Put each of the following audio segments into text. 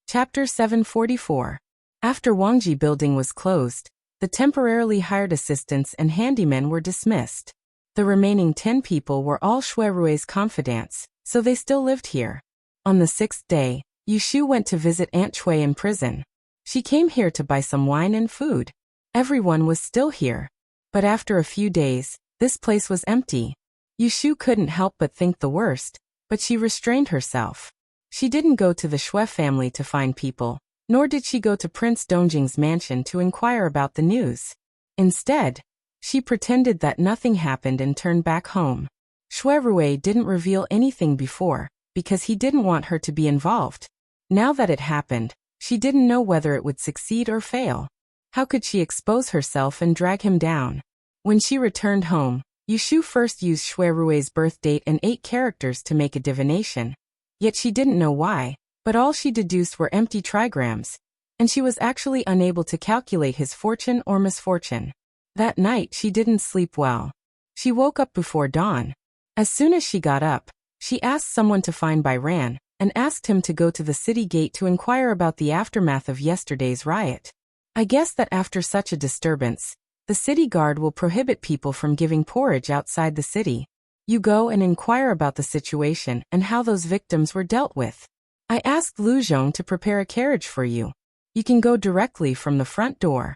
Chapter 744. After Wangji building was closed, the temporarily hired assistants and handymen were dismissed. The remaining 10 people were all Shuirui's confidants, so they still lived here. On the 6th day, Yushu went to visit Aunt Shui in prison. She came here to buy some wine and food. Everyone was still here. But after a few days, this place was empty. Yushu couldn't help but think the worst, but she restrained herself. She didn't go to the Shui family to find people, nor did she go to Prince Dongjing's mansion to inquire about the news. Instead, she pretended that nothing happened and turned back home. Shuirui didn't reveal anything before, because he didn't want her to be involved. Now that it happened, she didn't know whether it would succeed or fail. How could she expose herself and drag him down? When she returned home, Yushu first used Shuirui's birth date and 8 characters to make a divination. Yet she didn't know why, but all she deduced were empty trigrams, and she was actually unable to calculate his fortune or misfortune. That night she didn't sleep well. She woke up before dawn. As soon as she got up, she asked someone to find Bairan, and asked him to go to the city gate to inquire about the aftermath of yesterday's riot. I guess that after such a disturbance, the city guard will prohibit people from giving porridge outside the city. You go and inquire about the situation and how those victims were dealt with. I asked Lu Zhong to prepare a carriage for you. You can go directly from the front door.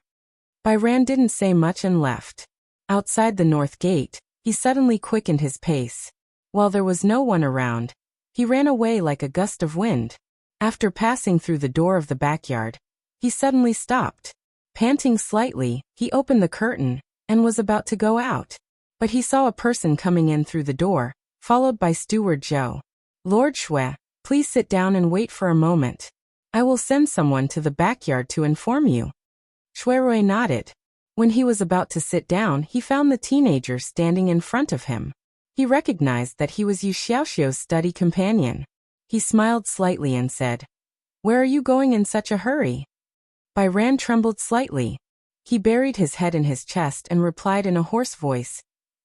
Bairan didn't say much and left. Outside the north gate, he suddenly quickened his pace. While there was no one around, he ran away like a gust of wind. After passing through the door of the backyard, he suddenly stopped. Panting slightly, he opened the curtain and was about to go out. But he saw a person coming in through the door, followed by Steward Zhou. Lord Shui, please sit down and wait for a moment. I will send someone to the backyard to inform you. Shuirui nodded. When he was about to sit down, he found the teenager standing in front of him. He recognized that he was Yu Xiaoxiu's study companion. He smiled slightly and said, "Where are you going in such a hurry?" Bairan trembled slightly. He buried his head in his chest and replied in a hoarse voice,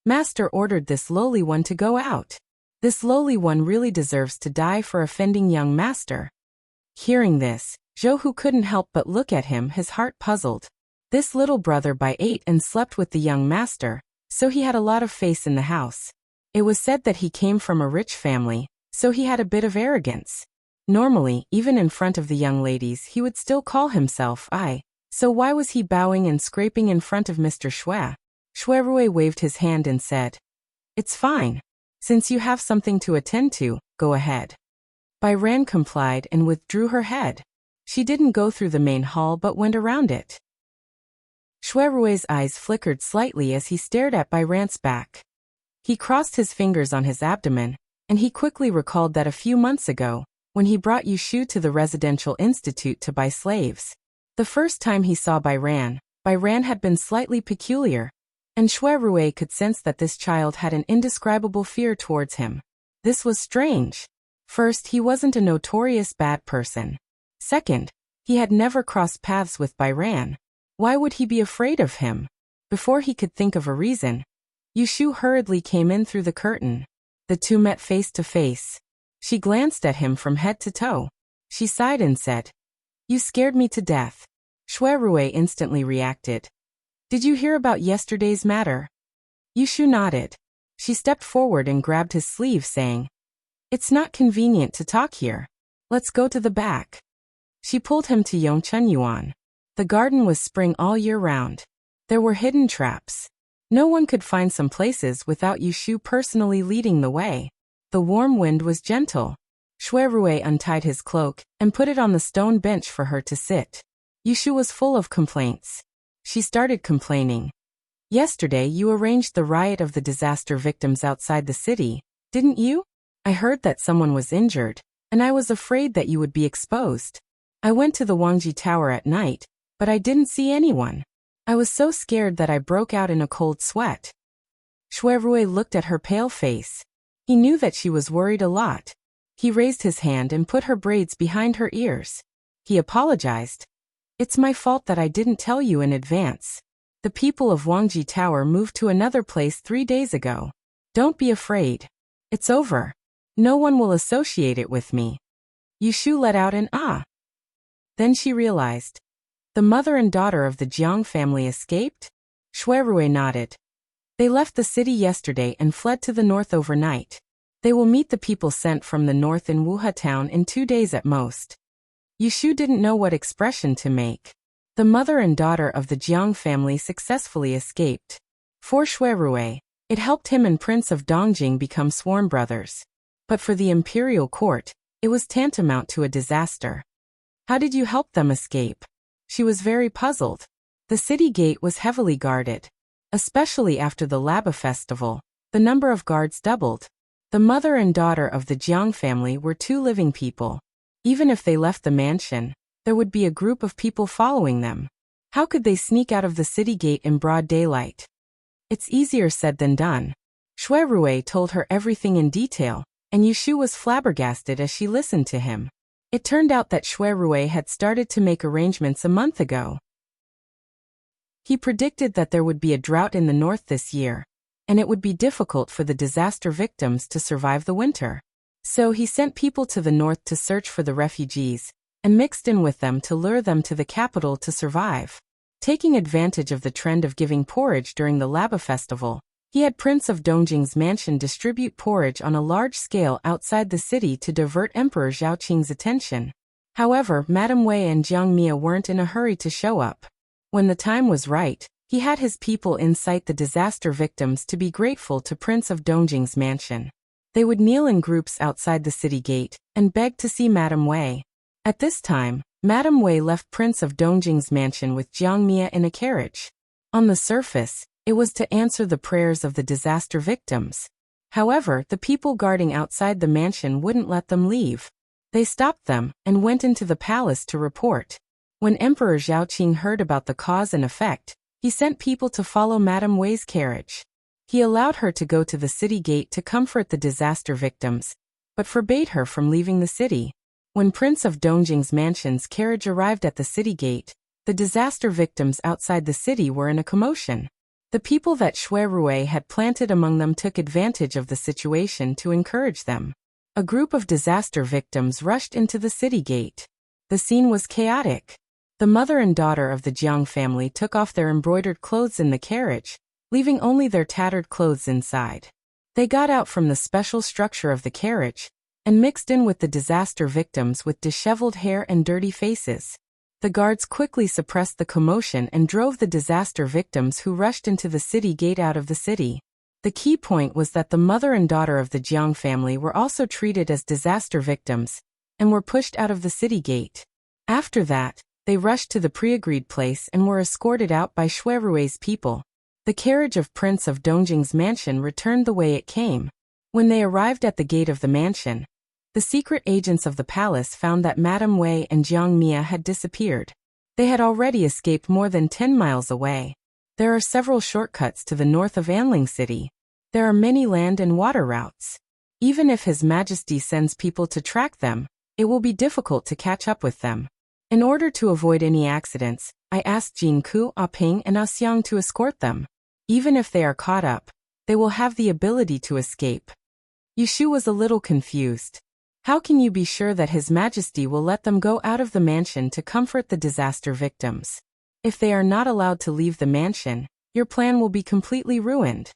"Master ordered this lowly one to go out. This lowly one really deserves to die for offending young master." Hearing this, Zhou, who couldn't help but look at him, his heart puzzled. This little brother ate and slept with the young master, so he had a lot of face in the house. It was said that he came from a rich family, so he had a bit of arrogance. Normally, even in front of the young ladies, he would still call himself I, so why was he bowing and scraping in front of Mr. Shui? Shuirui waved his hand and said, "It's fine. Since you have something to attend to, go ahead." Bairan complied and withdrew her head. She didn't go through the main hall but went around it. Shuirui's eyes flickered slightly as he stared at Bairan's back. He crossed his fingers on his abdomen, and he quickly recalled that a few months ago, when he brought Yushu to the residential institute to buy slaves. The first time he saw Bairan had been slightly peculiar, and Shuirui could sense that this child had an indescribable fear towards him. This was strange. First, he wasn't a notorious bad person. Second, he had never crossed paths with Bairan. Why would he be afraid of him? Before he could think of a reason, Yushu hurriedly came in through the curtain. The two met face to face. She glanced at him from head to toe. She sighed and said, "You scared me to death." Shuirui instantly reacted. "Did you hear about yesterday's matter?" Yushu nodded. She stepped forward and grabbed his sleeve, saying, "It's not convenient to talk here. Let's go to the back." She pulled him to Yongchen Yuan. The garden was spring all year round. There were hidden traps. No one could find some places without Yushu personally leading the way. The warm wind was gentle. Shuirui untied his cloak and put it on the stone bench for her to sit. Yushu was full of complaints. She started complaining. "Yesterday you arranged the riot of the disaster victims outside the city, didn't you? I heard that someone was injured, and I was afraid that you would be exposed. I went to the Wangji Tower at night, but I didn't see anyone. I was so scared that I broke out in a cold sweat." Shuirui looked at her pale face. He knew that she was worried a lot. He raised his hand and put her braids behind her ears. He apologized. "It's my fault that I didn't tell you in advance. The people of Wangji Tower moved to another place 3 days ago. Don't be afraid. It's over. No one will associate it with me." Yushu let out an "ah." Then she realized. The mother and daughter of the Jiang family escaped? Shuirui nodded. They left the city yesterday and fled to the north overnight. They will meet the people sent from the north in Wuha town in 2 days at most. Yushu didn't know what expression to make. The mother and daughter of the Jiang family successfully escaped. For Shuirui, it helped him and Prince of Dongjing become sworn brothers. But for the imperial court, it was tantamount to a disaster. How did you help them escape? She was very puzzled. The city gate was heavily guarded. Especially after the Laba festival, the number of guards doubled. The mother and daughter of the Jiang family were 2 living people. Even if they left the mansion, there would be a group of people following them. How could they sneak out of the city gate in broad daylight? It's easier said than done. Shuirui told her everything in detail, and Yushu was flabbergasted as she listened to him. It turned out that Shuirui had started to make arrangements a month ago. He predicted that there would be a drought in the north this year, and it would be difficult for the disaster victims to survive the winter. So he sent people to the north to search for the refugees, and mixed in with them to lure them to the capital to survive. Taking advantage of the trend of giving porridge during the Laba festival, he had Prince of Dongjing's mansion distribute porridge on a large scale outside the city to divert Emperor Zhaoqing's attention. However, Madame Wei and Jiang Mia weren't in a hurry to show up. When the time was right, he had his people incite the disaster victims to be grateful to Prince of Dongjing's mansion. They would kneel in groups outside the city gate and beg to see Madame Wei. At this time, Madame Wei left Prince of Dongjing's mansion with Jiang Mia in a carriage. On the surface, it was to answer the prayers of the disaster victims. However, the people guarding outside the mansion wouldn't let them leave. They stopped them and went into the palace to report. When Emperor Zhaoqing heard about the cause and effect, he sent people to follow Madame Wei's carriage. He allowed her to go to the city gate to comfort the disaster victims, but forbade her from leaving the city. When Prince of Dongjing's mansion's carriage arrived at the city gate, the disaster victims outside the city were in a commotion. The people that Shuirui had planted among them took advantage of the situation to encourage them. A group of disaster victims rushed into the city gate. The scene was chaotic. The mother and daughter of the Jiang family took off their embroidered clothes in the carriage, leaving only their tattered clothes inside. They got out from the special structure of the carriage and mixed in with the disaster victims with disheveled hair and dirty faces. The guards quickly suppressed the commotion and drove the disaster victims who rushed into the city gate out of the city. The key point was that the mother and daughter of the Jiang family were also treated as disaster victims and were pushed out of the city gate. After that, they rushed to the pre-agreed place and were escorted out by Shuirui's people. The carriage of Prince of Dongjing's mansion returned the way it came. When they arrived at the gate of the mansion, the secret agents of the palace found that Madame Wei and Jiang Mia had disappeared. They had already escaped more than 10 miles away. There are several shortcuts to the north of Anling City. There are many land and water routes. Even if His Majesty sends people to track them, it will be difficult to catch up with them. In order to avoid any accidents, I asked Jingku, Ping, and Xiang to escort them. Even if they are caught up, they will have the ability to escape. Yushu was a little confused. How can you be sure that His Majesty will let them go out of the mansion to comfort the disaster victims? If they are not allowed to leave the mansion, your plan will be completely ruined.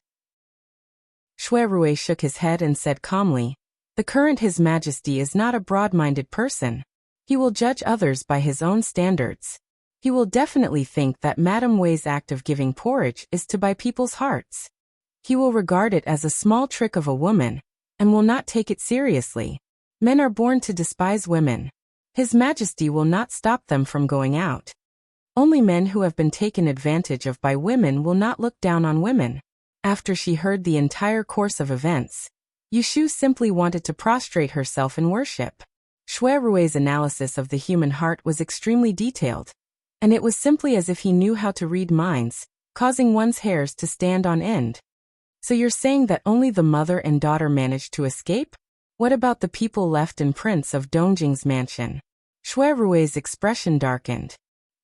Shuirui shook his head and said calmly, "The current His Majesty is not a broad-minded person. He will judge others by his own standards. He will definitely think that Madame Wei's act of giving porridge is to buy people's hearts. He will regard it as a small trick of a woman, and will not take it seriously. Men are born to despise women. His Majesty will not stop them from going out. Only men who have been taken advantage of by women will not look down on women." After she heard the entire course of events, Yushu simply wanted to prostrate herself in worship. Shuirui's analysis of the human heart was extremely detailed, and it was simply as if he knew how to read minds, causing one's hairs to stand on end. So you're saying that only the mother and daughter managed to escape? What about the people left in Prince of Dongjing's mansion? Shuirui's expression darkened.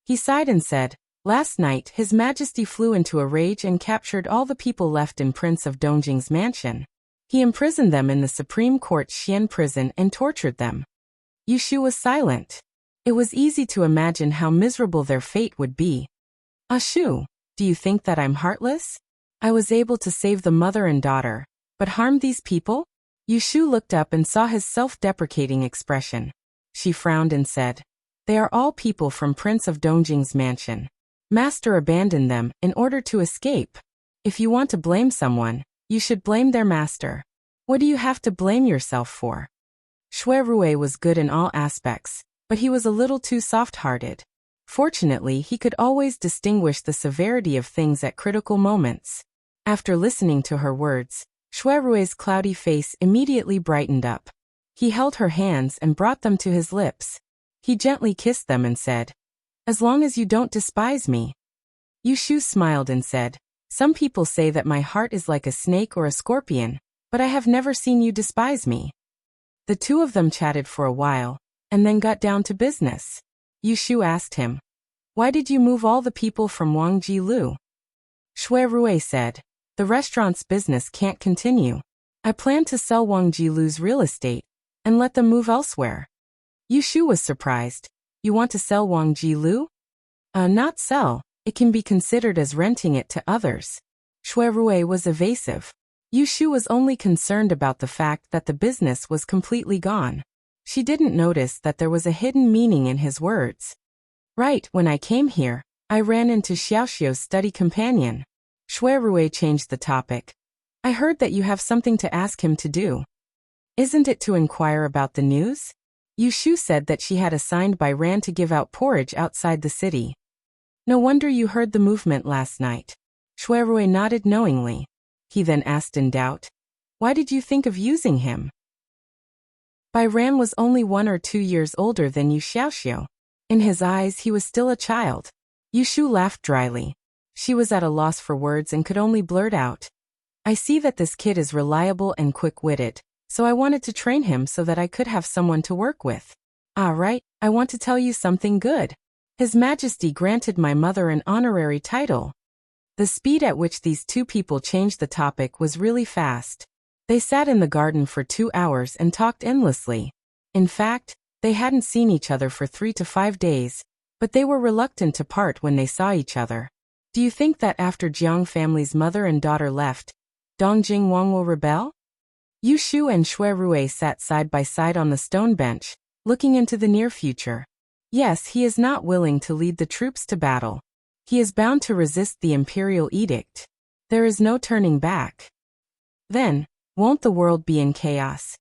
He sighed and said, "Last night His Majesty flew into a rage and captured all the people left in Prince of Dongjing's mansion. He imprisoned them in the Supreme Court Xian prison and tortured them." Yushu was silent. It was easy to imagine how miserable their fate would be. "Ah Shu, do you think that I'm heartless? I was able to save the mother and daughter, but harm these people?" Yushu looked up and saw his self-deprecating expression. She frowned and said, "They are all people from Prince of Dongjing's mansion. Master abandoned them in order to escape. If you want to blame someone, you should blame their master. What do you have to blame yourself for?" Shui Rui was good in all aspects, but he was a little too soft-hearted. Fortunately, he could always distinguish the severity of things at critical moments. After listening to her words, Shui Rui's cloudy face immediately brightened up. He held her hands and brought them to his lips. He gently kissed them and said, "As long as you don't despise me." Yushu smiled and said, "Some people say that my heart is like a snake or a scorpion, but I have never seen you despise me." The two of them chatted for a while, and then got down to business. Yushu asked him, "Why did you move all the people from Wangji Lu?" Shui Rui said, "The restaurant's business can't continue. I plan to sell Wangji Lu's real estate and let them move elsewhere." Yushu was surprised. "You want to sell Wangji Lu?" Not sell. It can be considered as renting it to others." Shui Rui was evasive. Yushu was only concerned about the fact that the business was completely gone. She didn't notice that there was a hidden meaning in his words. "Right, when I came here, I ran into Xiaoxiu's study companion." Shui Rui changed the topic. "I heard that you have something to ask him to do. Isn't it to inquire about the news?" Yushu said that she had assigned by Ran to give out porridge outside the city. "No wonder you heard the movement last night." Shui Rui nodded knowingly. He then asked in doubt, "Why did you think of using him?" Bai Ran was only 1 or 2 years older than Yu Xiaoxiu. In his eyes he was still a child. Yushu laughed dryly. She was at a loss for words and could only blurt out, "I see that this kid is reliable and quick-witted, so I wanted to train him so that I could have someone to work with. Ah right, I want to tell you something good. His Majesty granted my mother an honorary title." The speed at which these two people changed the topic was really fast. They sat in the garden for 2 hours and talked endlessly. In fact, they hadn't seen each other for 3 to 5 days, but they were reluctant to part when they saw each other. "Do you think that after Jiang family's mother and daughter left, Dongjing Wang will rebel?" Yushu and Shui Rui sat side by side on the stone bench, looking into the near future. Yes, he is not willing to lead the troops to battle. He is bound to resist the imperial edict. There is no turning back. Then, won't the world be in chaos?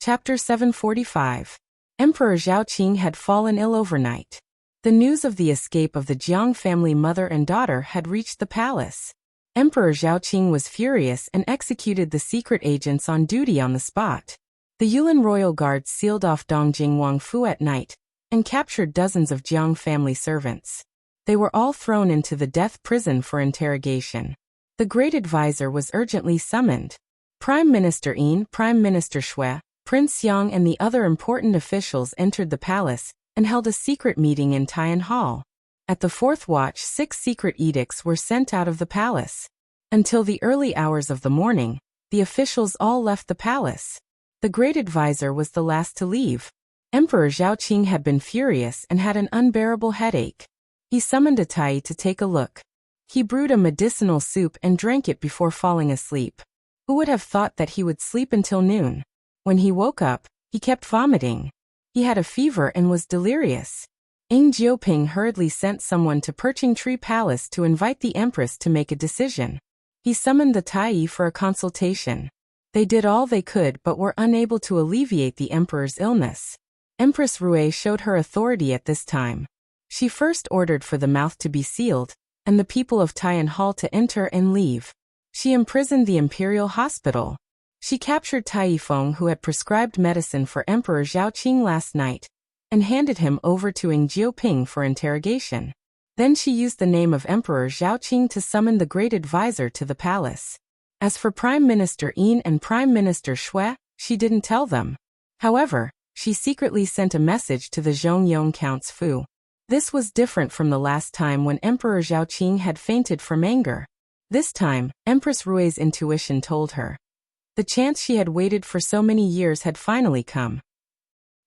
Chapter 745. Emperor Zhaoqing had fallen ill overnight. The news of the escape of the Jiang family mother and daughter had reached the palace. Emperor Zhaoqing was furious and executed the secret agents on duty on the spot. The Yulin royal guards sealed off Dongjing Wangfu at night and captured dozens of Jiang family servants. They were all thrown into the death prison for interrogation. The great advisor was urgently summoned. Prime Minister Yin, Prime Minister Shui, Prince Yang and the other important officials entered the palace and held a secret meeting in Tian Hall. At the fourth watch, 6 secret edicts were sent out of the palace. Until the early hours of the morning, the officials all left the palace. The great advisor was the last to leave. Emperor Zhaoqing had been furious and had an unbearable headache. He summoned a Tai to take a look. He brewed a medicinal soup and drank it before falling asleep. Who would have thought that he would sleep until noon? When he woke up, he kept vomiting. He had a fever and was delirious. Ing Jioping hurriedly sent someone to Perching Tree Palace to invite the empress to make a decision. He summoned the Tai for a consultation. They did all they could but were unable to alleviate the emperor's illness. Empress Rui showed her authority at this time. She first ordered for the mouth to be sealed, and the people of Tian Hall to enter and leave. She imprisoned the imperial hospital. She captured Tai Yifeng, who had prescribed medicine for Emperor Zhaoqing last night, and handed him over to Ing Jioping for interrogation. Then she used the name of Emperor Zhaoqing to summon the great advisor to the palace. As for Prime Minister Yin and Prime Minister Shui, she didn't tell them. However, she secretly sent a message to the Zhongyong Counts Fu. This was different from the last time when Emperor Zhaoqing had fainted from anger. This time, Empress Rui's intuition told her. The chance she had waited for so many years had finally come.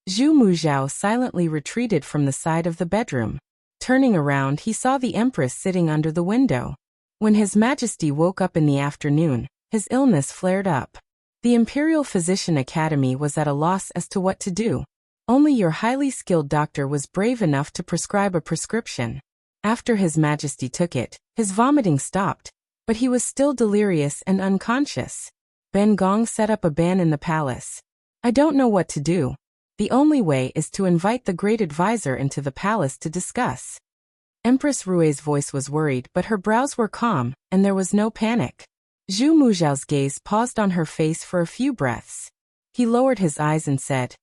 Zhu Muzhao silently retreated from the side of the bedroom. Turning around, he saw the empress sitting under the window. When His Majesty woke up in the afternoon, his illness flared up. The Imperial Physician Academy was at a loss as to what to do. Only your highly skilled doctor was brave enough to prescribe a prescription. After His Majesty took it, his vomiting stopped, but he was still delirious and unconscious. Ben Gong set up a ban in the palace. I don't know what to do. The only way is to invite the great advisor into the palace to discuss. Empress Rui's voice was worried, but her brows were calm, and there was no panic. Zhu Muzhao's gaze paused on her face for a few breaths. He lowered his eyes and said,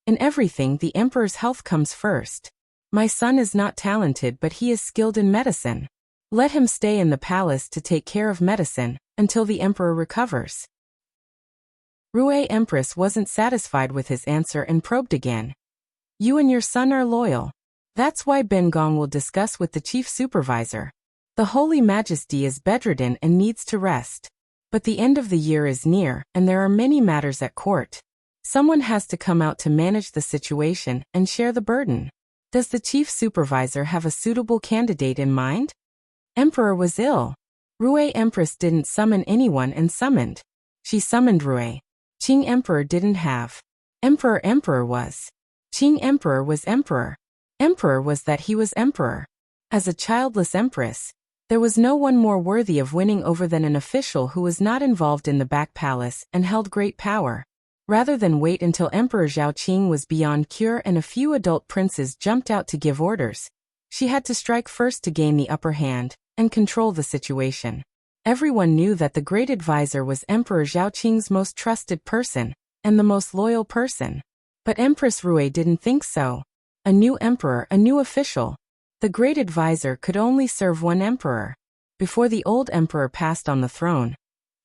"In everything, the emperor's health comes first. My son is not talented, but he is skilled in medicine. Let him stay in the palace to take care of medicine until the emperor recovers." Rui Empress wasn't satisfied with his answer and probed again. "You and your son are loyal. That's why Ben Gong will discuss with the chief supervisor. The Holy Majesty is bedridden and needs to rest. But the end of the year is near, and there are many matters at court. Someone has to come out to manage the situation and share the burden. Does the chief supervisor have a suitable candidate in mind?" Emperor was ill. Rui Empress didn't summon anyone and summoned. She summoned Rui. Qing Emperor didn't have. Emperor was. Qing Emperor was emperor. Emperor was that he was emperor. As a childless empress, there was no one more worthy of winning over than an official who was not involved in the back palace and held great power. Rather than wait until Emperor Zhao Qing was beyond cure and a few adult princes jumped out to give orders, she had to strike first to gain the upper hand and control the situation. Everyone knew that the great advisor was Emperor Zhao Qing's most trusted person and the most loyal person. But Empress Rui didn't think so. A new emperor, a new official. The great advisor could only serve one emperor. Before the old emperor passed on the throne,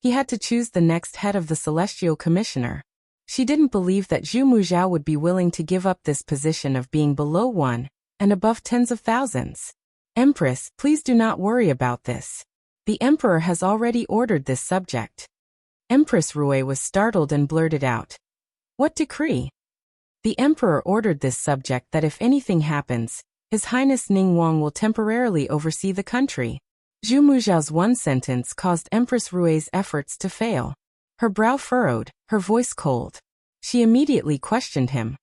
he had to choose the next head of the Celestial Commissioner. She didn't believe that Zhu Muzhao would be willing to give up this position of being below one and above tens of thousands. "Empress, please do not worry about this. The emperor has already ordered this subject." Empress Rui was startled and blurted out, "What decree?" "The emperor ordered this subject that if anything happens, His Highness Ning Wang will temporarily oversee the country." Zhu Muzhao's one sentence caused Empress Rui's efforts to fail. Her brow furrowed, her voice cold. She immediately questioned him.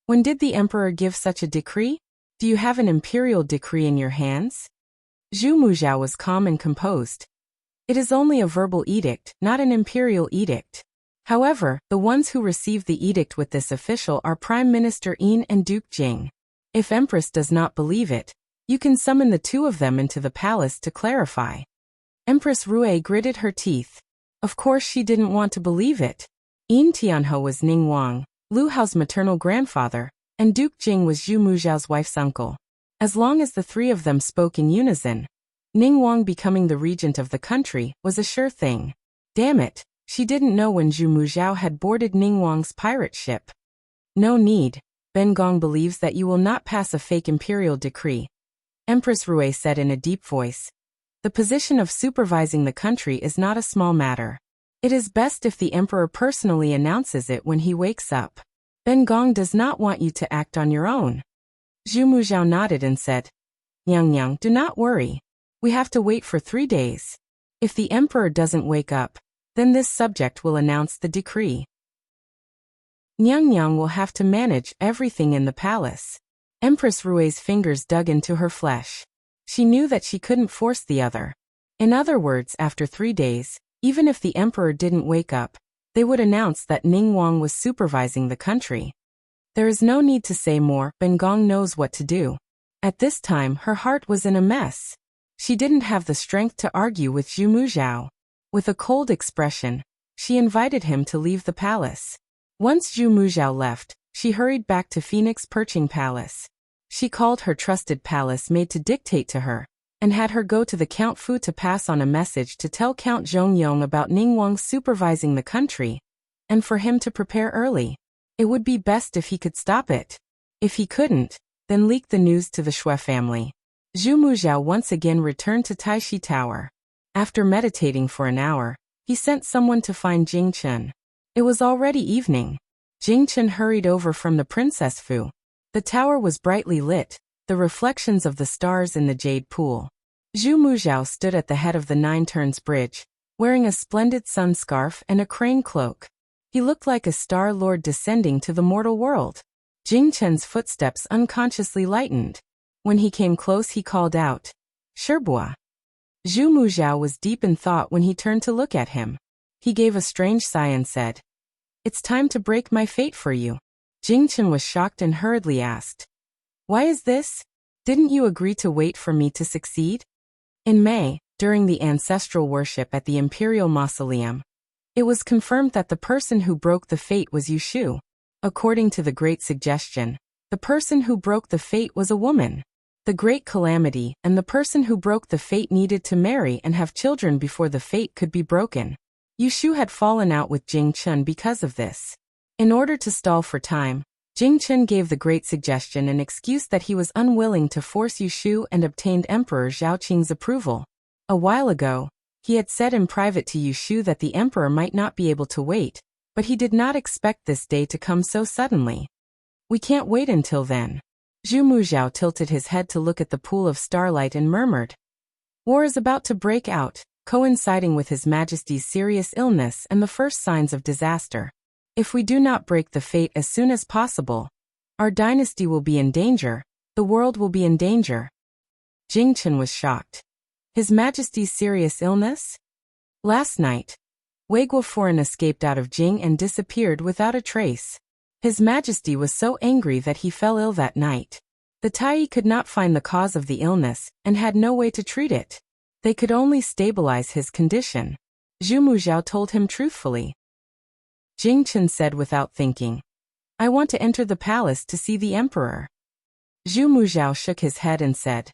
"When did the emperor give such a decree? Do you have an imperial decree in your hands?" Zhu Muzhao was calm and composed. "It is only a verbal edict, not an imperial edict. However, the ones who received the edict with this official are Prime Minister Yin and Duke Jing. If Empress does not believe it, you can summon the two of them into the palace to clarify." Empress Rui gritted her teeth. Of course she didn't want to believe it. Yin Tianhe was Ning Wang, Lu Hao's maternal grandfather, and Duke Jing was Zhu Muzhao's wife's uncle. As long as the three of them spoke in unison, Ning Wang becoming the regent of the country was a sure thing. Damn it. She didn't know when Zhu Muzhao had boarded Ning Wang's pirate ship. "No need. Ben Gong believes that you will not pass a fake imperial decree," Empress Rui said in a deep voice. "The position of supervising the country is not a small matter. It is best if the emperor personally announces it when he wakes up. Ben Gong does not want you to act on your own." Zhu Muzhao nodded and said, "Nyang, do not worry. We have to wait for 3 days. If the emperor doesn't wake up, then this subject will announce the decree. Nyang will have to manage everything in the palace." Empress Rui's fingers dug into her flesh. She knew that she couldn't force the other. In other words, after 3 days, even if the emperor didn't wake up, they would announce that Ning Wang was supervising the country. There is no need to say more. Ben Gong knows what to do. At this time, her heart was in a mess. She didn't have the strength to argue with Zhu Muzhao. With a cold expression, she invited him to leave the palace. Once Zhu Muzhao left, she hurried back to Phoenix Perching Palace. She called her trusted palace maid to dictate to her, and had her go to the Count Fu to pass on a message to tell Count Zhongyong about Ning Wang supervising the country, and for him to prepare early. It would be best if he could stop it. If he couldn't, then leak the news to the Shui family. Zhu Muzhao once again returned to Taishi Tower. After meditating for an hour, he sent someone to find Jing Chen. It was already evening. Jing Chen hurried over from the Princess Fu. The tower was brightly lit, the reflections of the stars in the jade pool. Zhu Muzhao stood at the head of the Nine Turns Bridge, wearing a splendid sun scarf and a crane cloak. He looked like a star lord descending to the mortal world. Jing Chen's footsteps unconsciously lightened. When he came close he called out, "Sherbua." Zhu Muzhao was deep in thought when he turned to look at him. He gave a strange sigh and said, "It's time to break my fate for you." Jing Chen was shocked and hurriedly asked, "Why is this? Didn't you agree to wait for me to succeed?" In May, during the ancestral worship at the Imperial Mausoleum, it was confirmed that the person who broke the fate was Yu Shu. According to the Great Suggestion, the person who broke the fate was a woman. The Great Calamity and the person who broke the fate needed to marry and have children before the fate could be broken. Yu Shu had fallen out with Jing Chen because of this. In order to stall for time, Jing Chen gave the Great Suggestion an excuse that he was unwilling to force Yu Shu and obtained Emperor Zhaoqing's approval. A while ago, he had said in private to Yu Shu that the emperor might not be able to wait, but he did not expect this day to come so suddenly. "We can't wait until then." Zhu Muzhao tilted his head to look at the pool of starlight and murmured, "War is about to break out, coinciding with His Majesty's serious illness and the first signs of disaster. If we do not break the fate as soon as possible, our dynasty will be in danger, the world will be in danger." Jing Chen was shocked. His Majesty's serious illness? Last night, Wei Guofuran escaped out of Jing and disappeared without a trace. His Majesty was so angry that he fell ill that night. The Tai could not find the cause of the illness and had no way to treat it. They could only stabilize his condition. Zhu Muzhao told him truthfully. Jing Chen said without thinking, "I want to enter the palace to see the emperor." Zhu Muzhao shook his head and said,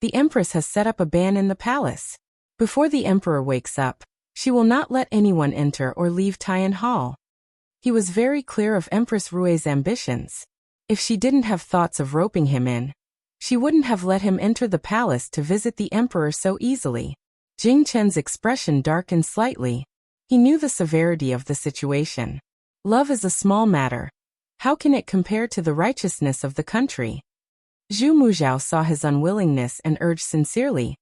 "The empress has set up a ban in the palace. Before the emperor wakes up, she will not let anyone enter or leave Taiyan Hall." He was very clear of Empress Rui's ambitions. If she didn't have thoughts of roping him in, she wouldn't have let him enter the palace to visit the emperor so easily. Jing Chen's expression darkened slightly. He knew the severity of the situation. Love is a small matter. How can it compare to the righteousness of the country? Zhu Muzhao saw his unwillingness and urged sincerely,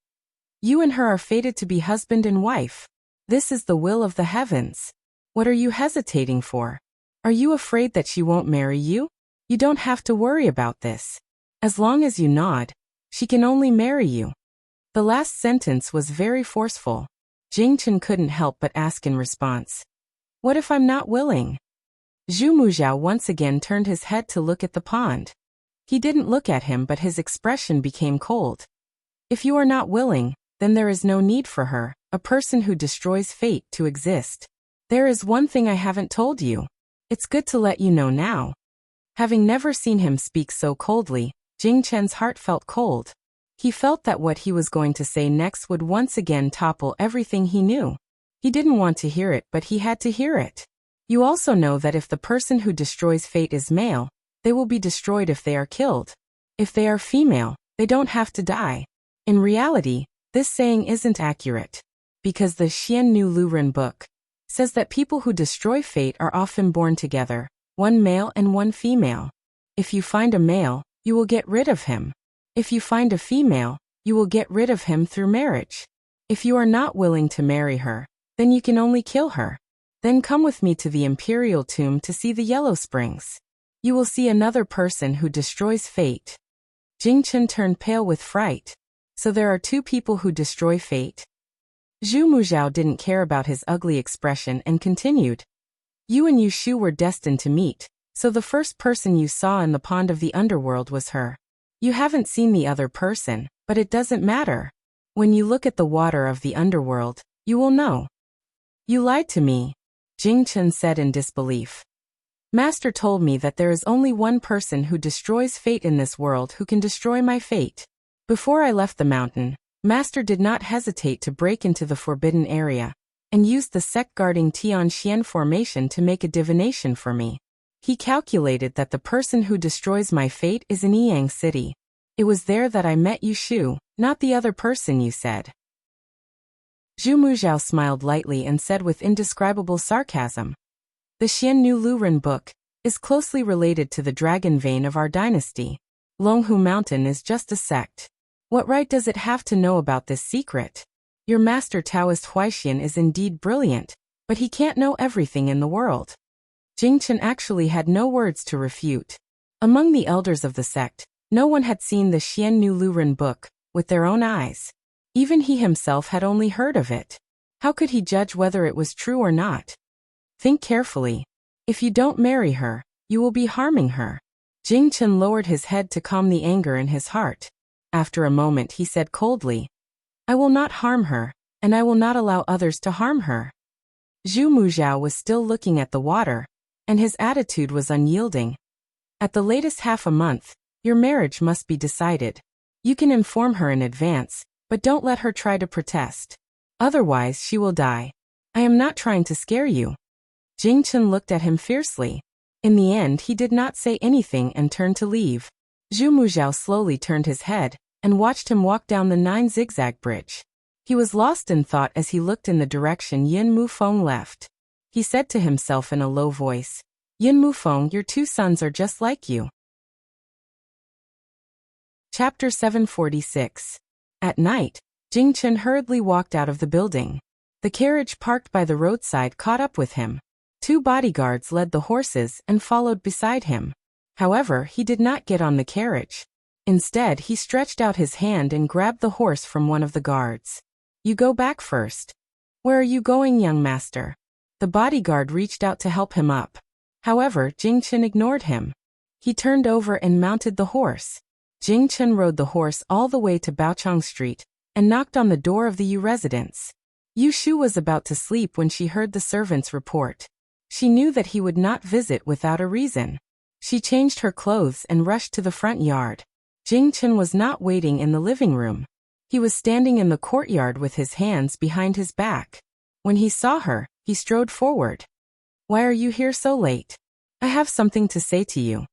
"You and her are fated to be husband and wife. This is the will of the heavens. What are you hesitating for? Are you afraid that she won't marry you? You don't have to worry about this. As long as you nod, she can only marry you." The last sentence was very forceful. Jing Chen couldn't help but ask in response, "What if I'm not willing?" Zhu Muzhao once again turned his head to look at the pond. He didn't look at him, but his expression became cold. "If you are not willing, then there is no need for her, a person who destroys fate, to exist. There is one thing I haven't told you. It's good to let you know now." Having never seen him speak so coldly, Jing Chen's heart felt cold. He felt that what he was going to say next would once again topple everything he knew. He didn't want to hear it, but he had to hear it. "You also know that if the person who destroys fate is male, they will be destroyed if they are killed. If they are female, they don't have to die." In reality, this saying isn't accurate, because the Xian Nu Luren book says that people who destroy fate are often born together, one male and one female. If you find a male, you will get rid of him. If you find a female, you will get rid of him through marriage. If you are not willing to marry her, then you can only kill her. Then come with me to the imperial tomb to see the Yellow Springs. You will see another person who destroys fate. Jing Chen turned pale with fright. So there are two people who destroy fate? Zhu Muzhao didn't care about his ugly expression and continued. "You and Yu Shu were destined to meet, so the first person you saw in the pond of the underworld was her. You haven't seen the other person, but it doesn't matter. When you look at the water of the underworld, you will know." "You lied to me," Jing Chen said in disbelief. "Master told me that there is only one person who destroys fate in this world who can destroy my fate. Before I left the mountain, Master did not hesitate to break into the forbidden area and used the sect-guarding Tianxian formation to make a divination for me. He calculated that the person who destroys my fate is in Yiyang City. It was there that I met Yu Shu, not the other person you said." Zhu Muzhao smiled lightly and said with indescribable sarcasm, "The Xian Nu Luren book is closely related to the dragon vein of our dynasty. Longhu Mountain is just a sect. What right does it have to know about this secret? Your master Taoist Huaxian is indeed brilliant, but he can't know everything in the world. Jingchen actually had no words to refute. Among the elders of the sect, no one had seen the Xian Nu Luren book with their own eyes. Even he himself had only heard of it. How could he judge whether it was true or not? Think carefully. If you don't marry her, you will be harming her. Jingchen lowered his head to calm the anger in his heart. After a moment he said coldly, I will not harm her, and I will not allow others to harm her. Zhu Muzhao was still looking at the water, and his attitude was unyielding. At the latest half a month, your marriage must be decided. You can inform her in advance, but don't let her try to protest. Otherwise she will die. I am not trying to scare you. Jingchen looked at him fiercely. In the end he did not say anything and turned to leave. Zhu Muzhao slowly turned his head and watched him walk down the 9 zigzag bridge. He was lost in thought as he looked in the direction Yin Mufeng left. He said to himself in a low voice, Yin Mufeng, your 2 sons are just like you. Chapter 746. At night, Jingchen hurriedly walked out of the building. The carriage parked by the roadside caught up with him. 2 bodyguards led the horses and followed beside him. However, he did not get on the carriage. Instead, he stretched out his hand and grabbed the horse from one of the guards. You go back first. Where are you going, young master? The bodyguard reached out to help him up. However, Jingchen ignored him. He turned over and mounted the horse. Jingchen rode the horse all the way to Baochang Street and knocked on the door of the Yu residence. Yu Shu was about to sleep when she heard the servant's report. She knew that he would not visit without a reason. She changed her clothes and rushed to the front yard. Jingchen was not waiting in the living room. He was standing in the courtyard with his hands behind his back. When he saw her, he strode forward. Why are you here so late? I have something to say to you.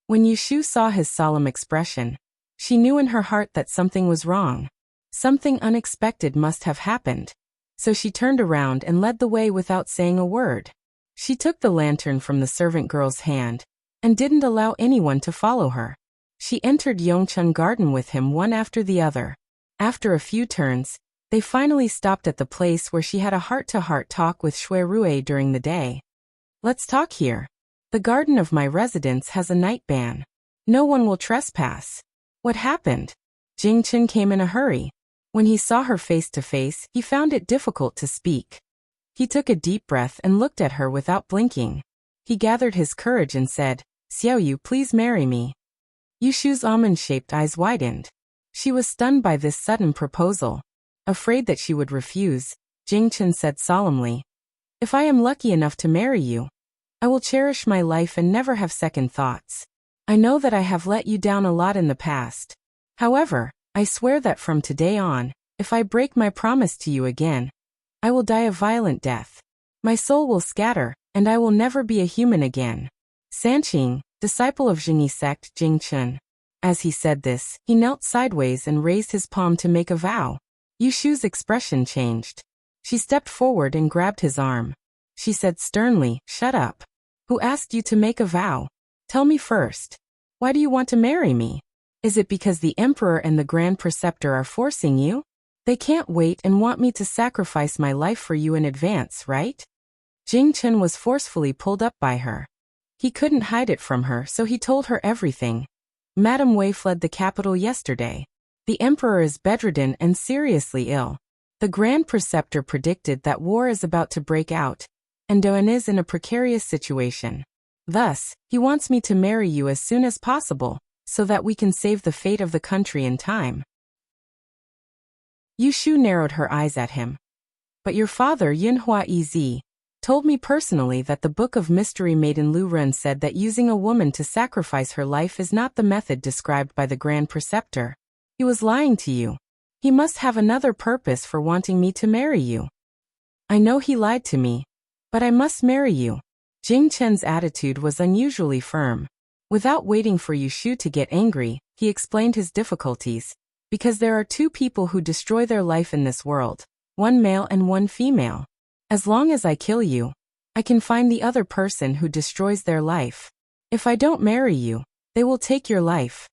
When Yu Shu saw his solemn expression, she knew in her heart that something was wrong. Something unexpected must have happened. So she turned around and led the way without saying a word. She took the lantern from the servant girl's hand and didn't allow anyone to follow her. She entered Yongcheng Garden with him one after the other. After a few turns, they finally stopped at the place where she had a heart-to-heart talk with Shui Rui during the day. Let's talk here. The garden of my residence has a night ban. No one will trespass. What happened? Jingchen came in a hurry. When he saw her face to face, he found it difficult to speak. He took a deep breath and looked at her without blinking. He gathered his courage and said, Xiaoyu, please marry me. Yu Shu's almond-shaped eyes widened. She was stunned by this sudden proposal. Afraid that she would refuse, Jingchen said solemnly, If I am lucky enough to marry you, I will cherish my life and never have second thoughts. I know that I have let you down a lot in the past. However, I swear that from today on, if I break my promise to you again, I will die a violent death. My soul will scatter, and I will never be a human again. Sanqing, disciple of Jingyi sect, Jingchen. As he said this, he knelt sideways and raised his palm to make a vow. Yu Shu's expression changed. She stepped forward and grabbed his arm. She said sternly, Shut up. Who asked you to make a vow? Tell me first. Why do you want to marry me? Is it because the emperor and the grand preceptor are forcing you? They can't wait and want me to sacrifice my life for you in advance, right? Jingchen was forcefully pulled up by her. He couldn't hide it from her, so he told her everything. Madame Wei fled the capital yesterday. The emperor is bedridden and seriously ill. The grand preceptor predicted that war is about to break out, and Doan is in a precarious situation. Thus, he wants me to marry you as soon as possible, so that we can save the fate of the country in time. Yu Shu narrowed her eyes at him. But your father, Yinhua Ez, told me personally that the Book of Mystery Maiden Lu Ren said that using a woman to sacrifice her life is not the method described by the Grand Preceptor. He was lying to you. He must have another purpose for wanting me to marry you. I know he lied to me, but I must marry you. Jingchen's attitude was unusually firm. Without waiting for Yu Shu to get angry, he explained his difficulties. Because there are 2 people who destroy their life in this world, one male and one female. As long as I kill you, I can find the other person who destroys their life. If I don't marry you, they will take your life.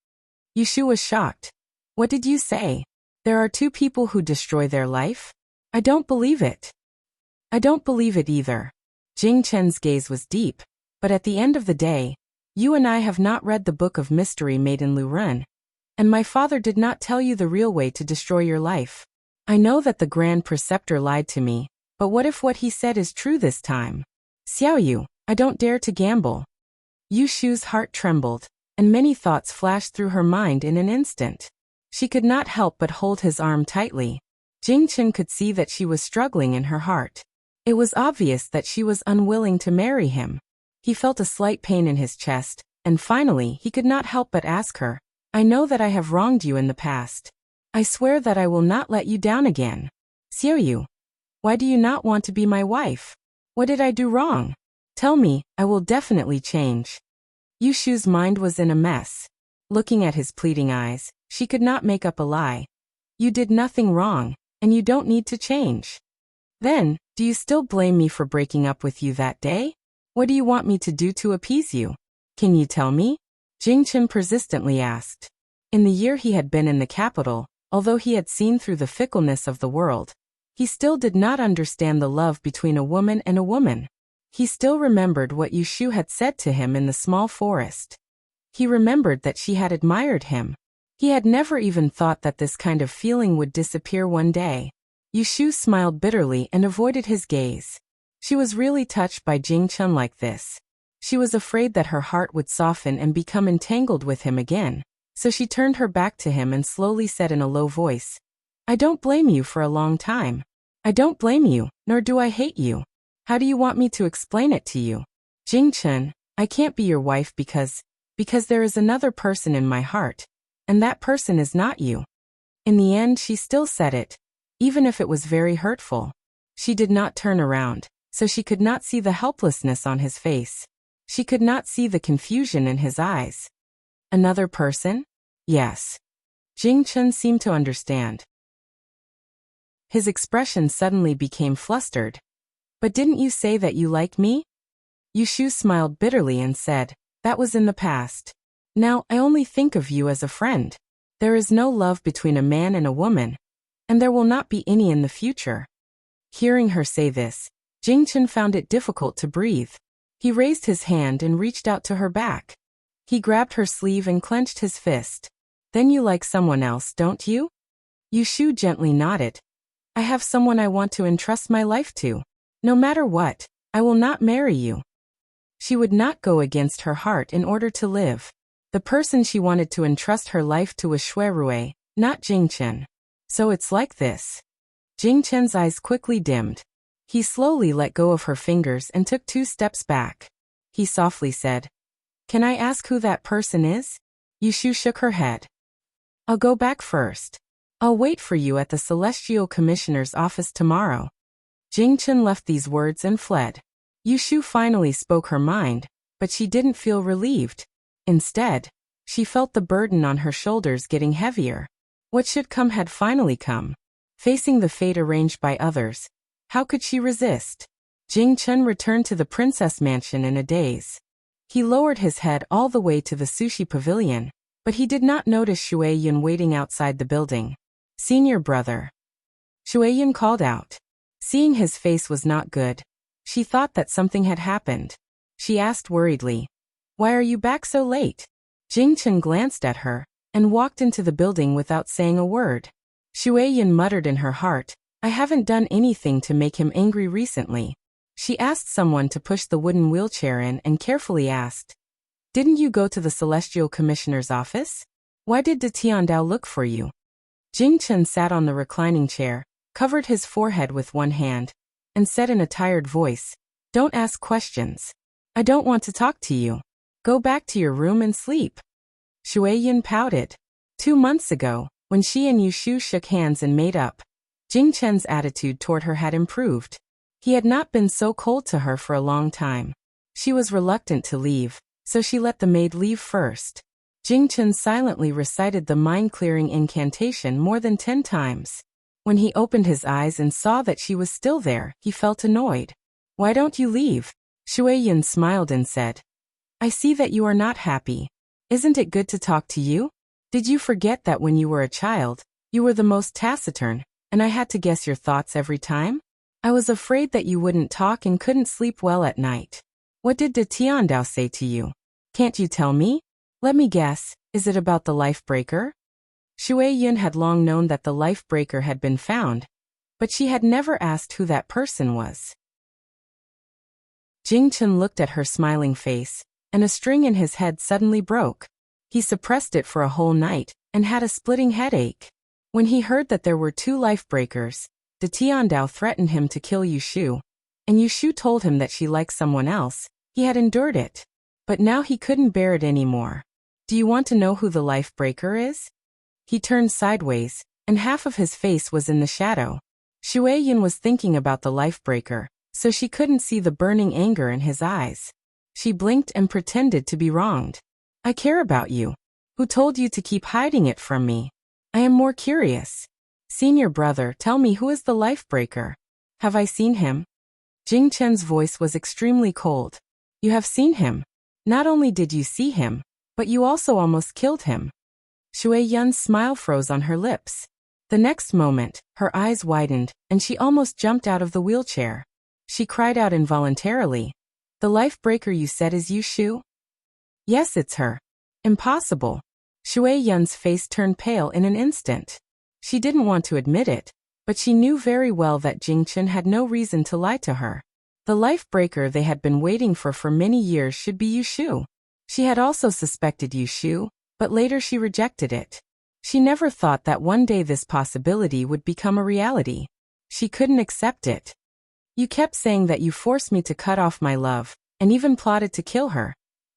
Yushu was shocked. What did you say? There are two people who destroy their life? I don't believe it. I don't believe it either. Jing Chen's gaze was deep, but at the end of the day, you and I have not read the book of mystery made in Luren, and my father did not tell you the real way to destroy your life. I know that the Grand Preceptor lied to me, but what if what he said is true this time? Xiaoyu, I don't dare to gamble. Yushu's heart trembled, and many thoughts flashed through her mind in an instant. She could not help but hold his arm tightly. Jing Chen could see that she was struggling in her heart. It was obvious that she was unwilling to marry him. He felt a slight pain in his chest, and finally he could not help but ask her, I know that I have wronged you in the past. I swear that I will not let you down again. Xiaoyu, why do you not want to be my wife? What did I do wrong? Tell me, I will definitely change. Yushu's mind was in a mess. Looking at his pleading eyes, she could not make up a lie. You did nothing wrong, and you don't need to change. Then, do you still blame me for breaking up with you that day? What do you want me to do to appease you? Can you tell me? Jing Chen persistently asked. In the year he had been in the capital, although he had seen through the fickleness of the world, he still did not understand the love between a woman and a woman. He still remembered what Yushu had said to him in the small forest. He remembered that she had admired him. He had never even thought that this kind of feeling would disappear one day. Yushu smiled bitterly and avoided his gaze. She was really touched by Jing Chen like this. She was afraid that her heart would soften and become entangled with him again, so she turned her back to him and slowly said in a low voice, I don't blame you for a long time. I don't blame you, nor do I hate you. How do you want me to explain it to you? Jing Chen, I can't be your wife because there is another person in my heart, and that person is not you. In the end, she still said it, even if it was very hurtful. She did not turn around, so she could not see the helplessness on his face. She could not see the confusion in his eyes. Another person? Yes. Jing Chen seemed to understand. His expression suddenly became flustered. But didn't you say that you liked me? Yushu smiled bitterly and said, that was in the past. Now I only think of you as a friend. There is no love between a man and a woman, and there will not be any in the future. Hearing her say this, Jing Chen found it difficult to breathe. He raised his hand and reached out to her back. He grabbed her sleeve and clenched his fist. Then you like someone else, don't you? Yushu gently nodded. I have someone I want to entrust my life to. No matter what, I will not marry you. She would not go against her heart in order to live. The person she wanted to entrust her life to was Shuirue, not Jing Chen. So it's like this. Jing Chen's eyes quickly dimmed. He slowly let go of her fingers and took 2 steps back. He softly said, Can I ask who that person is? Yushu shook her head. I'll go back first. I'll wait for you at the Celestial Commissioner's office tomorrow. Jing Chen left these words and fled. Yushu finally spoke her mind, but she didn't feel relieved. Instead, she felt the burden on her shoulders getting heavier. What should come had finally come. Facing the fate arranged by others, how could she resist? Jing Chen returned to the princess mansion in a daze. He lowered his head all the way to the sushi pavilion, but he did not notice Shuiyun waiting outside the building. Senior brother. Shuiyun called out. Seeing his face was not good, she thought that something had happened. She asked worriedly, Why are you back so late? Jing Chen glanced at her and walked into the building without saying a word. Shuiyun muttered in her heart, I haven't done anything to make him angry recently. She asked someone to push the wooden wheelchair in and carefully asked, Didn't you go to the Celestial Commissioner's office? Why did De Tiandao look for you? Jing Chen sat on the reclining chair, covered his forehead with one hand, and said in a tired voice, Don't ask questions. I don't want to talk to you. Go back to your room and sleep. Shuiyun pouted. 2 months ago, when she and Yushu shook hands and made up, Jing Chen's attitude toward her had improved. He had not been so cold to her for a long time. She was reluctant to leave, so she let the maid leave first. Jing Chen silently recited the mind-clearing incantation more than 10 times. When he opened his eyes and saw that she was still there, he felt annoyed. Why don't you leave? Shui Yun smiled and said, I see that you are not happy. Isn't it good to talk to you? Did you forget that when you were a child, you were the most taciturn, and I had to guess your thoughts every time? I was afraid that you wouldn't talk and couldn't sleep well at night. What did De Tiandao say to you? Can't you tell me? Let me guess, is it about the life breaker? Shui Yun had long known that the life breaker had been found, but she had never asked who that person was. Jing Chen looked at her smiling face, and a string in his head suddenly broke. He suppressed it for a whole night, and had a splitting headache. When he heard that there were 2 life breakers, De Tiandao threatened him to kill Yushu, and Yushu told him that she liked someone else. He had endured it. But now he couldn't bear it anymore. Do you want to know who the life breaker is? He turned sideways, and half of his face was in the shadow. Shui Yun was thinking about the life breaker, so she couldn't see the burning anger in his eyes. She blinked and pretended to be wronged. I care about you. Who told you to keep hiding it from me? I am more curious. Senior brother, tell me, who is the life breaker? Have I seen him? Jing Chen's voice was extremely cold. You have seen him. Not only did you see him, but you also almost killed him. Shui Yun's smile froze on her lips. The next moment, her eyes widened, and she almost jumped out of the wheelchair. She cried out involuntarily. The life breaker you said is Yushu? Yes, it's her. Impossible. Shui Yun's face turned pale in an instant. She didn't want to admit it, but she knew very well that Jing Chen had no reason to lie to her. The life breaker they had been waiting for many years should be Yushu. She had also suspected Yushu, but later she rejected it. She never thought that one day this possibility would become a reality. She couldn't accept it. You kept saying that you forced me to cut off my love, and even plotted to kill her,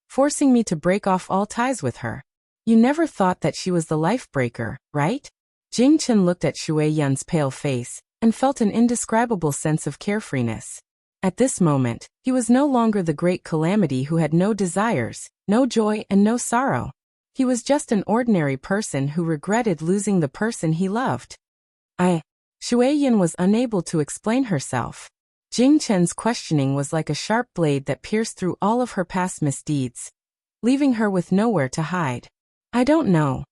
forcing me to break off all ties with her. You never thought that she was the life breaker, right? Jing Chen looked at Shui Yun's pale face, and felt an indescribable sense of carefreeness. At this moment, he was no longer the great calamity who had no desires, no joy and no sorrow. He was just an ordinary person who regretted losing the person he loved. Shui Yun was unable to explain herself. Jing Chen's questioning was like a sharp blade that pierced through all of her past misdeeds, leaving her with nowhere to hide. I don't know.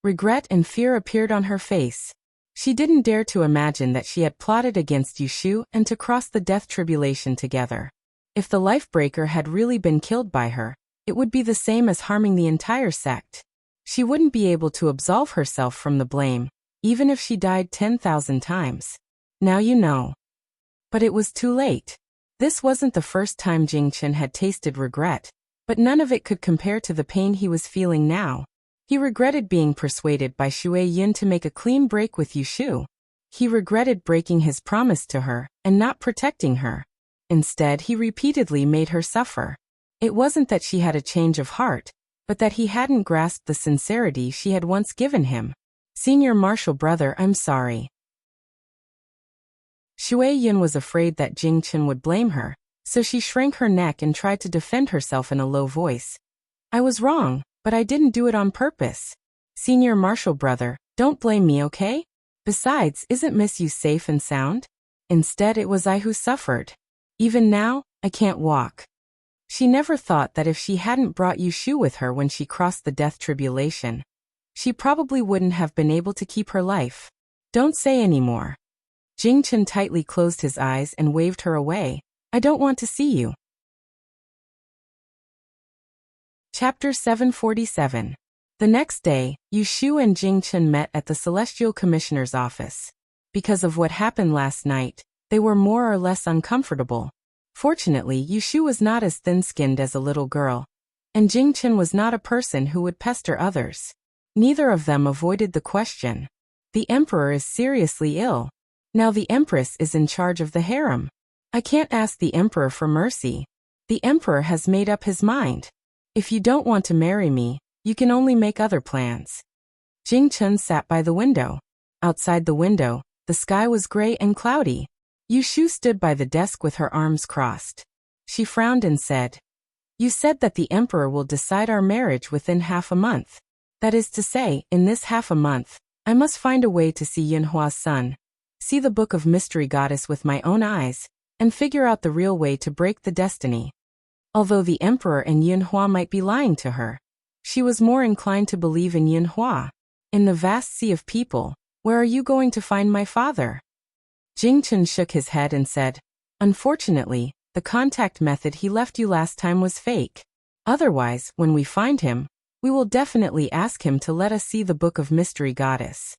Regret and fear appeared on her face. She didn't dare to imagine that she had plotted against Yushu and to cross the death tribulation together. If the life breaker had really been killed by her, it would be the same as harming the entire sect. She wouldn't be able to absolve herself from the blame, even if she died 10,000 times. Now you know. But it was too late. This wasn't the first time Jing Chen had tasted regret, but none of it could compare to the pain he was feeling now. He regretted being persuaded by Shui Yun to make a clean break with Yushu. He regretted breaking his promise to her and not protecting her. Instead, he repeatedly made her suffer. It wasn't that she had a change of heart, but that he hadn't grasped the sincerity she had once given him. Senior Marshal Brother, I'm sorry. Shui Yun was afraid that Jing Chen would blame her, so she shrank her neck and tried to defend herself in a low voice. I was wrong, but I didn't do it on purpose. Senior Marshal Brother, don't blame me, okay? Besides, isn't Miss Yu safe and sound? Instead, it was I who suffered. Even now, I can't walk. She never thought that if she hadn't brought Yushu with her when she crossed the death tribulation, she probably wouldn't have been able to keep her life. Don't say any more. Jing Chen tightly closed his eyes and waved her away. I don't want to see you. Chapter 747. The next day, Yushu and Jing Chen met at the Celestial Commissioner's office. Because of what happened last night, they were more or less uncomfortable. Fortunately, Yushu was not as thin-skinned as a little girl, and Jing Chen was not a person who would pester others. Neither of them avoided the question. The emperor is seriously ill. Now the empress is in charge of the harem. I can't ask the emperor for mercy. The emperor has made up his mind. If you don't want to marry me, you can only make other plans. Jing Chen sat by the window. Outside the window, the sky was gray and cloudy. Yushu stood by the desk with her arms crossed. She frowned and said, You said that the emperor will decide our marriage within half a month. That is to say, in this half a month, I must find a way to see Yunhua's son, see the Book of Mystery Goddess with my own eyes, and figure out the real way to break the destiny. Although the emperor and Yunhua might be lying to her, she was more inclined to believe in Yunhua. In the vast sea of people, where are you going to find my father? Jingchen shook his head and said, unfortunately, the contact method he left you last time was fake. Otherwise, when we find him, we will definitely ask him to let us see the Book of Mystery Goddess.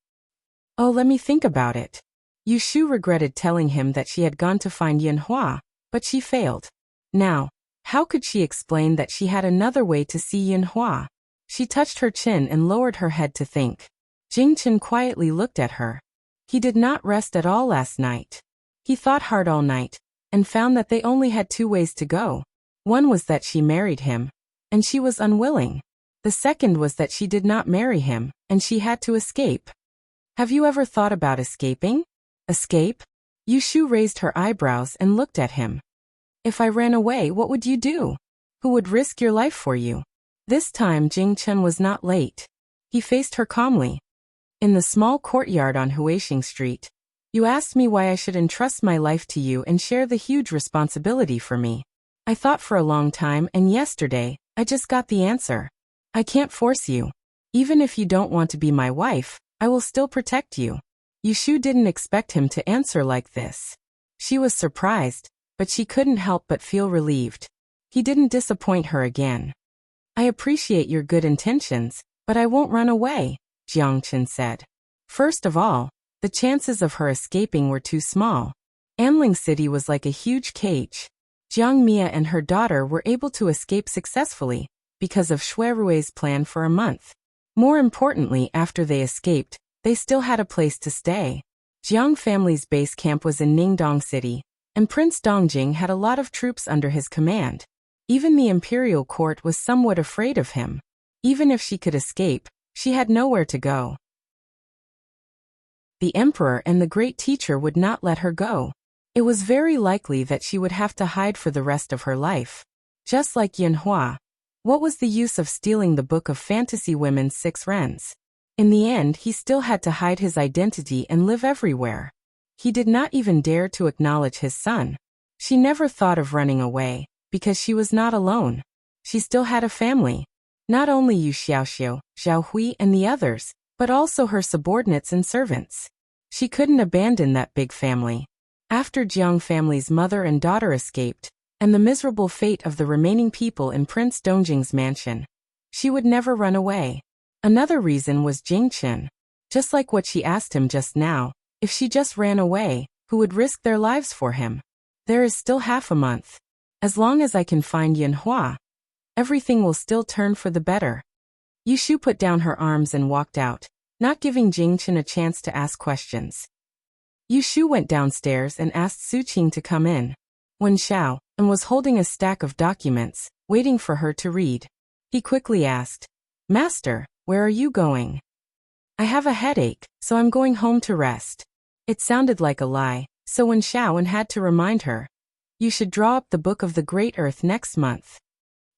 Oh, let me think about it. Yushu regretted telling him that she had gone to find Yunhua, but she failed. Now, how could she explain that she had another way to see Yunhua? She touched her chin and lowered her head to think. Jingchen quietly looked at her. He did not rest at all last night. He thought hard all night, and found that they only had two ways to go. One was that she married him, and she was unwilling. The second was that she did not marry him, and she had to escape. Have you ever thought about escaping? Escape? Yushu raised her eyebrows and looked at him. If I ran away, what would you do? Who would risk your life for you? This time Jingchen was not late. He faced her calmly. In the small courtyard on Huixing Street, you asked me why I should entrust my life to you and share the huge responsibility for me. I thought for a long time, and yesterday, I just got the answer. I can't force you. Even if you don't want to be my wife, I will still protect you. Yushu didn't expect him to answer like this. She was surprised, but she couldn't help but feel relieved. He didn't disappoint her again. I appreciate your good intentions, but I won't run away, Jiangchen said. First of all, the chances of her escaping were too small. Anling City was like a huge cage. Jiang Mia and her daughter were able to escape successfully because of Shui Rui's plan for a month. More importantly, after they escaped, they still had a place to stay. Jiang family's base camp was in Ningdong City, and Prince Dongjing had a lot of troops under his command. Even the imperial court was somewhat afraid of him. Even if she could escape, she had nowhere to go. The emperor and the great teacher would not let her go. It was very likely that she would have to hide for the rest of her life. Just like Yunhua, what was the use of stealing the Book of Fantasy Women's 6 Rens? In the end, he still had to hide his identity and live everywhere. He did not even dare to acknowledge his son. She never thought of running away, because she was not alone. She still had a family. Not only Yu Xiaoxiu, Zhao Hui and the others, but also her subordinates and servants. She couldn't abandon that big family. After Jiang family's mother and daughter escaped, and the miserable fate of the remaining people in Prince Dongjing's mansion, she would never run away. Another reason was Jingchen. Just like what she asked him just now, if she just ran away, who would risk their lives for him? There is still half a month. As long as I can find Yunhua, everything will still turn for the better. Yushu put down her arms and walked out, not giving Jingchen a chance to ask questions. Yushu went downstairs and asked Su Qing to come in. Wen Xiao and was holding a stack of documents, waiting for her to read. He quickly asked, Master, where are you going? I have a headache, so I'm going home to rest. It sounded like a lie, so Wen Xiao had to remind her. You should draw up the Book of the Great Earth next month.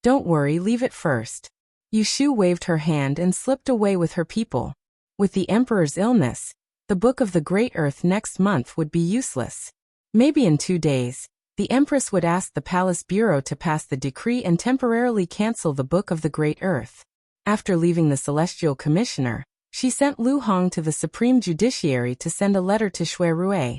Don't worry, leave it first. Yushu waved her hand and slipped away with her people. With the emperor's illness, the Book of the Great Earth next month would be useless. Maybe in 2 days, the Empress would ask the Palace Bureau to pass the decree and temporarily cancel the Book of the Great Earth. After leaving the Celestial Commissioner, she sent Lu Hong to the Supreme Judiciary to send a letter to Shui Rui,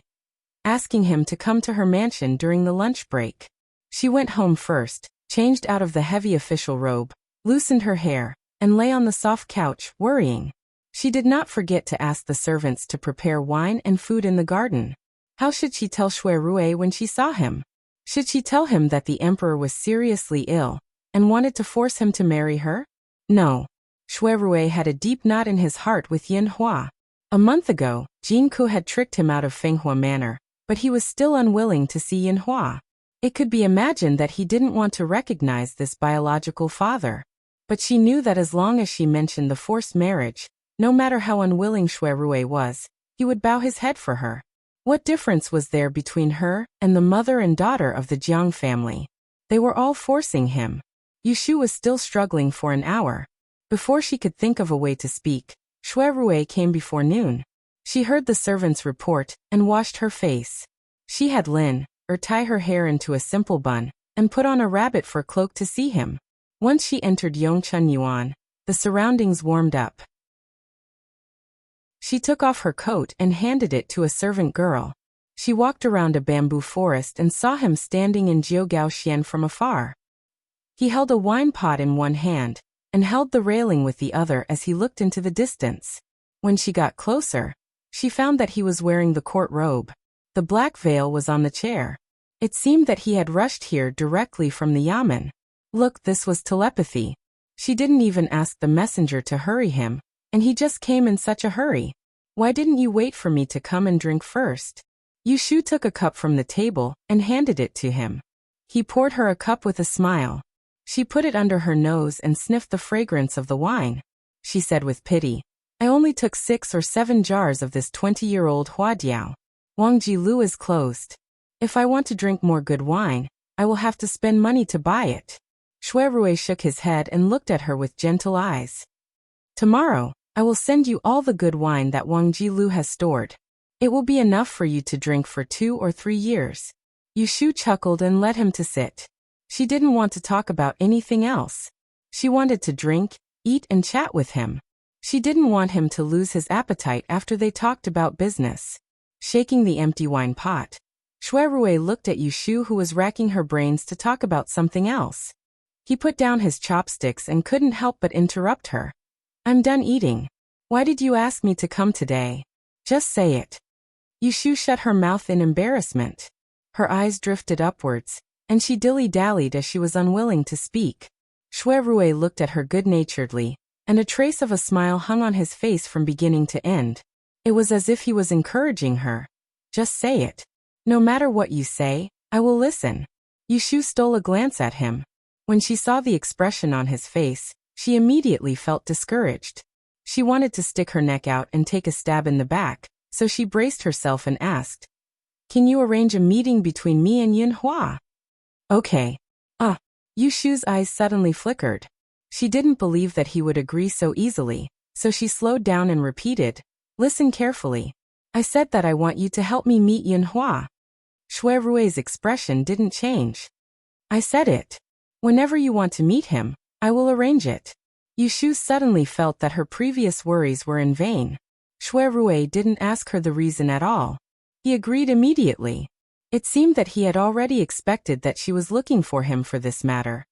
asking him to come to her mansion during the lunch break. She went home first, changed out of the heavy official robe, loosened her hair, and lay on the soft couch, worrying. She did not forget to ask the servants to prepare wine and food in the garden. How should she tell Shui Rui when she saw him? Should she tell him that the emperor was seriously ill and wanted to force him to marry her? No. Shui Rui had a deep knot in his heart with Yunhua. A month ago, Jin Ku had tricked him out of Fenghua Manor, but he was still unwilling to see Yunhua. It could be imagined that he didn't want to recognize this biological father. But she knew that as long as she mentioned the forced marriage, no matter how unwilling Shui Rui was, he would bow his head for her. What difference was there between her and the mother and daughter of the Jiang family? They were all forcing him. Yushu was still struggling for an hour. Before she could think of a way to speak, Shui Rui came before noon. She heard the servants report and washed her face. She had Lin, or tie her hair into a simple bun, and put on a rabbit fur cloak to see him. Once she entered Yongchun Yuan, the surroundings warmed up. She took off her coat and handed it to a servant girl. She walked around a bamboo forest and saw him standing in Jiugaoxian from afar. He held a wine pot in one hand, and held the railing with the other as he looked into the distance. When she got closer, she found that he was wearing the court robe. The black veil was on the chair. It seemed that he had rushed here directly from the yamen. Look, this was telepathy. She didn't even ask the messenger to hurry him, and he just came in such a hurry. Why didn't you wait for me to come and drink first? Yushu took a cup from the table and handed it to him. He poured her a cup with a smile. She put it under her nose and sniffed the fragrance of the wine. She said with pity, I only took 6 or 7 jars of this 20-year-old Huadiao. Wangji Lu is closed. If I want to drink more good wine, I will have to spend money to buy it. Shui Rui shook his head and looked at her with gentle eyes. Tomorrow, I will send you all the good wine that Wangji Lu has stored. It will be enough for you to drink for 2 or 3 years. Yushu chuckled and led him to sit. She didn't want to talk about anything else. She wanted to drink, eat and chat with him. She didn't want him to lose his appetite after they talked about business. Shaking the empty wine pot, Shui Rui looked at Yushu, who was racking her brains to talk about something else. He put down his chopsticks and couldn't help but interrupt her. I'm done eating. Why did you ask me to come today? Just say it. Yushu shut her mouth in embarrassment. Her eyes drifted upwards, and she dilly-dallied as she was unwilling to speak. Shui Rui looked at her good-naturedly, and a trace of a smile hung on his face from beginning to end. It was as if he was encouraging her. Just say it. No matter what you say, I will listen. Yushu stole a glance at him. When she saw the expression on his face, she immediately felt discouraged. She wanted to stick her neck out and take a stab in the back, so she braced herself and asked, Can you arrange a meeting between me and Yunhua? Okay. Yushu's eyes suddenly flickered. She didn't believe that he would agree so easily, so she slowed down and repeated, Listen carefully. I said that I want you to help me meet Yunhua. Shui Rui's expression didn't change. I said it. Whenever you want to meet him, I will arrange it. Yushu suddenly felt that her previous worries were in vain. Shui Rui didn't ask her the reason at all. He agreed immediately. It seemed that he had already expected that she was looking for him for this matter,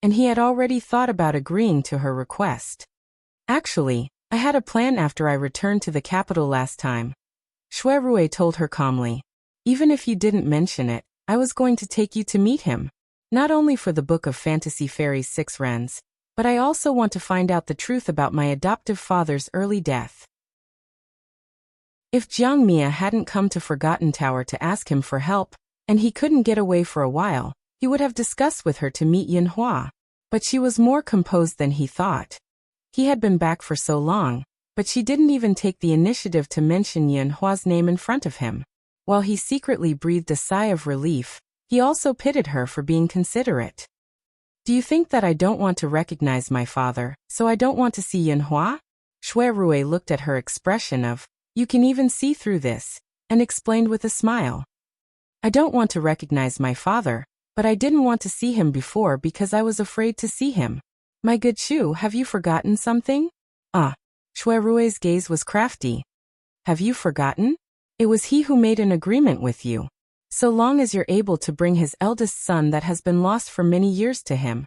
and he had already thought about agreeing to her request. Actually, I had a plan after I returned to the capital last time. Shui Rui told her calmly. Even if you didn't mention it, I was going to take you to meet him. Not only for the book of Fantasy Fairies 6 Rens, but I also want to find out the truth about my adoptive father's early death. If Jiang Mia hadn't come to Forgotten Tower to ask him for help, and he couldn't get away for a while, he would have discussed with her to meet Yunhua. But she was more composed than he thought. He had been back for so long, but she didn't even take the initiative to mention Yunhua's name in front of him. While he secretly breathed a sigh of relief, he also pitied her for being considerate. Do you think that I don't want to recognize my father, so I don't want to see Yunhua? Shui Rui looked at her expression of, You can even see through this, and explained with a smile. I don't want to recognize my father, but I didn't want to see him before because I was afraid to see him. My good Shu, have you forgotten something? Shui Rui's gaze was crafty. Have you forgotten? It was he who made an agreement with you. So long as you're able to bring his eldest son that has been lost for many years to him,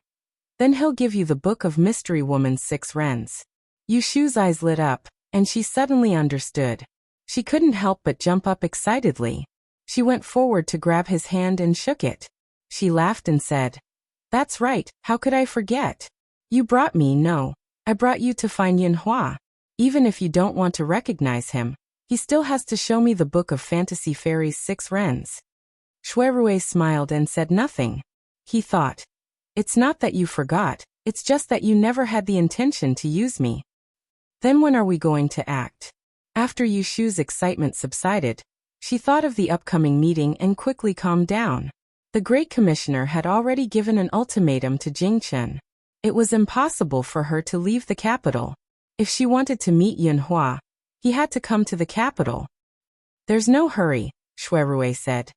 then he'll give you the book of Mystery Woman's 6 Rens. Yushu's eyes lit up, and she suddenly understood. She couldn't help but jump up excitedly. She went forward to grab his hand and shook it. She laughed and said, That's right, how could I forget? You brought me, no. I brought you to find Yunhua. Even if you don't want to recognize him, he still has to show me the book of Fantasy Fairies 6 Rens. Shui Rui smiled and said nothing. He thought, It's not that you forgot, it's just that you never had the intention to use me. Then when are we going to act? After Yushu's excitement subsided, she thought of the upcoming meeting and quickly calmed down. The Great Commissioner had already given an ultimatum to Jingchen. It was impossible for her to leave the capital. If she wanted to meet Yunhua, he had to come to the capital. There's no hurry, Shui Rui said.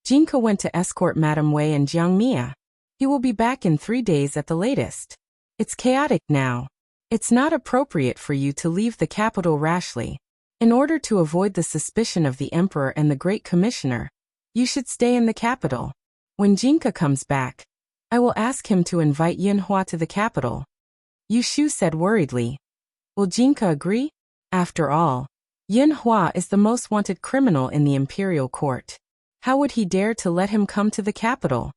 Jinka went to escort Madame Wei and Jiang Mia. He will be back in 3 days at the latest. It's chaotic now. It's not appropriate for you to leave the capital rashly. In order to avoid the suspicion of the emperor and the great commissioner, you should stay in the capital. When Jinka comes back, I will ask him to invite Yinhua to the capital. Yu Shu said worriedly. Will Jinka agree? After all, Yinhua is the most wanted criminal in the imperial court. How would he dare to let him come to the capital?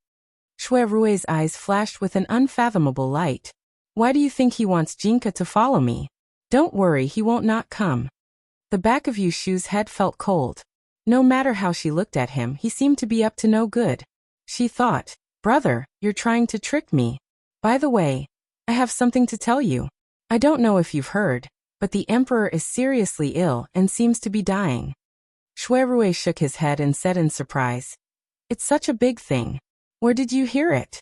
Shui Rui's eyes flashed with an unfathomable light. Why do you think he wants Jinka to follow me? Don't worry, he won't not come. The back of Yu Shu's head felt cold. No matter how she looked at him, he seemed to be up to no good. She thought, brother, you're trying to trick me. By the way, I have something to tell you. I don't know if you've heard, but the emperor is seriously ill and seems to be dying. Shui Rui shook his head and said in surprise, it's such a big thing. Where did you hear it?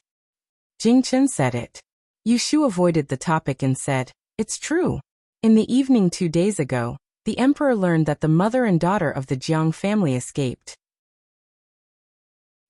Jing Chen said it. Yu Shu avoided the topic and said, it's true. In the evening 2 days ago, the emperor learned that the mother and daughter of the Jiang family escaped.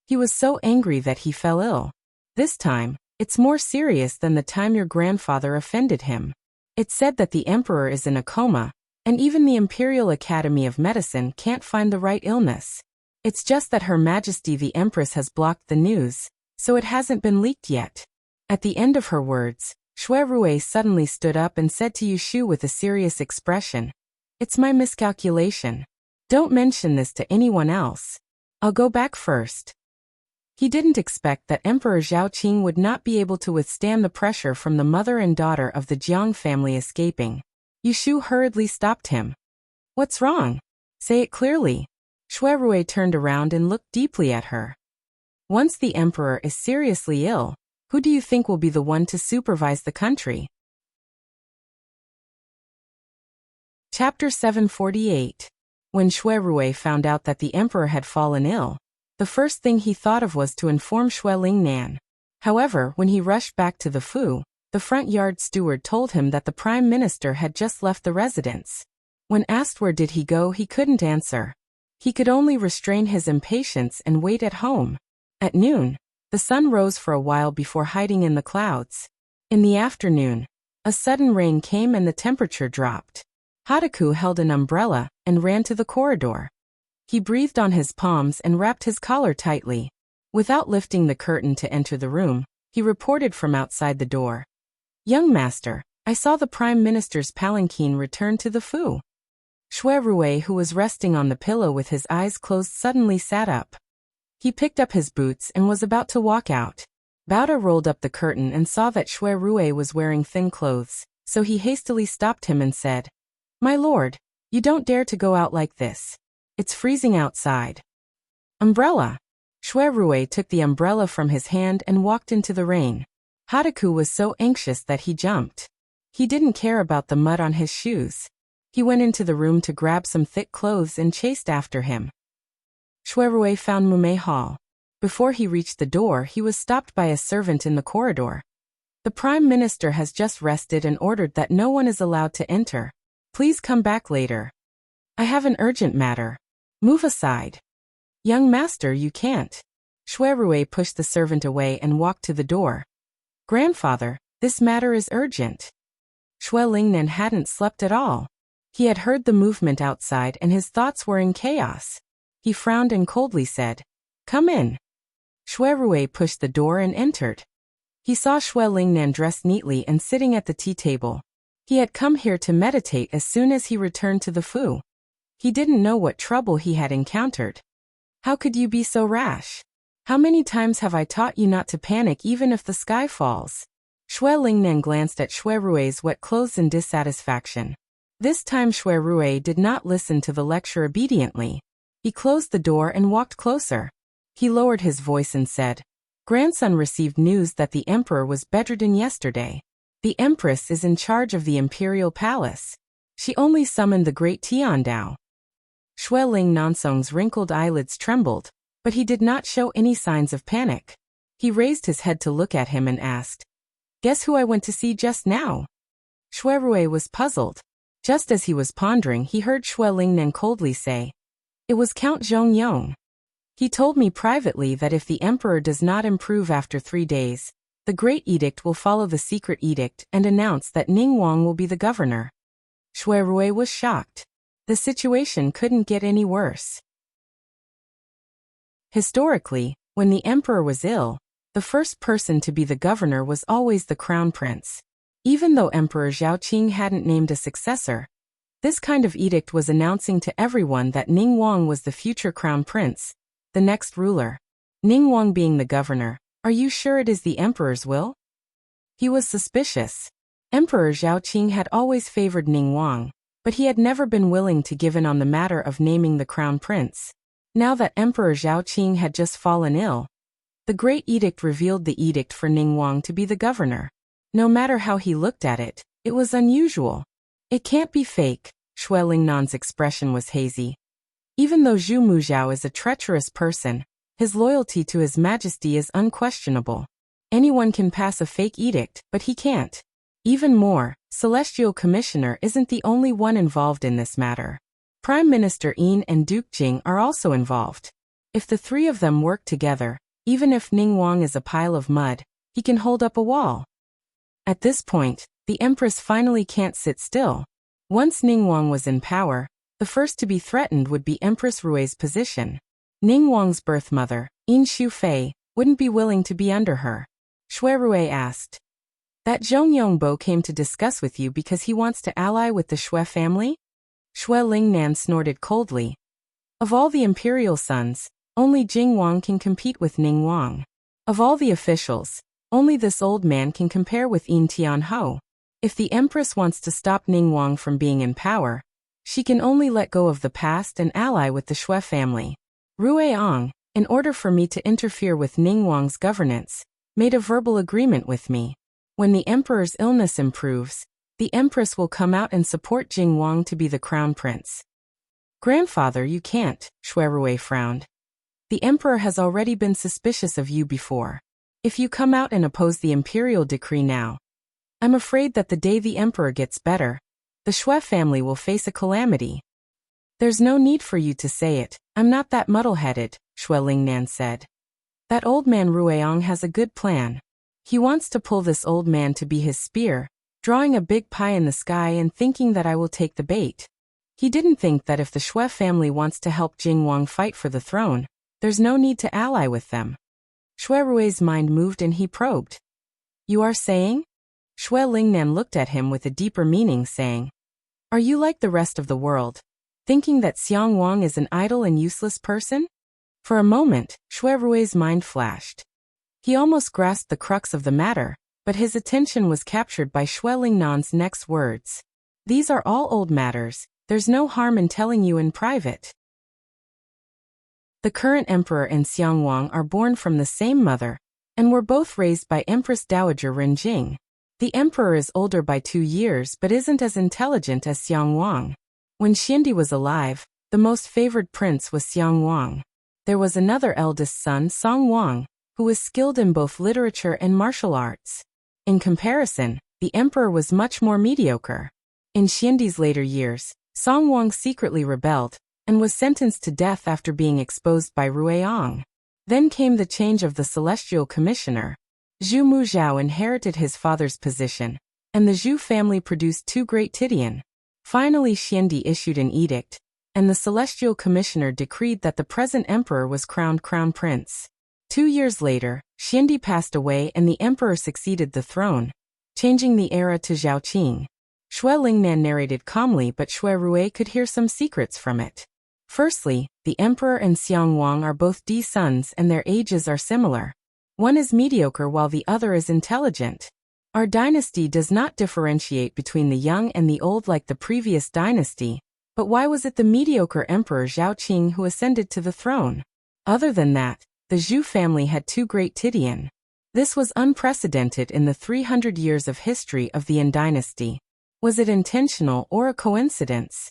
He was so angry that he fell ill. This time, it's more serious than the time your grandfather offended him. It's said that the emperor is in a coma, and even the Imperial Academy of Medicine can't find the right illness. It's just that Her Majesty the Empress has blocked the news, so it hasn't been leaked yet. At the end of her words, Shui Rui suddenly stood up and said to Yu Shu with a serious expression, it's my miscalculation. Don't mention this to anyone else. I'll go back first. He didn't expect that Emperor Zhaoqing would not be able to withstand the pressure from the mother and daughter of the Jiang family escaping. Yu Shu hurriedly stopped him. What's wrong? Say it clearly. Shui Rui turned around and looked deeply at her. Once the emperor is seriously ill, who do you think will be the one to supervise the country? Chapter 748. When Shui Rui found out that the emperor had fallen ill, the first thing he thought of was to inform Shui Lingnan. However, when he rushed back to the Fu, the front yard steward told him that the prime minister had just left the residence. When asked where did he go, he couldn't answer. He could only restrain his impatience and wait at home. At noon, the sun rose for a while before hiding in the clouds. In the afternoon, a sudden rain came and the temperature dropped. Hataku held an umbrella and ran to the corridor. He breathed on his palms and wrapped his collar tightly. Without lifting the curtain to enter the room, he reported from outside the door. Young master, I saw the prime minister's palanquin return to the Fu. Shui Rui, who was resting on the pillow with his eyes closed, suddenly sat up. He picked up his boots and was about to walk out. Baoda rolled up the curtain and saw that Shui Rui was wearing thin clothes, so he hastily stopped him and said, My lord, you don't dare to go out like this. It's freezing outside. Umbrella. Shui Rui took the umbrella from his hand and walked into the rain. Hataku was so anxious that he jumped. He didn't care about the mud on his shoes. He went into the room to grab some thick clothes and chased after him. Shui Rui found Mumei Hall. Before he reached the door, he was stopped by a servant in the corridor. The prime minister has just rested and ordered that no one is allowed to enter. Please come back later. I have an urgent matter. Move aside. Young master, you can't. Shui Rui pushed the servant away and walked to the door. Grandfather, this matter is urgent. Shui Lingnan hadn't slept at all. He had heard the movement outside and his thoughts were in chaos. He frowned and coldly said, Come in. Shui Rui pushed the door and entered. He saw Shui Lingnan dressed neatly and sitting at the tea table. He had come here to meditate as soon as he returned to the Fu. He didn't know what trouble he had encountered. How could you be so rash? How many times have I taught you not to panic even if the sky falls? Shui Lingnan glanced at Shui Rui's wet clothes in dissatisfaction. This time Shui Rui did not listen to the lecture obediently. He closed the door and walked closer. He lowered his voice and said, Grandson received news that the emperor was bedridden yesterday. The empress is in charge of the imperial palace. She only summoned the great Tiandao. Shui Ling Nansong's wrinkled eyelids trembled, but he did not show any signs of panic. He raised his head to look at him and asked, Guess who I went to see just now? Shui Rui was puzzled. Just as he was pondering, he heard Shui Lingnan coldly say, It was Count Zhongyong. He told me privately that if the emperor does not improve after 3 days, the Great Edict will follow the secret edict and announce that Ningguang will be the governor. Shui Rui was shocked. The situation couldn't get any worse. Historically, when the emperor was ill, the first person to be the governor was always the crown prince. Even though Emperor Zhaoqing hadn't named a successor, this kind of edict was announcing to everyone that Ningguang was the future crown prince, the next ruler. Ningguang being the governor, are you sure it is the emperor's will? He was suspicious. Emperor Zhaoqing had always favored Ningguang, but he had never been willing to give in on the matter of naming the crown prince. Now that Emperor Zhaoqing had just fallen ill, the Great Edict revealed the edict for Ningguang to be the governor. No matter how he looked at it, it was unusual. It can't be fake. Shui Lingnan's expression was hazy. Even though Zhu Muzhao is a treacherous person, his loyalty to His Majesty is unquestionable. Anyone can pass a fake edict, but he can't. Even more, Celestial Commissioner isn't the only one involved in this matter. Prime Minister Yin and Duke Jing are also involved. If the three of them work together, even if Ningguang is a pile of mud, he can hold up a wall. At this point, the Empress finally can't sit still. Once Ningguang was in power, the first to be threatened would be Empress Rui's position. Ningguang's birth mother, Yin Shufei, wouldn't be willing to be under her. Shui Rui asked. That Zhong Yongbo came to discuss with you because he wants to ally with the Shui family? Shui Lingnan snorted coldly. Of all the imperial sons, only Jingguang can compete with Ningguang. Of all the officials, only this old man can compare with Yin Tianhou. If the Empress wants to stop Ningguang from being in power, she can only let go of the past and ally with the Shui family. Ruiang, in order for me to interfere with Ningguang's governance, made a verbal agreement with me. When the emperor's illness improves, the Empress will come out and support Jingguang to be the crown prince. Grandfather, you can't, Shui Rui frowned. The emperor has already been suspicious of you before. If you come out and oppose the imperial decree now, I'm afraid that the day the emperor gets better, the Shui family will face a calamity. There's no need for you to say it. I'm not that muddle-headed, Shui Lingnan said. That old man Ruiang has a good plan. He wants to pull this old man to be his spear, drawing a big pie in the sky and thinking that I will take the bait. He didn't think that if the Shui family wants to help Jingguang fight for the throne, there's no need to ally with them. Shui Rui's mind moved and he probed. You are saying? Shui Lingnan looked at him with a deeper meaning, saying, are you like the rest of the world, thinking that Xiang Wang is an idle and useless person? For a moment, Shui Rui's mind flashed. He almost grasped the crux of the matter, but his attention was captured by Shui Lingnan's next words. These are all old matters, there's no harm in telling you in private. The current emperor and Xiang Wang are born from the same mother, and were both raised by Empress Dowager Renjing. The emperor is older by 2 years but isn't as intelligent as Xiang Wang. When Xiandi was alive, the most favored prince was Xiang Wang. There was another eldest son, Song Wang, who was skilled in both literature and martial arts. In comparison, the emperor was much more mediocre. In Xiandi's later years, Song Wang secretly rebelled, and was sentenced to death after being exposed by Ruiang. Then came the change of the Celestial Commissioner. Zhu Muzhao inherited his father's position, and the Zhu family produced 2 great Tidian. Finally Xiandi issued an edict, and the Celestial Commissioner decreed that the present emperor was crowned crown prince. 2 years later, Xiandi passed away and the emperor succeeded the throne, changing the era to Zhaoqing. Shui Lingnan narrated calmly, but Shui Rui could hear some secrets from it. Firstly, the emperor and Xiang Wang are both D sons and their ages are similar. One is mediocre while the other is intelligent. Our dynasty does not differentiate between the young and the old like the previous dynasty, but why was it the mediocre emperor Zhaoqing who ascended to the throne? Other than that, the Zhu family had 2 great Tidian. This was unprecedented in the 300 years of history of the Yin dynasty. Was it intentional or a coincidence?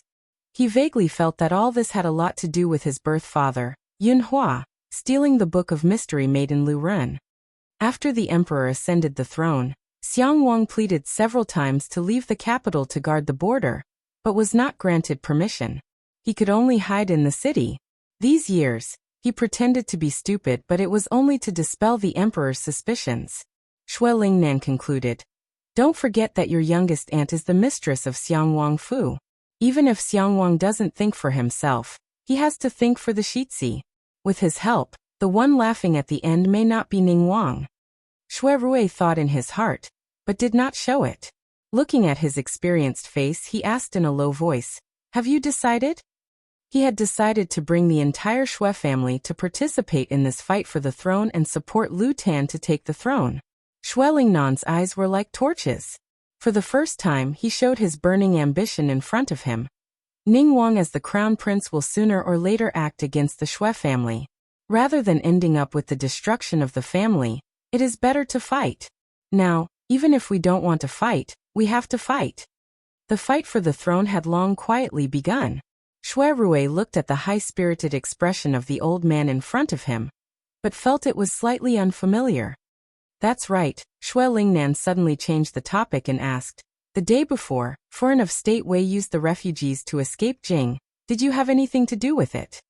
He vaguely felt that all this had a lot to do with his birth father, Yun Hua, stealing the Book of Mystery made in Lu Ren. After the emperor ascended the throne, Xiang Wang pleaded several times to leave the capital to guard the border, but was not granted permission. He could only hide in the city. These years, He pretended to be stupid, but it was only to dispel the emperor's suspicions. Shui Lingnan concluded, "Don't forget that your youngest aunt is the mistress of Xiangwang Fu. Even if Xiangwang doesn't think for himself, he has to think for the Shitzi. With his help, the one laughing at the end may not be Ning Wang." Shui Rui thought in his heart, but did not show it. Looking at his experienced face, he asked in a low voice, "Have you decided?" He had decided to bring the entire Shui family to participate in this fight for the throne and support Lu Tan to take the throne. Shui Lingnan's eyes were like torches. For the first time, he showed his burning ambition in front of him. Ning Wang as the crown prince will sooner or later act against the Shui family. Rather than ending up with the destruction of the family, it is better to fight. Now, even if we don't want to fight, we have to fight. The fight for the throne had long quietly begun. Shui Rui looked at the high-spirited expression of the old man in front of him, but felt it was slightly unfamiliar. "That's right," Shui Lingnan suddenly changed the topic and asked, "The day before, Foreign of State Wei used the refugees to escape Jing. Did you have anything to do with it?"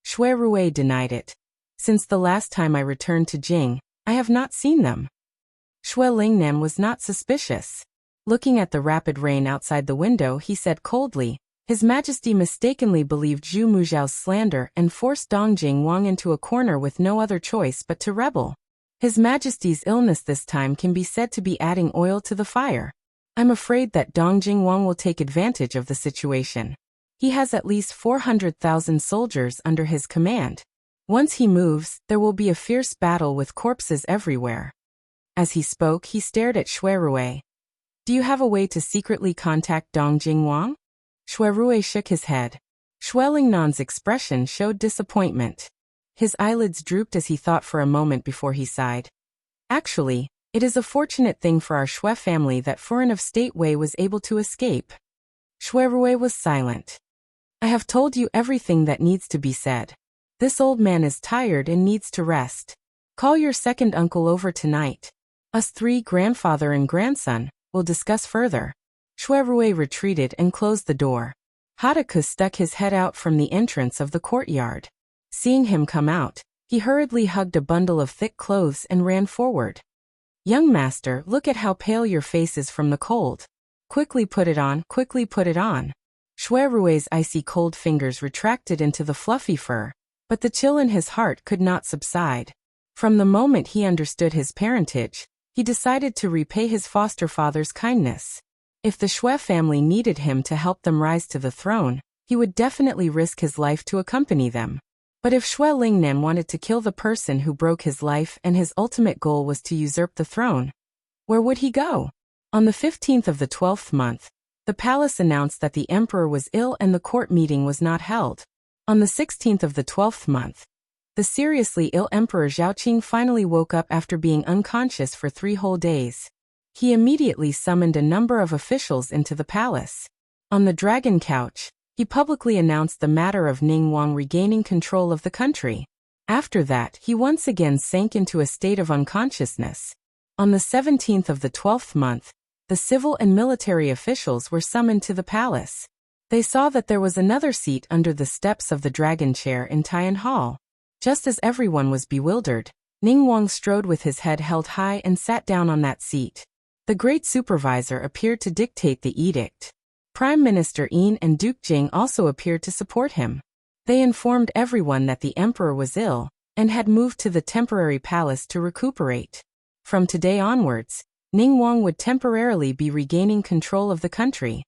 Shui Rui denied it. "Since the last time I returned to Jing, I have not seen them." Shui Lingnan was not suspicious. Looking at the rapid rain outside the window, he said coldly, "His Majesty mistakenly believed Zhu Muzhao's slander and forced Dongjing Wang into a corner with no other choice but to rebel. His Majesty's illness this time can be said to be adding oil to the fire. I'm afraid that Dongjing Wang will take advantage of the situation. He has at least 400,000 soldiers under his command. Once he moves, there will be a fierce battle with corpses everywhere." As he spoke, he stared at Shui Rui. "Do you have a way to secretly contact Dongjing Wang?" Shui Rui shook his head. Shui Lingnan's expression showed disappointment. His eyelids drooped as he thought for a moment before he sighed. "Actually, it is a fortunate thing for our Shui family that Foreign of State Wei was able to escape." Shui Rui was silent. "I have told you everything that needs to be said. This old man is tired and needs to rest. Call your second uncle over tonight. Us three, grandfather and grandson, will discuss further." Shui Rui retreated and closed the door. Hadaku stuck his head out from the entrance of the courtyard. Seeing him come out, he hurriedly hugged a bundle of thick clothes and ran forward. "Young master, look at how pale your face is from the cold. Quickly put it on, quickly put it on." Shui Rui's icy cold fingers retracted into the fluffy fur, but the chill in his heart could not subside. From the moment he understood his parentage, he decided to repay his foster father's kindness. If the Shui family needed him to help them rise to the throne, he would definitely risk his life to accompany them. But if Shui Lingnan wanted to kill the person who broke his life and his ultimate goal was to usurp the throne, where would he go? On the 15th of the 12th month, the palace announced that the emperor was ill and the court meeting was not held. On the 16th of the 12th month, the seriously ill Emperor Zhaoqing finally woke up after being unconscious for 3 whole days. He immediately summoned a number of officials into the palace. On the dragon couch, he publicly announced the matter of Ning Wang regaining control of the country. After that, he once again sank into a state of unconsciousness. On the 17th of the 12th month, the civil and military officials were summoned to the palace. They saw that there was another seat under the steps of the dragon chair in Tian Hall. Just as everyone was bewildered, Ning Wang strode with his head held high and sat down on that seat. The great supervisor appeared to dictate the edict. Prime Minister Yin and Duke Jing also appeared to support him. They informed everyone that the emperor was ill and had moved to the temporary palace to recuperate. From today onwards, Ning Wang would temporarily be regaining control of the country.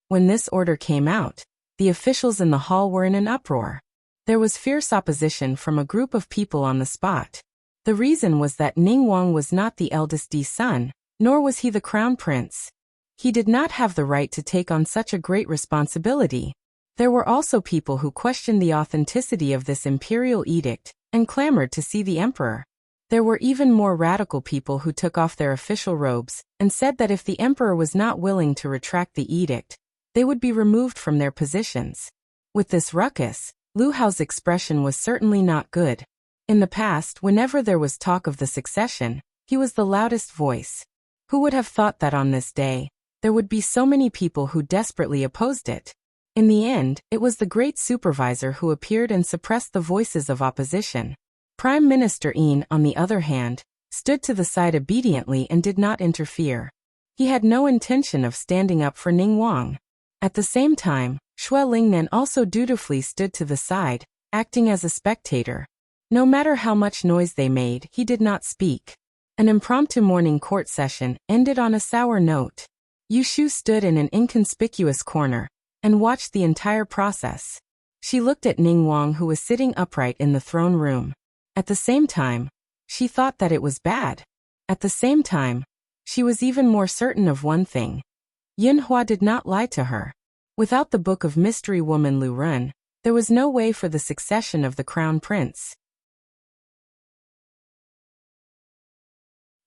When this order came out, the officials in the hall were in an uproar. There was fierce opposition from a group of people on the spot. The reason was that Ning Wang was not the eldest son, nor was he the crown prince. He did not have the right to take on such a great responsibility. There were also people who questioned the authenticity of this imperial edict and clamored to see the emperor. There were even more radical people who took off their official robes and said that if the emperor was not willing to retract the edict, they would be removed from their positions. With this ruckus, Lu Hao's expression was certainly not good. In the past, whenever there was talk of the succession, he was the loudest voice. Who would have thought that on this day, there would be so many people who desperately opposed it? In the end, it was the great supervisor who appeared and suppressed the voices of opposition. Prime Minister Yin, on the other hand, stood to the side obediently and did not interfere. He had no intention of standing up for Ning Wang. At the same time, Xue Lingnan also dutifully stood to the side, acting as a spectator. No matter how much noise they made, he did not speak. An impromptu morning court session ended on a sour note. Yu Shu stood in an inconspicuous corner and watched the entire process. She looked at Ning Wang, who was sitting upright in the throne room. At the same time, she thought that it was bad. At the same time, she was even more certain of one thing. Yin Hua did not lie to her. Without the book of mystery woman Lu Run, there was no way for the succession of the crown prince.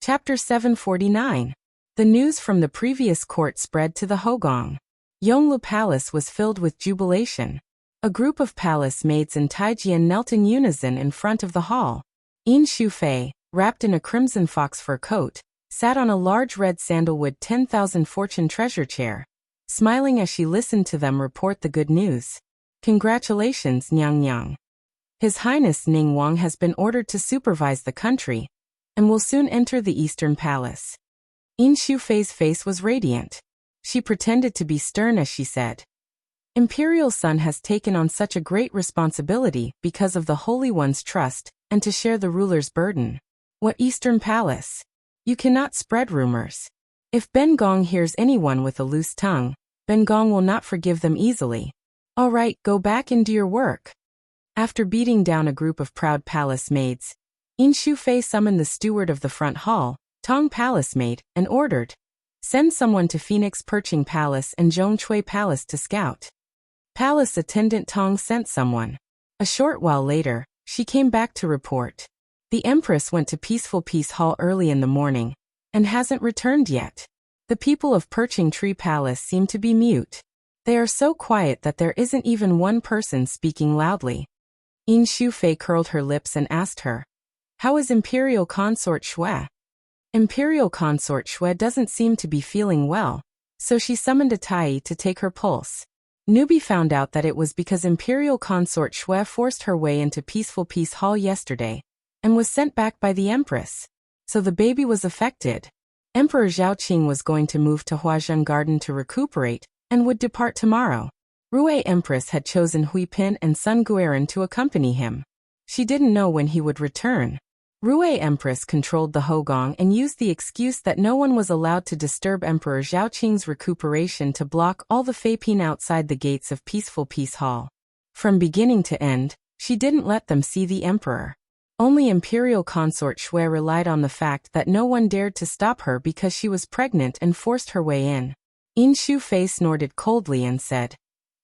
Chapter 749. The news from the previous court spread to the Hogong. Yonglu Palace was filled with jubilation. A group of palace maids and Taijian knelt in unison in front of the hall. Yin Shufei, wrapped in a crimson fox fur coat, sat on a large red sandalwood 10,000 fortune treasure chair, smiling as she listened to them report the good news. Congratulations, Nyang Nyang. His Highness Ning Wang has been ordered to supervise the country, and will soon enter the Eastern Palace. Yin Shufei's face was radiant. She pretended to be stern as she said, Imperial Son has taken on such a great responsibility because of the Holy One's trust, and to share the ruler's burden. What Eastern Palace? You cannot spread rumors. If Ben Gong hears anyone with a loose tongue, Ben Gong will not forgive them easily. All right, go back and do your work. After beating down a group of proud palace maids, Yin Shufei summoned the steward of the front hall, Tong Palace Maid, and ordered, send someone to Phoenix Perching Palace and Zhongchui Palace to scout. Palace attendant Tong sent someone. A short while later, she came back to report. The Empress went to Peaceful Peace Hall early in the morning, and hasn't returned yet. The people of Perching Tree Palace seem to be mute. They are so quiet that there isn't even one person speaking loudly. Yin Shufei curled her lips and asked her, how is Imperial Consort Xue? Imperial Consort Xue doesn't seem to be feeling well, so she summoned a Tai to take her pulse. Newbie found out that it was because Imperial Consort Xue forced her way into Peaceful Peace Hall yesterday, and was sent back by the Empress. So the baby was affected. Emperor Zhaoqing was going to move to Huazheng Garden to recuperate, and would depart tomorrow. Rui Empress had chosen Hui Pin and Sun Guerin to accompany him. She didn't know when he would return. Rui Empress controlled the Hogong and used the excuse that no one was allowed to disturb Emperor Zhaoqing's recuperation to block all the Feipin outside the gates of Peaceful Peace Hall. From beginning to end, she didn't let them see the emperor. Only Imperial Consort Xue relied on the fact that no one dared to stop her because she was pregnant and forced her way in. Yin Shufei snorted coldly and said,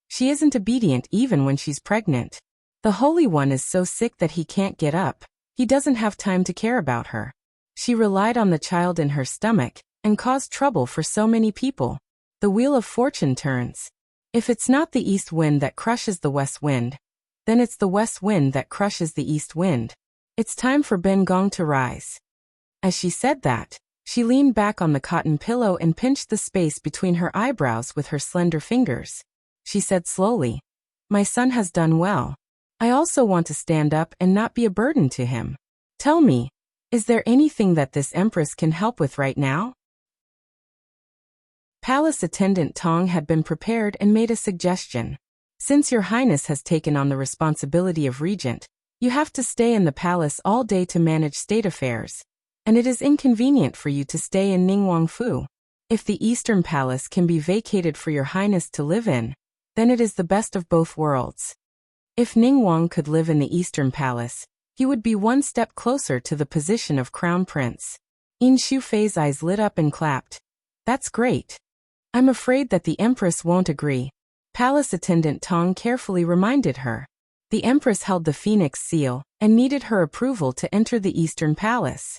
she isn't obedient even when she's pregnant. The Holy One is so sick that he can't get up. He doesn't have time to care about her. She relied on the child in her stomach, and caused trouble for so many people. The wheel of fortune turns. If it's not the east wind that crushes the west wind, then it's the west wind that crushes the east wind. It's time for Ben Gong to rise. As she said that, she leaned back on the cotton pillow and pinched the space between her eyebrows with her slender fingers. She said slowly, my son has done well. I also want to stand up and not be a burden to him. Tell me, is there anything that this empress can help with right now? Palace attendant Tong had been prepared and made a suggestion. Since your highness has taken on the responsibility of regent, you have to stay in the palace all day to manage state affairs, and it is inconvenient for you to stay in Ningguangfu. If the eastern palace can be vacated for your highness to live in, then it is the best of both worlds. If Ningguang could live in the Eastern Palace, he would be one step closer to the position of Crown Prince. Yin Shufei's eyes lit up and clapped. That's great. I'm afraid that the Empress won't agree. Palace attendant Tong carefully reminded her. The Empress held the Phoenix seal, and needed her approval to enter the Eastern Palace.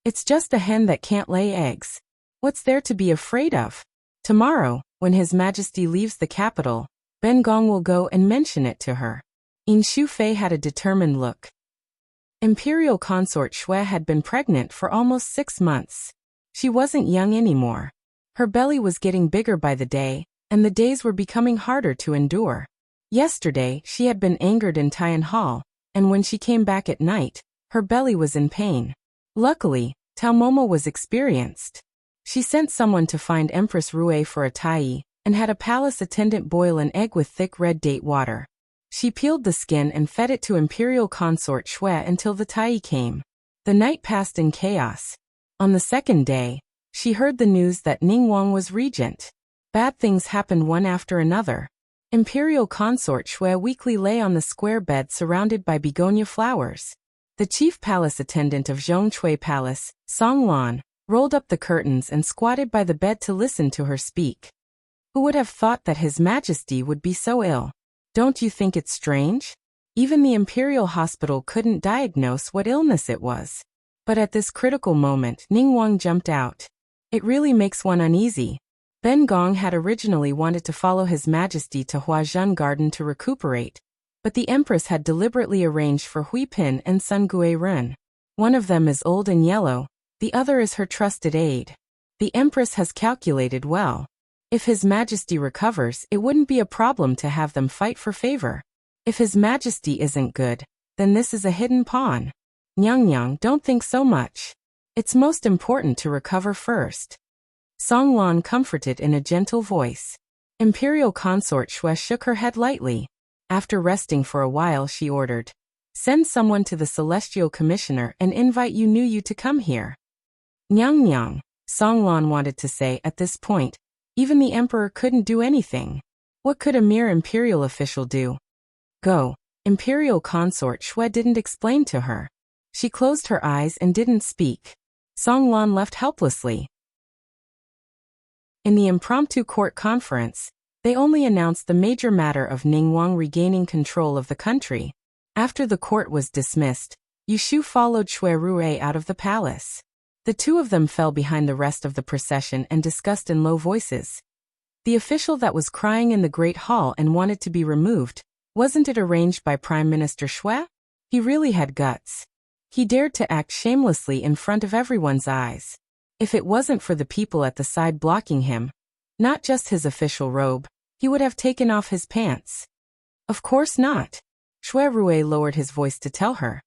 It's just a hen that can't lay eggs. What's there to be afraid of? Tomorrow, when His Majesty leaves the capital, Ben Gong will go and mention it to her. Yin Shufei had a determined look. Imperial Consort Xue had been pregnant for almost 6 months. She wasn't young anymore. Her belly was getting bigger by the day, and the days were becoming harder to endure. Yesterday, she had been angered in Tian Hall, and when she came back at night, her belly was in pain. Luckily, Tao Momo was experienced. She sent someone to find Empress Rui for a tai, and had a palace attendant boil an egg with thick red date water. She peeled the skin and fed it to Imperial Consort Shui until the tai came. The night passed in chaos. On the second day, she heard the news that Ningguang was regent. Bad things happened one after another. Imperial Consort Shui weakly lay on the square bed surrounded by begonia flowers. The chief palace attendant of Zhongchui Palace, Song Lan, rolled up the curtains and squatted by the bed to listen to her speak. Who would have thought that His Majesty would be so ill? Don't you think it's strange? Even the Imperial Hospital couldn't diagnose what illness it was. But at this critical moment, Ningguang jumped out. It really makes one uneasy. Ben Gong had originally wanted to follow His Majesty to Huazhen Garden to recuperate, but the Empress had deliberately arranged for Hui Pin and Sun Gui Ren. One of them is old and yellow, the other is her trusted aide. The Empress has calculated well. If His Majesty recovers, it wouldn't be a problem to have them fight for favor. If His Majesty isn't good, then this is a hidden pawn. Nyang, don't think so much. It's most important to recover first. Song Lan comforted in a gentle voice. Imperial Consort Shui shook her head lightly. After resting for a while, she ordered, "Send someone to the Celestial Commissioner and invite Yu to come here." Nyang, Song Lan wanted to say at this point. Even the Emperor couldn't do anything. What could a mere Imperial official do? Go. Imperial Consort Shui didn't explain to her. She closed her eyes and didn't speak. Song Lan left helplessly. In the impromptu court conference, they only announced the major matter of Ningguang regaining control of the country. After the court was dismissed, Yu Shu followed Shui Rui out of the palace. The two of them fell behind the rest of the procession and discussed in low voices. The official that was crying in the Great Hall and wanted to be removed, wasn't it arranged by Prime Minister Shui? He really had guts. He dared to act shamelessly in front of everyone's eyes. If it wasn't for the people at the side blocking him, not just his official robe, he would have taken off his pants. Of course not. Shui Rui lowered his voice to tell her.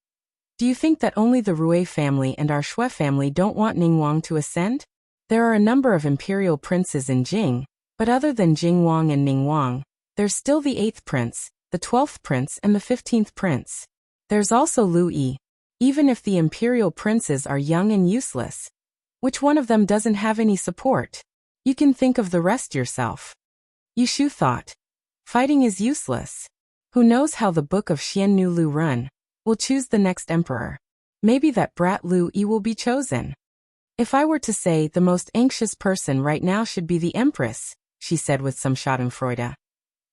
Do you think that only the Rui family and our Shui family don't want Ningguang to ascend? There are a number of imperial princes in Jing, but other than Jingguang and Ningguang, there's still the 8th prince, the 12th prince and the 15th prince. There's also Lu Yi. Even if the imperial princes are young and useless, which one of them doesn't have any support? You can think of the rest yourself. Yu Shu thought. Fighting is useless. Who knows how the book of Xiannu Lu Run will choose the next emperor. Maybe that brat Lu Yi will be chosen. If I were to say the most anxious person right now should be the empress, she said with some schadenfreude.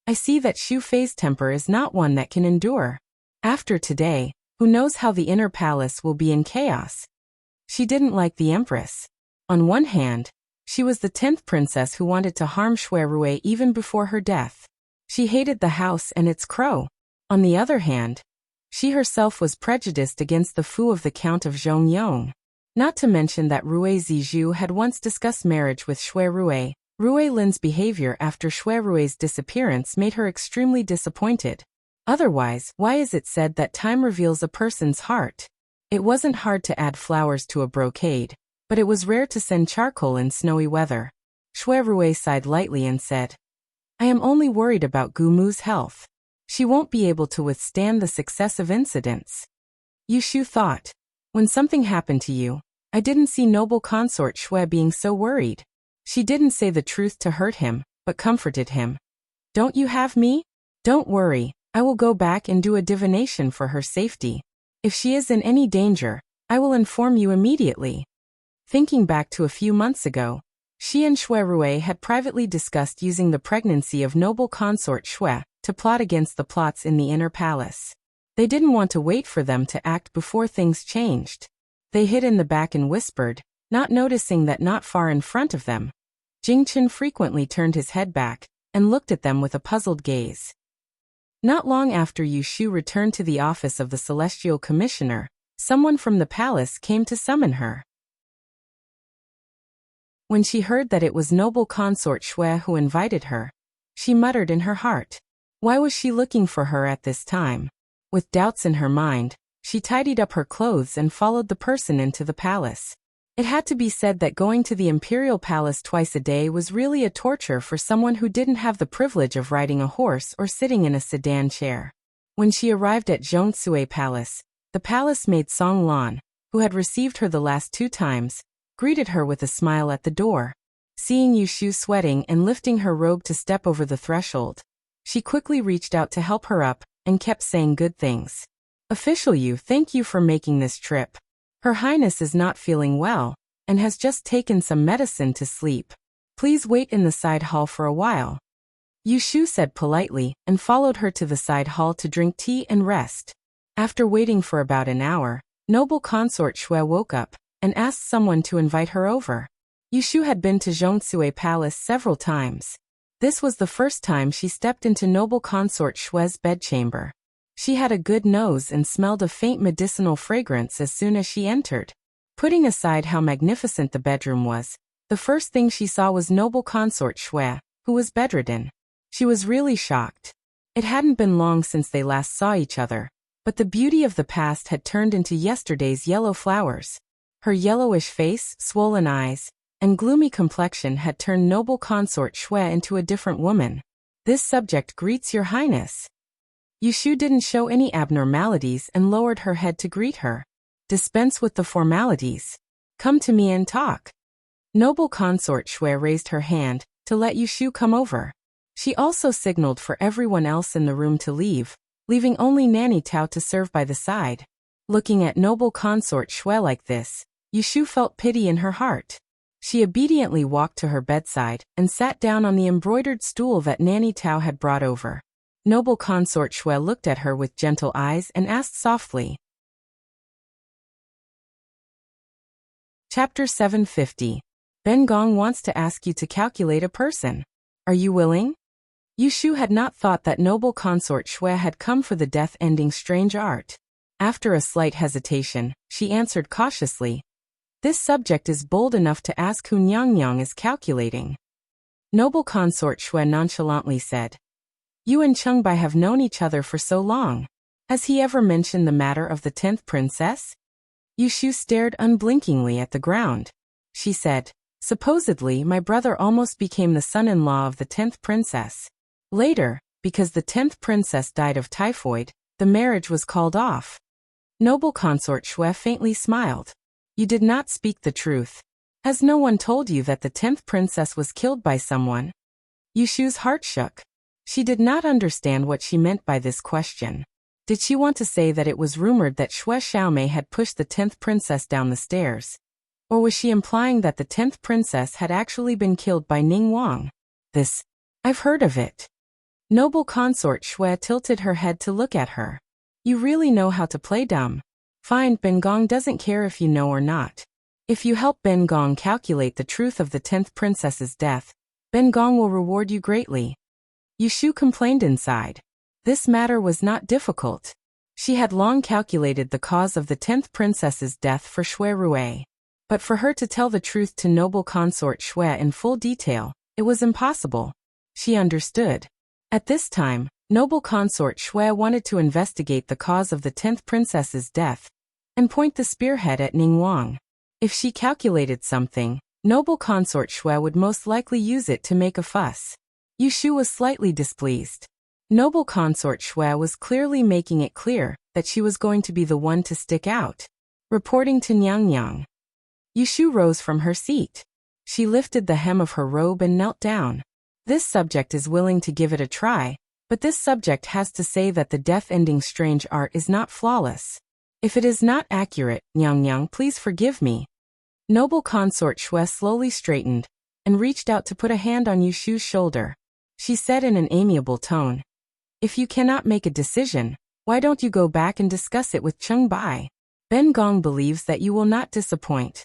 I see that Xu Fei's temper is not one that can endure. After today, who knows how the inner palace will be in chaos. She didn't like the empress. On one hand, she was the 10th princess who wanted to harm Shui Rui even before her death. She hated the house and its crow. On the other hand, she herself was prejudiced against the fu of the Count of Zhongyong. Not to mention that Rui Zizhu had once discussed marriage with Shui Rui. Rui Lin's behavior after Shui Rui's disappearance made her extremely disappointed. Otherwise, why is it said that time reveals a person's heart? It wasn't hard to add flowers to a brocade, but it was rare to send charcoal in snowy weather. Shui Rui sighed lightly and said, I am only worried about Gu Mu's health. She won't be able to withstand the successive incidents. Yu Shu thought, when something happened to you, I didn't see noble consort Shui being so worried. She didn't say the truth to hurt him, but comforted him. Don't you have me? Don't worry, I will go back and do a divination for her safety. If she is in any danger, I will inform you immediately. Thinking back to a few months ago, she and Shui Rui had privately discussed using the pregnancy of noble consort Shui to plot against the plots in the inner palace. They didn't want to wait for them to act before things changed. They hid in the back and whispered, not noticing that not far in front of them, Jingchen frequently turned his head back and looked at them with a puzzled gaze. Not long after Yu Shu returned to the office of the Celestial Commissioner, someone from the palace came to summon her. When she heard that it was noble consort Shui who invited her, she muttered in her heart. Why was she looking for her at this time? With doubts in her mind, she tidied up her clothes and followed the person into the palace. It had to be said that going to the imperial palace twice a day was really a torture for someone who didn't have the privilege of riding a horse or sitting in a sedan chair. When she arrived at Zhongsui Palace, the palace maid Song Lan, who had received her the last 2 times, greeted her with a smile at the door. Seeing Yushu sweating and lifting her robe to step over the threshold, she quickly reached out to help her up and kept saying good things. Official Yu, thank you for making this trip. Her Highness is not feeling well and has just taken some medicine to sleep. Please wait in the side hall for a while. Yushu said politely and followed her to the side hall to drink tea and rest. After waiting for about an hour, noble consort Shui woke up and asked someone to invite her over. Yushu had been to Zhongsui Palace several times. This was the first time she stepped into noble consort Shui's bedchamber. She had a good nose and smelled a faint medicinal fragrance as soon as she entered. Putting aside how magnificent the bedroom was, the first thing she saw was noble consort Shui, who was bedridden. She was really shocked. It hadn't been long since they last saw each other, but the beauty of the past had turned into yesterday's yellow flowers. Her yellowish face, swollen eyes, and gloomy complexion had turned noble consort Shui into a different woman. This subject greets your highness. Yushu didn't show any abnormalities and lowered her head to greet her. Dispense with the formalities. Come to me and talk. Noble consort Shui raised her hand to let Yushu come over. She also signaled for everyone else in the room to leave, leaving only Nanny Tao to serve by the side. Looking at noble consort Shui like this, Yushu felt pity in her heart. She obediently walked to her bedside and sat down on the embroidered stool that Nanny Tao had brought over. Noble consort Shui looked at her with gentle eyes and asked softly. Chapter 750. Ben Gong wants to ask you to calculate a person. Are you willing? Yushu had not thought that noble consort Shui had come for the death-ending strange art. After a slight hesitation, she answered cautiously. This subject is bold enough to ask who Nyang is calculating. Noble consort Shui nonchalantly said. You and Chengbai have known each other for so long. Has he ever mentioned the matter of the 10th princess? Yushu stared unblinkingly at the ground. She said, supposedly my brother almost became the son-in-law of the 10th princess. Later, because the 10th princess died of typhoid, the marriage was called off. Noble consort Shui faintly smiled. You did not speak the truth. Has no one told you that the 10th princess was killed by someone? Yushu's heart shook. She did not understand what she meant by this question. Did she want to say that it was rumored that Shui Xiaomei had pushed the 10th princess down the stairs? Or was she implying that the 10th princess had actually been killed by Ning Wang? I've heard of it. Noble consort Shui tilted her head to look at her. You really know how to play dumb. Fine, Ben Gong doesn't care if you know or not. If you help Ben Gong calculate the truth of the 10th princess's death, Ben Gong will reward you greatly. Yushu complained inside. This matter was not difficult. She had long calculated the cause of the 10th princess's death for Shui Rui. But for her to tell the truth to noble consort Shui in full detail, it was impossible. She understood. At this time, noble consort Shui wanted to investigate the cause of the 10th princess's death and point the spearhead at Ning Wang. If she calculated something, noble consort Shui would most likely use it to make a fuss. Yushu was slightly displeased. Noble consort Shui was clearly making it clear that she was going to be the one to stick out. Reporting to Nyang. Yushu rose from her seat. She lifted the hem of her robe and knelt down. This subject is willing to give it a try, but this subject has to say that the death-ending strange art is not flawless. If it is not accurate, Nyang, please forgive me. Noble consort Shui slowly straightened and reached out to put a hand on Yushu's shoulder. She said in an amiable tone, if you cannot make a decision, why don't you go back and discuss it with Chengbai? Ben Gong believes that you will not disappoint.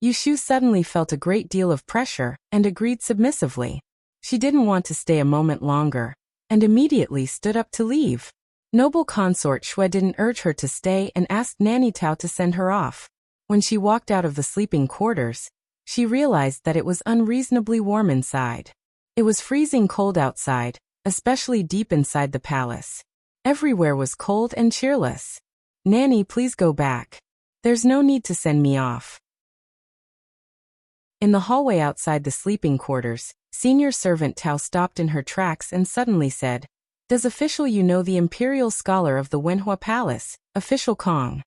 Yushu suddenly felt a great deal of pressure and agreed submissively. She didn't want to stay a moment longer and immediately stood up to leave. Noble consort Shui didn't urge her to stay and asked Nanny Tao to send her off. When she walked out of the sleeping quarters, she realized that it was unreasonably warm inside. It was freezing cold outside, especially deep inside the palace. Everywhere was cold and cheerless. Nanny, please go back. There's no need to send me off. In the hallway outside the sleeping quarters, senior servant Tao stopped in her tracks and suddenly said, "Does official you know the imperial scholar of the Wenhua Palace, official Kong?"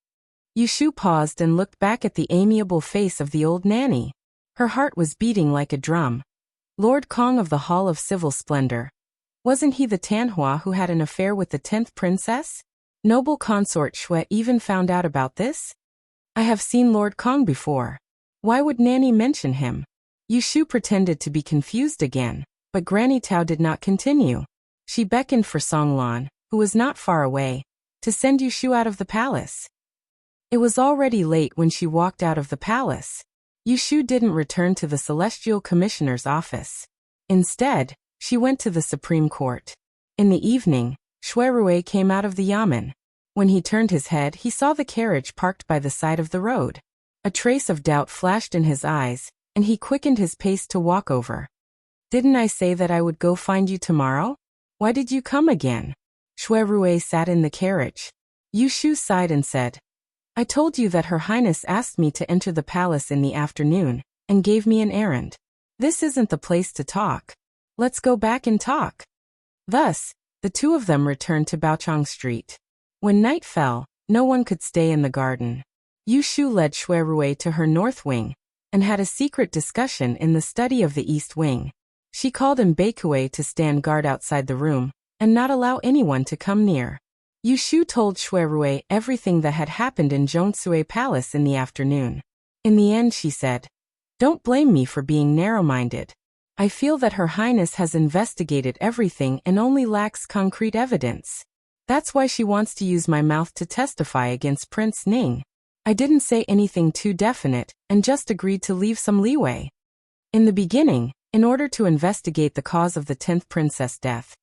Yushu paused and looked back at the amiable face of the old nanny. Her heart was beating like a drum. Lord Kong of the Hall of Civil Splendor. Wasn't he the Tanhua who had an affair with the 10th princess? Noble consort Xue even found out about this? I have seen Lord Kong before. Why would Nanny mention him? Yushu pretended to be confused again, but Granny Tao did not continue. She beckoned for Songlan, who was not far away, to send Yushu out of the palace. It was already late when she walked out of the palace. Yushu didn't return to the Celestial Commissioner's office. Instead, she went to the Supreme Court. In the evening, Xue Rui came out of the yamen. When he turned his head, he saw the carriage parked by the side of the road. A trace of doubt flashed in his eyes, and he quickened his pace to walk over. "Didn't I say that I would go find you tomorrow? Why did you come again?" Xue Rui sat in the carriage. Yushu sighed and said, "I told you that Her Highness asked me to enter the palace in the afternoon, and gave me an errand. This isn't the place to talk. Let's go back and talk." Thus, the two of them returned to Baochang Street. When night fell, no one could stay in the garden. Yushu led Xue Rui to her north wing, and had a secret discussion in the study of the east wing. She called in Beikue to stand guard outside the room, and not allow anyone to come near. Yushu told Xue Rui everything that had happened in Zhongsue Palace in the afternoon. In the end she said, "Don't blame me for being narrow-minded. I feel that Her Highness has investigated everything and only lacks concrete evidence. That's why she wants to use my mouth to testify against Prince Ning. I didn't say anything too definite, and just agreed to leave some leeway." In the beginning, in order to investigate the cause of the 10th princess' death,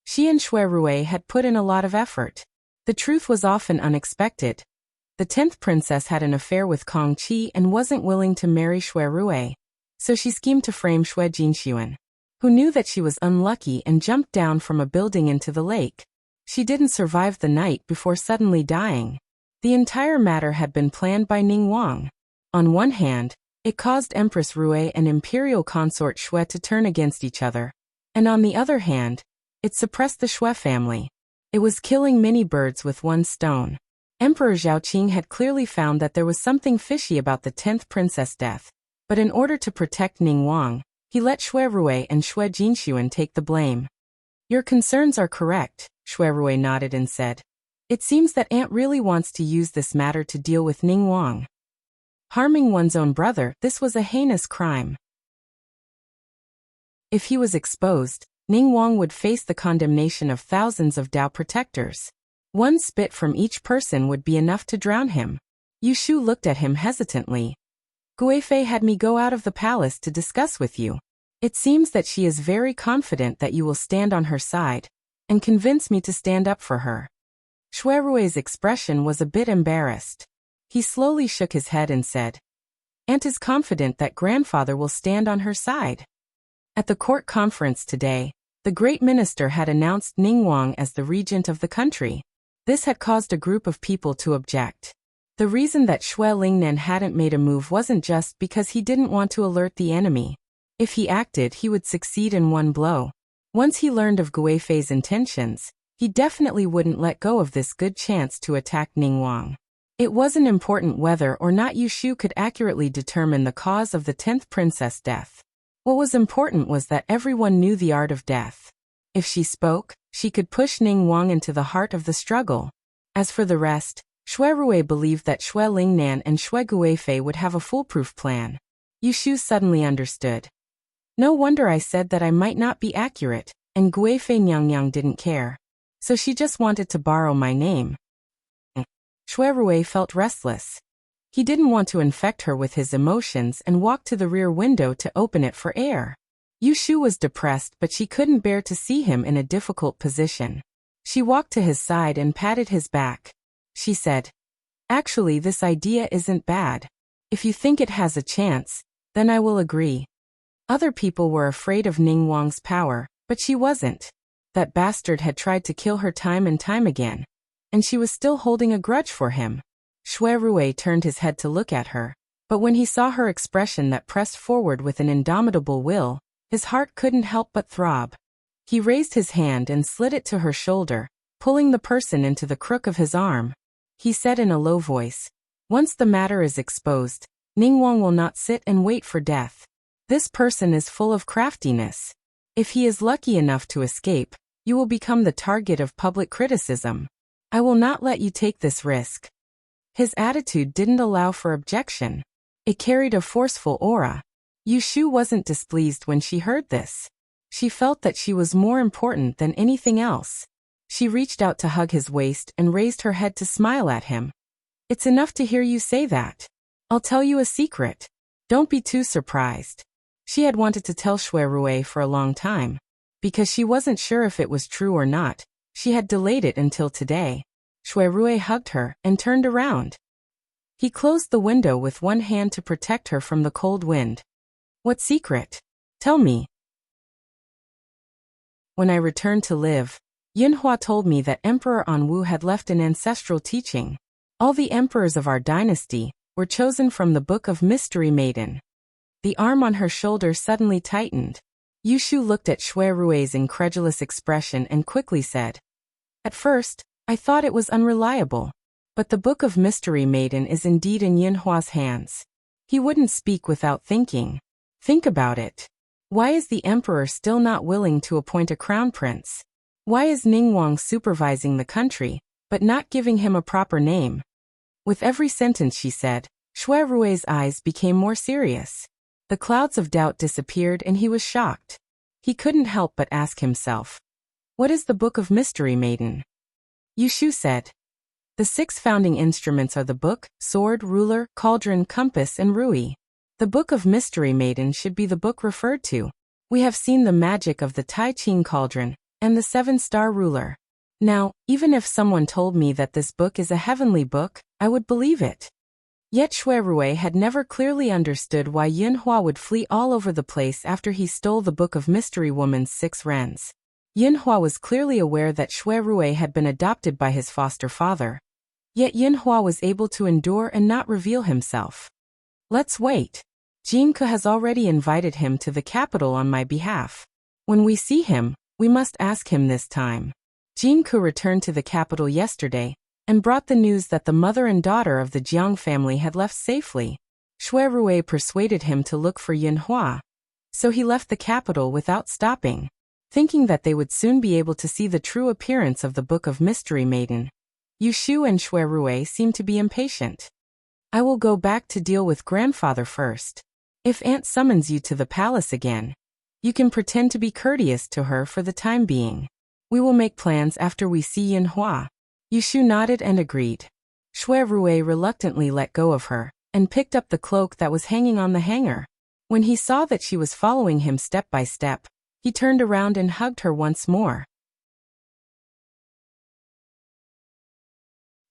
she and Xue Rui had put in a lot of effort. The truth was often unexpected. The 10th princess had an affair with Kong Qi and wasn't willing to marry Xue Rui, so she schemed to frame Xue Jinxuan, who knew that she was unlucky and jumped down from a building into the lake. She didn't survive the night before suddenly dying. The entire matter had been planned by Ning Wang. On one hand, it caused Empress Rui and imperial consort Xue to turn against each other, and on the other hand, it suppressed the Xue family. It was killing many birds with one stone. Emperor Zhaoqing had clearly found that there was something fishy about the 10th princess' death, but in order to protect Ning Wang, he let Xue Rui and Xue Jinxuan take the blame. "Your concerns are correct," Xue Rui nodded and said. "It seems that Aunt really wants to use this matter to deal with Ning Wang. Harming one's own brother, this was a heinous crime. If he was exposed, Ning Wang would face the condemnation of thousands of Dao protectors. One spit from each person would be enough to drown him." Yushu looked at him hesitantly. "Guifei had me go out of the palace to discuss with you. It seems that she is very confident that you will stand on her side, and convince me to stand up for her." Xue Rui's expression was a bit embarrassed. He slowly shook his head and said, "Aunt is confident that grandfather will stand on her side." At the court conference today, the great minister had announced Ning Wang as the regent of the country. This had caused a group of people to object. The reason that Xue Lingnan hadn't made a move wasn't just because he didn't want to alert the enemy. If he acted, he would succeed in one blow. Once he learned of Guifei's intentions, he definitely wouldn't let go of this good chance to attack Ning Wang. It wasn't important whether or not Yushu could accurately determine the cause of the 10th princess' death. What was important was that everyone knew the art of death. If she spoke, she could push Ning Wang into the heart of the struggle. As for the rest, Xue Rui believed that Xue Lingnan and Xue Guifei would have a foolproof plan. Yushu suddenly understood. No wonder I said that I might not be accurate, and Guifei Nyang didn't care. So she just wanted to borrow my name. Xue Rui felt restless. He didn't want to infect her with his emotions and walked to the rear window to open it for air. Yushu was depressed, but she couldn't bear to see him in a difficult position. She walked to his side and patted his back. She said, "Actually, this idea isn't bad. If you think it has a chance, then I will agree." Other people were afraid of Ning Wang's power, but she wasn't. That bastard had tried to kill her time and time again, and she was still holding a grudge for him. Xue Rui turned his head to look at her, but when he saw her expression that pressed forward with an indomitable will, his heart couldn't help but throb. He raised his hand and slid it to her shoulder, pulling the person into the crook of his arm. He said in a low voice, "Once the matter is exposed, Ning Wang will not sit and wait for death. This person is full of craftiness. If he is lucky enough to escape, you will become the target of public criticism. I will not let you take this risk." His attitude didn't allow for objection. It carried a forceful aura. Yu Shu wasn't displeased when she heard this. She felt that she was more important than anything else. She reached out to hug his waist and raised her head to smile at him. "It's enough to hear you say that. I'll tell you a secret. Don't be too surprised." She had wanted to tell Xue Rui for a long time. Because she wasn't sure if it was true or not, she had delayed it until today. Xue Rui hugged her and turned around. He closed the window with one hand to protect her from the cold wind. "What secret? Tell me." "When I returned to live, Yinhua told me that Emperor Anwu had left an ancestral teaching. All the emperors of our dynasty were chosen from the Book of Mystery Maiden." The arm on her shoulder suddenly tightened. Yu Shu looked at Xue Rui's incredulous expression and quickly said, "At first, I thought it was unreliable. But the Book of Mystery Maiden is indeed in Yinhua's hands. He wouldn't speak without thinking. Think about it. Why is the emperor still not willing to appoint a crown prince? Why is Ning Wang supervising the country, but not giving him a proper name?" With every sentence she said, Xue Rui's eyes became more serious. The clouds of doubt disappeared and he was shocked. He couldn't help but ask himself, "What is the Book of Mystery Maiden?" Yu Shu said, "The 6 founding instruments are the book, sword, ruler, cauldron, compass, and rui. The Book of Mystery Maiden should be the book referred to. We have seen the magic of the Tai Ching cauldron and the 7-star ruler. Now, even if someone told me that this book is a heavenly book, I would believe it." Yet Xue Rui had never clearly understood why Yinhua would flee all over the place after he stole the Book of Mystery Woman's 6 rens. Yinhua was clearly aware that Xue Rui had been adopted by his foster father. Yet Yinhua was able to endure and not reveal himself. "Let's wait. Jinke has already invited him to the capital on my behalf. When we see him, we must ask him this time." Jinke returned to the capital yesterday and brought the news that the mother and daughter of the Jiang family had left safely. Xue Rui persuaded him to look for Yinhua, so he left the capital without stopping, thinking that they would soon be able to see the true appearance of the Book of Mystery Maiden. Yu Shu and Xue Rui seemed to be impatient. "I will go back to deal with grandfather first. If aunt summons you to the palace again, you can pretend to be courteous to her for the time being. We will make plans after we see Yinhua." Yu Shu nodded and agreed. Xue Rui reluctantly let go of her and picked up the cloak that was hanging on the hanger. When he saw that she was following him step by step, he turned around and hugged her once more.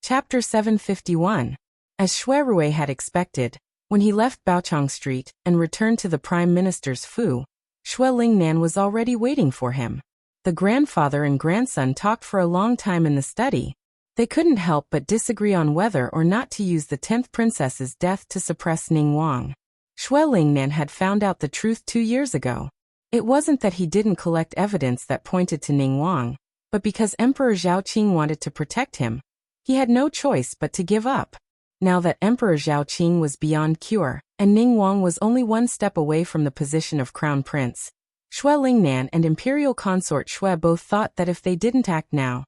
Chapter 751. As Xue Rui had expected, when he left Baochang Street and returned to the Prime Minister's Fu, Xue Lingnan was already waiting for him. The grandfather and grandson talked for a long time in the study. They couldn't help but disagree on whether or not to use the 10th princess's death to suppress Ning Wang. Xue Lingnan had found out the truth 2 years ago. It wasn't that he didn't collect evidence that pointed to Ning Wang, but because Emperor Zhaoqing wanted to protect him, he had no choice but to give up. Now that Emperor Zhaoqing was beyond cure, and Ning Wang was only 1 step away from the position of crown prince, Xue Lingnan and imperial consort Xue both thought that if they didn't act now,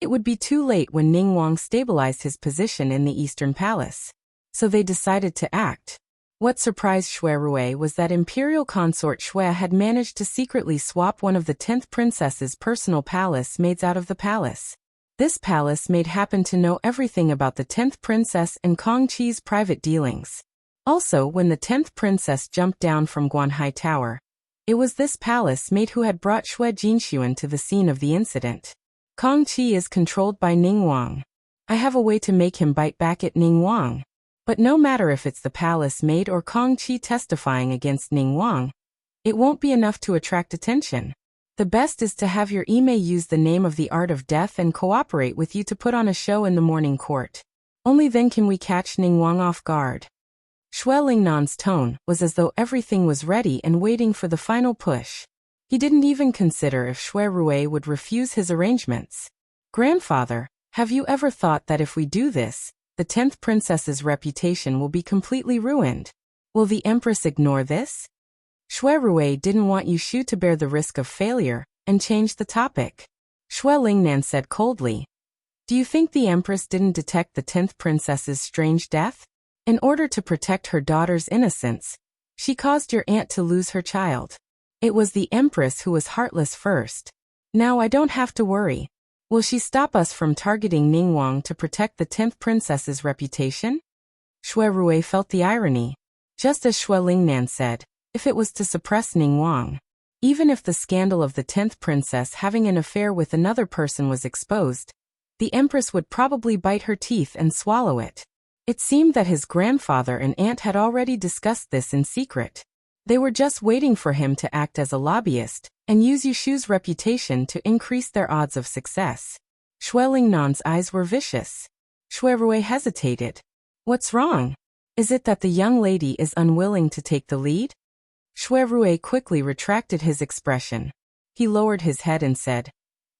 it would be too late when Ning Wang stabilized his position in the Eastern Palace. So they decided to act. What surprised Xue Rui was that imperial consort Xue had managed to secretly swap one of the 10th princess's personal palace maids out of the palace. This palace maid happened to know everything about the 10th princess and Kong Qi's private dealings. Also, when the 10th princess jumped down from Guanhai Tower, it was this palace maid who had brought Xue Jinxuan to the scene of the incident. Kong Qi is controlled by Ning Wang. I have a way to make him bite back at Ning Wang. But no matter if it's the palace maid or Kong Qi testifying against Ning Wang, It won't be enough to attract attention. The best is to have your Ime use the name of the art of death and cooperate with you to put on a show in the morning court. Only then can we catch Ningguang off guard. Xue Lingnan's tone was as though everything was ready and waiting for the final push. He didn't even consider if Xue Rui would refuse his arrangements. Grandfather, have you ever thought that if we do this, the 10th princess's reputation will be completely ruined? Will the empress ignore this? Xue Rui didn't want Yushu to bear the risk of failure, and changed the topic. Xue Lingnan said coldly, "Do you think the empress didn't detect the 10th princess's strange death? In order to protect her daughter's innocence, she caused your aunt to lose her child. It was the empress who was heartless first. Now I don't have to worry. Will she stop us from targeting Ningguang to protect the 10th princess's reputation?" Xue Rui felt the irony. Just as Xue Lingnan said, if it was to suppress Ningguang, even if the scandal of the 10th princess having an affair with another person was exposed, the empress would probably bite her teeth and swallow it. It seemed that his grandfather and aunt had already discussed this in secret. They were just waiting for him to act as a lobbyist and use Yushu's reputation to increase their odds of success. Xue Lingnan's eyes were vicious. Xue Rui hesitated. What's wrong? Is it that the young lady is unwilling to take the lead? Xue Rui quickly retracted his expression. He lowered his head and said,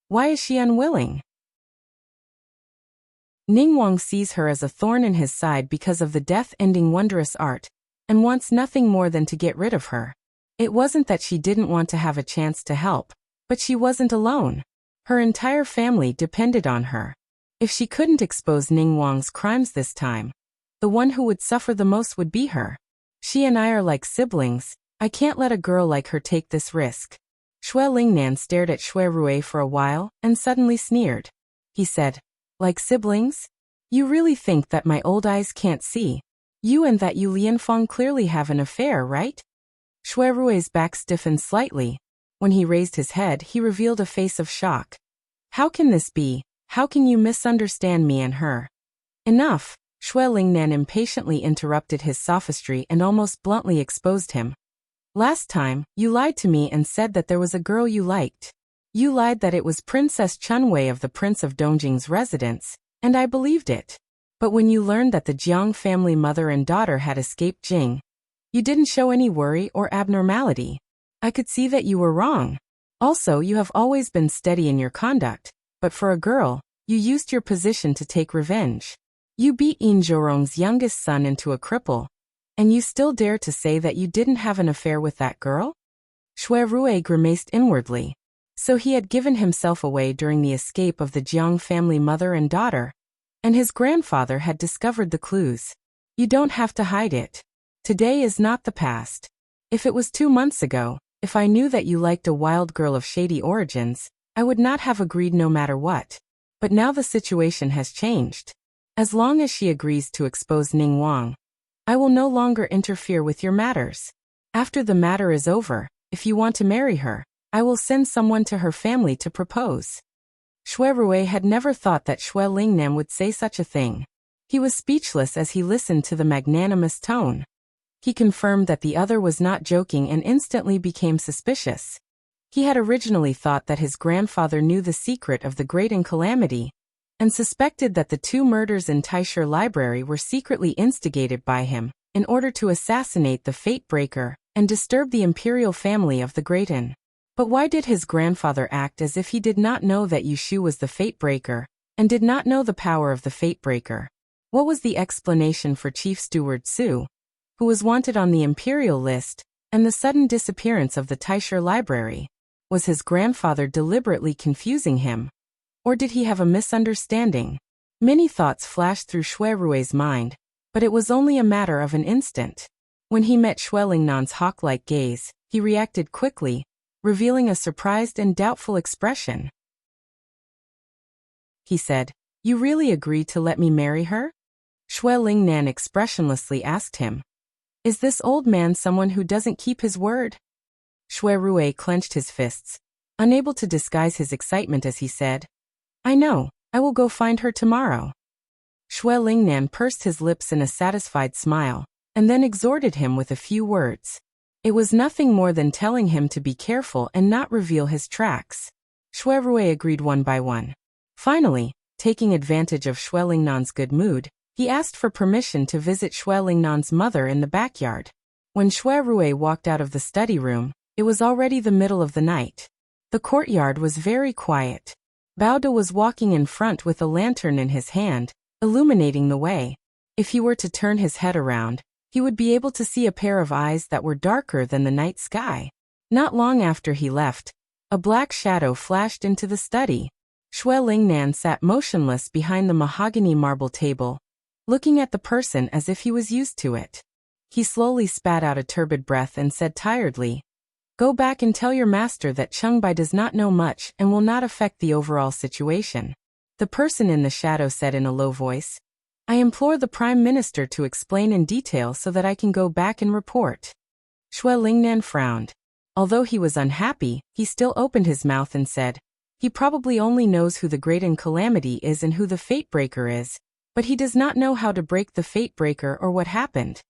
"Why is she unwilling?" Ningguang sees her as a thorn in his side because of the death-ending wondrous art, and wants nothing more than to get rid of her. It wasn't that she didn't want to have a chance to help, but she wasn't alone. Her entire family depended on her. If she couldn't expose Ningguang's crimes this time, the one who would suffer the most would be her. She and I are like siblings. I can't let a girl like her take this risk. Xue Lingnan stared at Xue Rui for a while and suddenly sneered. He said, "Like siblings? You really think that my old eyes can't see? You and that Yu Lianfeng clearly have an affair, right?" Xue Rui's back stiffened slightly. When he raised his head, he revealed a face of shock. "How can this be? How can you misunderstand me and her?" "Enough!" Xue Lingnan impatiently interrupted his sophistry and almost bluntly exposed him. "Last time, you lied to me and said that there was a girl you liked. You lied that it was Princess Chunwei of the Prince of Dongjing's residence, and I believed it. But when you learned that the Jiang family mother and daughter had escaped Jing, you didn't show any worry or abnormality. I could see that you were wrong. Also, you have always been steady in your conduct, but for a girl, you used your position to take revenge. You beat Yin Zhorong's youngest son into a cripple, and you still dare to say that you didn't have an affair with that girl?" Xue Rui grimaced inwardly. So he had given himself away during the escape of the Jiang family mother and daughter, and his grandfather had discovered the clues. You don't have to hide it. Today is not the past. If it was 2 months ago, if I knew that you liked a wild girl of shady origins, I would not have agreed no matter what. But now the situation has changed. As long as she agrees to expose Ningguang, I will no longer interfere with your matters. After the matter is over, if you want to marry her, I will send someone to her family to propose." Xue Rui had never thought that Xue Lingnan would say such a thing. He was speechless as he listened to the magnanimous tone. He confirmed that the other was not joking and instantly became suspicious. He had originally thought that his grandfather knew the secret of the Great and Calamity, and suspected that the 2 murders in Taisher Library were secretly instigated by him, in order to assassinate the Fate Breaker and disturb the imperial family of the Greaten. But why did his grandfather act as if he did not know that Yushu was the Fate Breaker, and did not know the power of the Fate Breaker? What was the explanation for Chief Steward Su, who was wanted on the imperial list, and the sudden disappearance of the Taisher Library? Was his grandfather deliberately confusing him? Or did he have a misunderstanding? Many thoughts flashed through Xue Rui's mind, but it was only a matter of an instant. When he met Xue Lingnan's hawk-like gaze, he reacted quickly, revealing a surprised and doubtful expression. He said, "You really agreed to let me marry her?" Xue Lingnan expressionlessly asked him. "Is this old man someone who doesn't keep his word?" Xue Rui clenched his fists, unable to disguise his excitement as he said, "I know, I will go find her tomorrow." Xue Lingnan pursed his lips in a satisfied smile, and then exhorted him with a few words. It was nothing more than telling him to be careful and not reveal his tracks. Shui Rui agreed one by one. Finally, taking advantage of Shui Lingnan's good mood, he asked for permission to visit Shui Lingnan's mother in the backyard. When Shui Rui walked out of the study room, it was already the middle of the night. The courtyard was very quiet. Bao De was walking in front with a lantern in his hand, illuminating the way. If he were to turn his head around, he would be able to see a pair of eyes that were darker than the night sky. Not long after he left, a black shadow flashed into the study. Shui Lingnan sat motionless behind the mahogany marble table, looking at the person as if he was used to it. He slowly spat out a turbid breath and said tiredly, "Go back and tell your master that Chengbai does not know much and will not affect the overall situation." The person in the shadow said in a low voice, "I implore the Prime Minister to explain in detail so that I can go back and report." Shui Lingnan frowned. Although he was unhappy, he still opened his mouth and said, "He probably only knows who the Great Calamity is and who the Fate Breaker is, but he does not know how to break the Fate Breaker or what happened."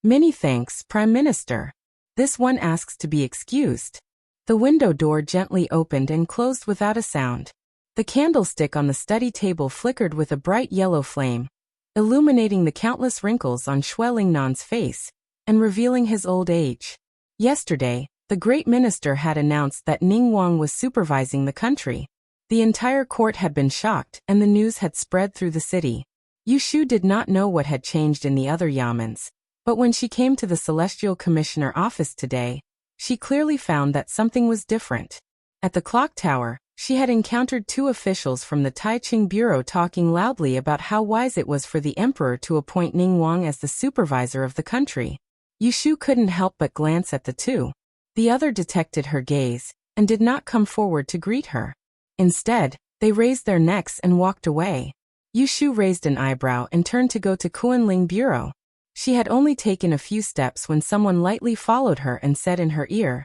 "Many thanks, Prime Minister. This one asks to be excused." The window door gently opened and closed without a sound. The candlestick on the study table flickered with a bright yellow flame, illuminating the countless wrinkles on Shui Lingnan's face and revealing his old age. Yesterday, the great minister had announced that Ning Wang was supervising the country. The entire court had been shocked and the news had spread through the city. Yu Shu did not know what had changed in the other yamens, but when she came to the Celestial Commissioner office today, she clearly found that something was different. At the clock tower, she had encountered two officials from the Taiching Bureau talking loudly about how wise it was for the emperor to appoint Ning Wang as the supervisor of the country. Yu Shu couldn't help but glance at the two. The other detected her gaze and did not come forward to greet her. Instead, they raised their necks and walked away. Yu Shu raised an eyebrow and turned to go to Kunling Bureau. She had only taken a few steps when someone lightly followed her and said in her ear,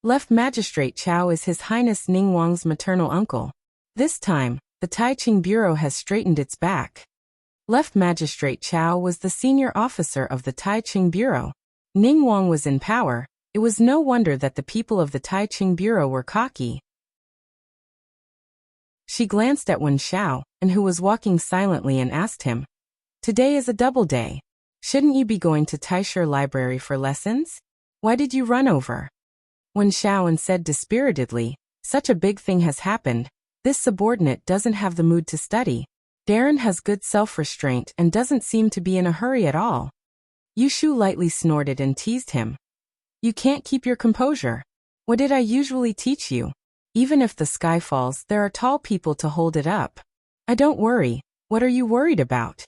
"Left Magistrate Chao is His Highness Ning Wang's maternal uncle." This time, the Taiching Bureau has straightened its back. Left Magistrate Chao was the senior officer of the Taiching Bureau. Ning Wang was in power. It was no wonder that the people of the Taiching Bureau were cocky. She glanced at Wen Xiao, and who was walking silently, and asked him, "Today is a double day. Shouldn't you be going to Taisher Library for lessons? Why did you run over?" Wen Xiao said dispiritedly, "Such a big thing has happened. This subordinate doesn't have the mood to study. Darren has good self-restraint and doesn't seem to be in a hurry at all." Yu Shu lightly snorted and teased him. "You can't keep your composure. What did I usually teach you? Even if the sky falls, there are tall people to hold it up. I don't worry. What are you worried about?"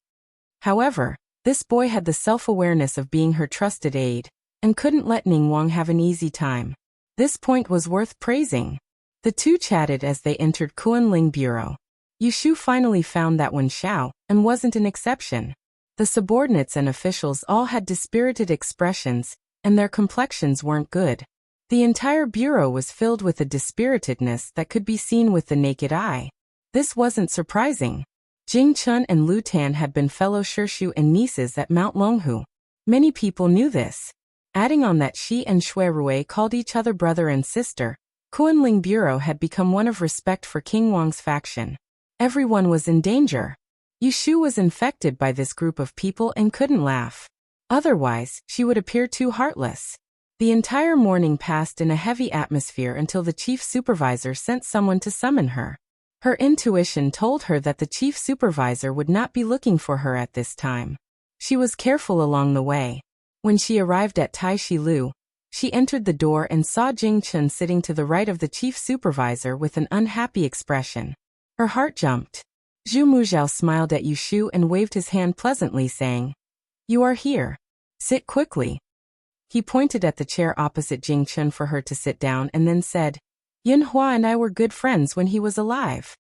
However, this boy had the self-awareness of being her trusted aide, and couldn't let Ning Wang have an easy time. This point was worth praising. The two chatted as they entered Kunling Bureau. Yu Shu finally found that Wen Xiao, and wasn't an exception. The subordinates and officials all had dispirited expressions, and their complexions weren't good. The entire bureau was filled with a dispiritedness that could be seen with the naked eye. This wasn't surprising. Jing Chun and Lu Tan had been fellow Shirshu and nieces at Mount Longhu. Many people knew this. Adding on that she and Shui Rui called each other brother and sister, Kunling Bureau had become one of respect for King Wang's faction. Everyone was in danger. Yu Shu was infected by this group of people and couldn't laugh. Otherwise, she would appear too heartless. The entire morning passed in a heavy atmosphere until the chief supervisor sent someone to summon her. Her intuition told her that the chief supervisor would not be looking for her at this time. She was careful along the way. When she arrived at Taishi Lu, she entered the door and saw Jing Chun sitting to the right of the chief supervisor with an unhappy expression. Her heart jumped. Zhu Muzhao smiled at Yu Shu and waved his hand pleasantly, saying, "You are here. Sit quickly." He pointed at the chair opposite Jing Chun for her to sit down and then said, "Yin Hua and I were good friends when he was alive."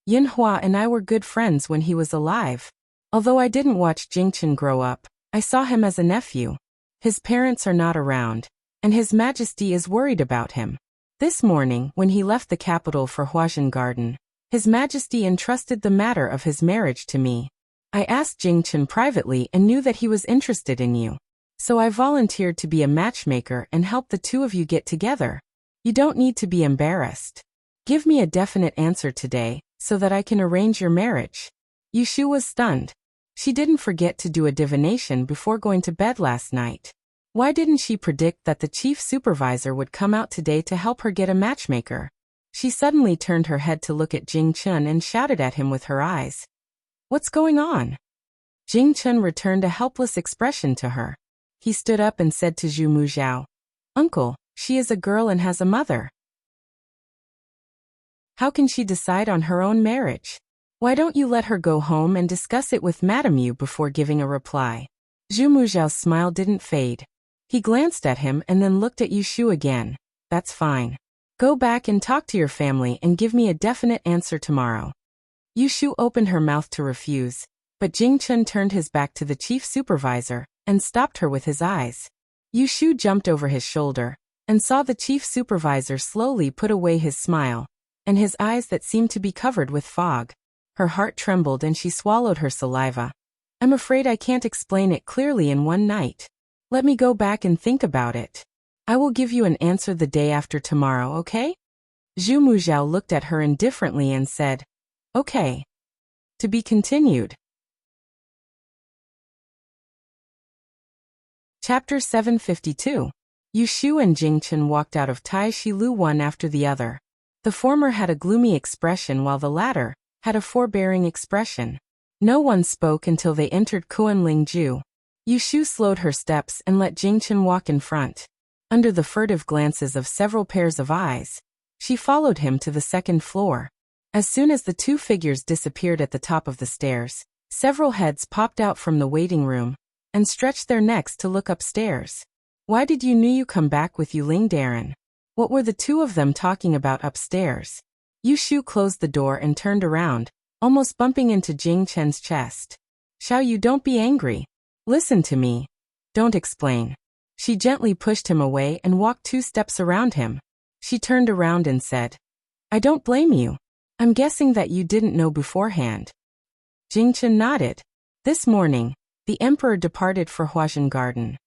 Yin Hua and I were good friends when he was alive. Although I didn't watch Jing Chun grow up, I saw him as a nephew. His parents are not around, and His Majesty is worried about him. This morning, when he left the capital for Huazhen Garden, His Majesty entrusted the matter of his marriage to me. I asked Jing Chun privately and knew that he was interested in you. So I volunteered to be a matchmaker and help the two of you get together. You don't need to be embarrassed. Give me a definite answer today, so that I can arrange your marriage. Yushu was stunned. She didn't forget to do a divination before going to bed last night. Why didn't she predict that the chief supervisor would come out today to help her get a matchmaker? She suddenly turned her head to look at Jing Chun and shouted at him with her eyes. What's going on? Jing Chun returned a helpless expression to her. He stood up and said to Zhu Muzhao, Uncle, she is a girl and has a mother. How can she decide on her own marriage? Why don't you let her go home and discuss it with Madame Yu before giving a reply? Zhu Muzhao's smile didn't fade. He glanced at him and then looked at Yushu again. That's fine. Go back and talk to your family and give me a definite answer tomorrow. Yushu opened her mouth to refuse, but Jing Chun turned his back to the chief supervisor and stopped her with his eyes. Yushu jumped over his shoulder and saw the chief supervisor slowly put away his smile and his eyes that seemed to be covered with fog. Her heart trembled and she swallowed her saliva. I'm afraid I can't explain it clearly in one night. Let me go back and think about it. I will give you an answer the day after tomorrow, okay? Zhu Muzhao looked at her indifferently and said, Okay. To be continued. Chapter 752. Yushu and Jingchen walked out of Tai Shi Lu one after the other. The former had a gloomy expression while the latter had a forbearing expression. No one spoke until they entered Kuanlingju. Yushu slowed her steps and let Jingchen walk in front. Under the furtive glances of several pairs of eyes, she followed him to the second floor. As soon as the two figures disappeared at the top of the stairs, several heads popped out from the waiting room and stretched their necks to look upstairs. Why did you come back with Yuling Darren? What were the two of them talking about upstairs? Yushu closed the door and turned around, almost bumping into Jing Chen's chest. Xiao Yu, don't be angry. Listen to me. Don't explain. She gently pushed him away and walked 2 steps around him. She turned around and said, I don't blame you. I'm guessing that you didn't know beforehand. Jing Chen nodded. This morning, the emperor departed for Huazhen Garden.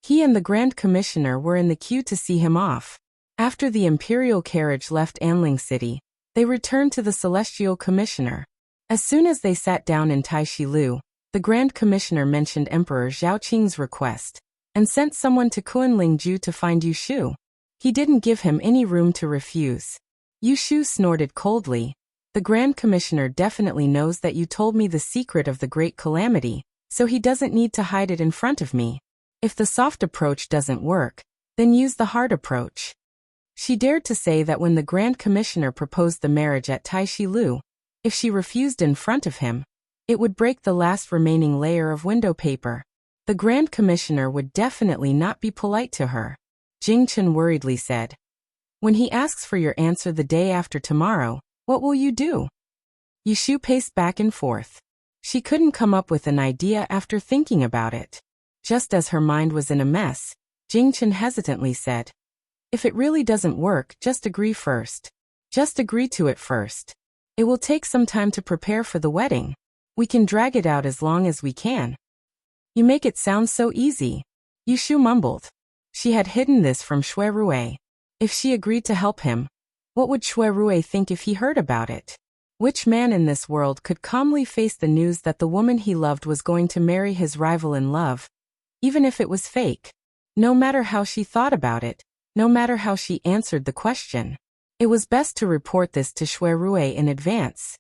He and the Grand Commissioner were in the queue to see him off. After the imperial carriage left Anling City, they returned to the Celestial Commissioner. As soon as they sat down in Tai Shi Lu, the Grand Commissioner mentioned Emperor Zhao Qing's request and sent someone to Kuanlingju to find Yushu. He didn't give him any room to refuse. Yushu snorted coldly. The Grand Commissioner definitely knows that you told me the secret of the Great Calamity, so he doesn't need to hide it in front of me. If the soft approach doesn't work, then use the hard approach. She dared to say that when the Grand Commissioner proposed the marriage at Tai Shi Lu, if she refused in front of him, it would break the last remaining layer of window paper. The Grand Commissioner would definitely not be polite to her. Jing Chen worriedly said, When he asks for your answer the day after tomorrow, what will you do? Yushu paced back and forth. She couldn't come up with an idea after thinking about it. Just as her mind was in a mess, Jing Chen hesitantly said, If it really doesn't work, just agree first. Just agree to it first. It will take some time to prepare for the wedding. We can drag it out as long as we can. You make it sound so easy. Yushu mumbled. She had hidden this from Shui Rui. If she agreed to help him, what would Shui Rui think if he heard about it? Which man in this world could calmly face the news that the woman he loved was going to marry his rival in love, even if it was fake? No matter how she thought about it, no matter how she answered the question, it was best to report this to Shui Rui in advance.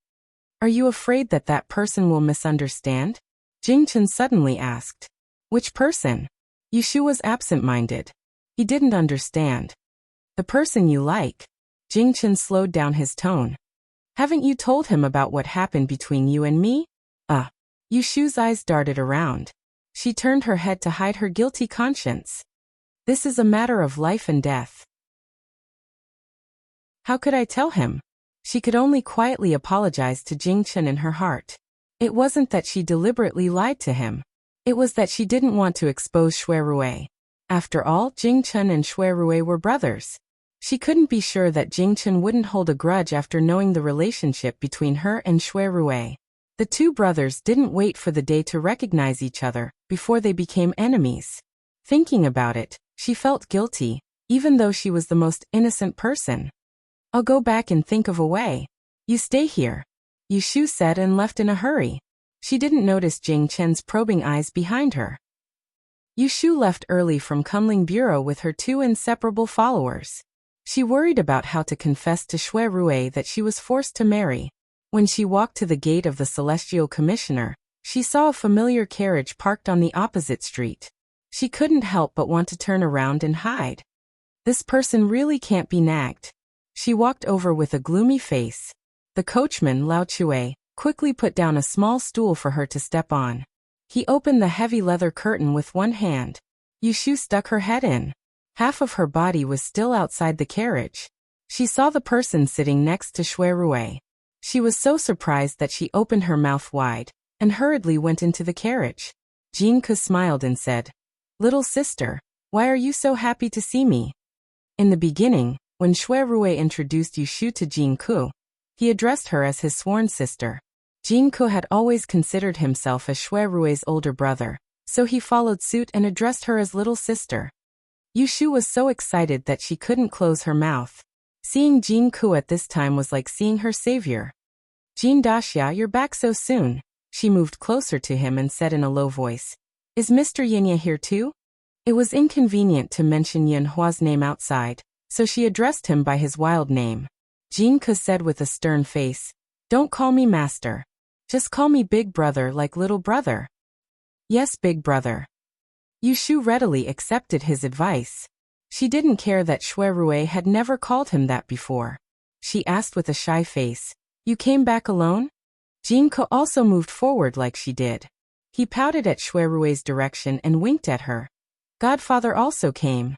Are you afraid that that person will misunderstand? Jing Chen suddenly asked. Which person? Yushu was absent-minded. He didn't understand. The person you like. Jing Chen slowed down his tone. Haven't you told him about what happened between you and me? Yushu's eyes darted around. She turned her head to hide her guilty conscience. This is a matter of life and death. How could I tell him? She could only quietly apologize to Jing Chen in her heart. It wasn't that she deliberately lied to him. It was that she didn't want to expose Shui Rui. After all, Jing Chen and Shui Rui were brothers. She couldn't be sure that Jing Chen wouldn't hold a grudge after knowing the relationship between her and Shui Rui. The two brothers didn't wait for the day to recognize each other before they became enemies. Thinking about it, she felt guilty, even though she was the most innocent person. I'll go back and think of a way. You stay here, Yushu said and left in a hurry. She didn't notice Jing Chen's probing eyes behind her. Yushu left early from Kunling Bureau with her 2 inseparable followers. She worried about how to confess to Shui Rui that she was forced to marry. When she walked to the gate of the Celestial Commissioner, she saw a familiar carriage parked on the opposite street. She couldn't help but want to turn around and hide. This person really can't be nagged. She walked over with a gloomy face. The coachman, Lao Chue, quickly put down a small stool for her to step on. He opened the heavy leather curtain with one hand. Yushu stuck her head in. Half of her body was still outside the carriage. She saw the person sitting next to Shui Rui. She was so surprised that she opened her mouth wide and hurriedly went into the carriage. Jingke smiled and said, "Little sister, why are you so happy to see me?" In the beginning, when Shui Rui introduced Yushu to Jingke, he addressed her as his sworn sister. Jingke had always considered himself as Shui Rui's older brother, so he followed suit and addressed her as little sister. Yushu was so excited that she couldn't close her mouth. Seeing Jingke at this time was like seeing her savior. "Jin Daxia, you're back so soon." She moved closer to him and said in a low voice, "Is Mr. Yinya here too?" It was inconvenient to mention Yinhua's name outside, so she addressed him by his wild name. Jingke said with a stern face, "Don't call me master. Just call me big brother like little brother." "Yes, big brother." Yushu readily accepted his advice. She didn't care that Shui Rui had never called him that before. She asked with a shy face, "You came back alone?" Jingke also moved forward like she did. He pouted at Shui Rui's direction and winked at her. "Godfather also came."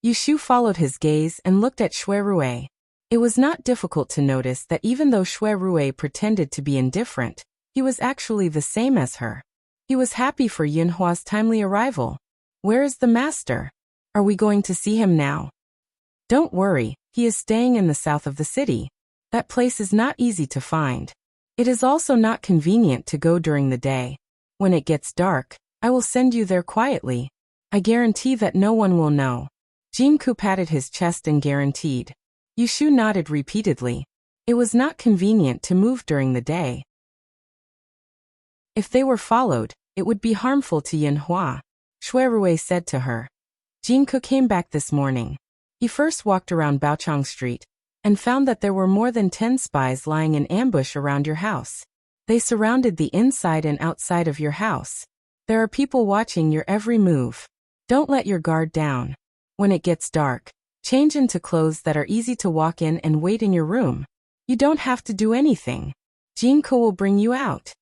Yushu followed his gaze and looked at Shui Rui. It was not difficult to notice that even though Shui Rui pretended to be indifferent, he was actually the same as her. He was happy for Yinhua's timely arrival. "Where is the master? Are we going to see him now?" "Don't worry, he is staying in the south of the city. That place is not easy to find. It is also not convenient to go during the day. When it gets dark, I will send you there quietly. I guarantee that no one will know." Jingke patted his chest and guaranteed. Yushu nodded repeatedly. It was not convenient to move during the day. If they were followed, it would be harmful to Yinhua, Shui Rui said to her. Jingke came back this morning. He first walked around Baochang Street and found that there were more than 10 spies lying in ambush around your house. They surrounded the inside and outside of your house. There are people watching your every move. Don't let your guard down. When it gets dark, change into clothes that are easy to walk in and wait in your room. You don't have to do anything. Jingke will bring you out.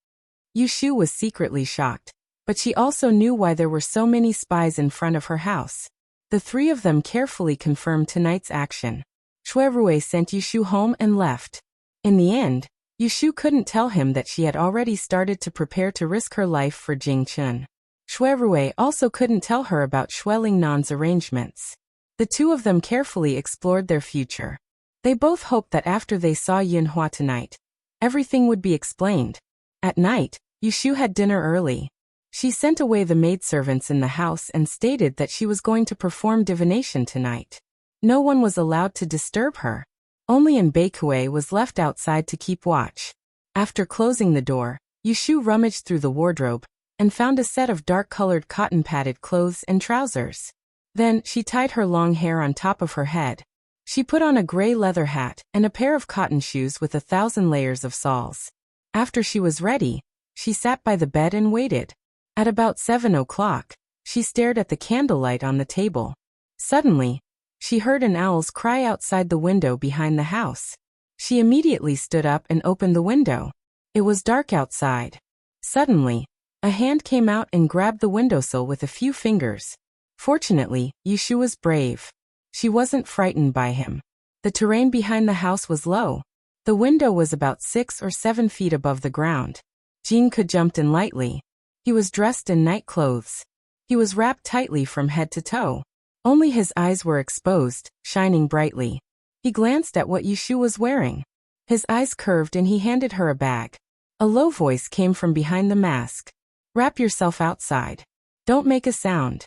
Yushu was secretly shocked, but she also knew why there were so many spies in front of her house. The 3 of them carefully confirmed tonight's action. Shui Rui sent Yushu home and left. In the end, Yushu couldn't tell him that she had already started to prepare to risk her life for Jing Chun. Shui Rui also couldn't tell her about Shui Lingnan's arrangements. The 2 of them carefully explored their future. They both hoped that after they saw Yinhua tonight, everything would be explained. At night, Yushu had dinner early. She sent away the maidservants in the house and stated that she was going to perform divination tonight. No one was allowed to disturb her. Only Baikue was left outside to keep watch. After closing the door, Yushu rummaged through the wardrobe and found a set of dark-colored cotton-padded clothes and trousers. Then, she tied her long hair on top of her head. She put on a gray leather hat and a pair of cotton shoes with 1,000 layers of soles. After she was ready, she sat by the bed and waited. At about 7 o'clock, she stared at the candlelight on the table. Suddenly, she heard an owl's cry outside the window behind the house. She immediately stood up and opened the window. It was dark outside. Suddenly, a hand came out and grabbed the windowsill with a few fingers. Fortunately, Yushu was brave. She wasn't frightened by him. The terrain behind the house was low. The window was about 6 or 7 feet above the ground. Jingke jumped in lightly. He was dressed in night clothes. He was wrapped tightly from head to toe. Only his eyes were exposed, shining brightly. He glanced at what Yushu was wearing. His eyes curved and he handed her a bag. A low voice came from behind the mask. "Wrap yourself outside. Don't make a sound."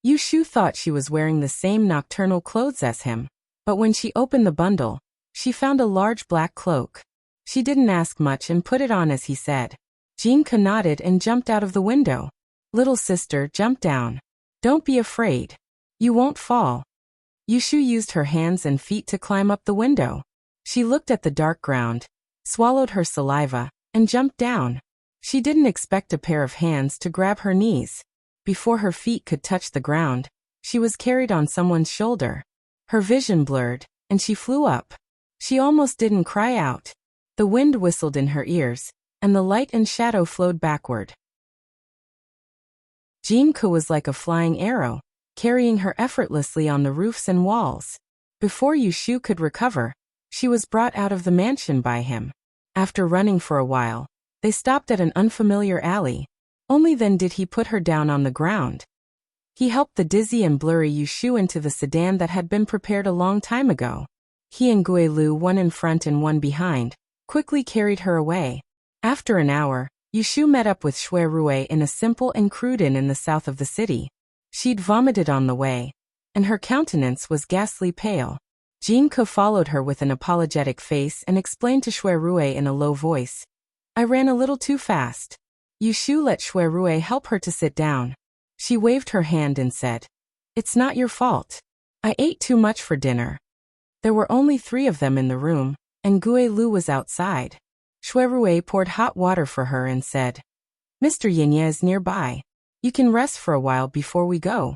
Yushu thought she was wearing the same nocturnal clothes as him, but when she opened the bundle, she found a large black cloak. She didn't ask much and put it on as he said. Jinka nodded and jumped out of the window. Little sister, jump down. Don't be afraid. You won't fall. Yushu used her hands and feet to climb up the window. She looked at the dark ground, swallowed her saliva, and jumped down. She didn't expect a pair of hands to grab her knees. Before her feet could touch the ground, she was carried on someone's shoulder. Her vision blurred, and she flew up. She almost didn't cry out. The wind whistled in her ears, and the light and shadow flowed backward. Jinka was like a flying arrow, carrying her effortlessly on the roofs and walls. Before Yushu could recover, she was brought out of the mansion by him. After running for a while, they stopped at an unfamiliar alley. Only then did he put her down on the ground. He helped the dizzy and blurry Yushu into the sedan that had been prepared a long time ago. He and Guilu, one in front and one behind, quickly carried her away. After an hour, Yushu met up with Shui Rui in a simple and crude inn in the south of the city. She'd vomited on the way, and her countenance was ghastly pale. Jinka followed her with an apologetic face and explained to Shui Rui in a low voice, I ran a little too fast. Yushu let Shui Rui help her to sit down. She waved her hand and said, It's not your fault. I ate too much for dinner. There were only 3 of them in the room, and Guilu was outside. Shui Rui poured hot water for her and said, Mr. Yinya is nearby. You can rest for a while before we go.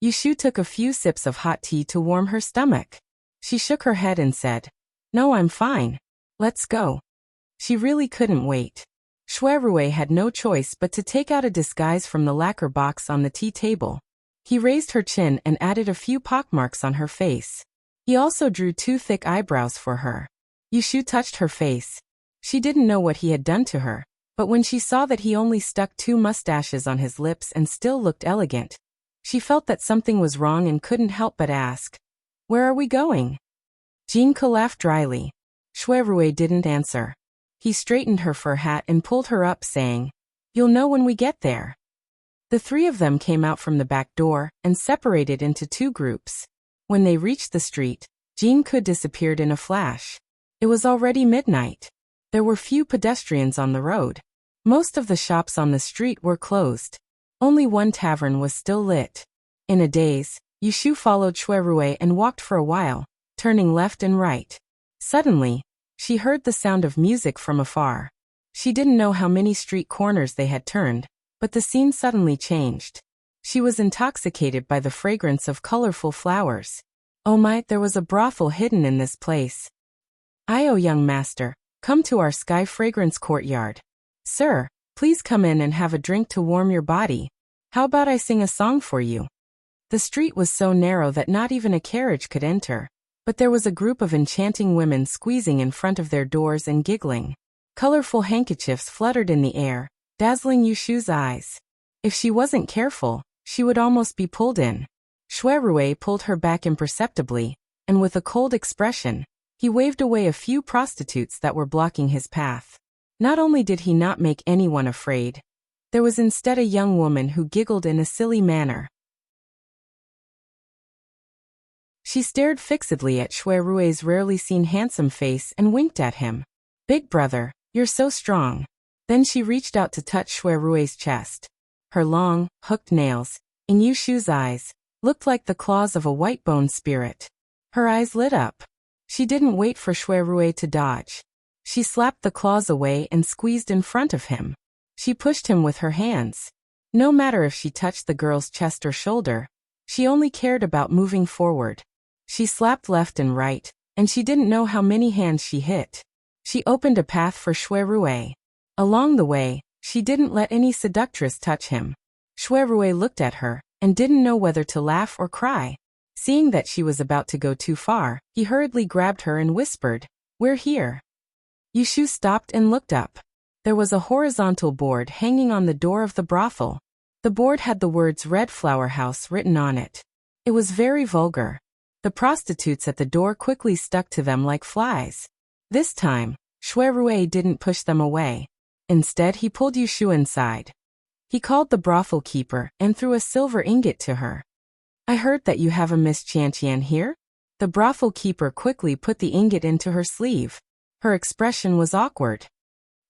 Yushu took a few sips of hot tea to warm her stomach. She shook her head and said, No, I'm fine. Let's go. She really couldn't wait. Shui Rui had no choice but to take out a disguise from the lacquer box on the tea table. He raised her chin and added a few pockmarks on her face. He also drew 2 thick eyebrows for her. Yushu touched her face. She didn't know what he had done to her, but when she saw that he only stuck 2 mustaches on his lips and still looked elegant, she felt that something was wrong and couldn't help but ask, Where are we going? Jinka laughed dryly. Shui Rui didn't answer. He straightened her fur hat and pulled her up, saying, You'll know when we get there. The 3 of them came out from the back door and separated into 2 groups. When they reached the street, Jinka disappeared in a flash. It was already midnight. There were few pedestrians on the road. Most of the shops on the street were closed. Only one tavern was still lit. In a daze, Yushu followed Shui Rui and walked for a while, turning left and right. Suddenly, she heard the sound of music from afar. She didn't know how many street corners they had turned, but the scene suddenly changed. She was intoxicated by the fragrance of colorful flowers. Oh my, there was a brothel hidden in this place. Oh young master, come to our sky fragrance courtyard. Sir, please come in and have a drink to warm your body. How about I sing a song for you? The street was so narrow that not even a carriage could enter. But there was a group of enchanting women squeezing in front of their doors and giggling. Colorful handkerchiefs fluttered in the air, dazzling Yushu's eyes. If she wasn't careful, she would almost be pulled in. Shui Rui pulled her back imperceptibly, and with a cold expression, he waved away a few prostitutes that were blocking his path. Not only did he not make anyone afraid, there was instead a young woman who giggled in a silly manner. She stared fixedly at Shui Rui's rarely seen handsome face and winked at him. Big brother, you're so strong. Then she reached out to touch Shui Rui's chest. Her long, hooked nails, in Yushu's eyes, looked like the claws of a white-boned spirit. Her eyes lit up. She didn't wait for Shui Rui to dodge. She slapped the claws away and squeezed in front of him. She pushed him with her hands. No matter if she touched the girl's chest or shoulder, she only cared about moving forward. She slapped left and right, and she didn't know how many hands she hit. She opened a path for Shui Rui. Along the way, she didn't let any seductress touch him. Shui Rui looked at her, and didn't know whether to laugh or cry. Seeing that she was about to go too far, he hurriedly grabbed her and whispered, We're here. Yushu stopped and looked up. There was a horizontal board hanging on the door of the brothel. The board had the words Red Flower House written on it. It was very vulgar. The prostitutes at the door quickly stuck to them like flies. This time, Shui Rui didn't push them away. Instead, he pulled Yushu inside. He called the brothel keeper and threw a silver ingot to her. I heard that you have a Miss Qianqian here? The brothel keeper quickly put the ingot into her sleeve. Her expression was awkward.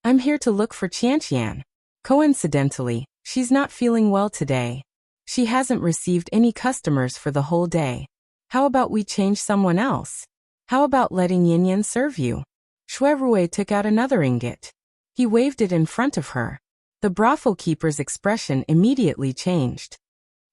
I'm here to look for Qianqian. Coincidentally, she's not feeling well today. She hasn't received any customers for the whole day. How about we change someone else? How about letting Yin serve you? Shui Rui took out another ingot. He waved it in front of her. The brothel keeper's expression immediately changed.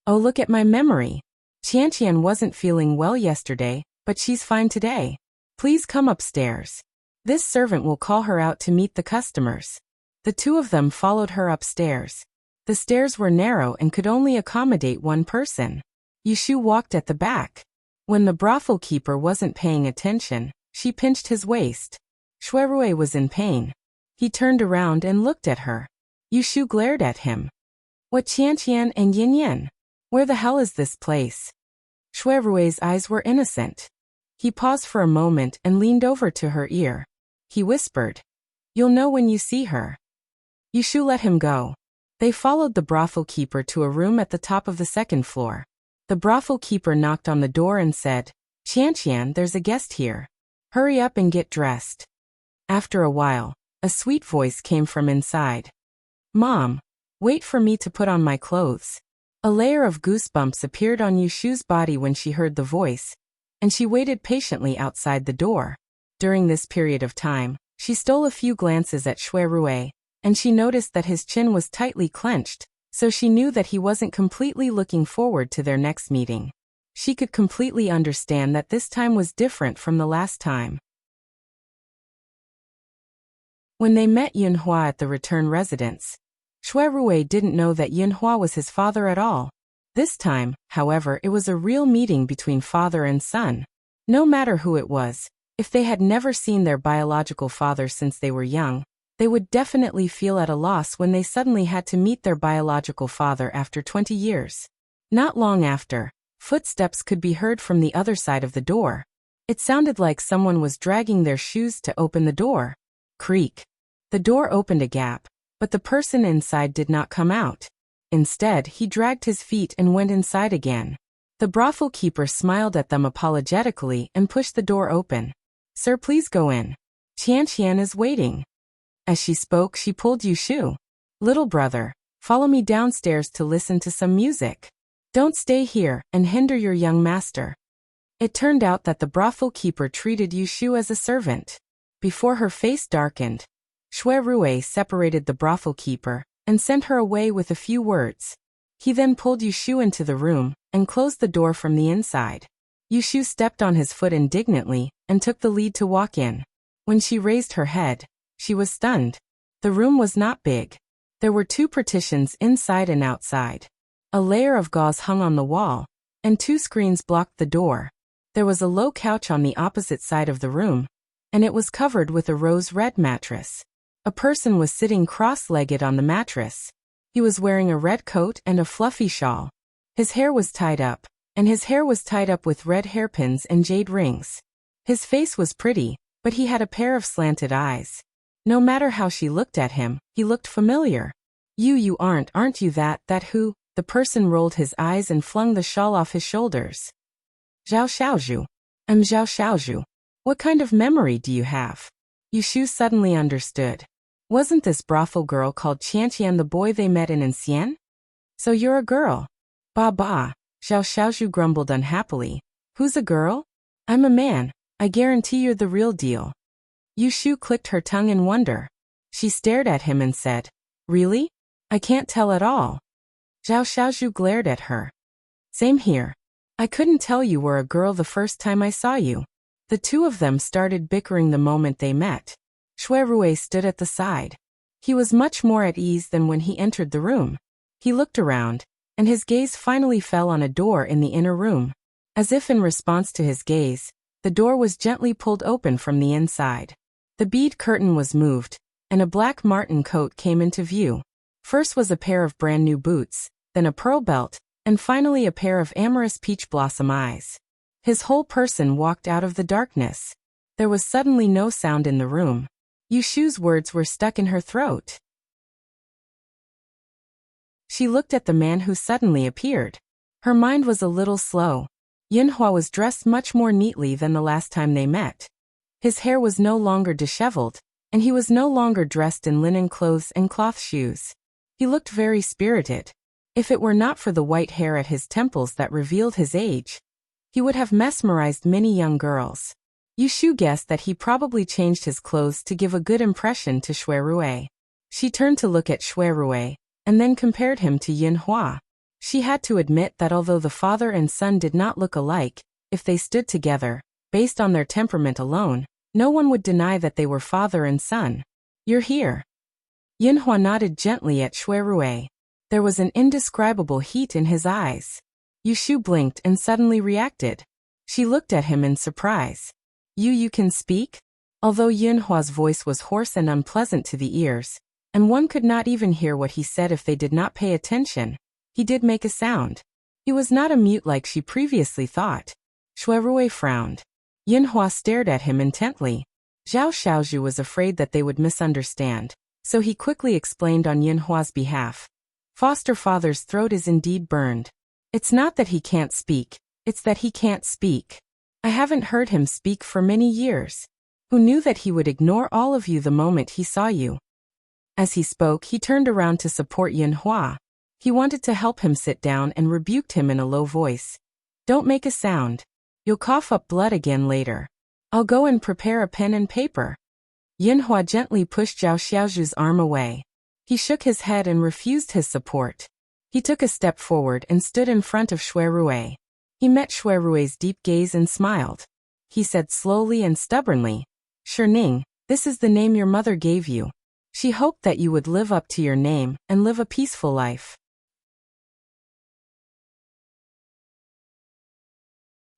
Oh, look at my memory. Qianqian wasn't feeling well yesterday, but she's fine today. Please come upstairs. This servant will call her out to meet the customers. The two of them followed her upstairs. The stairs were narrow and could only accommodate one person. Yushu walked at the back. When the brothel keeper wasn't paying attention, she pinched his waist. Shui Rui was in pain. He turned around and looked at her. Yushu glared at him. What, Qianqian and Yin? Where the hell is this place? Shui Rui's eyes were innocent. He paused for a moment and leaned over to her ear. He whispered, You'll know when you see her. Yushu let him go. They followed the brothel keeper to a room at the top of the second floor. The brothel keeper knocked on the door and said, Qianqian, there's a guest here. Hurry up and get dressed. After a while, a sweet voice came from inside. Mom, wait for me to put on my clothes. A layer of goosebumps appeared on Yushu's body when she heard the voice, and she waited patiently outside the door. During this period of time, she stole a few glances at Shui Rui, and she noticed that his chin was tightly clenched, so she knew that he wasn't completely looking forward to their next meeting. She could completely understand that this time was different from the last time. When they met Yunhua at the return residence, Shui Rui didn't know that Yunhua was his father at all. This time, however, it was a real meeting between father and son. No matter who it was, if they had never seen their biological father since they were young, they would definitely feel at a loss when they suddenly had to meet their biological father after 20 years. Not long after, footsteps could be heard from the other side of the door. It sounded like someone was dragging their shoes to open the door. Creak. The door opened a gap, but the person inside did not come out. Instead, he dragged his feet and went inside again. The brothel keeper smiled at them apologetically and pushed the door open. Sir, please go in. Qianqian is waiting. As she spoke, she pulled Yushu. Little brother, follow me downstairs to listen to some music. Don't stay here and hinder your young master. It turned out that the brothel keeper treated Yushu as a servant. Before her face darkened, Shui Rui separated the brothel keeper and sent her away with a few words. He then pulled Yushu into the room and closed the door from the inside. Yushu stepped on his foot indignantly and took the lead to walk in. When she raised her head, she was stunned. The room was not big. There were 2 partitions inside and outside. A layer of gauze hung on the wall, and 2 screens blocked the door. There was a low couch on the opposite side of the room, and it was covered with a rose-red mattress. A person was sitting cross-legged on the mattress. He was wearing a red coat and a fluffy shawl. His hair was tied up, with red hairpins and jade rings. His face was pretty, but he had a pair of slanted eyes. No matter how she looked at him, he looked familiar. You aren't you that who? The person rolled his eyes and flung the shawl off his shoulders. Zhao Xiaozhu. I'm Zhao Xiaozhu. What kind of memory do you have? Yushu suddenly understood. Wasn't this brothel girl called Qianqian the boy they met in Xian? So you're a girl. Ba. Zhao Xiaozhu grumbled unhappily. Who's a girl? I'm a man. I guarantee you're the real deal. Yushu clicked her tongue in wonder. She stared at him and said, Really? I can't tell at all. Zhao Xiaozhu glared at her. Same here. I couldn't tell you were a girl the first time I saw you. The two of them started bickering the moment they met. Shui Rui stood at the side. He was much more at ease than when he entered the room. He looked around, and his gaze finally fell on a door in the inner room. As if in response to his gaze, the door was gently pulled open from the inside. The bead curtain was moved, and a black marten coat came into view. First was a pair of brand new boots, then a pearl belt, and finally a pair of amorous peach blossom eyes. His whole person walked out of the darkness. There was suddenly no sound in the room. Yushu's words were stuck in her throat. She looked at the man who suddenly appeared. Her mind was a little slow. Yinhua was dressed much more neatly than the last time they met. His hair was no longer disheveled, and he was no longer dressed in linen clothes and cloth shoes. He looked very spirited. If it were not for the white hair at his temples that revealed his age, he would have mesmerized many young girls. Yushu guessed that he probably changed his clothes to give a good impression to Shuirui. She turned to look at Shuirui, and then compared him to Yinhua. She had to admit that although the father and son did not look alike, if they stood together, based on their temperament alone, no one would deny that they were father and son. "You're here." Yinhua nodded gently at Shuirui. There was an indescribable heat in his eyes. Yushu blinked and suddenly reacted. She looked at him in surprise. You can speak?" Although Yinhua's voice was hoarse and unpleasant to the ears, and one could not even hear what he said if they did not pay attention, he did make a sound. He was not a mute like she previously thought. Shuirui frowned. Yinhua stared at him intently. Zhao Xiaozhu was afraid that they would misunderstand, so he quickly explained on Yinhua's behalf. "Foster father's throat is indeed burned. It's not that he can't speak, it's that he can't speak. I haven't heard him speak for many years. Who knew that he would ignore all of you the moment he saw you?" As he spoke, he turned around to support Yinhua. He wanted to help him sit down and rebuked him in a low voice. "Don't make a sound. You'll cough up blood again later. I'll go and prepare a pen and paper." Yinhua gently pushed Zhao Xiaozhu's arm away. He shook his head and refused his support. He took a step forward and stood in front of Shuirui. He met Shuirui's deep gaze and smiled. He said slowly and stubbornly, "Shining, this is the name your mother gave you. She hoped that you would live up to your name and live a peaceful life."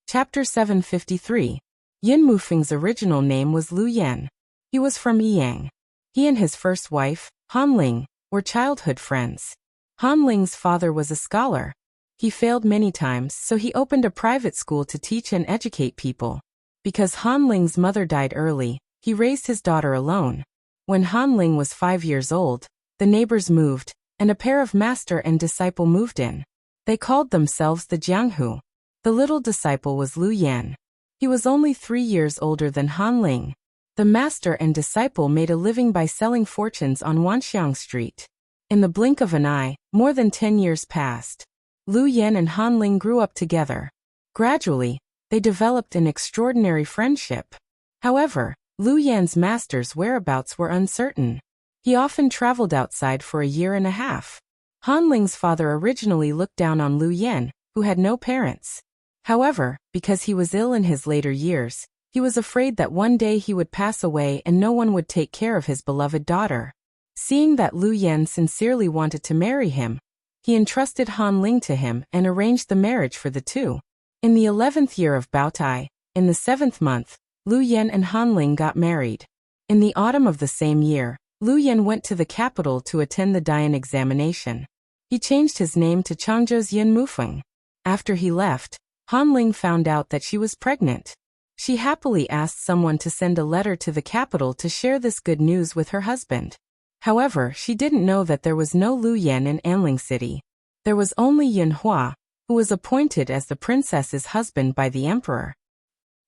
Chapter 753. Yin Mufeng's original name was Lu Yan. He was from Yiyang. He and his first wife, Han Ling, were childhood friends. Han Ling's father was a scholar. He failed many times, so he opened a private school to teach and educate people. Because Han Ling's mother died early, he raised his daughter alone. When Han Ling was 5 years old, the neighbors moved, and a pair of master and disciple moved in. They called themselves the Jianghu. The little disciple was Lu Yan. He was only 3 years older than Han Ling. The master and disciple made a living by selling fortunes on Wanxiang Street. In the blink of an eye, more than 10 years passed. Lu Yan and Han Ling grew up together. Gradually, they developed an extraordinary friendship. However, Lu Yan's master's whereabouts were uncertain. He often traveled outside for a year and a half. Han Ling's father originally looked down on Lu Yan, who had no parents. However, because he was ill in his later years, he was afraid that one day he would pass away and no one would take care of his beloved daughter. Seeing that Lu Yan sincerely wanted to marry him, he entrusted Han Ling to him and arranged the marriage for the two. In the 11th year of Baotai, in the 7th month, Lu Yan and Han Ling got married. In the autumn of the same year, Lu Yan went to the capital to attend the Dian examination. He changed his name to Changzhou's Yin Mufeng. After he left, Han Ling found out that she was pregnant. She happily asked someone to send a letter to the capital to share this good news with her husband. However, she didn't know that there was no Lu Yan in Anling City. There was only Yinhua, who was appointed as the princess's husband by the emperor.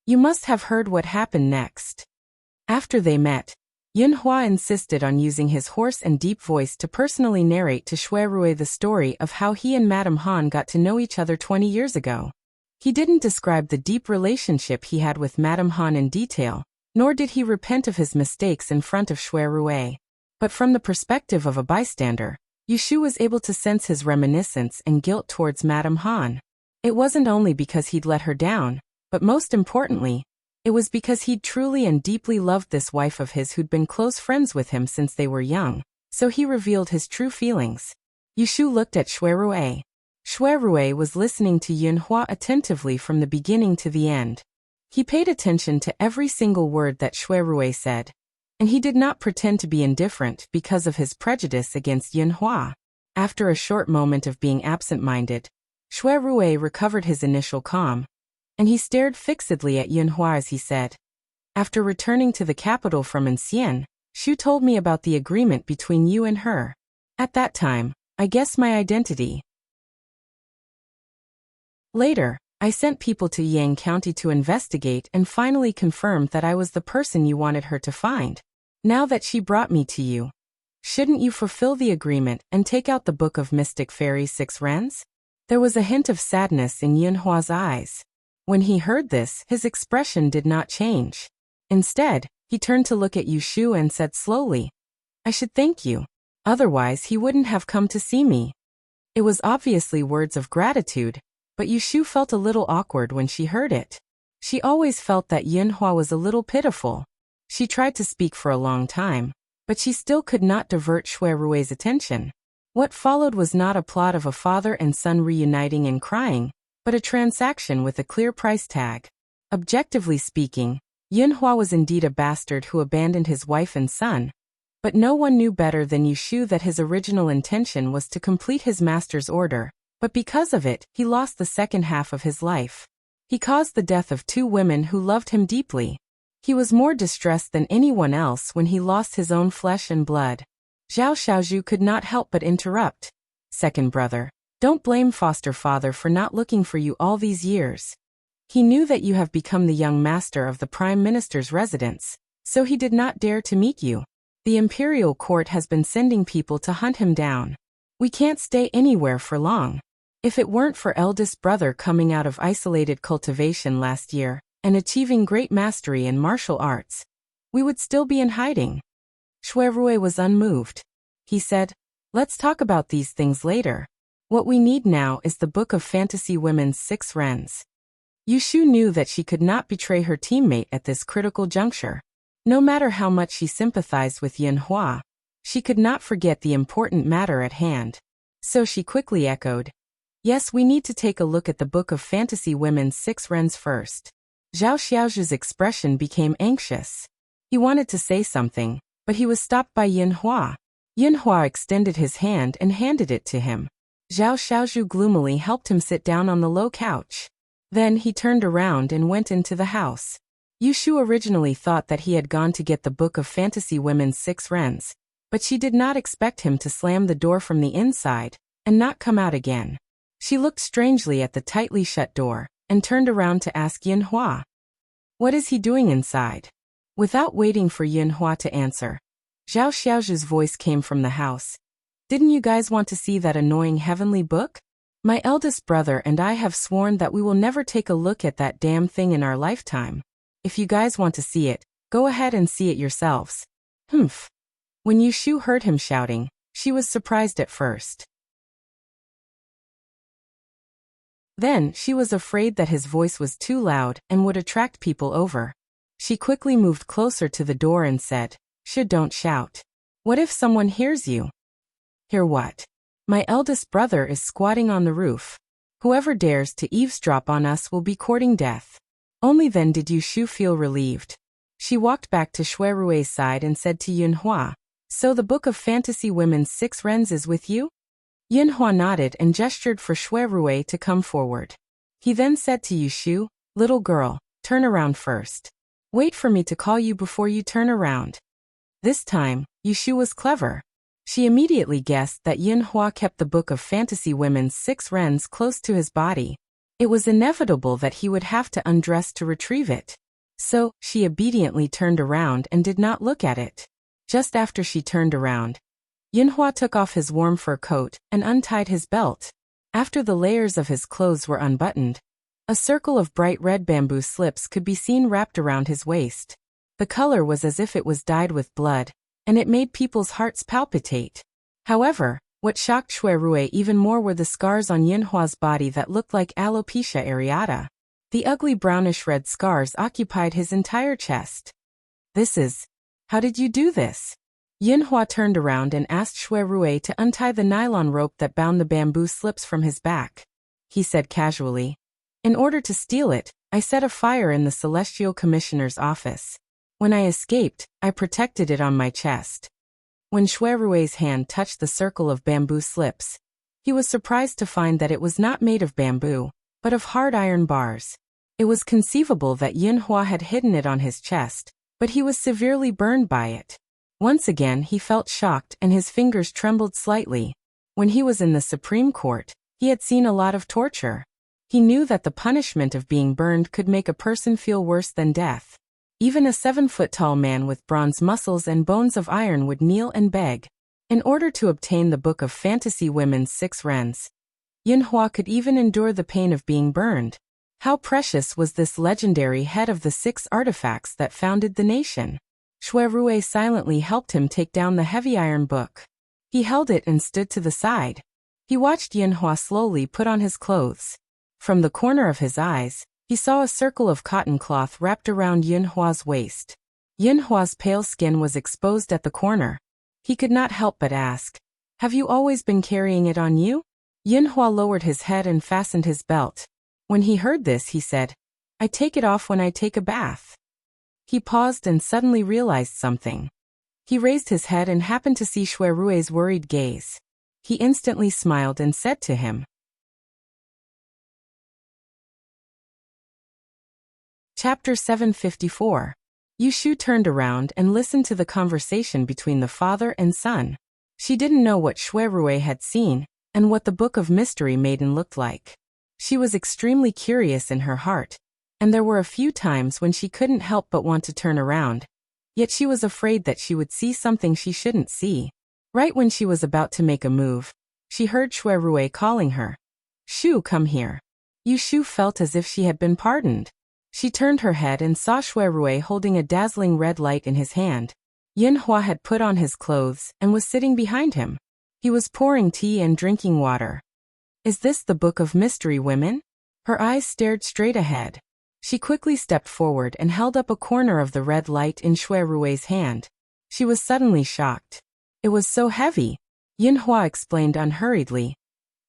You must have heard what happened next. After they met, Yinhua insisted on using his hoarse and deep voice to personally narrate to Shuirui the story of how he and Madame Han got to know each other 20 years ago. He didn't describe the deep relationship he had with Madame Han in detail, nor did he repent of his mistakes in front of Shuirui. But from the perspective of a bystander, Yushu was able to sense his reminiscence and guilt towards Madame Han. It wasn't only because he'd let her down, but most importantly, it was because he'd truly and deeply loved this wife of his who'd been close friends with him since they were young, so he revealed his true feelings. Yushu looked at Shuirui. Shuirui was listening to Yinhua attentively from the beginning to the end. He paid attention to every single word that Shuirui said, and he did not pretend to be indifferent because of his prejudice against Yinhua. After a short moment of being absent-minded, Shuirui recovered his initial calm, and he stared fixedly at Yinhua as he said, "After returning to the capital from Ancienne, Shu told me about the agreement between you and her. At that time, I guess my identity. Later, I sent people to Yang County to investigate and finally confirmed that I was the person you wanted her to find. Now that she brought me to you, shouldn't you fulfill the agreement and take out the Book of Mystic Fairy 6 Rens? There was a hint of sadness in Yunhua's eyes. When he heard this, his expression did not change. Instead, he turned to look at Yushu and said slowly, I should thank you. Otherwise, he wouldn't have come to see me. It was obviously words of gratitude, but Yushu felt a little awkward when she heard it. She always felt that Yunhua was a little pitiful. She tried to speak for a long time, but she still could not divert Shui Rui's attention. What followed was not a plot of a father and son reuniting and crying, but a transaction with a clear price tag. Objectively speaking, Yunhua was indeed a bastard who abandoned his wife and son, but no one knew better than Yushu that his original intention was to complete his master's order, but because of it, he lost the second half of his life. He caused the death of 2 women who loved him deeply. He was more distressed than anyone else when he lost his own flesh and blood. Zhao Xiaozhu could not help but interrupt. Second brother, don't blame foster father for not looking for you all these years. He knew that you have become the young master of the Prime Minister's residence, so he did not dare to meet you. The imperial court has been sending people to hunt him down. We can't stay anywhere for long. If it weren't for eldest brother coming out of isolated cultivation last year and achieving great mastery in martial arts, we would still be in hiding. Shui Rui was unmoved. He said, let's talk about these things later. What we need now is the Book of Fantasy Women's 6 Rens. Yushu knew that she could not betray her teammate at this critical juncture. No matter how much she sympathized with Yunhua, she could not forget the important matter at hand. So she quickly echoed, yes, we need to take a look at the Book of Fantasy Women's 6 Rens first. Zhao Xiaozhu's expression became anxious. He wanted to say something, but he was stopped by Yunhua. Yunhua extended his hand and handed it to him. Zhao Xiaozhu gloomily helped him sit down on the low couch. Then he turned around and went into the house. Yushu originally thought that he had gone to get the Book of Fantasy Women's 6 Rens, but she did not expect him to slam the door from the inside and not come out again. She looked strangely at the tightly shut door and turned around to ask Yunhua, what is he doing inside? Without waiting for Yunhua to answer, Zhao Xiaozhu's voice came from the house. Didn't you guys want to see that annoying heavenly book? My eldest brother and I have sworn that we will never take a look at that damn thing in our lifetime. If you guys want to see it, go ahead and see it yourselves. Humph. When Yushu heard him shouting, she was surprised at first. Then she was afraid that his voice was too loud and would attract people over. She quickly moved closer to the door and said, don't shout. What if someone hears you? Hear what? My eldest brother is squatting on the roof. Whoever dares to eavesdrop on us will be courting death. Only then did Yushu feel relieved. She walked back to Shui Rui's side and said to Yunhua, so the Book of Fantasy Women's 6 Rens is with you? Yunhua nodded and gestured for Shui Rui to come forward. He then said to Yushu, little girl, turn around first. Wait for me to call you before you turn around. This time, Yushu was clever. She immediately guessed that Yunhua kept the Book of Fantasy Women's 6 Rens close to his body. It was inevitable that he would have to undress to retrieve it. So, she obediently turned around and did not look at it. Just after she turned around, Yunhua took off his warm fur coat and untied his belt. After the layers of his clothes were unbuttoned, a circle of bright red bamboo slips could be seen wrapped around his waist. The color was as if it was dyed with blood, and it made people's hearts palpitate. However, what shocked Shui Rui even more were the scars on Yunhua's body that looked like alopecia areata. The ugly brownish-red scars occupied his entire chest. How did you do this? Yunhua turned around and asked Shui Rui to untie the nylon rope that bound the bamboo slips from his back. He said casually, in order to steal it, I set a fire in the Celestial Commissioner's office. When I escaped, I protected it on my chest. When Shui Rui's hand touched the circle of bamboo slips, he was surprised to find that it was not made of bamboo, but of hard iron bars. It was conceivable that Yunhua had hidden it on his chest, but he was severely burned by it. Once again he felt shocked and his fingers trembled slightly. When he was in the Supreme Court, he had seen a lot of torture. He knew that the punishment of being burned could make a person feel worse than death. Even a 7-foot-tall man with bronze muscles and bones of iron would kneel and beg. In order to obtain the Book of Fantasy Women's 6 Rens, Yinhua could even endure the pain of being burned. How precious was this legendary head of the 6 artifacts that founded the nation? Shui Rui silently helped him take down the heavy iron book. He held it and stood to the side. He watched Yinhua slowly put on his clothes. From the corner of his eyes, he saw a circle of cotton cloth wrapped around Yinhua's waist. Yinhua's pale skin was exposed at the corner. He could not help but ask, "Have you always been carrying it on you?" Yinhua lowered his head and fastened his belt. When he heard this, he said, "I take it off when I take a bath." He paused and suddenly realized something. He raised his head and happened to see Shui Rui's worried gaze. He instantly smiled and said to him, Chapter 754. Yushu turned around and listened to the conversation between the father and son. She didn't know what Shui Rui had seen, and what the Book of Mystery Maiden looked like. She was extremely curious in her heart, and there were a few times when she couldn't help but want to turn around. Yet she was afraid that she would see something she shouldn't see. Right when she was about to make a move, she heard Shui Rui calling her. "Shu, come here." Yushu felt as if she had been pardoned. She turned her head and saw Shui Rui holding a dazzling red light in his hand. Yinhua had put on his clothes and was sitting behind him. He was pouring tea and drinking water. "Is this the Book of Mystery Women?" Her eyes stared straight ahead. She quickly stepped forward and held up a corner of the red light in Shui Rui's hand. She was suddenly shocked. It was so heavy. Yinhua explained unhurriedly.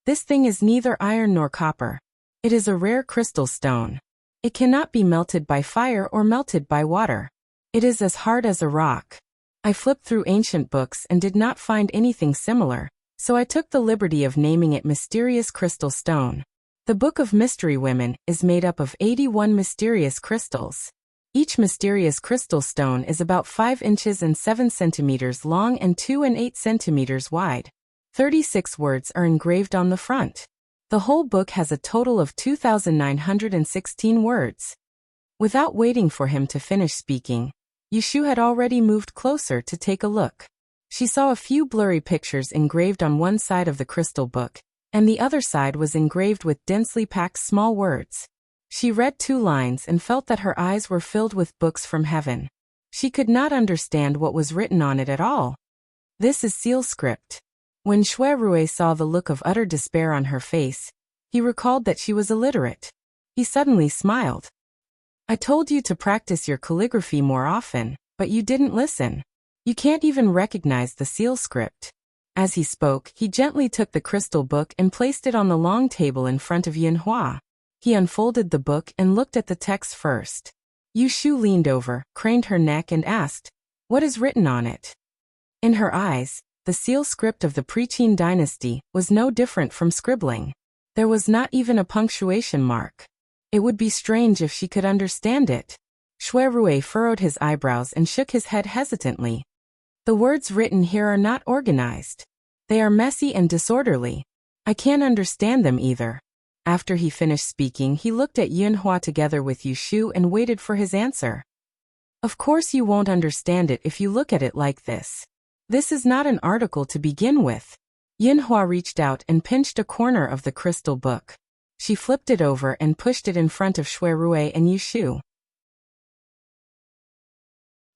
"This thing is neither iron nor copper. It is a rare crystal stone. It cannot be melted by fire or melted by water. It is as hard as a rock. I flipped through ancient books and did not find anything similar, so I took the liberty of naming it Mysterious Crystal Stone. The Book of Mystery Women is made up of 81 mysterious crystals. Each mysterious crystal stone is about 5 inches and 7 centimeters long and 2 and 8 centimeters wide. 36 words are engraved on the front. The whole book has a total of 2,916 words. Without waiting for him to finish speaking, Yushu had already moved closer to take a look. She saw a few blurry pictures engraved on one side of the crystal book, and the other side was engraved with densely packed small words. She read 2 lines and felt that her eyes were filled with books from heaven. She could not understand what was written on it at all. "This is seal script." When Shui Rui saw the look of utter despair on her face, he recalled that she was illiterate. He suddenly smiled. "I told you to practice your calligraphy more often, but you didn't listen. You can't even recognize the seal script." As he spoke, he gently took the crystal book and placed it on the long table in front of Yinhua. He unfolded the book and looked at the text first. Yushu leaned over, craned her neck and asked, "What is written on it?" In her eyes, the seal script of the Pre-Qin dynasty was no different from scribbling. There was not even a punctuation mark. It would be strange if she could understand it. Shui Rui furrowed his eyebrows and shook his head hesitantly. "The words written here are not organized. They are messy and disorderly. I can't understand them either." After he finished speaking, he looked at Yinhua together with Yushu and waited for his answer. "Of course you won't understand it if you look at it like this. This is not an article to begin with." Yinhua reached out and pinched a corner of the crystal book. She flipped it over and pushed it in front of Shui Rui and Yushu.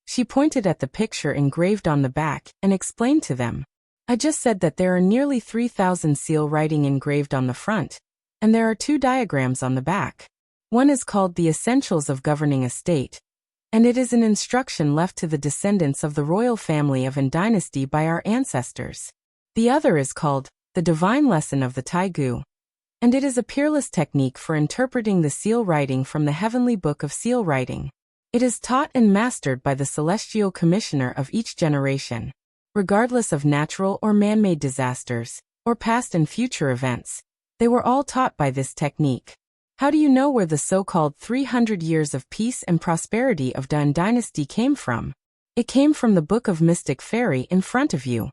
She pointed at the picture engraved on the back and explained to them. "I just said that there are nearly 3,000 seal writing engraved on the front, and there are 2 diagrams on the back. One is called The Essentials of Governing a State, and it is an instruction left to the descendants of the royal family of an dynasty by our ancestors. The other is called The Divine Lesson of the Taigu, and it is a peerless technique for interpreting the seal writing from the heavenly book of seal writing. It is taught and mastered by the celestial commissioner of each generation, regardless of natural or man-made disasters, or past and future events. They were all taught by this technique. How do you know where the so-called 300 years of peace and prosperity of Dan Dynasty came from? It came from the Book of Mystic Fairy in front of you."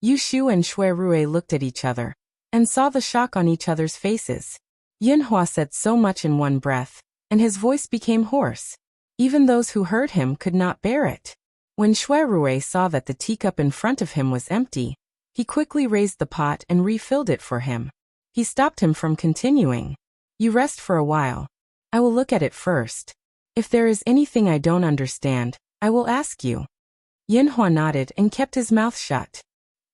Yushu and Shui Rui looked at each other and saw the shock on each other's faces. Yinhua said so much in one breath, and his voice became hoarse. Even those who heard him could not bear it. When Shui Rui saw that the teacup in front of him was empty, he quickly raised the pot and refilled it for him. He stopped him from continuing. You rest for a while. I will look at it first. If there is anything I don't understand, I will ask you. Yinhua nodded and kept his mouth shut.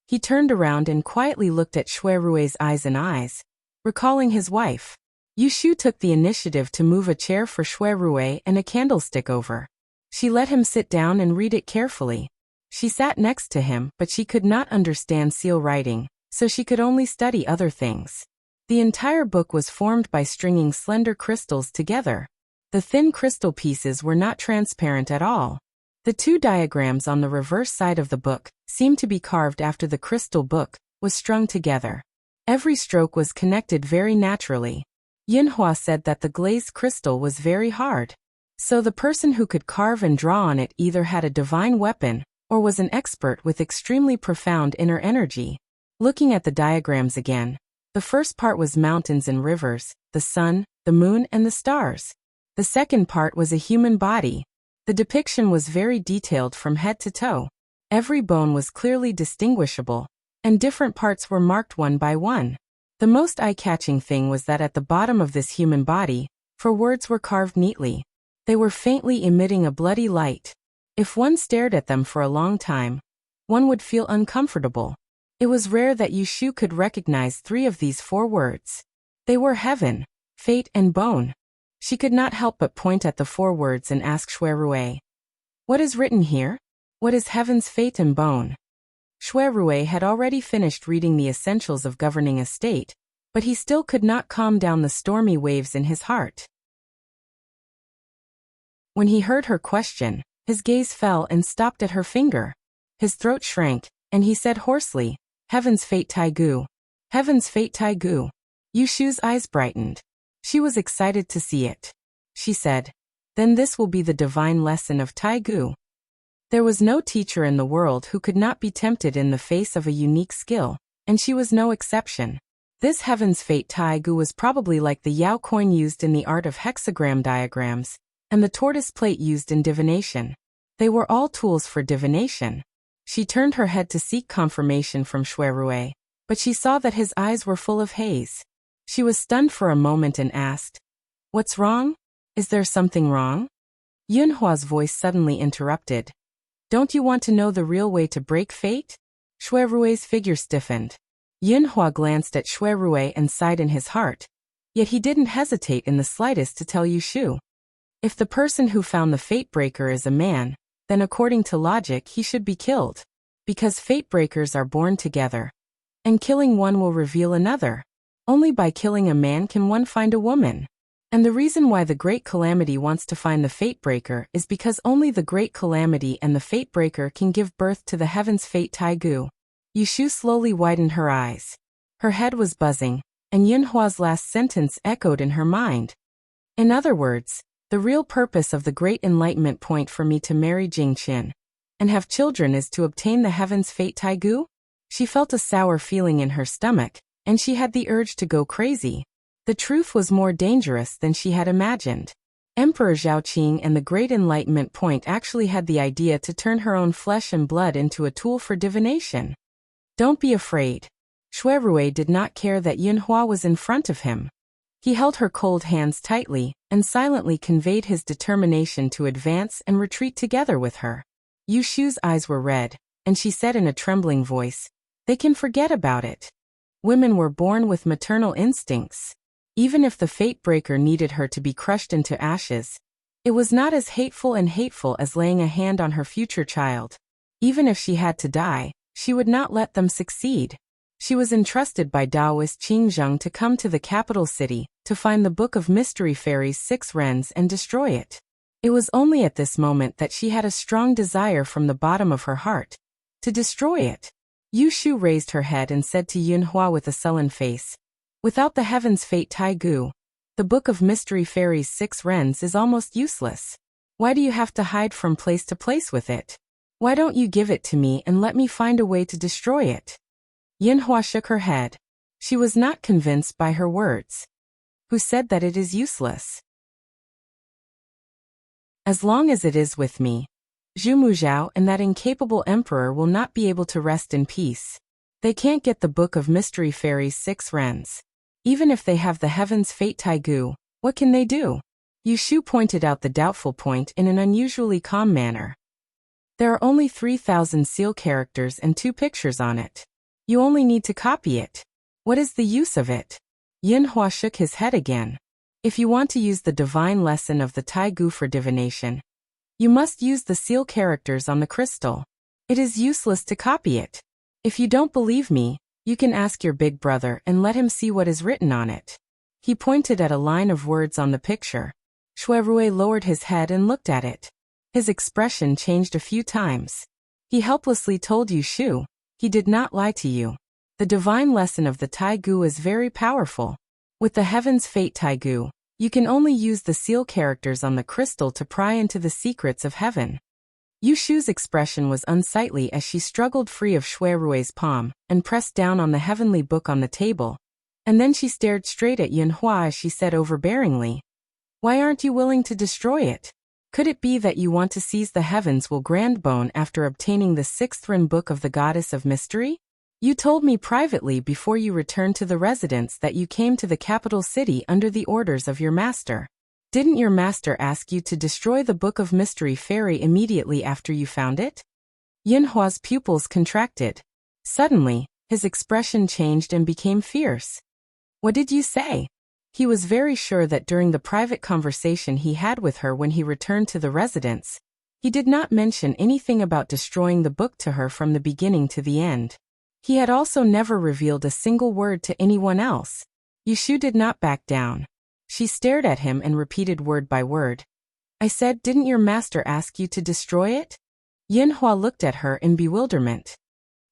He turned around and quietly looked at Shui Rui's eyes and eyes, recalling his wife. Yushu took the initiative to move a chair for Shui Rui and a candlestick over. She let him sit down and read it carefully. She sat next to him, but she could not understand seal writing, so she could only study other things. The entire book was formed by stringing slender crystals together. The thin crystal pieces were not transparent at all. The two diagrams on the reverse side of the book seemed to be carved after the crystal book was strung together. Every stroke was connected very naturally. Yinhua said that the glazed crystal was very hard. So the person who could carve and draw on it either had a divine weapon or was an expert with extremely profound inner energy. Looking at the diagrams again, the first part was mountains and rivers, the sun, the moon, and the stars. The second part was a human body. The depiction was very detailed from head to toe. Every bone was clearly distinguishable, and different parts were marked one by one. The most eye-catching thing was that at the bottom of this human body, 4 words were carved neatly. They were faintly emitting a bloody light. If one stared at them for a long time, one would feel uncomfortable. It was rare that Yushu could recognize 3 of these 4 words. They were heaven, fate, and bone. She could not help but point at the 4 words and ask Shui Rui, "What is written here? What is heaven's fate and bone?" Shui Rui had already finished reading the essentials of governing a state, but he still could not calm down the stormy waves in his heart. When he heard her question, his gaze fell and stopped at her finger. His throat shrank, and he said hoarsely, "Heaven's fate Taigu. Heaven's fate Taigu." Yushu's eyes brightened. She was excited to see it. She said, "Then this will be the divine lesson of Taigu." There was no teacher in the world who could not be tempted in the face of a unique skill, and she was no exception. This heaven's fate Taigu was probably like the Yao coin used in the art of hexagram diagrams, and the tortoise plate used in divination. They were all tools for divination. She turned her head to seek confirmation from Shui Rui, but she saw that his eyes were full of haze. She was stunned for a moment and asked, "What's wrong? Is there something wrong?" Yunhua's voice suddenly interrupted. "Don't you want to know the real way to break fate?" Shui Rui's figure stiffened. Yunhua glanced at Shui Rui and sighed in his heart, yet he didn't hesitate in the slightest to tell Yushu. If the person who found the fate breaker is a man, then according to logic he should be killed, because fate breakers are born together, and killing one will reveal another. Only by killing a man can one find a woman. And the reason why the Great Calamity wants to find the fate breaker is because only the Great Calamity and the fate breaker can give birth to the heaven's fate Taigu. Yushu slowly widened her eyes. Her head was buzzing, and Yunhua's last sentence echoed in her mind. In other words, the real purpose of the Great Enlightenment point for me to marry Jingqin and have children is to obtain the heaven's fate Taigu? She felt a sour feeling in her stomach, and she had the urge to go crazy. The truth was more dangerous than she had imagined. Emperor Zhaoqing and the Great Enlightenment point actually had the idea to turn her own flesh and blood into a tool for divination. Don't be afraid. Shui Rui did not care that Yunhua was in front of him. He held her cold hands tightly and silently conveyed his determination to advance and retreat together with her. Yushu's eyes were red, and she said in a trembling voice, "They can forget about it. Women were born with maternal instincts. Even if the fate breaker needed her to be crushed into ashes, it was not as hateful as laying a hand on her future child. Even if she had to die, she would not let them succeed." She was entrusted by Taoist Qingzheng to come to the capital city, to find the Book of Mystery Fairies 6 Wrens and destroy it. It was only at this moment that she had a strong desire from the bottom of her heart to destroy it. Yushu raised her head and said to Yunhua with a sullen face, "Without the heaven's fate Taigu, the Book of Mystery Fairies 6 Wrens is almost useless. Why do you have to hide from place to place with it? Why don't you give it to me and let me find a way to destroy it? Yinhua shook her head. She was not convinced by her words. Who said that it is useless? As long as it is with me, Zhu Muzhao and that incapable emperor will not be able to rest in peace. They can't get the Book of Mystery Fairy's 6 rens. Even if they have the Heaven's Fate Taigu, what can they do? Yu Shu pointed out the doubtful point in an unusually calm manner. There are only 3,000 seal characters and 2 pictures on it. You only need to copy it. What is the use of it? Yinhua shook his head again. If you want to use the divine lesson of the Taigu for divination, you must use the seal characters on the crystal. It is useless to copy it. If you don't believe me, you can ask your big brother and let him see what is written on it. He pointed at a line of words on the picture. Shuirui lowered his head and looked at it. His expression changed a few times. He helplessly told Yu Shu, he did not lie to you. The divine lesson of the Taigu is very powerful. With the Heaven's Fate Taigu, you can only use the seal characters on the crystal to pry into the secrets of heaven. Yu Shu's expression was unsightly as she struggled free of Shuirui's palm and pressed down on the heavenly book on the table. And then she stared straight at Yinhua as she said overbearingly, "Why aren't you willing to destroy it? Could it be that you want to seize the heavens will grandbone after obtaining the 6th ren book of the Goddess of Mystery? You told me privately before you returned to the residence that you came to the capital city under the orders of your master. Didn't your master ask you to destroy the Book of Mystery Fairy immediately after you found it?" Yinhua's pupils contracted. Suddenly, his expression changed and became fierce. "What did you say?" He was very sure that during the private conversation he had with her when he returned to the residence, he did not mention anything about destroying the book to her from the beginning to the end. He had also never revealed a single word to anyone else. Yu Shu did not back down. She stared at him and repeated word by word. "I said, didn't your master ask you to destroy it?" Yinhua looked at her in bewilderment.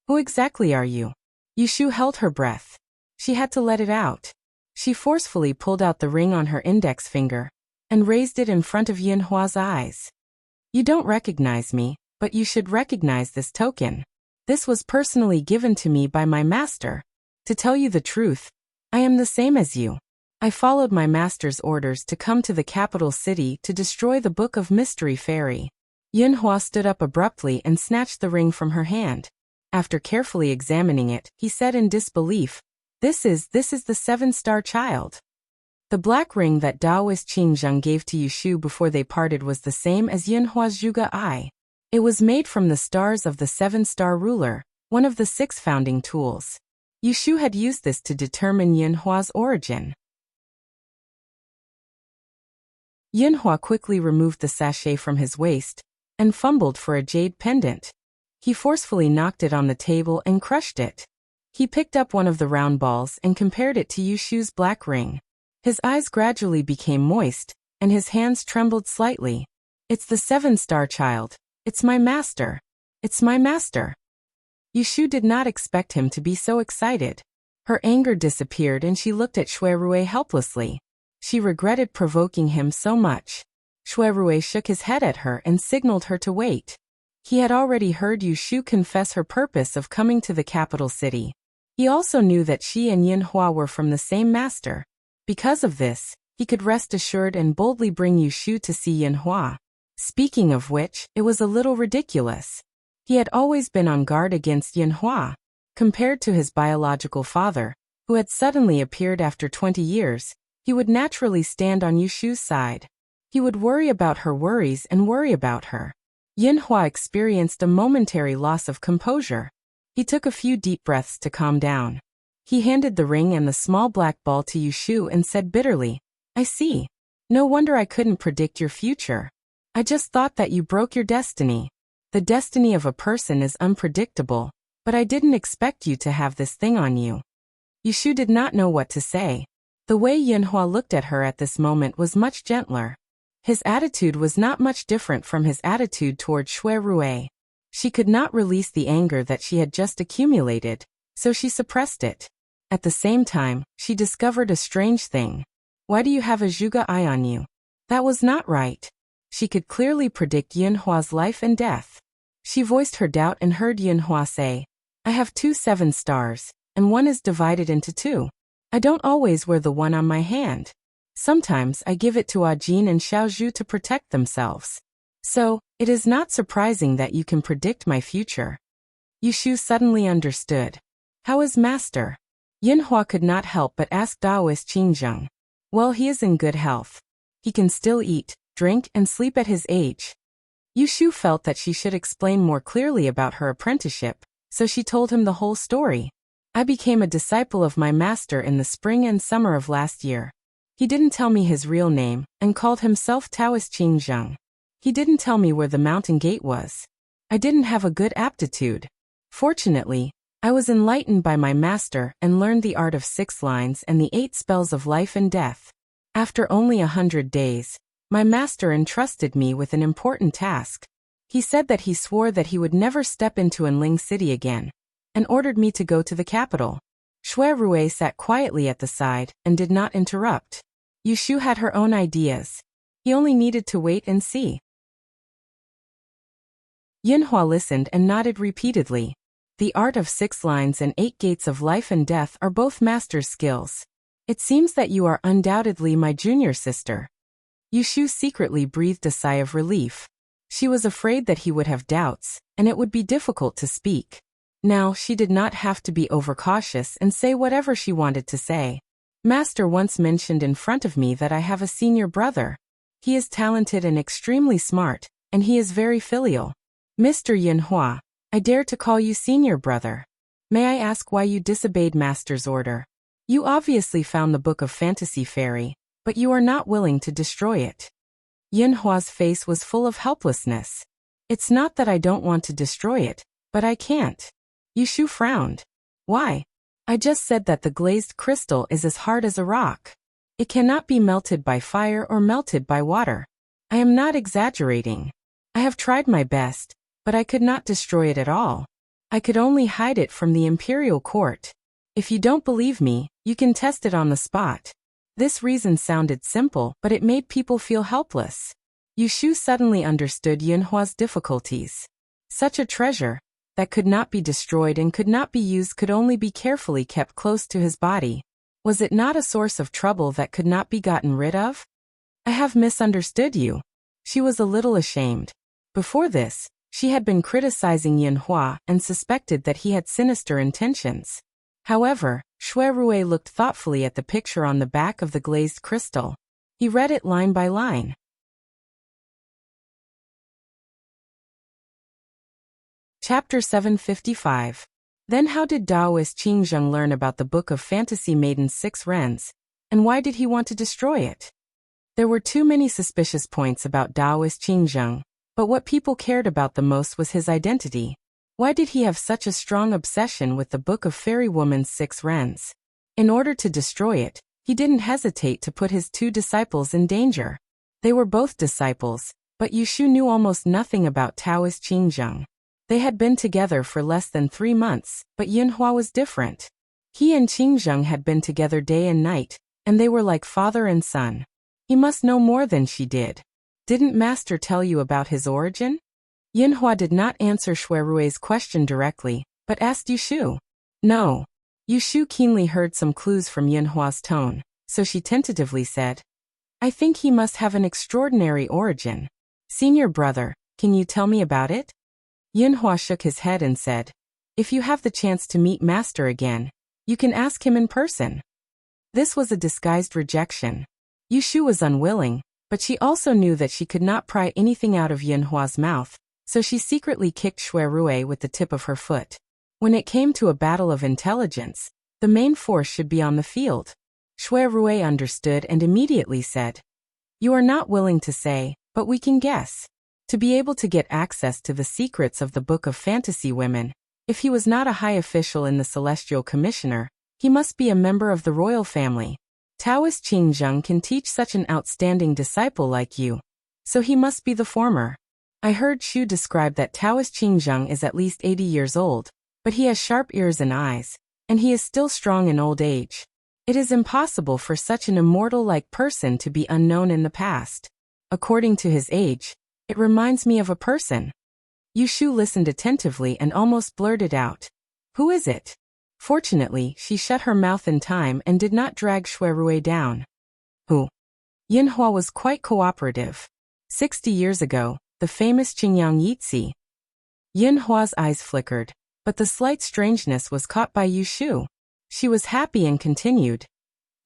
"Who exactly are you?" Yu Shu held her breath. She had to let it out. She forcefully pulled out the ring on her index finger and raised it in front of Yinhua's eyes. "You don't recognize me, but you should recognize this token. This was personally given to me by my master. To tell you the truth, I am the same as you. I followed my master's orders to come to the capital city to destroy the Book of Mystery Fairy." Yinhua stood up abruptly and snatched the ring from her hand. After carefully examining it, he said in disbelief, This is the 7-star child." The black ring that Taoist Qing Zheng gave to Yu Shu before they parted was the same as Yinhua's Zhuge Ai. It was made from the stars of the 7-star ruler, one of the 6 founding tools. Yu Shu had used this to determine Yinhua's origin. Yinhua quickly removed the sachet from his waist and fumbled for a jade pendant. He forcefully knocked it on the table and crushed it. He picked up one of the round balls and compared it to Yu Shu's black ring. His eyes gradually became moist, and his hands trembled slightly. "It's the 7-star child. It's my master. It's my master." Yu Shu did not expect him to be so excited. Her anger disappeared and she looked at Shuirui helplessly. She regretted provoking him so much. Shuirui shook his head at her and signaled her to wait. He had already heard Yu Shu confess her purpose of coming to the capital city. He also knew that she and Yinhua were from the same master. Because of this, he could rest assured and boldly bring Yu Shu to see Yinhua. Speaking of which, it was a little ridiculous. He had always been on guard against Yinhua. Compared to his biological father, who had suddenly appeared after 20 years, he would naturally stand on Yu Shu's side. He would worry about her worries and worry about her. Yinhua experienced a momentary loss of composure. He took a few deep breaths to calm down. He handed the ring and the small black ball to Yu Shu and said bitterly, "I see. No wonder I couldn't predict your future. I just thought that you broke your destiny. The destiny of a person is unpredictable, but I didn't expect you to have this thing on you." Yu Shu did not know what to say. The way Yinhua looked at her at this moment was much gentler. His attitude was not much different from his attitude toward Shuirui. She could not release the anger that she had just accumulated, so she suppressed it. At the same time, she discovered a strange thing. "Why do you have a Zhuge Ai on you?" That was not right. She could clearly predict Yinhua's life and death. She voiced her doubt and heard Yunhua say, I have 2 7 stars, and one is divided into 2. I don't always wear the one on my hand. Sometimes I give it to Ajin and Xiaozhu to protect themselves. So, it is not surprising that you can predict my future. Yushu suddenly understood. How is Master? Yinhua could not help but ask Daoist Qingzheng. Well, he is in good health. He can still eat, drink, and sleep at his age. Yushu felt that she should explain more clearly about her apprenticeship, so she told him the whole story. I became a disciple of my master in the spring and summer of last year. He didn't tell me his real name, and called himself Taoist Qingzheng. He didn't tell me where the mountain gate was. I didn't have a good aptitude. Fortunately, I was enlightened by my master and learned the art of 6 lines and the 8 spells of life and death. After only 100 days, my master entrusted me with an important task. He said that he swore that he would never step into Enling City again, and ordered me to go to the capital. Shui Rui sat quietly at the side and did not interrupt. Yushu had her own ideas. He only needed to wait and see. Yinhua listened and nodded repeatedly. The art of 6 lines and 8 gates of life and death are both master's skills. It seems that you are undoubtedly my junior sister. Yushu secretly breathed a sigh of relief. She was afraid that he would have doubts, and it would be difficult to speak. Now she did not have to be overcautious and say whatever she wanted to say. Master once mentioned in front of me that I have a senior brother. He is talented and extremely smart, and he is very filial. Mr. Yinhua, I dare to call you senior brother. May I ask why you disobeyed Master's order? You obviously found the Book of Fantasy Fairy, but you are not willing to destroy it. Yinhua's face was full of helplessness. It's not that I don't want to destroy it, but I can't. Yushu frowned. Why? I just said that the glazed crystal is as hard as a rock. It cannot be melted by fire or melted by water. I am not exaggerating. I have tried my best, but I could not destroy it at all. I could only hide it from the imperial court. If you don't believe me, you can test it on the spot. This reason sounded simple, but it made people feel helpless. Yushu suddenly understood Yunhua's difficulties. Such a treasure that could not be destroyed and could not be used could only be carefully kept close to his body. Was it not a source of trouble that could not be gotten rid of? I have misunderstood you. She was a little ashamed. Before this, she had been criticizing Yinhua and suspected that he had sinister intentions. However, Shui Rui looked thoughtfully at the picture on the back of the glazed crystal. He read it line by line. Chapter 755. Then how did Daoist Qingzheng learn about the Book of Fantasy Maiden's 6 Rens, and why did he want to destroy it? There were too many suspicious points about Daoist Qingzheng, but what people cared about the most was his identity. Why did he have such a strong obsession with the Book of Fairy Woman's 6 Rens? In order to destroy it, he didn't hesitate to put his 2 disciples in danger. They were both disciples, but Yushu knew almost nothing about Taoist Qingzheng. They had been together for less than 3 months, but Yinhua was different. He and Qingzheng had been together day and night, and they were like father and son. He must know more than she did. Didn't Master tell you about his origin? Yinhua did not answer Shui Rui's question directly, but asked Yushu. No. Yushu keenly heard some clues from Yinhua's tone, so she tentatively said, I think he must have an extraordinary origin. Senior brother, can you tell me about it? Yinhua shook his head and said, if you have the chance to meet Master again, you can ask him in person. This was a disguised rejection. Yushu was unwilling, but she also knew that she could not pry anything out of Yinhua's mouth, so she secretly kicked Shui Rui with the tip of her foot. When it came to a battle of intelligence, the main force should be on the field. Shui Rui understood and immediately said, you are not willing to say, but we can guess. To be able to get access to the secrets of the Book of Fantasy Women, if he was not a high official in the Celestial Commissioner, he must be a member of the royal family. Taoist Qingzheng can teach such an outstanding disciple like you, so he must be the former. I heard Xu describe that Taoist Qingzheng is at least 80 years old, but he has sharp ears and eyes, and he is still strong in old age. It is impossible for such an immortal-like person to be unknown in the past. According to his age, it reminds me of a person. Yushu listened attentively and almost blurted out, "Who is it?" Fortunately, she shut her mouth in time and did not drag Shuirue down. Who? Yinhua was quite cooperative. 60 years ago, the famous Qingyang Yitzi. Yinhua's eyes flickered, but the slight strangeness was caught by Yushu. She was happy and continued,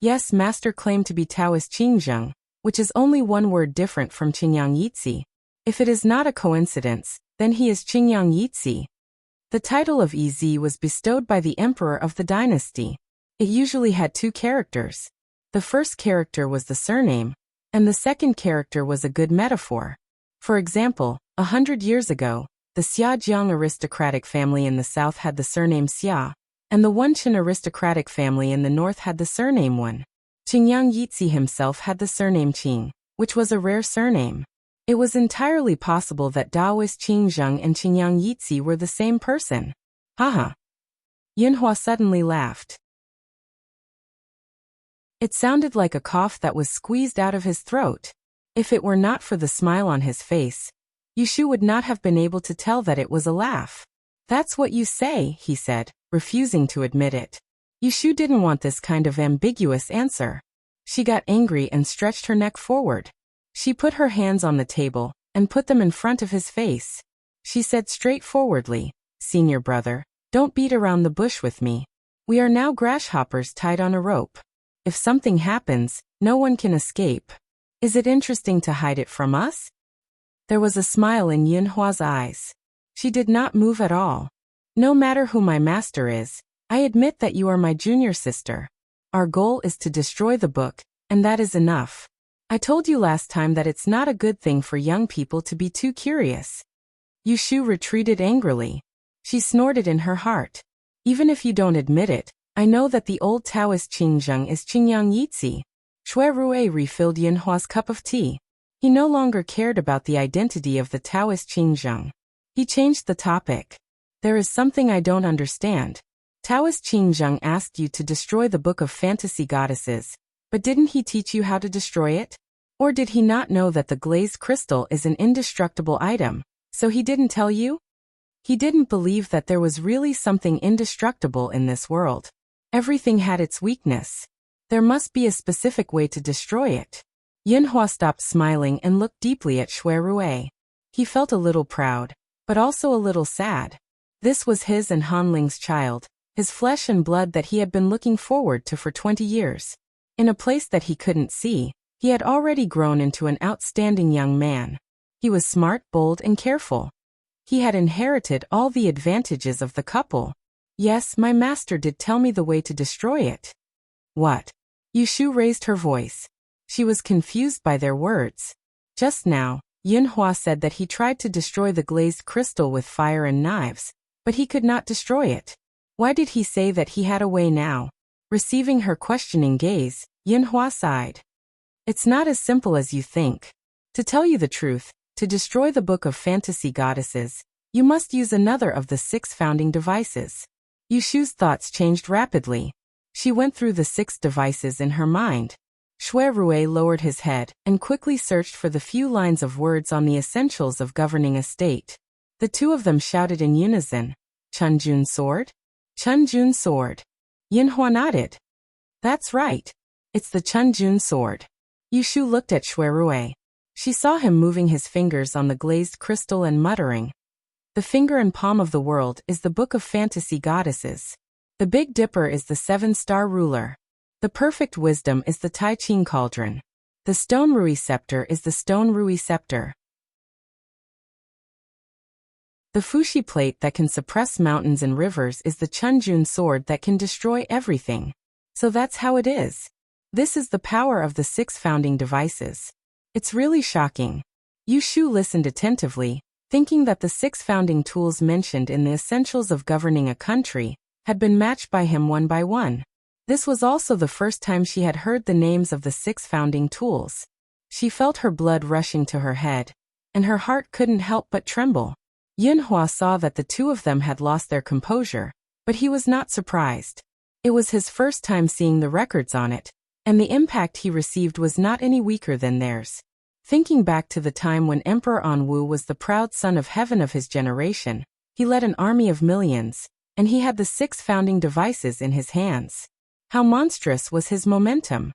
"Yes, master claimed to be Taoist Qingzheng, which is only one word different from Qingyang Yitzi. If it is not a coincidence, then he is Qingyang Yitzi." The title of Ez was bestowed by the emperor of the dynasty. It usually had two characters. The first character was the surname, and the second character was a good metaphor. For example, 100 years ago, the Xiajiang aristocratic family in the south had the surname Xia, and the Wenqin aristocratic family in the north had the surname Wen. Qingyang Yitzi himself had the surname Qing, which was a rare surname. It was entirely possible that Taoist Qingzheng and Qingyang Yitzi were the same person. Haha. Yinhua suddenly laughed. It sounded like a cough that was squeezed out of his throat. If it were not for the smile on his face, Yushu would not have been able to tell that it was a laugh. "That's what you say," he said, refusing to admit it. Yushu didn't want this kind of ambiguous answer. She got angry and stretched her neck forward. She put her hands on the table and put them in front of his face. She said straightforwardly, "Senior brother, don't beat around the bush with me. We are now grasshoppers tied on a rope. If something happens, no one can escape. Is it interesting to hide it from us?" There was a smile in Yinhua's eyes. She did not move at all. "No matter who my master is, I admit that you are my junior sister. Our goal is to destroy the book, and that is enough. I told you last time that it's not a good thing for young people to be too curious." Yushu retreated angrily. She snorted in her heart. "Even if you don't admit it, I know that the old Taoist Qingzheng is Qingyang Yitzi." Shuirue refilled Yinhua's cup of tea. He no longer cared about the identity of the Taoist Qingzheng. He changed the topic. "There is something I don't understand. Taoist Qingzheng asked you to destroy the Book of Fantasy Goddesses, but didn't he teach you how to destroy it? Or did he not know that the glazed crystal is an indestructible item, so he didn't tell you? He didn't believe that there was really something indestructible in this world. Everything had its weakness. There must be a specific way to destroy it." Yinhua stopped smiling and looked deeply at Shuirue. He felt a little proud, but also a little sad. This was his and Hanling's child, his flesh and blood that he had been looking forward to for 20 years. In a place that he couldn't see, he had already grown into an outstanding young man. He was smart, bold, and careful. He had inherited all the advantages of the couple. "Yes, my master did tell me the way to destroy it." "What?" Yushu raised her voice. She was confused by their words. Just now, Yinhua said that he tried to destroy the glazed crystal with fire and knives, but he could not destroy it. Why did he say that he had a way now? Receiving her questioning gaze, Yinhua sighed. "It's not as simple as you think. To tell you the truth, to destroy the Book of Fantasy Goddesses, you must use another of the 6 founding devices." Yushu's thoughts changed rapidly. She went through the 6 devices in her mind. Shuirue lowered his head and quickly searched for the few lines of words on the essentials of governing a state. The two of them shouted in unison, "Chunjun sword? Chunjun sword." Yinhua nodded. "That's right. It's the Chunjun sword." Yushu looked at Shuirue. She saw him moving his fingers on the glazed crystal and muttering, "The finger and palm of the world is the Book of Fantasy Goddesses. The Big Dipper is the 7-star ruler. The perfect wisdom is the Tai Ching cauldron. The stone Rui scepter is the stone Rui scepter. The Fushi plate that can suppress mountains and rivers is the Chunjun sword that can destroy everything. So that's how it is. This is the power of the 6 founding devices. It's really shocking." Yushu listened attentively, thinking that the 6 founding tools mentioned in the essentials of governing a country had been matched by him one by one. This was also the first time she had heard the names of the 6 founding tools. She felt her blood rushing to her head, and her heart couldn't help but tremble. Yinhua saw that the two of them had lost their composure, but he was not surprised. It was his first time seeing the records on it, and the impact he received was not any weaker than theirs. Thinking back to the time when Emperor Anwu was the proud son of heaven of his generation, he led an army of millions, and he had the 6 founding devices in his hands. How monstrous was his momentum!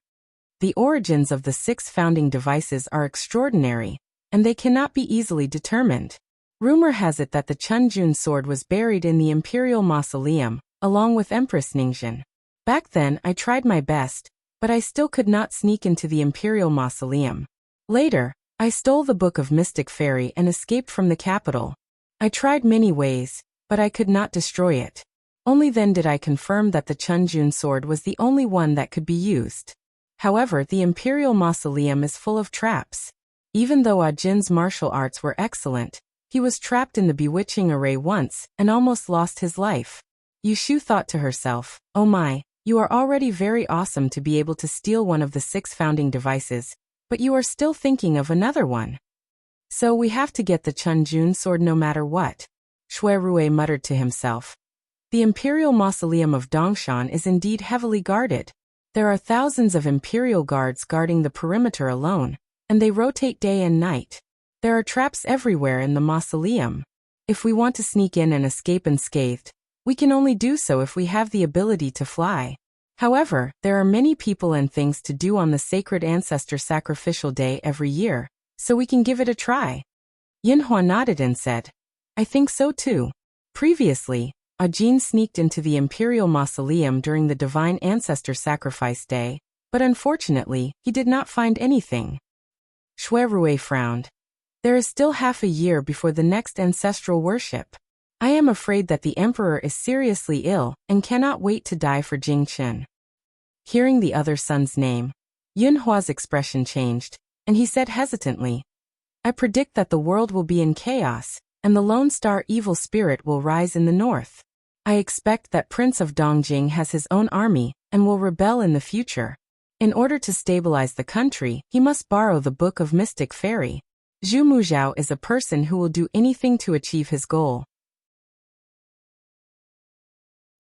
The origins of the 6 founding devices are extraordinary, and they cannot be easily determined. Rumor has it that the Chunjun sword was buried in the imperial mausoleum, along with Empress Ningxin. Back then I tried my best, but I still could not sneak into the imperial mausoleum. Later, I stole the Book of Mystic Fairy and escaped from the capital. I tried many ways, but I could not destroy it. Only then did I confirm that the Chunjun sword was the only one that could be used. However, the imperial mausoleum is full of traps. Even though Ah Jin's martial arts were excellent, he was trapped in the bewitching array once and almost lost his life. Yushu thought to herself, "Oh my, you are already very awesome to be able to steal one of the 6 founding devices, but you are still thinking of another one. So we have to get the Chunjun sword no matter what." Shui Rui muttered to himself. The imperial mausoleum of Dongshan is indeed heavily guarded. There are thousands of imperial guards guarding the perimeter alone, and they rotate day and night. There are traps everywhere in the mausoleum. If we want to sneak in and escape unscathed, we can only do so if we have the ability to fly. However, there are many people and things to do on the sacred ancestor sacrificial day every year, so we can give it a try. Yinhua nodded and said, "I think so too." Previously, Ah Jin sneaked into the imperial mausoleum during the divine ancestor sacrifice day, but unfortunately, he did not find anything. Shui Rui frowned. There is still half a year before the next ancestral worship. I am afraid that the emperor is seriously ill and cannot wait to die for Jingchen. Hearing the other son's name, Yunhua's expression changed, and he said hesitantly, "I predict that the world will be in chaos, and the Lone Star evil spirit will rise in the north. I expect that Prince of Dongjing has his own army and will rebel in the future. In order to stabilize the country, he must borrow the Book of Mystic Fairy. Zhu Muzhao is a person who will do anything to achieve his goal.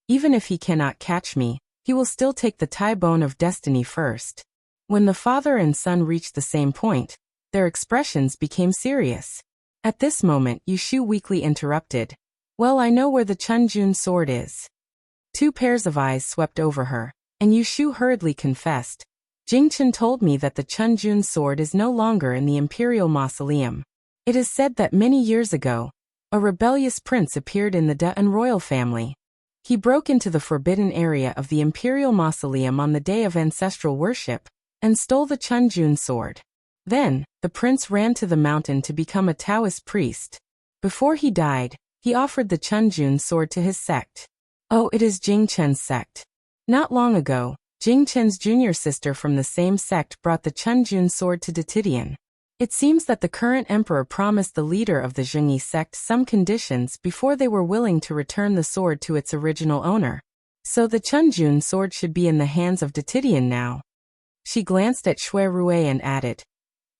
Even if he cannot catch me, he will still take the Tai Bone of Destiny first." When the father and son reached the same point, their expressions became serious. At this moment, Yushu weakly interrupted, "Well, I know where the Chunjun sword is." 2 pairs of eyes swept over her, and Yushu hurriedly confessed, "Jingchen told me that the Chunjun sword is no longer in the imperial mausoleum. It is said that many years ago, a rebellious prince appeared in the Da'an royal family. He broke into the forbidden area of the imperial mausoleum on the day of ancestral worship and stole the Chunjun sword. Then, the prince ran to the mountain to become a Taoist priest. Before he died, he offered the Chunjun sword to his sect. Oh, it is Jingchen's sect. Not long ago, Jingchen's junior sister from the same sect brought the Chunjun sword to Datidian. It seems that the current emperor promised the leader of the Zhengyi sect some conditions before they were willing to return the sword to its original owner. So the Chunjun sword should be in the hands of Datidian now." She glanced at Shui Rui and added,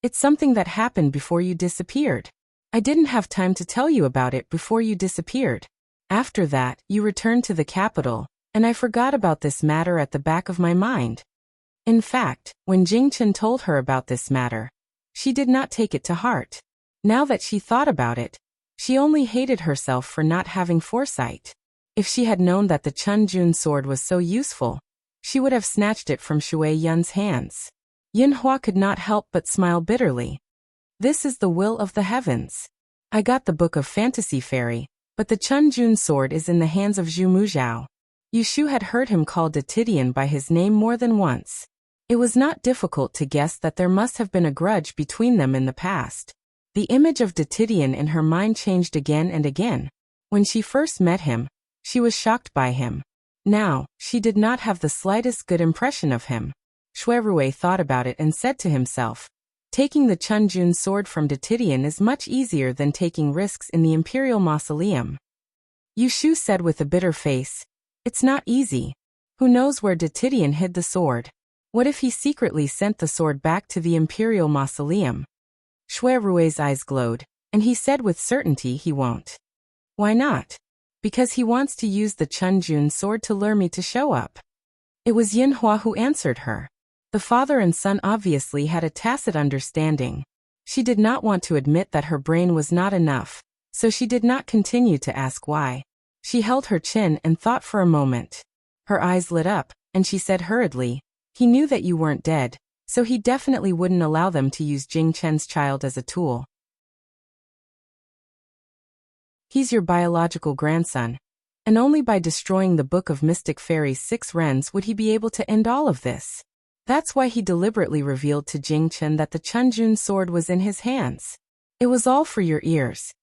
"It's something that happened before you disappeared. I didn't have time to tell you about it before you disappeared. After that, you returned to the capital, and I forgot about this matter at the back of my mind." In fact, when Jingchen told her about this matter, she did not take it to heart. Now that she thought about it, she only hated herself for not having foresight. If she had known that the Chunjun sword was so useful, she would have snatched it from Shui Yun's hands. Yinhua could not help but smile bitterly. "This is the will of the heavens. I got the Book of Fantasy Fairy, but the Chunjun sword is in the hands of Zhu Muzhao." Yushu had heard him call Datidian by his name more than once. It was not difficult to guess that there must have been a grudge between them in the past. The image of Datidian in her mind changed again and again. When she first met him, she was shocked by him. Now, she did not have the slightest good impression of him. Shui Rui thought about it and said to himself, "Taking the Chunjun sword from Datidian is much easier than taking risks in the imperial mausoleum." Yushu said with a bitter face, "It's not easy. Who knows where Datidian hid the sword? What if he secretly sent the sword back to the imperial mausoleum?" Shui Rui's eyes glowed, and he said with certainty he won't. "Why not?" "Because he wants to use the Chunjun sword to lure me to show up." It was Yinhua who answered her. The father and son obviously had a tacit understanding. She did not want to admit that her brain was not enough, so she did not continue to ask why. She held her chin and thought for a moment. Her eyes lit up, and she said hurriedly, "He knew that you weren't dead, so he definitely wouldn't allow them to use Jing Chen's child as a tool. He's your biological grandson, and only by destroying the Book of Mystic Fairy's 6 Rens would he be able to end all of this. That's why he deliberately revealed to Jing Chen that the Chunjun sword was in his hands. It was all for your ears."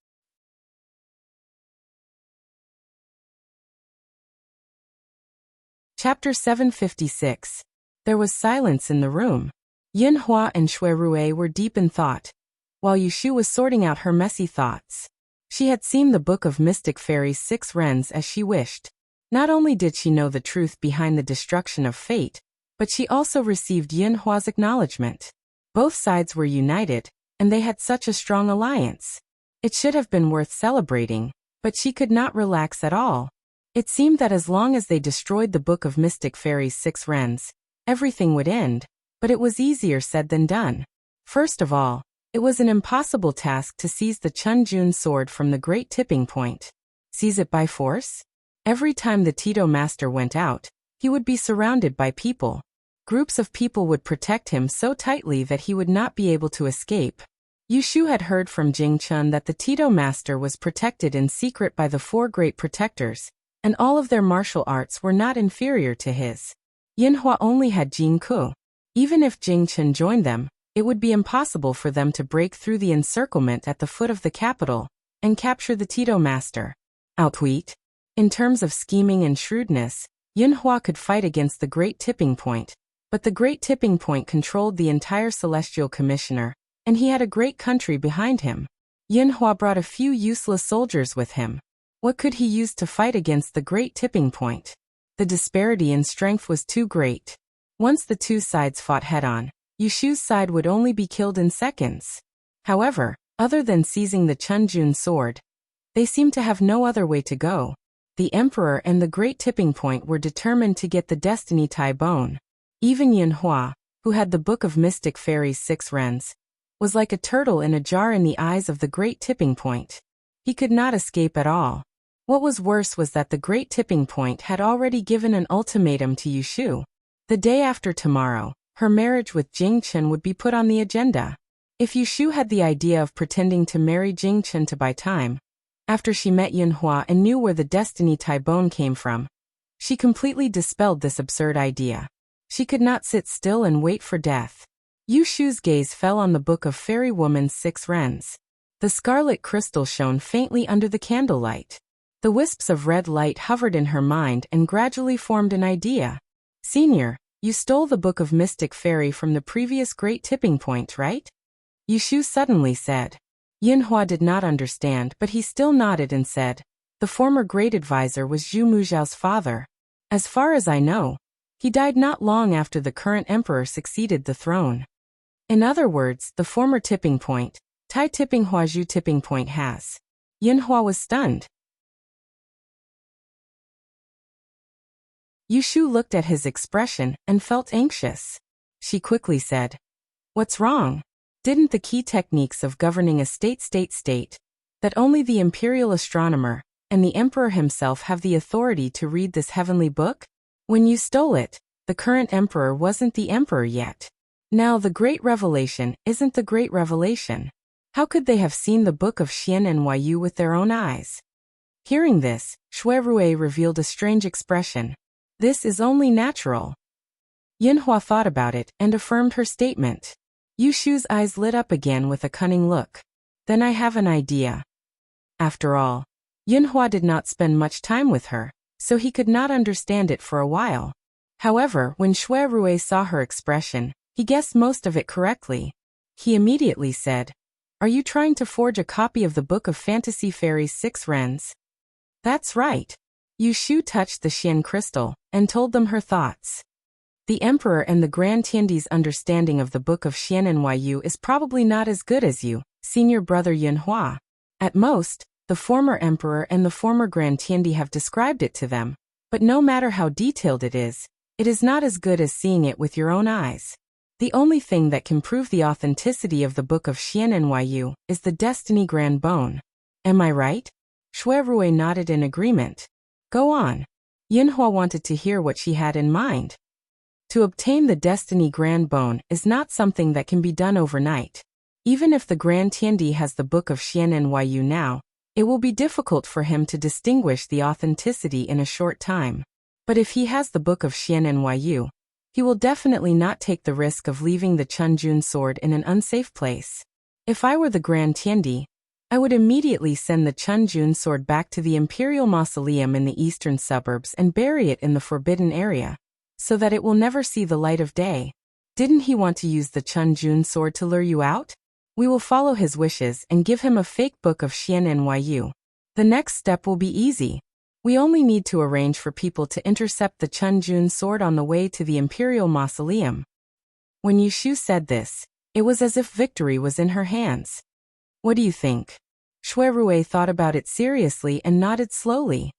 Chapter 756. There was silence in the room. Yin Hua and Shui Rui were deep in thought, while Yushu was sorting out her messy thoughts. She had seen the Book of Mystic Fairy's 6 Rens as she wished. Not only did she know the truth behind the destruction of fate, but she also received Yin Hua's acknowledgement. Both sides were united, and they had such a strong alliance. It should have been worth celebrating, but she could not relax at all. It seemed that as long as they destroyed the Book of Mystic Fairy's 6 Rens, everything would end, but it was easier said than done. First of all, it was an impossible task to seize the Chunjun sword from the Great Tipping Point. Seize it by force? Every time the Tito Master went out, he would be surrounded by people. Groups of people would protect him so tightly that he would not be able to escape. Yushu had heard from Jing Chun that the Tito Master was protected in secret by the 4 great protectors, and all of their martial arts were not inferior to his. Yin Hua only had Jing Ku. Even if Jing Chen joined them, it would be impossible for them to break through the encirclement at the foot of the capital and capture the Tito Master. Outwit. In terms of scheming and shrewdness, Yin Hua could fight against the Great Tipping Point, but the Great Tipping Point controlled the entire Celestial Commissioner, and he had a great country behind him. Yin Hua brought a few useless soldiers with him. What could he use to fight against the Great Tipping Point? The disparity in strength was too great. Once the two sides fought head-on, Yushu's side would only be killed in seconds. However, other than seizing the Chunjun sword, they seemed to have no other way to go. The Emperor and the Great Tipping Point were determined to get the Destiny Tai Bone. Even Yin Hua, who had the Book of Mystic Fairy's 6 Rens, was like a turtle in a jar in the eyes of the Great Tipping Point. He could not escape at all. What was worse was that the Great Tipping Point had already given an ultimatum to Yushu. The day after tomorrow, her marriage with Jing Chen would be put on the agenda. If Yushu had the idea of pretending to marry Jing Chen to buy time, after she met Yin Hua and knew where the Destiny Tai Bone came from, she completely dispelled this absurd idea. She could not sit still and wait for death. Yushu's gaze fell on the Book of Fairy Woman's 6 Rens. The scarlet crystal shone faintly under the candlelight. The wisps of red light hovered in her mind and gradually formed an idea. "Senior, you stole the Book of Mystic Fairy from the previous Great Tipping Point, right?" Yushu suddenly said. Yin Hua did not understand, but he still nodded and said, "The former Great Advisor was Zhu Muzhao's father. As far as I know, he died not long after the current emperor succeeded the throne. In other words, the former Tipping Point, Tai Tipping Huazhu Tipping Point has." Yin Hua was stunned. Yushu looked at his expression and felt anxious. She quickly said, "What's wrong? Didn't the key techniques of governing a state that only the imperial astronomer and the emperor himself have the authority to read this heavenly book? When you stole it, the current emperor wasn't the emperor yet. Now the great revelation isn't the great revelation. How could they have seen the Book of Xian and Yu with their own eyes?" Hearing this, Shui Rui revealed a strange expression. "This is only natural." Yin Hua thought about it and affirmed her statement. Yushu's eyes lit up again with a cunning look. "Then I have an idea." After all, Yin Hua did not spend much time with her, so he could not understand it for a while. However, when Shui Rui saw her expression, he guessed most of it correctly. He immediately said, "Are you trying to forge a copy of the Book of Fantasy Fairy's 6 Rens?" "That's right." Yushu touched the Xian crystal and told them her thoughts. "The Emperor and the Grand Tiandi's understanding of the Book of Xian and Yu is probably not as good as you, senior brother Yin Hua. At most, the former Emperor and the former Grand Tiandi have described it to them, but no matter how detailed it is not as good as seeing it with your own eyes. The only thing that can prove the authenticity of the Book of Xian'an is the Destiny Grand Bone. Am I right? Shui Rui nodded in agreement. Go on. Yinhua wanted to hear what she had in mind. To obtain the Destiny Grand Bone is not something that can be done overnight. Even if the Grand Tiandi has the Book of Xian'an now, it will be difficult for him to distinguish the authenticity in a short time. But if he has the Book of Xian'an, he will definitely not take the risk of leaving the Chunjun sword in an unsafe place. If I were the Grand Tiandi, I would immediately send the Chunjun sword back to the Imperial Mausoleum in the eastern suburbs and bury it in the forbidden area, so that it will never see the light of day. Didn't he want to use the Chunjun sword to lure you out? We will follow his wishes and give him a fake Book of Xian'an. The next step will be easy. We only need to arrange for people to intercept the Chunjun sword on the way to the Imperial Mausoleum. When Yushu said this, it was as if victory was in her hands. What do you think? Shui Rui thought about it seriously and nodded slowly.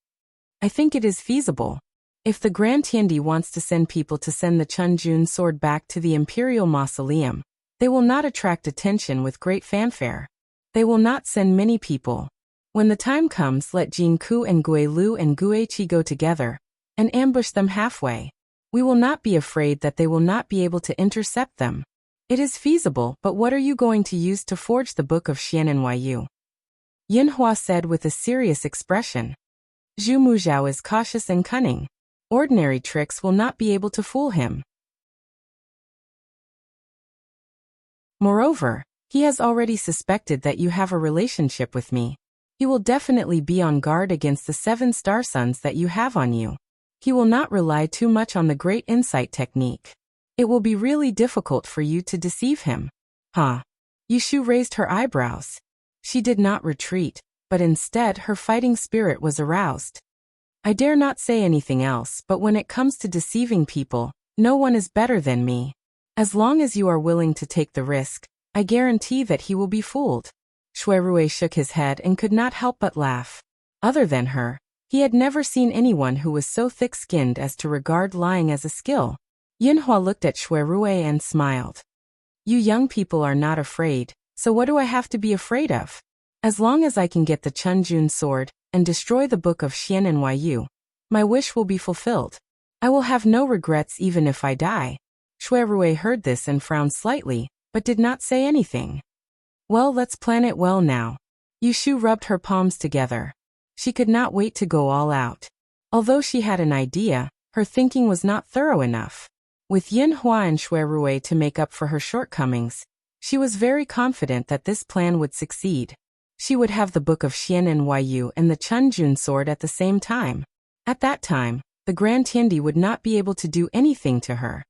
I think it is feasible. If the Grand Tiandi wants to send people to send the Chunjun sword back to the Imperial Mausoleum, they will not attract attention with great fanfare. They will not send many people. When the time comes, let Jin Ku and Gui Lu and Guiqi go together and ambush them halfway. We will not be afraid that they will not be able to intercept them. It is feasible, but what are you going to use to forge the Book of Xian'an? Yinhua said with a serious expression. Zhu Muzhao is cautious and cunning. Ordinary tricks will not be able to fool him. Moreover, he has already suspected that you have a relationship with me. He will definitely be on guard against the 7 star suns that you have on you. He will not rely too much on the great insight technique. It will be really difficult for you to deceive him. Huh? Yushu raised her eyebrows. She did not retreat, but instead her fighting spirit was aroused. I dare not say anything else, but when it comes to deceiving people, no one is better than me. As long as you are willing to take the risk, I guarantee that he will be fooled. Shui Rui shook his head and could not help but laugh. Other than her, he had never seen anyone who was so thick-skinned as to regard lying as a skill. Yinhua looked at Shui Rui and smiled. You young people are not afraid, so what do I have to be afraid of? As long as I can get the Chunjun sword and destroy the Book of Xian'an, my wish will be fulfilled. I will have no regrets even if I die. Shui Rui heard this and frowned slightly, but did not say anything. Well, let's plan it well now. Yushu rubbed her palms together. She could not wait to go all out. Although she had an idea, her thinking was not thorough enough. With Yinhua and Shui Rui to make up for her shortcomings, she was very confident that this plan would succeed. She would have the Book of Xian'an and the Chunjun sword at the same time. At that time, the Grand Tiandi would not be able to do anything to her.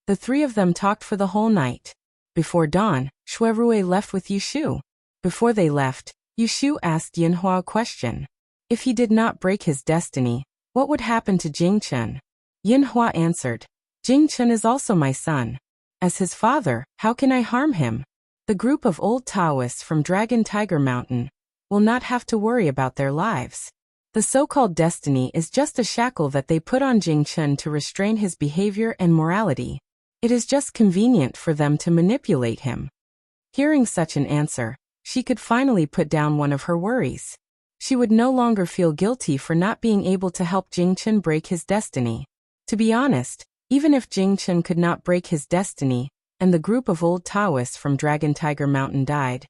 The 3 of them talked for the whole night. Before dawn, Shui Rui left with Yushu. Before they left, Yushu asked Yinhua a question. If he did not break his destiny, what would happen to Jingchen? Yinhua answered, Jingchen is also my son. As his father, how can I harm him? The group of old Taoists from Dragon Tiger Mountain will not have to worry about their lives. The so-called destiny is just a shackle that they put on Jingchen to restrain his behavior and morality. It is just convenient for them to manipulate him. Hearing such an answer, she could finally put down one of her worries. She would no longer feel guilty for not being able to help Jingchen break his destiny. To be honest, even if Jingchen could not break his destiny, and the group of old Taoists from Dragon Tiger Mountain died,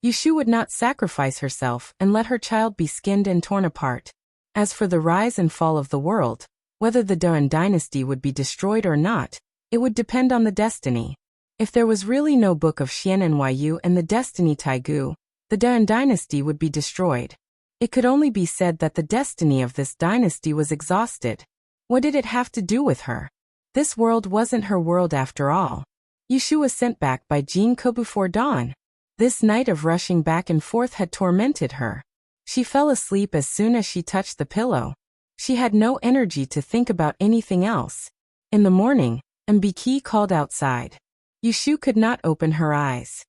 Yushu would not sacrifice herself and let her child be skinned and torn apart. As for the rise and fall of the world, whether the Duan dynasty would be destroyed or not, it would depend on the destiny. If there was really no Book of Xian'an and the Destiny Taigu, the Duan dynasty would be destroyed. It could only be said that the destiny of this dynasty was exhausted. What did it have to do with her? This world wasn't her world after all. Yushu was sent back by Jin Ko before dawn. This night of rushing back and forth had tormented her. She fell asleep as soon as she touched the pillow. She had no energy to think about anything else. In the morning, Mbiki called outside. Yushu could not open her eyes.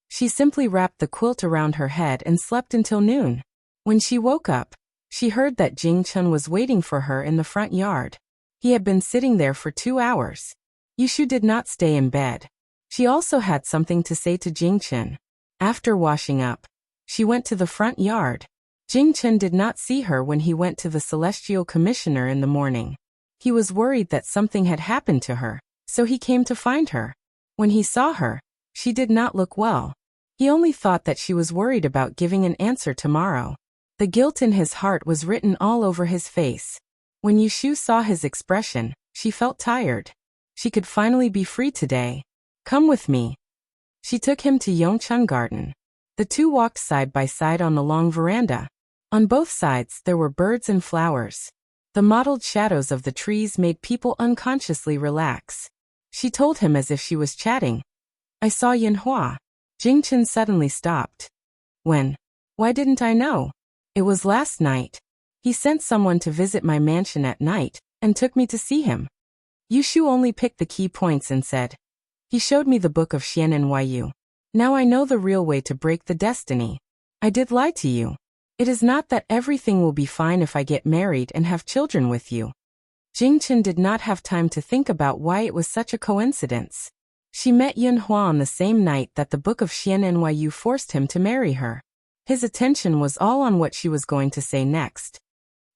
She simply wrapped the quilt around her head and slept until noon. When she woke up, she heard that Jingchen was waiting for her in the front yard. He had been sitting there for 2 hours. Yushu did not stay in bed. She also had something to say to Jingchen. After washing up, she went to the front yard. Jingchen did not see her when he went to the Celestial Commissioner in the morning. He was worried that something had happened to her, so he came to find her. When he saw her, she did not look well. He only thought that she was worried about giving an answer tomorrow. The guilt in his heart was written all over his face. When Yushu saw his expression, she felt tired. She could finally be free today. Come with me. She took him to Yongchun Garden. The two walked side by side on the long veranda. On both sides there were birds and flowers. The mottled shadows of the trees made people unconsciously relax. She told him as if she was chatting. I saw Yinhua. Jingchen suddenly stopped. When? Why didn't I know? It was last night. He sent someone to visit my mansion at night, and took me to see him. Yushu only picked the key points and said, he showed me the book of Xian and Yu. Now I know the real way to break the destiny. I did lie to you. It is not that everything will be fine if I get married and have children with you. Jingchen did not have time to think about why it was such a coincidence. She met Yunhua on the same night that the book of Xian and Yu forced him to marry her. His attention was all on what she was going to say next.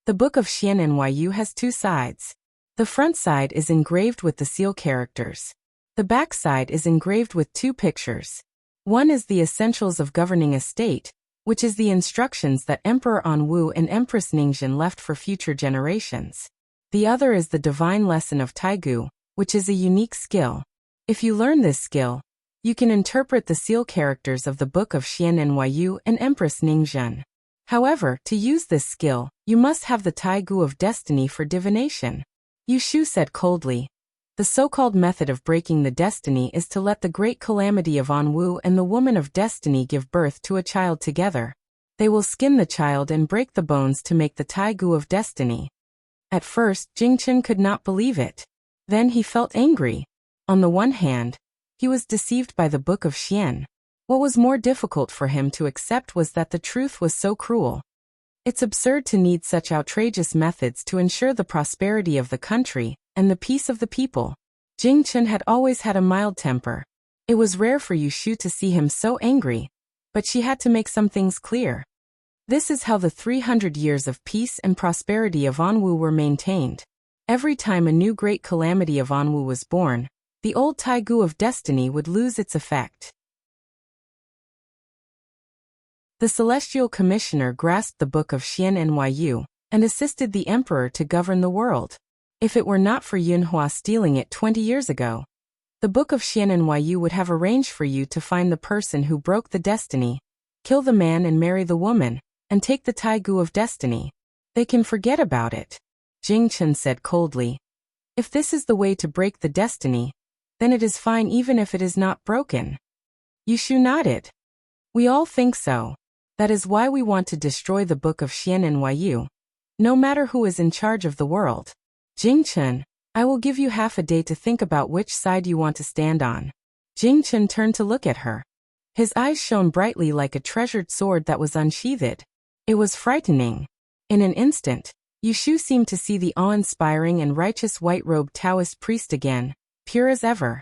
The book of Xian and Yu has two sides. The front side is engraved with the seal characters. The back side is engraved with two pictures. One is the essentials of governing a state, which is the instructions that Emperor Anwu and Empress Ningxin left for future generations. The other is the divine lesson of Taigu, which is a unique skill. If you learn this skill, you can interpret the seal characters of the book of Xian and Yu and Empress Ningxin. However, to use this skill, you must have the Taigu of destiny for divination. Yushu said coldly. The so-called method of breaking the destiny is to let the great calamity of Anwu and the woman of destiny give birth to a child together. They will skin the child and break the bones to make the Taigu of destiny. At first, Jingchen could not believe it. Then he felt angry. On the one hand, he was deceived by the book of Xian. What was more difficult for him to accept was that the truth was so cruel. It's absurd to need such outrageous methods to ensure the prosperity of the country and the peace of the people. Jingchen had always had a mild temper. It was rare for Yushu to see him so angry, but she had to make some things clear. This is how the 300 years of peace and prosperity of Anwu were maintained. Every time a new great calamity of Anwu was born, the old Taigu of destiny would lose its effect. The Celestial Commissioner grasped the book of Xian and Yu, and assisted the Emperor to govern the world. If it were not for Yunhua stealing it 20 years ago, the book of Xian and Yu would have arranged for you to find the person who broke the destiny, kill the man and marry the woman, and take the Taigu of destiny. They can forget about it. Jingchen said coldly. If this is the way to break the destiny, then it is fine even if it is not broken. Yushu nodded. We all think so. That is why we want to destroy the book of Xian and Yu. No matter who is in charge of the world. Jingchen, I will give you half a day to think about which side you want to stand on. Jingchen turned to look at her. His eyes shone brightly like a treasured sword that was unsheathed. It was frightening. In an instant, Yushu seemed to see the awe-inspiring and righteous white-robed Taoist priest again, pure as ever.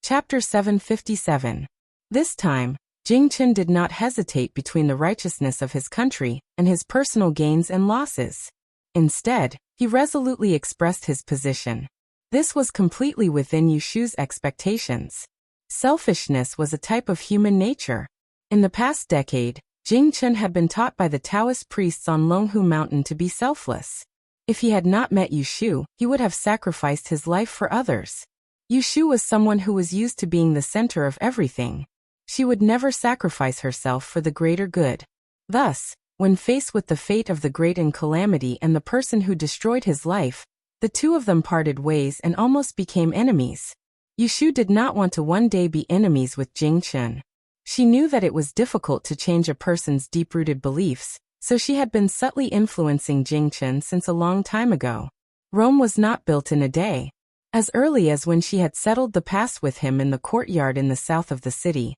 Chapter 757. This time, Jingchen did not hesitate between the righteousness of his country and his personal gains and losses. Instead, he resolutely expressed his position. This was completely within Yushu's expectations. Selfishness was a type of human nature. In the past decade, Jingchen had been taught by the Taoist priests on Longhu Mountain to be selfless. If he had not met Yushu, he would have sacrificed his life for others. Yushu was someone who was used to being the center of everything. She would never sacrifice herself for the greater good. Thus, when faced with the fate of the great in calamity and the person who destroyed his life, the two of them parted ways and almost became enemies. Yushu did not want to one day be enemies with Jingchen. She knew that it was difficult to change a person's deep-rooted beliefs, so she had been subtly influencing Jingchen since a long time ago. Rome was not built in a day. As early as when she had settled the past with him in the courtyard in the south of the city,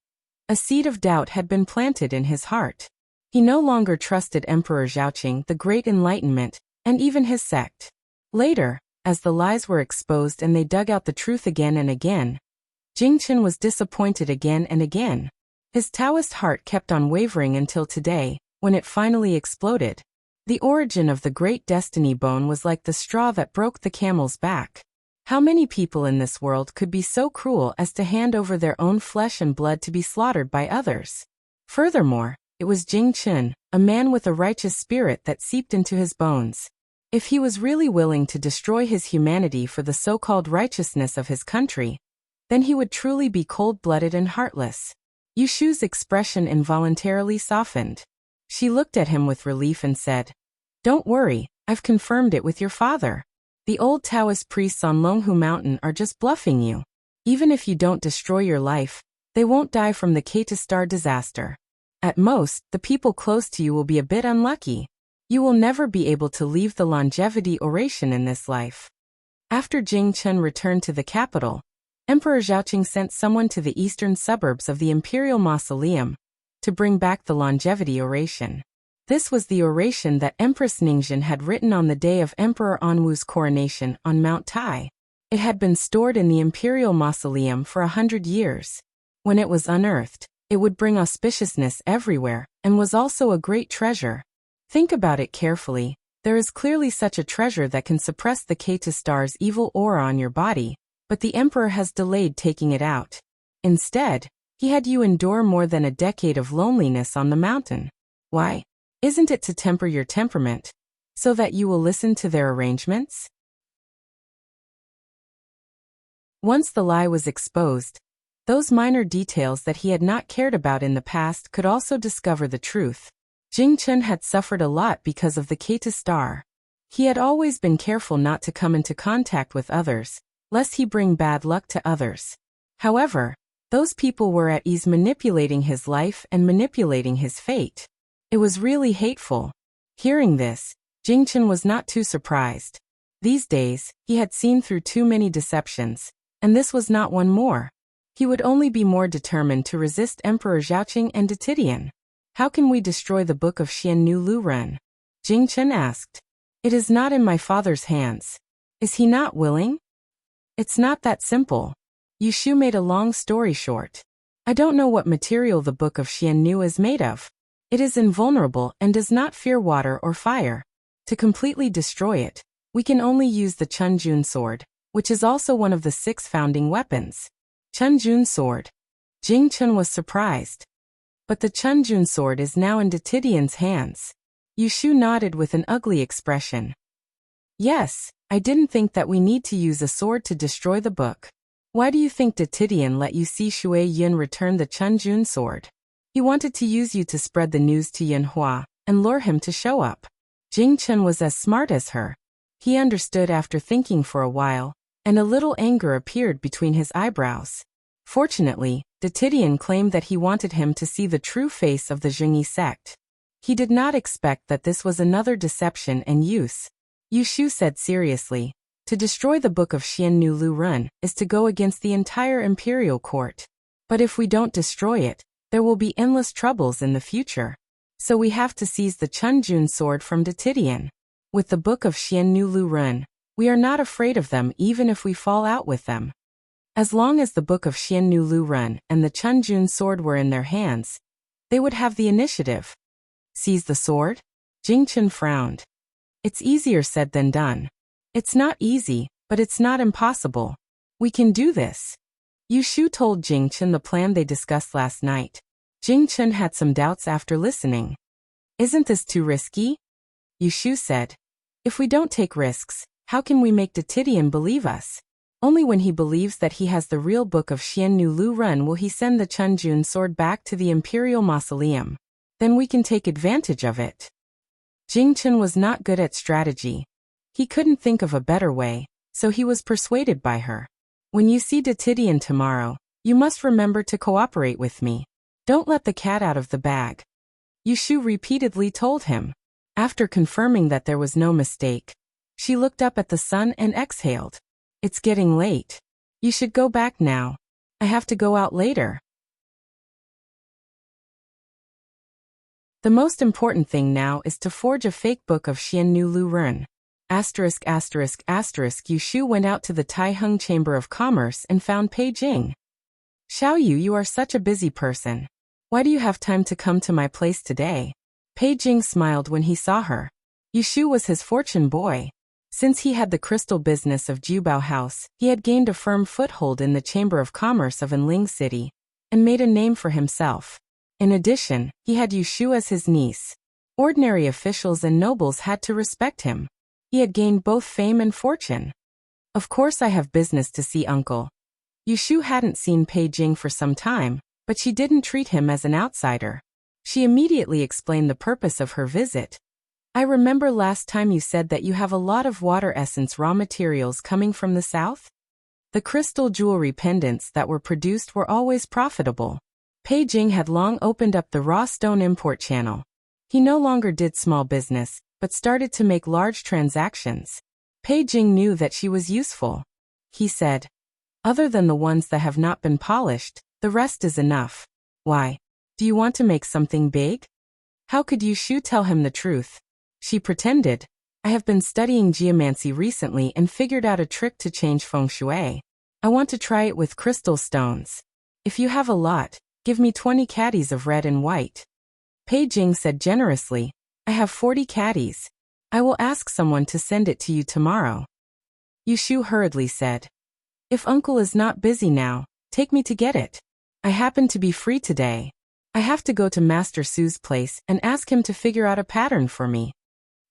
a seed of doubt had been planted in his heart. He no longer trusted Emperor Zhaoqing, the Great Enlightenment, and even his sect. Later, as the lies were exposed and they dug out the truth again and again, Jingchen was disappointed again and again. His Taoist heart kept on wavering until today, when it finally exploded. The origin of the great destiny bone was like the straw that broke the camel's back. How many people in this world could be so cruel as to hand over their own flesh and blood to be slaughtered by others? Furthermore, it was Jingchen, a man with a righteous spirit that seeped into his bones. If he was really willing to destroy his humanity for the so-called righteousness of his country, then he would truly be cold-blooded and heartless. Yushu's expression involuntarily softened. She looked at him with relief and said, "Don't worry, I've confirmed it with your father. The old Taoist priests on Longhu Mountain are just bluffing you. Even if you don't destroy your life, they won't die from the Kata Star disaster. At most, the people close to you will be a bit unlucky. You will never be able to leave the longevity oration in this life." After Jingchen returned to the capital, Emperor Zhaoqing sent someone to the eastern suburbs of the Imperial Mausoleum to bring back the longevity oration. This was the oration that Empress Ningxian had written on the day of Emperor Anwu's coronation on Mount Tai. It had been stored in the Imperial Mausoleum for 100 years. When it was unearthed, it would bring auspiciousness everywhere, and was also a great treasure. Think about it carefully. There is clearly such a treasure that can suppress the Kata Star's evil aura on your body, but the Emperor has delayed taking it out. Instead, he had you endure more than a decade of loneliness on the mountain. Why? Isn't it to temper your temperament, so that you will listen to their arrangements? Once the lie was exposed, those minor details that he had not cared about in the past could also discover the truth. Jingchen had suffered a lot because of the Kata Star. He had always been careful not to come into contact with others, lest he bring bad luck to others. However, those people were at ease manipulating his life and manipulating his fate. It was really hateful. Hearing this, Jingchen was not too surprised. These days, he had seen through too many deceptions, and this was not one more. He would only be more determined to resist Emperor Zhaoqing and Detidian. "How can we destroy the Book of Xiannu Luren?" Jingchen asked. "It is not in my father's hands. Is he not willing?" "It's not that simple." Yushu made a long story short. "I don't know what material the Book of Xiannu is made of. It is invulnerable and does not fear water or fire. To completely destroy it, we can only use the Chunjun sword, which is also one of the 6 founding weapons." Chunjun sword. Jingchen was surprised. "But the Chunjun sword is now in Detidian's hands." Yushu nodded with an ugly expression. "Yes, I didn't think that we need to use a sword to destroy the book. Why do you think Detidian let you see Shui Yin return the Chunjun sword? He wanted to use you to spread the news to Yanhua and lure him to show up." Jingchen was as smart as her. He understood after thinking for a while, and a little anger appeared between his eyebrows. Fortunately, Detidian claimed that he wanted him to see the true face of the Zhengyi sect. He did not expect that this was another deception and use. Yushu said seriously, "To destroy the Book of Xiannu Luren is to go against the entire imperial court. But if we don't destroy it, there will be endless troubles in the future. So we have to seize the Chunjun sword from Detidian. With the Book of Xiannu Luren, we are not afraid of them even if we fall out with them. As long as the Book of Xiannu Luren and the Chunjun sword were in their hands, they would have the initiative." "Seize the sword?" Jingchen frowned. "It's easier said than done." "It's not easy, but it's not impossible. We can do this." Yushu told Jingchen the plan they discussed last night. Jingchen had some doubts after listening. "Isn't this too risky?" Yushu said. "If we don't take risks, how can we make Detidian believe us? Only when he believes that he has the real Book of Xiannu Luren will he send the Chunjun sword back to the Imperial Mausoleum. Then we can take advantage of it." Jingchen was not good at strategy. He couldn't think of a better way, so he was persuaded by her. "When you see Detidian tomorrow, you must remember to cooperate with me. Don't let the cat out of the bag," Yushu repeatedly told him. After confirming that there was no mistake, she looked up at the sun and exhaled. "It's getting late. You should go back now. I have to go out later." The most important thing now is to forge a fake book of Xian Nu Lu Ren. Yu Shu went out to the Taiheng Chamber of Commerce and found Pei Jing. Xiao Yu, you are such a busy person. Why do you have time to come to my place today? Pei Jing smiled when he saw her. Yu Shu was his fortune boy. Since he had the crystal business of Jubao House, he had gained a firm foothold in the Chamber of Commerce of Enling City, and made a name for himself. In addition, he had Yu Shu as his niece. Ordinary officials and nobles had to respect him. He had gained both fame and fortune. Of course I have business to see, uncle. Yu Shu hadn't seen Pei Jing for some time, but she didn't treat him as an outsider. She immediately explained the purpose of her visit. I remember last time you said that you have a lot of water essence raw materials coming from the south? The crystal jewelry pendants that were produced were always profitable. Pei Jing had long opened up the raw stone import channel. He no longer did small business, but started to make large transactions. Pei Jing knew that she was useful. He said, other than the ones that have not been polished, the rest is enough. Why? Do you want to make something big? How could Yu Shu tell him the truth? She pretended. I have been studying geomancy recently and figured out a trick to change feng shui. I want to try it with crystal stones. If you have a lot, give me 20 caddies of red and white. Pei Jing said generously, I have 40 caddies. I will ask someone to send it to you tomorrow. Yu Shu hurriedly said, if uncle is not busy now, take me to get it. I happen to be free today. I have to go to Master Su's place and ask him to figure out a pattern for me.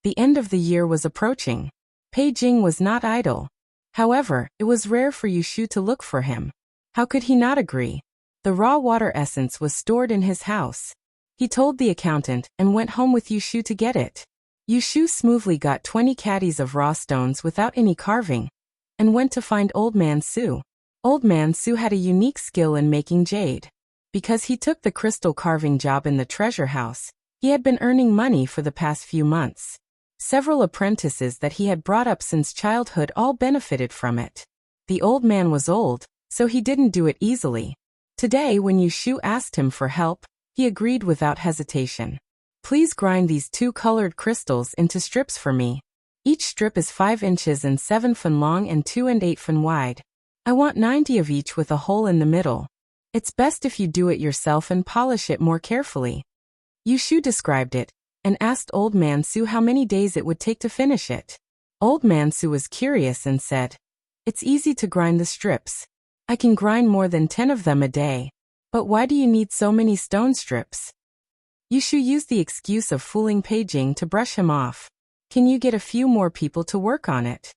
The end of the year was approaching. Pei Jing was not idle. However, it was rare for Yu Shu to look for him. How could he not agree? The raw water essence was stored in his house. He told the accountant and went home with Yu Shu to get it. Yu Shu smoothly got 20 caddies of raw stones without any carving, and went to find Old Man Su. Old Man Su had a unique skill in making jade. Because he took the crystal carving job in the treasure house, he had been earning money for the past few months. Several apprentices that he had brought up since childhood all benefited from it. The old man was old, so he didn't do it easily. Today when Yu Shu asked him for help, he agreed without hesitation. Please grind these 2 colored crystals into strips for me. Each strip is 5 inches and 7 fen long and 2 and 8 fen wide. I want 90 of each with a hole in the middle. It's best if you do it yourself and polish it more carefully. Yu Shu described it, and asked Old Man Su how many days it would take to finish it. Old Man Su was curious and said, it's easy to grind the strips. I can grind more than 10 of them a day. But why do you need so many stone strips? Yu Shu used the excuse of fooling Pei Jing to brush him off. Can you get a few more people to work on it?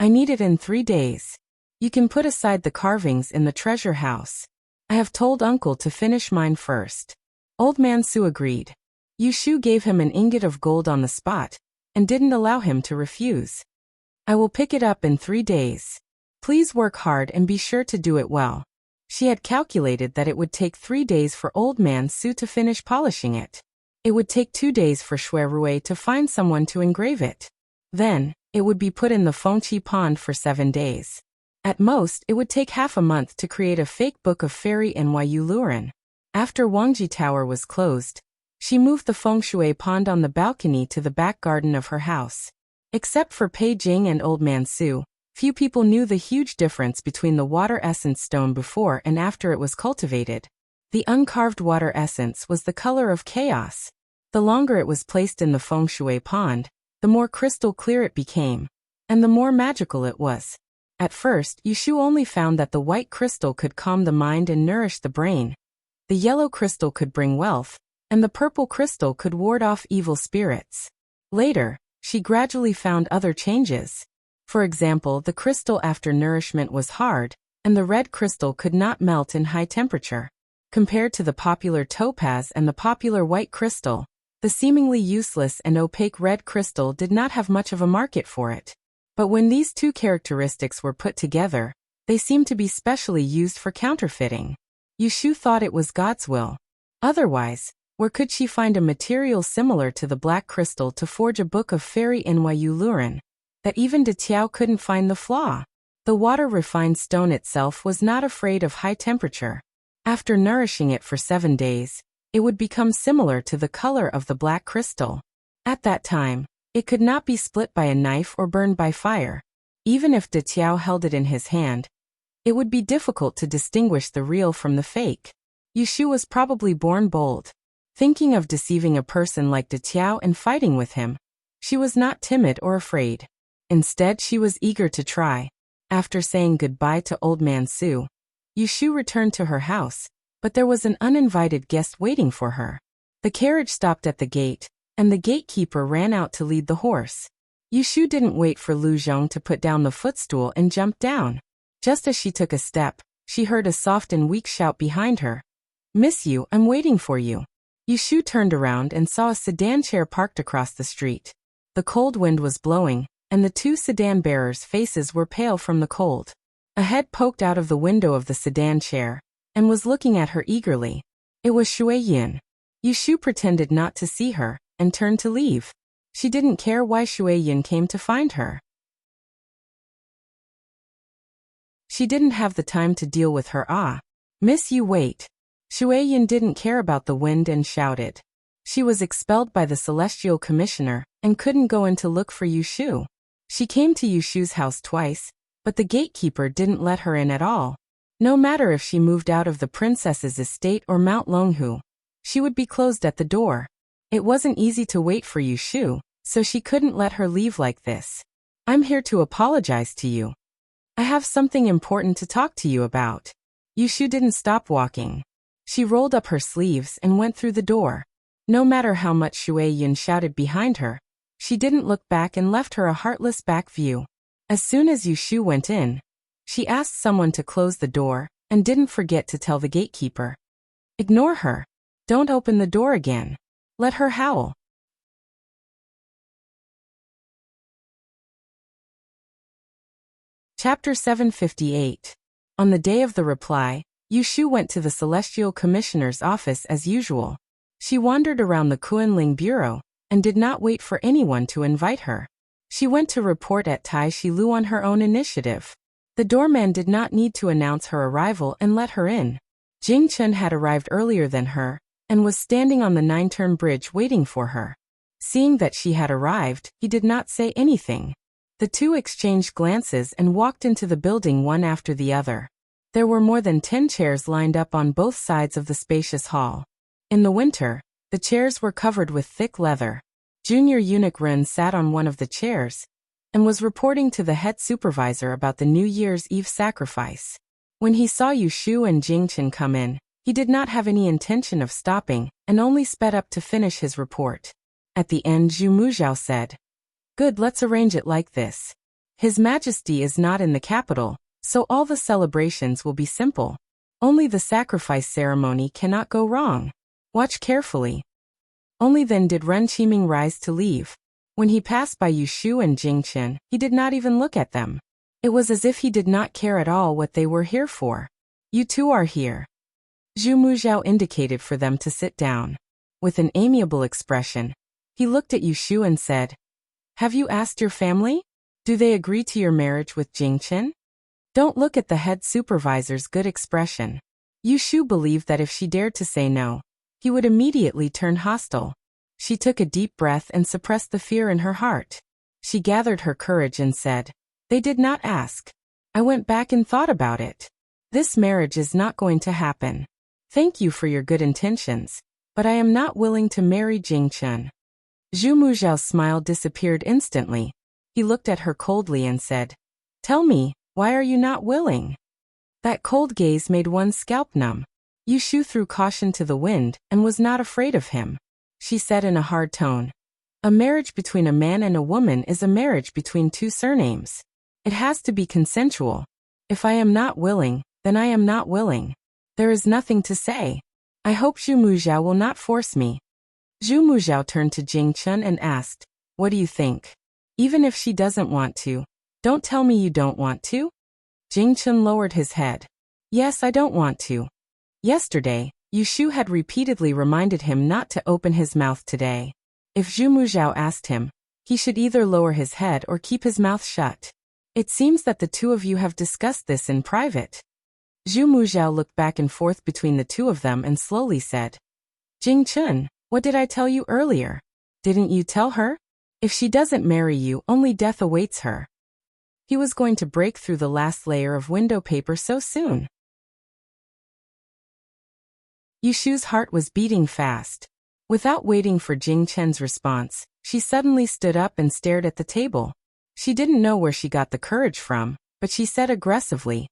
I need it in 3 days. You can put aside the carvings in the treasure house. I have told uncle to finish mine first. Old Man Su agreed. Yu Shu gave him an ingot of gold on the spot, and didn't allow him to refuse. I will pick it up in 3 days. Please work hard and be sure to do it well. She had calculated that it would take 3 days for Old Man Su to finish polishing it. It would take 2 days for Shui Rui to find someone to engrave it. Then, it would be put in the Fengqi pond for 7 days. At most, it would take half a month to create a fake book of Fairy Nyu Luren. After Wangji Tower was closed, she moved the feng shui pond on the balcony to the back garden of her house. Except for Pei Jing and Old Man Su, few people knew the huge difference between the water essence stone before and after it was cultivated. The uncarved water essence was the color of chaos. The longer it was placed in the feng shui pond, the more crystal clear it became, and the more magical it was. At first, Yu Shu only found that the white crystal could calm the mind and nourish the brain. The yellow crystal could bring wealth, and the purple crystal could ward off evil spirits. Later, she gradually found other changes. For example, the crystal after nourishment was hard, and the red crystal could not melt in high temperature. Compared to the popular topaz and the popular white crystal, the seemingly useless and opaque red crystal did not have much of a market for it. But when these 2 characteristics were put together, they seemed to be specially used for counterfeiting. Yu Shu thought it was God's will. Otherwise, where could she find a material similar to the black crystal to forge a book of Fairy Nyu Luren, that even De Tiao couldn't find the flaw? The water-refined stone itself was not afraid of high temperature. After nourishing it for 7 days, it would become similar to the color of the black crystal. At that time, it could not be split by a knife or burned by fire. Even if De Tiao held it in his hand, it would be difficult to distinguish the real from the fake. Yushu was probably born bold. Thinking of deceiving a person like De Tiao and fighting with him, she was not timid or afraid. Instead, she was eager to try. After saying goodbye to Old Man Su, Yushu returned to her house, but there was an uninvited guest waiting for her. The carriage stopped at the gate, and the gatekeeper ran out to lead the horse. Yushu didn't wait for Lu Zhong to put down the footstool and jumped down. Just as she took a step, she heard a soft and weak shout behind her. "Miss you, I'm waiting for you." Yushu turned around and saw a sedan chair parked across the street. The cold wind was blowing, and the two sedan bearers' faces were pale from the cold. A head poked out of the window of the sedan chair, and was looking at her eagerly. It was Shui Yin. Yushu pretended not to see her, and turned to leave. She didn't care why Shui Yin came to find her. She didn't have the time to deal with her. "Miss you, wait." Shui Yin didn't care about the wind and shouted. She was expelled by the Celestial Commissioner, and couldn't go in to look for Yushu. She came to Yushu's house twice, but the gatekeeper didn't let her in at all. No matter if she moved out of the princess's estate or Mount Longhu, she would be closed at the door. It wasn't easy to wait for Yushu, so she couldn't let her leave like this. "I'm here to apologize to you. I have something important to talk to you about." Yushu didn't stop walking. She rolled up her sleeves and went through the door. No matter how much Shui Yin shouted behind her, she didn't look back and left her a heartless back view. As soon as Yushu went in, she asked someone to close the door, and didn't forget to tell the gatekeeper. "Ignore her. Don't open the door again. Let her howl." Chapter 758. On the day of the reply, Yushu went to the Celestial Commissioner's office as usual. She wandered around the Kuanling Bureau, and did not wait for anyone to invite her. She went to report at Tai Shilu on her own initiative. The doorman did not need to announce her arrival and let her in. Jing Chen had arrived earlier than her, and was standing on the 9-turn bridge waiting for her. Seeing that she had arrived, he did not say anything. The two exchanged glances and walked into the building one after the other. There were more than 10 chairs lined up on both sides of the spacious hall. In the winter, the chairs were covered with thick leather. Junior Eunuch Ren sat on one of the chairs, and was reporting to the head supervisor about the New Year's Eve sacrifice. When he saw Yushu and Jingchen come in, he did not have any intention of stopping, and only sped up to finish his report. At the end, Zhu Muzhao said, "Good, let's arrange it like this. His Majesty is not in the capital, so all the celebrations will be simple. Only the sacrifice ceremony cannot go wrong. Watch carefully." Only then did Ren Qiming rise to leave. When he passed by Yushu and Jingchen, he did not even look at them. It was as if he did not care at all what they were here for. "You two are here." Zhu Muzhao indicated for them to sit down. With an amiable expression, he looked at Yushu and said, "Have you asked your family? Do they agree to your marriage with Jingchen?" Don't look at the head supervisor's good expression. Yushu believed that if she dared to say no, he would immediately turn hostile. She took a deep breath and suppressed the fear in her heart. She gathered her courage and said, "They did not ask. I went back and thought about it. This marriage is not going to happen. Thank you for your good intentions, but I am not willing to marry Jingchen." Zhu Muzhao's smile disappeared instantly. He looked at her coldly and said, "Tell me, why are you not willing?" That cold gaze made one's scalp numb. Yushu threw caution to the wind and was not afraid of him. She said in a hard tone, "A marriage between a man and a woman is a marriage between two surnames. It has to be consensual. If I am not willing, then I am not willing. There is nothing to say. I hope Zhu Muzhao will not force me." Zhu Muzhao turned to Jingchen and asked, "What do you think? Even if she doesn't want to, don't tell me you don't want to?" Jingchen lowered his head. "Yes, I don't want to." Yesterday, Yushu had repeatedly reminded him not to open his mouth today. If Zhu Muzhao asked him, he should either lower his head or keep his mouth shut. "It seems that the two of you have discussed this in private." Zhu Muzhao looked back and forth between the two of them and slowly said, Jing Chun, what did I tell you earlier? Didn't you tell her? If she doesn't marry you, only death awaits her. He was going to break through the last layer of window paper so soon. Yushu's heart was beating fast. Without waiting for Jing Chen's response, she suddenly stood up and stared at the table. She didn't know where she got the courage from, but she said aggressively,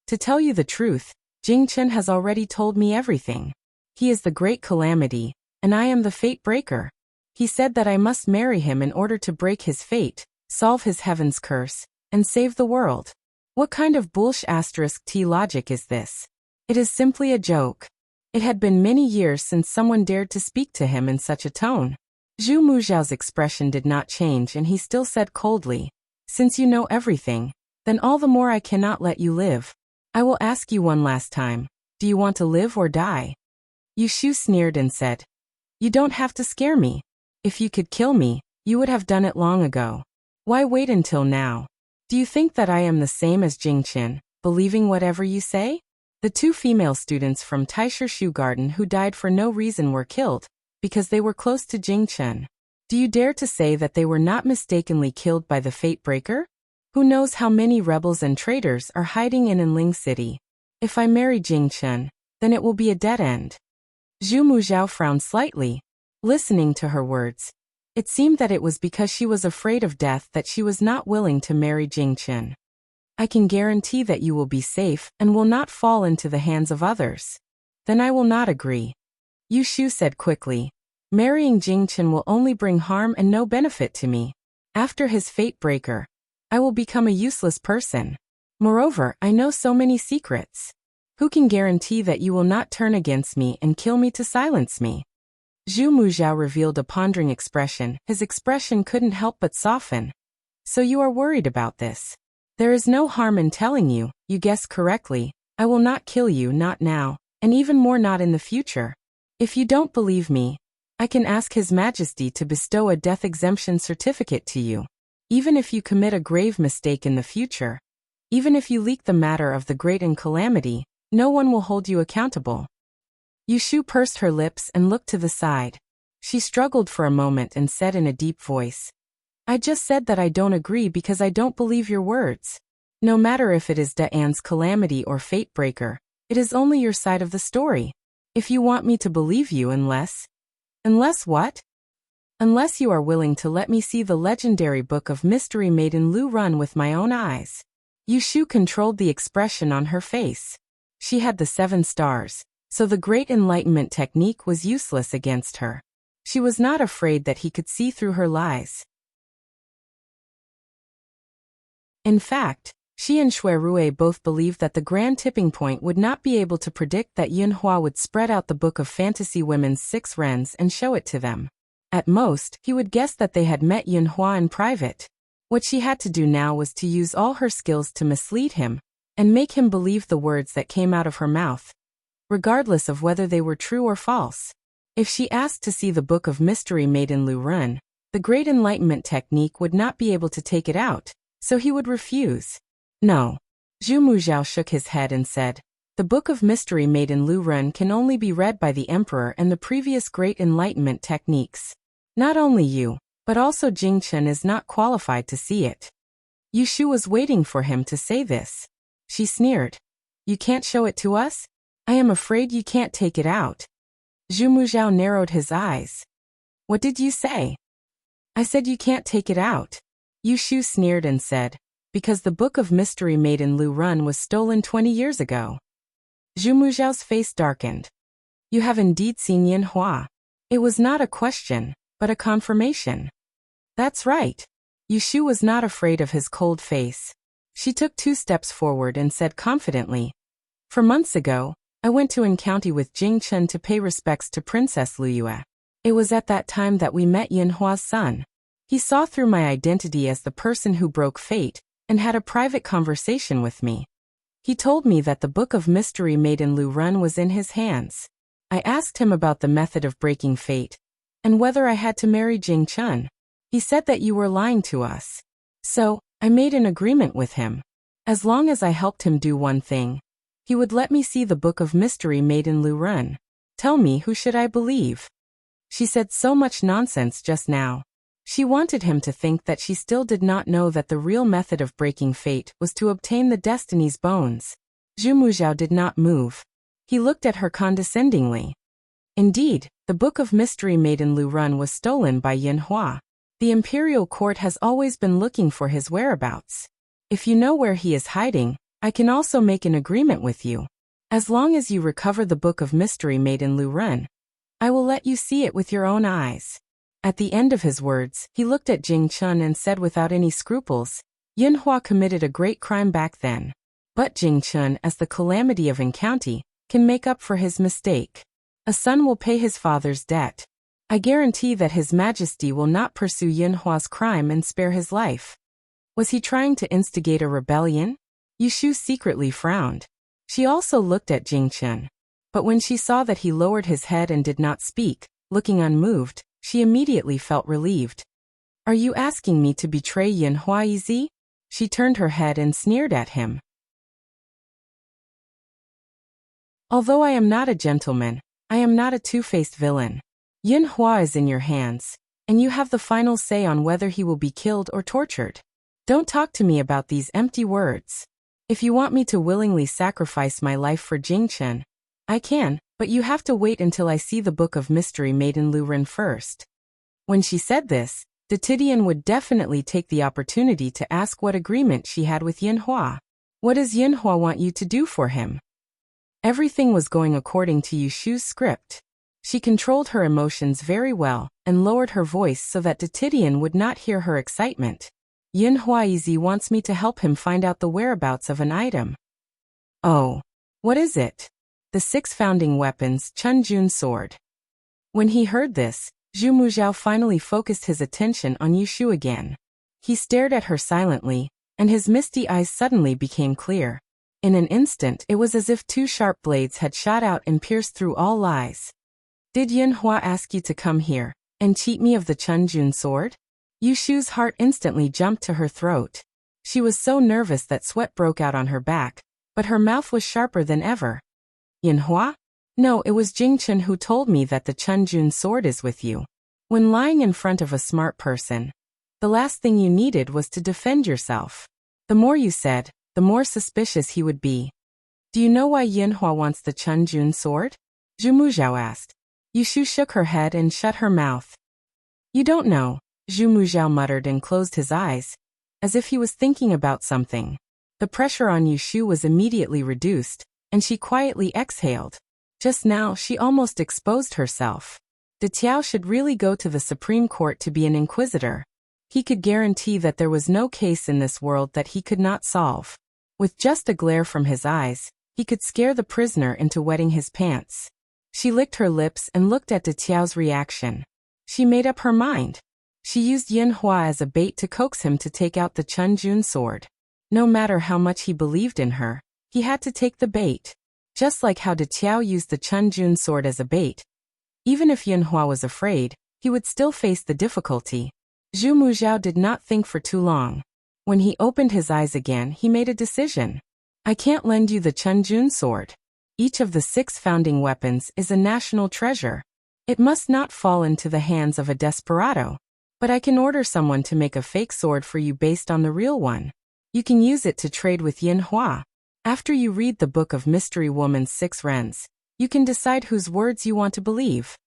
To tell you the truth, Jing Chen has already told me everything. He is the great calamity, and I am the fate breaker. He said that I must marry him in order to break his fate, solve his heaven's curse, and save the world. What kind of bullsh*t logic is this? It is simply a joke. It had been many years since someone dared to speak to him in such a tone. Zhu Muzhao's expression did not change and he still said coldly, Since you know everything, then all the more I cannot let you live. I will ask you one last time, do you want to live or die? Yushu sneered and said, You don't have to scare me. If you could kill me, you would have done it long ago. Why wait until now? Do you think that I am the same as Jing Chen, believing whatever you say? The two female students from Taisher Shu Garden who died for no reason were killed, because they were close to Jing Chen. Do you dare to say that they were not mistakenly killed by the Fate Breaker? Who knows how many rebels and traitors are hiding in Enling City? If I marry Jing Chen, then it will be a dead end. Zhu Muzhao frowned slightly, listening to her words. It seemed that it was because she was afraid of death that she was not willing to marry Jing Chen. I can guarantee that you will be safe and will not fall into the hands of others. Then I will not agree. Yushu said quickly, Marrying Jing Chen will only bring harm and no benefit to me. After his fate breaker, I will become a useless person. Moreover, I know so many secrets. Who can guarantee that you will not turn against me and kill me to silence me? Zhu Muzhao revealed a pondering expression. His expression couldn't help but soften. So you are worried about this. There is no harm in telling you, you guessed correctly. I will not kill you, not now, and even more not in the future. If you don't believe me, I can ask His Majesty to bestow a death exemption certificate to you. Even if you commit a grave mistake in the future, even if you leak the matter of the great calamity, no one will hold you accountable. Yushu pursed her lips and looked to the side. She struggled for a moment and said in a deep voice, I just said that I don't agree because I don't believe your words. No matter if it is Da'an's calamity or fate breaker, it is only your side of the story. If you want me to believe you unless what? Unless you are willing to let me see the legendary book of mystery Maiden Lu Run with my own eyes. Yushu controlled the expression on her face. She had the 7 stars, so the great enlightenment technique was useless against her. She was not afraid that he could see through her lies. In fact, she and Shui Rui both believed that the grand tipping point would not be able to predict that Yunhua would spread out the book of fantasy women's 6 rens and show it to them. At most, he would guess that they had met Yunhua in private. What she had to do now was to use all her skills to mislead him, and make him believe the words that came out of her mouth, regardless of whether they were true or false. If she asked to see the book of mystery Maiden Lu Run, the great enlightenment technique would not be able to take it out, so he would refuse. No. Zhu Muzhao shook his head and said, The book of mystery Maiden Lu Run can only be read by the emperor and the previous great enlightenment techniques. Not only you, but also Jing Chen is not qualified to see it. Yushu was waiting for him to say this. She sneered. You can't show it to us? I am afraid you can't take it out. Zhu Muzhao narrowed his eyes. What did you say? I said you can't take it out. Yushu sneered and said, Because the book of mystery Maiden Lu Run was stolen 20 years ago. Zhu Muzhao's face darkened. You have indeed seen Yunhua. It was not a question, but a confirmation. That's right. Yushu was not afraid of his cold face. She took 2 steps forward and said confidently, For months ago, I went to County with Jing Chen to pay respects to Princess Luyue. It was at that time that we met Yunhua's son. He saw through my identity as the person who broke fate, and had a private conversation with me. He told me that the book of mystery Maiden Lu Run was in his hands. I asked him about the method of breaking fate, and whether I had to marry Jing Chen. He said that you were lying to us. So, I made an agreement with him. As long as I helped him do one thing, He would let me see the book of mystery made in Lurun. Tell me, who should I believe? She said so much nonsense just now. She wanted him to think that she still did not know that the real method of breaking fate was to obtain the destiny's bones. Zhu Muzhao did not move. He looked at her condescendingly. Indeed, the book of mystery made in Lurun was stolen by Yin Hua. The imperial court has always been looking for his whereabouts. If you know where he is hiding, I can also make an agreement with you. As long as you recover the book of mystery made in Lurun, I will let you see it with your own eyes. At the end of his words, he looked at Jing Chun and said without any scruples, Yin Hua committed a great crime back then. But Jing Chun, as the calamity of An County, can make up for his mistake. A son will pay his father's debt. I guarantee that His Majesty will not pursue Yin Hua's crime and spare his life. Was he trying to instigate a rebellion? Yushu secretly frowned. She also looked at Jing Chun. But when she saw that he lowered his head and did not speak, looking unmoved, she immediately felt relieved. Are you asking me to betray Yin Hua Yi? She turned her head and sneered at him. Although I am not a gentleman, I am not a two-faced villain. Yin Hua is in your hands, and you have the final say on whether he will be killed or tortured. Don't talk to me about these empty words. If you want me to willingly sacrifice my life for Jing Chun, I can, but you have to wait until I see the book of mystery made in Lurun first. When she said this, Titian would definitely take the opportunity to ask what agreement she had with Yin Hua. What does Yin Hua want you to do for him? Everything was going according to Yushu's script. She controlled her emotions very well and lowered her voice so that Titian would not hear her excitement. Yin Huaizi wants me to help him find out the whereabouts of an item. Oh. What is it? The 6 founding weapons, Chunjun sword. When he heard this, Zhu Muzhao finally focused his attention on Yushu again. He stared at her silently, and his misty eyes suddenly became clear. In an instant, it was as if 2 sharp blades had shot out and pierced through all lies. Did Yin Hua ask you to come here and cheat me of the Chunjun sword? Yushu's heart instantly jumped to her throat. She was so nervous that sweat broke out on her back, but her mouth was sharper than ever. Yin Hua? No, it was Jing Chun who told me that the Chunjun sword is with you. When lying in front of a smart person, the last thing you needed was to defend yourself. The more you said, the more suspicious he would be. Do you know why Yin Hua wants the Chunjun sword? Zhu Muzhao asked. Yushu shook her head and shut her mouth. You don't know, Zhu Muzhao muttered and closed his eyes, as if he was thinking about something. The pressure on Yushu was immediately reduced, and she quietly exhaled. Just now she almost exposed herself. De Tiao should really go to the Supreme Court to be an inquisitor. He could guarantee that there was no case in this world that he could not solve. With just a glare from his eyes, he could scare the prisoner into wetting his pants. She licked her lips and looked at De Tiao's reaction. She made up her mind. She used Yin Hua as a bait to coax him to take out the Chunjun sword. No matter how much he believed in her, he had to take the bait. Just like how De Tiao used the Chunjun sword as a bait. Even if Yin Hua was afraid, he would still face the difficulty. Zhu Muzhao did not think for too long. When he opened his eyes again, he made a decision. I can't lend you the Chunjun sword. Each of the 6 founding weapons is a national treasure. It must not fall into the hands of a desperado. But I can order someone to make a fake sword for you based on the real one. You can use it to trade with Yin Hua. After you read the book of Mystery Woman's 6 Rens, you can decide whose words you want to believe.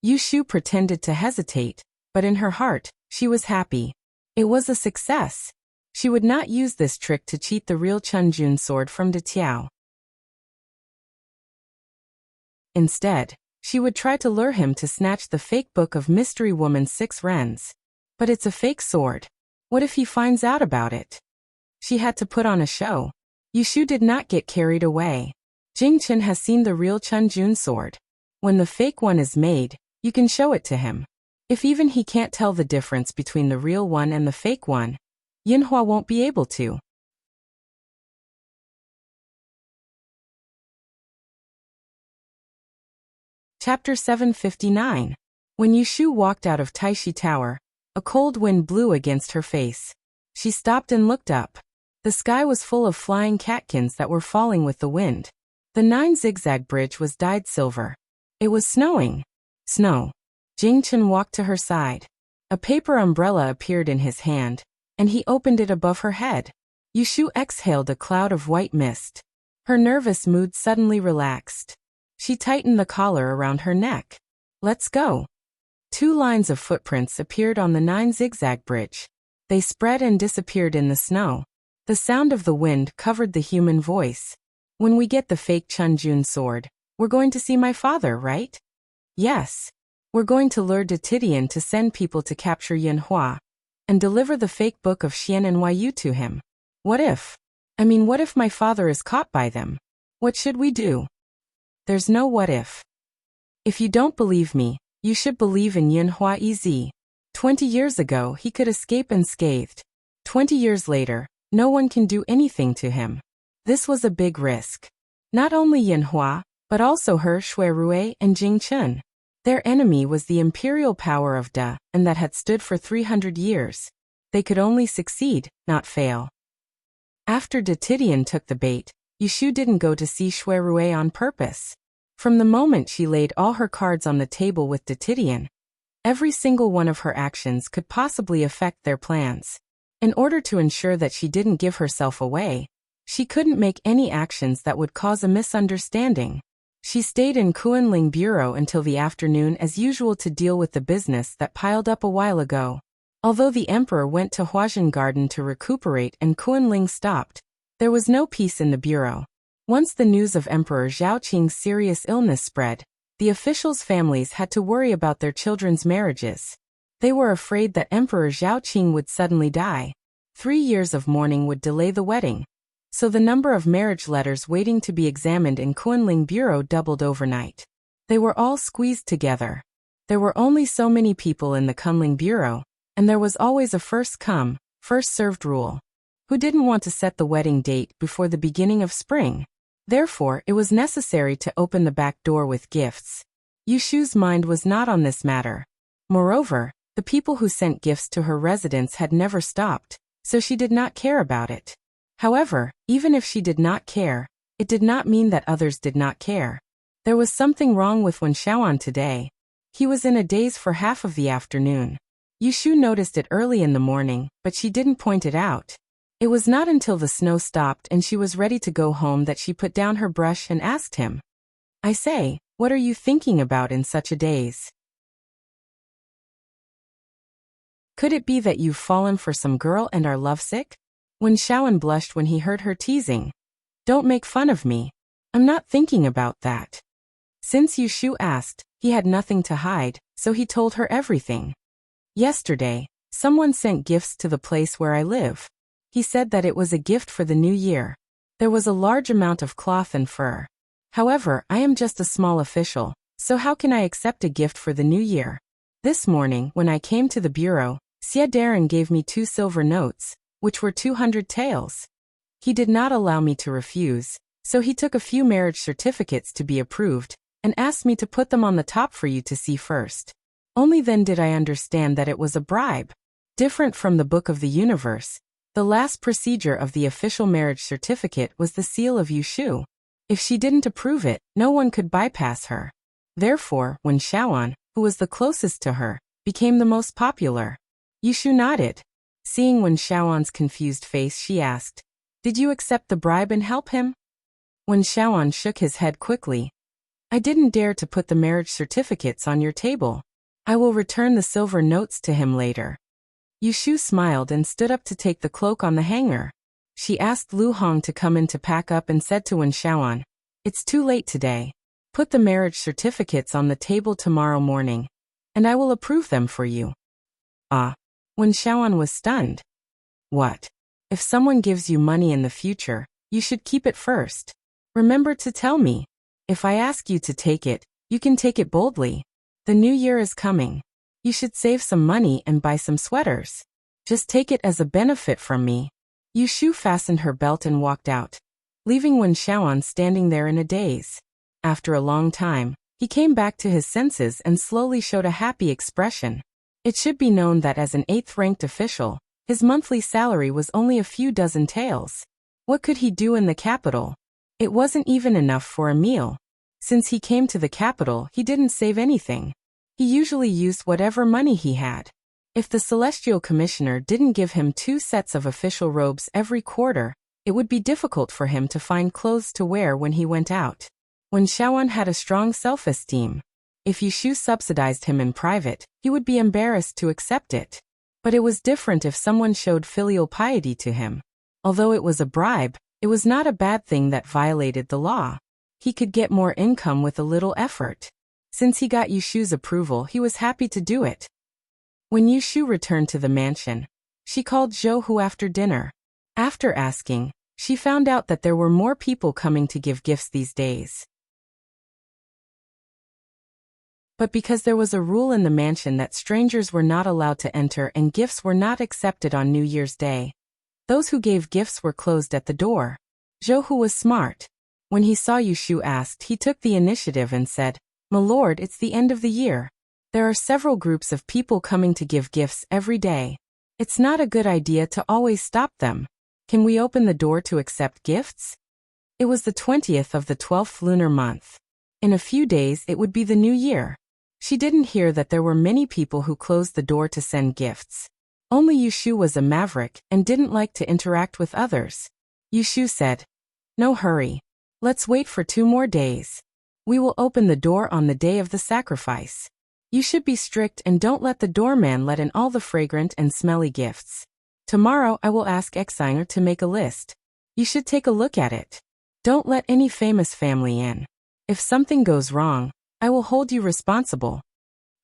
Yushu pretended to hesitate, but in her heart, she was happy. It was a success. She would not use this trick to cheat the real Chunjun sword from De Tiao. Instead, she would try to lure him to snatch the fake book of Mystery Woman's 6 Rens. But it's a fake sword. What if he finds out about it? She had to put on a show. Yushu did not get carried away. Jing Chun has seen the real Chunjun sword. When the fake one is made, you can show it to him. If even he can't tell the difference between the real one and the fake one, Yin Hua won't be able to. Chapter 759. When Yushu walked out of Taishi Tower, a cold wind blew against her face. She stopped and looked up. The sky was full of flying catkins that were falling with the wind. The 9 zigzag bridge was dyed silver. It was snowing. Snow. Jingchen walked to her side. A paper umbrella appeared in his hand, and he opened it above her head. Yushu exhaled a cloud of white mist. Her nervous mood suddenly relaxed. She tightened the collar around her neck. Let's go. 2 lines of footprints appeared on the 9 zigzag bridge. They spread and disappeared in the snow. The sound of the wind covered the human voice. When we get the fake Chunjun sword, we're going to see my father, right? Yes. We're going to lure Titian to send people to capture Yinhua and deliver the fake book of Xian and Yu to him. What if my father is caught by them? What should we do? There's no what if. If you don't believe me, you should believe in Yinhua Ez. 20 years ago he could escape unscathed. 20 years later, no one can do anything to him. This was a big risk. Not only Yinhua, but also He Shuirui and Jingchen. Their enemy was the imperial power of Da, and that had stood for 300 years. They could only succeed, not fail. After Titian took the bait, Yushu didn't go to see Shuirui on purpose. From the moment she laid all her cards on the table with Titian, every single one of her actions could possibly affect their plans. In order to ensure that she didn't give herself away, she couldn't make any actions that would cause a misunderstanding. She stayed in Kunling Bureau until the afternoon as usual to deal with the business that piled up a while ago. Although the emperor went to Huajin Garden to recuperate and Kunling stopped, there was no peace in the bureau. Once the news of Emperor Zhaoqing's serious illness spread, the officials' families had to worry about their children's marriages. They were afraid that Emperor Zhaoqing would suddenly die. 3 years of mourning would delay the wedding. So the number of marriage letters waiting to be examined in Kunling Bureau doubled overnight. They were all squeezed together. There were only so many people in the Kunling Bureau, and there was always a first-come, first-served rule. Who didn't want to set the wedding date before the beginning of spring? Therefore, it was necessary to open the back door with gifts. Yushu's mind was not on this matter. Moreover, the people who sent gifts to her residence had never stopped, so she did not care about it. However, even if she did not care, it did not mean that others did not care. There was something wrong with Wen Xiaoan today. He was in a daze for half of the afternoon. Yushu noticed it early in the morning, but she didn't point it out. It was not until the snow stopped and she was ready to go home that she put down her brush and asked him, "I say, what are you thinking about in such a daze? Could it be that you've fallen for some girl and are lovesick?" Wen Xiaoan blushed when he heard her teasing. "Don't make fun of me. I'm not thinking about that." Since Yushu asked, he had nothing to hide, so he told her everything. "Yesterday, someone sent gifts to the place where I live. He said that it was a gift for the new year. There was a large amount of cloth and fur. However, I am just a small official, so how can I accept a gift for the new year? This morning, when I came to the bureau, Xie Darren gave me 2 silver notes, which were 200 taels. He did not allow me to refuse, so he took a few marriage certificates to be approved, and asked me to put them on the top for you to see first. Only then did I understand that it was a bribe. Different from the Book of the Universe, the last procedure of the official marriage certificate was the seal of Yushu. If she didn't approve it, no one could bypass her. Therefore, Wen Xiaoan, who was the closest to her, became the most popular. Yushu nodded. Seeing Wen Xiaoan's confused face, she asked, "Did you accept the bribe and help him?" Wen Xiaoan shook his head quickly. "I didn't dare to put the marriage certificates on your table. I will return the silver notes to him later." Yushu smiled and stood up to take the cloak on the hanger. She asked Lu Hong to come in to pack up and said to Wen Xiaoan, "It's too late today. Put the marriage certificates on the table tomorrow morning, and I will approve them for you." Ah. Wen Xiaoan was stunned. "What? If someone gives you money in the future, you should keep it first. Remember to tell me. If I ask you to take it, you can take it boldly. The new year is coming. You should save some money and buy some sweaters. Just take it as a benefit from me." Yushu fastened her belt and walked out, leaving Wen Xiaoan standing there in a daze. After a long time, he came back to his senses and slowly showed a happy expression. It should be known that as an 8th-ranked official, his monthly salary was only a few dozen taels. What could he do in the capital? It wasn't even enough for a meal. Since he came to the capital, he didn't save anything. He usually used whatever money he had. If the Celestial Commissioner didn't give him 2 sets of official robes every quarter, it would be difficult for him to find clothes to wear when he went out. When Xiaoan had a strong self-esteem, if Yushu subsidized him in private, he would be embarrassed to accept it. But it was different if someone showed filial piety to him. Although it was a bribe, it was not a bad thing that violated the law. He could get more income with a little effort. Since he got Yushu's approval, he was happy to do it. When Yushu returned to the mansion, she called Zhou Hu after dinner. After asking, she found out that there were more people coming to give gifts these days. But because there was a rule in the mansion that strangers were not allowed to enter and gifts were not accepted on New Year's Day, those who gave gifts were closed at the door. Zhou Hu was smart. When he saw Yushu asked, he took the initiative and said, "My lord, it's the end of the year. There are several groups of people coming to give gifts every day. It's not a good idea to always stop them. Can we open the door to accept gifts?" It was the 20th of the 12th lunar month. In a few days it would be the new year. She didn't hear that there were many people who closed the door to send gifts. Only Yushu was a maverick and didn't like to interact with others. Yushu said, "No hurry. Let's wait for 2 more days. We will open the door on the day of the sacrifice. You should be strict and don't let the doorman let in all the fragrant and smelly gifts. Tomorrow I will ask Exiner to make a list. You should take a look at it. Don't let any famous family in. If something goes wrong, I will hold you responsible."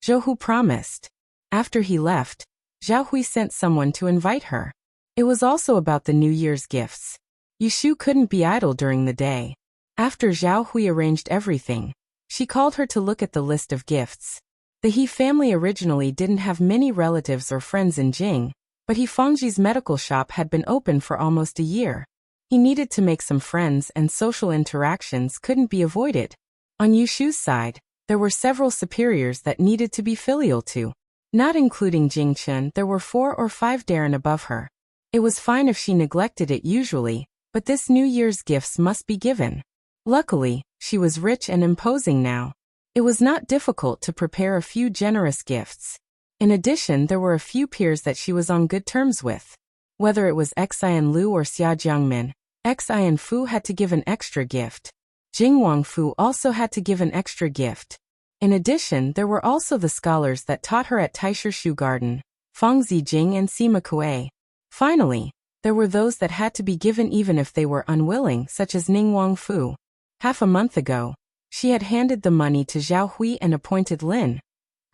Zhou Hu promised. After he left, Zhao Hui sent someone to invite her. It was also about the New Year's gifts. Yushu couldn't be idle during the day. After Zhao Hui arranged everything, she called her to look at the list of gifts. The He family originally didn't have many relatives or friends in Jing, but He Fengji's medical shop had been open for almost a year. He needed to make some friends and social interactions couldn't be avoided. On Yushu's side, there were several superiors that needed to be filial to. Not including Jing Chun, there were 4 or 5 darin above her. It was fine if she neglected it usually, but this New Year's gifts must be given. Luckily, she was rich and imposing now. It was not difficult to prepare a few generous gifts. In addition, there were a few peers that she was on good terms with. Whether it was Xian Lu or Xia Jiangmin, Xian Fu had to give an extra gift. Jing Wangfu also had to give an extra gift. In addition, there were also the scholars that taught her at Taishishu Garden, Feng Zijing and Sima Kuei. Finally, there were those that had to be given even if they were unwilling, such as Ning Wangfu. Half a month ago, she had handed the money to Zhao Hui and appointed Lin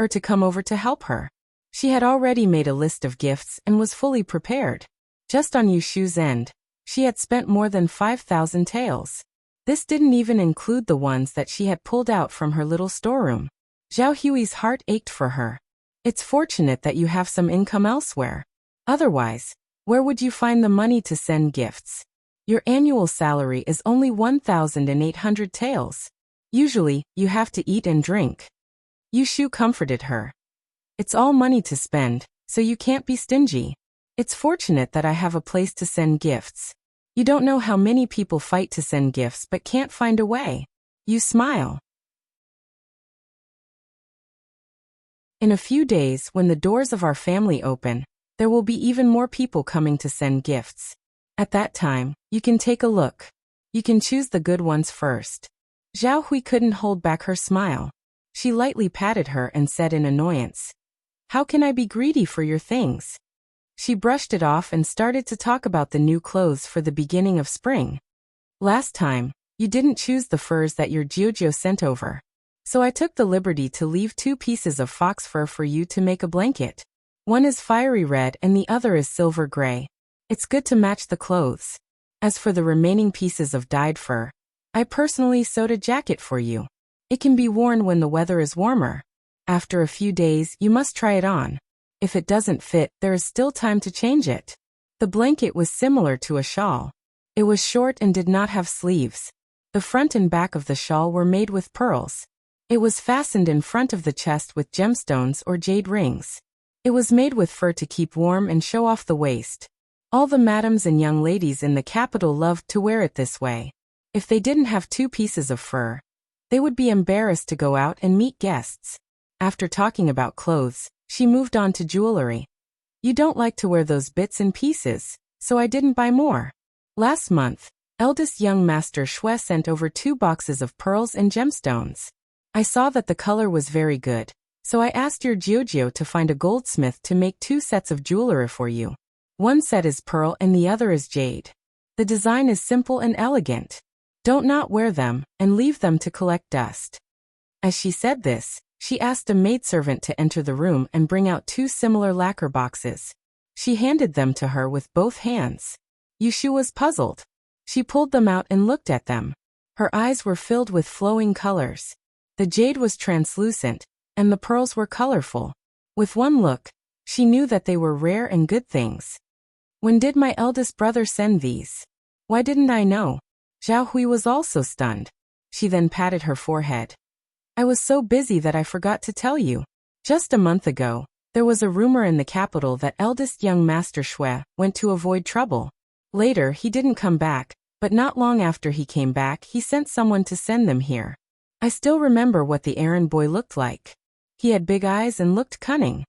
to come over to help her. She had already made a list of gifts and was fully prepared. Just on Yushu's end, she had spent more than 5,000 taels. This didn't even include the ones that she had pulled out from her little storeroom. Zhao Hui's heart ached for her. It's fortunate that you have some income elsewhere. Otherwise, where would you find the money to send gifts? Your annual salary is only 1,800 taels. Usually, you have to eat and drink. Yushu comforted her. It's all money to spend, so you can't be stingy. It's fortunate that I have a place to send gifts. You don't know how many people fight to send gifts but can't find a way. You smile. In a few days, when the doors of our family open, there will be even more people coming to send gifts. At that time, you can take a look. You can choose the good ones first. Zhao Hui couldn't hold back her smile. She lightly patted her and said in annoyance, "How can I be greedy for your things?" She brushed it off and started to talk about the new clothes for the beginning of spring. "Last time, you didn't choose the furs that your Jiujiu sent over. So I took the liberty to leave 2 pieces of fox fur for you to make a blanket. One is fiery red and the other is silver gray. It's good to match the clothes. As for the remaining pieces of dyed fur, I personally sewed a jacket for you. It can be worn when the weather is warmer. After a few days, you must try it on. If it doesn't fit, there is still time to change it." The blanket was similar to a shawl. It was short and did not have sleeves. The front and back of the shawl were made with pearls. It was fastened in front of the chest with gemstones or jade rings. It was made with fur to keep warm and show off the waist. All the madams and young ladies in the capital loved to wear it this way. If they didn't have 2 pieces of fur, they would be embarrassed to go out and meet guests. After talking about clothes, she moved on to jewelry. You don't like to wear those bits and pieces, so I didn't buy more. Last month, eldest young master Shui sent over 2 boxes of pearls and gemstones. I saw that the color was very good, so I asked your Giorgio to find a goldsmith to make 2 sets of jewelry for you. One set is pearl and the other is jade. The design is simple and elegant. Don't not wear them, and leave them to collect dust. As she said this, she asked a maidservant to enter the room and bring out 2 similar lacquer boxes. She handed them to her with both hands. Yushu was puzzled. She pulled them out and looked at them. Her eyes were filled with flowing colors. The jade was translucent, and the pearls were colorful. With one look, she knew that they were rare and good things. When did my eldest brother send these? Why didn't I know? Zhao Hui was also stunned. She then patted her forehead. I was so busy that I forgot to tell you. Just a month ago, there was a rumor in the capital that eldest young Master Shui went to avoid trouble. Later he didn't come back, but not long after he came back he sent someone to send them here. I still remember what the errand boy looked like. He had big eyes and looked cunning.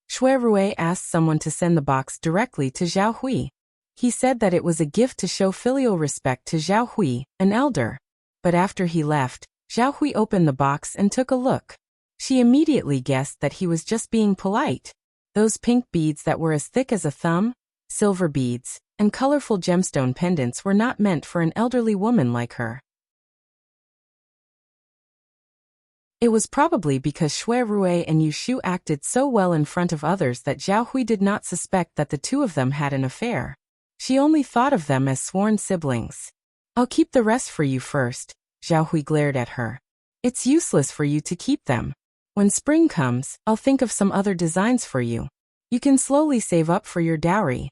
Shui Rui asked someone to send the box directly to Zhao Hui. He said that it was a gift to show filial respect to Zhao Hui, an elder. But after he left, Zhao Hui opened the box and took a look. She immediately guessed that he was just being polite. Those pink beads that were as thick as a thumb, silver beads, and colorful gemstone pendants were not meant for an elderly woman like her. It was probably because Shui Rui and Yushu acted so well in front of others that Zhao Hui did not suspect that the 2 of them had an affair. She only thought of them as sworn siblings. I'll keep the rest for you first, Zhao Hui glared at her. It's useless for you to keep them. When spring comes, I'll think of some other designs for you. You can slowly save up for your dowry.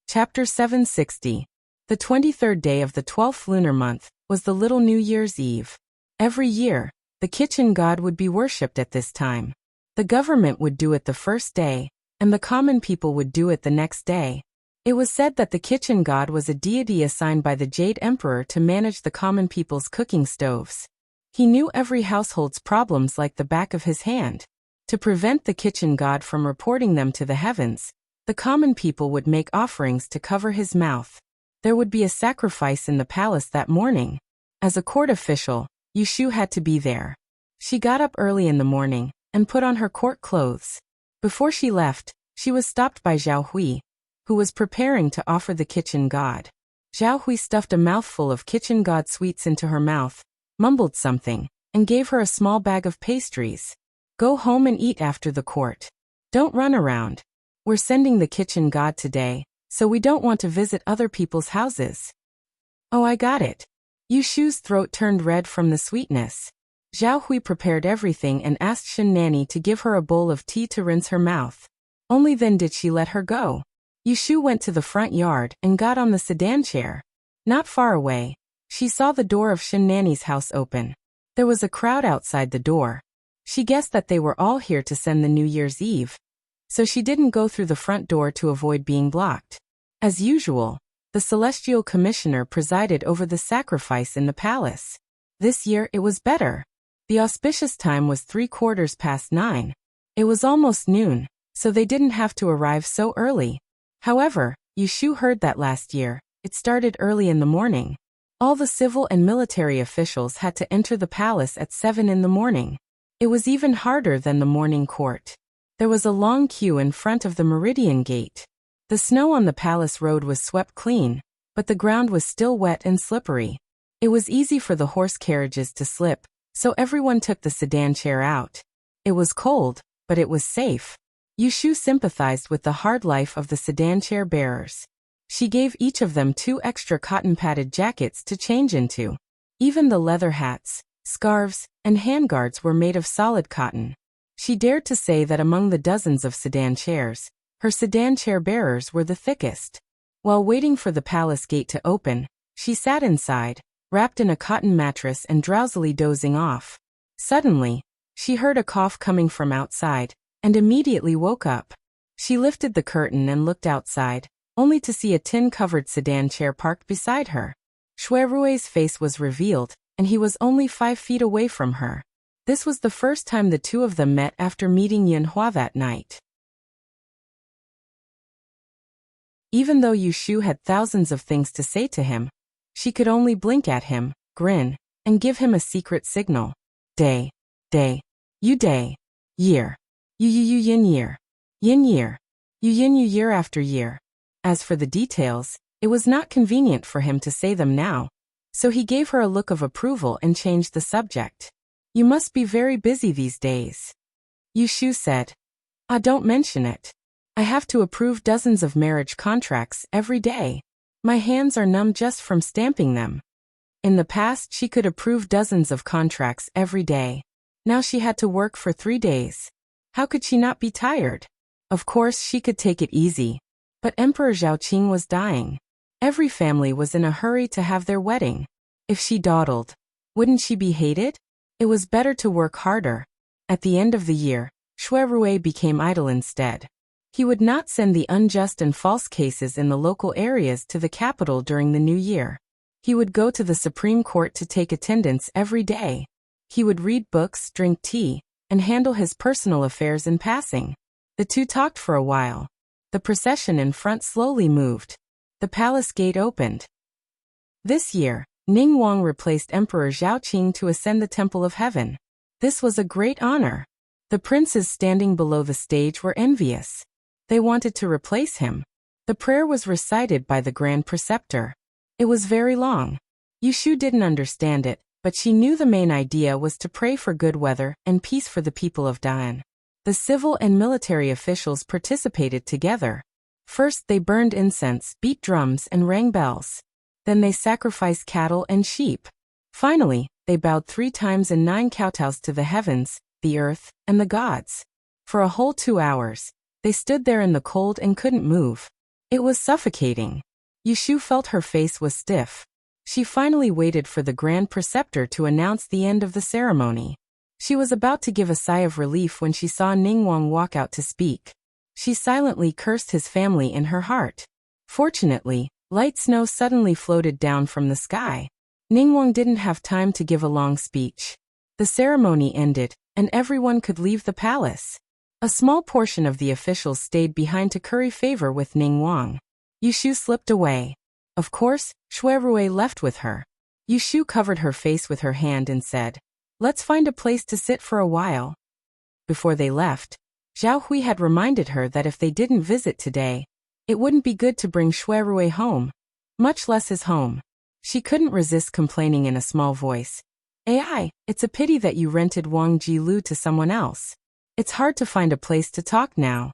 Chapter 760. The 23rd day of the 12th lunar month was the Little New Year's Eve. Every year, the kitchen god would be worshipped at this time. The government would do it the first day, and the common people would do it the next day. It was said that the kitchen god was a deity assigned by the Jade Emperor to manage the common people's cooking stoves. He knew every household's problems like the back of his hand. To prevent the kitchen god from reporting them to the heavens, the common people would make offerings to cover his mouth. There would be a sacrifice in the palace that morning. As a court official, Yushu had to be there. She got up early in the morning and put on her court clothes. Before she left, she was stopped by Zhao Hui, who was preparing to offer the kitchen god. Zhao Hui stuffed a mouthful of kitchen god sweets into her mouth, mumbled something, and gave her a small bag of pastries. Go home and eat after the court. Don't run around. We're sending the kitchen god today, so we don't want to visit other people's houses. Oh, I got it. Yushu's throat turned red from the sweetness. Zhao Hui prepared everything and asked Shen Nanny to give her a bowl of tea to rinse her mouth. Only then did she let her go. Yushu went to the front yard and got on the sedan chair. Not far away, she saw the door of Shen Nanny's house open. There was a crowd outside the door. She guessed that they were all here to send the New Year's Eve. So she didn't go through the front door to avoid being blocked. As usual, the Celestial Commissioner presided over the sacrifice in the palace. This year it was better. The auspicious time was 9:15. It was almost noon, so they didn't have to arrive so early. However, Yushu heard that last year, it started early in the morning. All the civil and military officials had to enter the palace at 7 in the morning. It was even harder than the morning court. There was a long queue in front of the Meridian Gate. The snow on the palace road was swept clean, but the ground was still wet and slippery. It was easy for the horse carriages to slip, so everyone took the sedan chair out. It was cold, but it was safe. Yushu sympathized with the hard life of the sedan chair bearers. She gave each of them 2 extra cotton-padded jackets to change into. Even the leather hats, scarves, and handguards were made of solid cotton. She dared to say that among the dozens of sedan chairs, her sedan chair bearers were the thickest. While waiting for the palace gate to open, she sat inside, wrapped in a cotton mattress and drowsily dozing off. Suddenly, she heard a cough coming from outside, and immediately woke up. She lifted the curtain and looked outside, only to see a tin-covered sedan chair parked beside her. Shui Rui's face was revealed, and he was only 5 feet away from her. This was the first time the two of them met after meeting Yunhua that night. Even though Yu Shu had thousands of things to say to him, she could only blink at him, grin, and give him a secret signal. Day. Yu day. Year. Yu yin year. Yin year. Yu yin yu year after year. As for the details, it was not convenient for him to say them now, so he gave her a look of approval and changed the subject. You must be very busy these days. Yu Shu said. Don't mention it. I have to approve dozens of marriage contracts every day. My hands are numb just from stamping them. In the past, she could approve dozens of contracts every day. Now she had to work for 3 days. How could she not be tired? Of course, she could take it easy. But Emperor Zhaoqing was dying. Every family was in a hurry to have their wedding. If she dawdled, wouldn't she be hated? It was better to work harder. At the end of the year, Shui Rui became idle instead. He would not send the unjust and false cases in the local areas to the capital during the new year. He would go to the Supreme Court to take attendance every day. He would read books, drink tea, and handle his personal affairs in passing. The two talked for a while. The procession in front slowly moved. The palace gate opened. This year, Ning Wang replaced Emperor Zhaoqing to ascend the Temple of Heaven. This was a great honor. The princes standing below the stage were envious. They wanted to replace him. The prayer was recited by the Grand Preceptor. It was very long. Yu Shu didn't understand it, but she knew the main idea was to pray for good weather and peace for the people of Da'an. The civil and military officials participated together. First they burned incense, beat drums and rang bells. Then they sacrificed cattle and sheep. Finally, they bowed 3 times and 9 kowtows to the heavens, the earth, and the gods. For a whole 2 hours, they stood there in the cold and couldn't move. It was suffocating. Yu Shu felt her face was stiff. She finally waited for the Grand Preceptor to announce the end of the ceremony. She was about to give a sigh of relief when she saw Ning Wang walk out to speak. She silently cursed his family in her heart. Fortunately, light snow suddenly floated down from the sky. Ning Wang didn't have time to give a long speech. The ceremony ended, and everyone could leave the palace. A small portion of the officials stayed behind to curry favor with Ning Wang. Yu Shu slipped away. Of course, Shui Rui left with her. Yu Shu covered her face with her hand and said, "Let's find a place to sit for a while." Before they left, Zhao Hui had reminded her that if they didn't visit today, it wouldn't be good to bring Shui Rui home, much less his home. She couldn't resist complaining in a small voice. "Ai, it's a pity that you rented Wang Jilu to someone else. It's hard to find a place to talk now."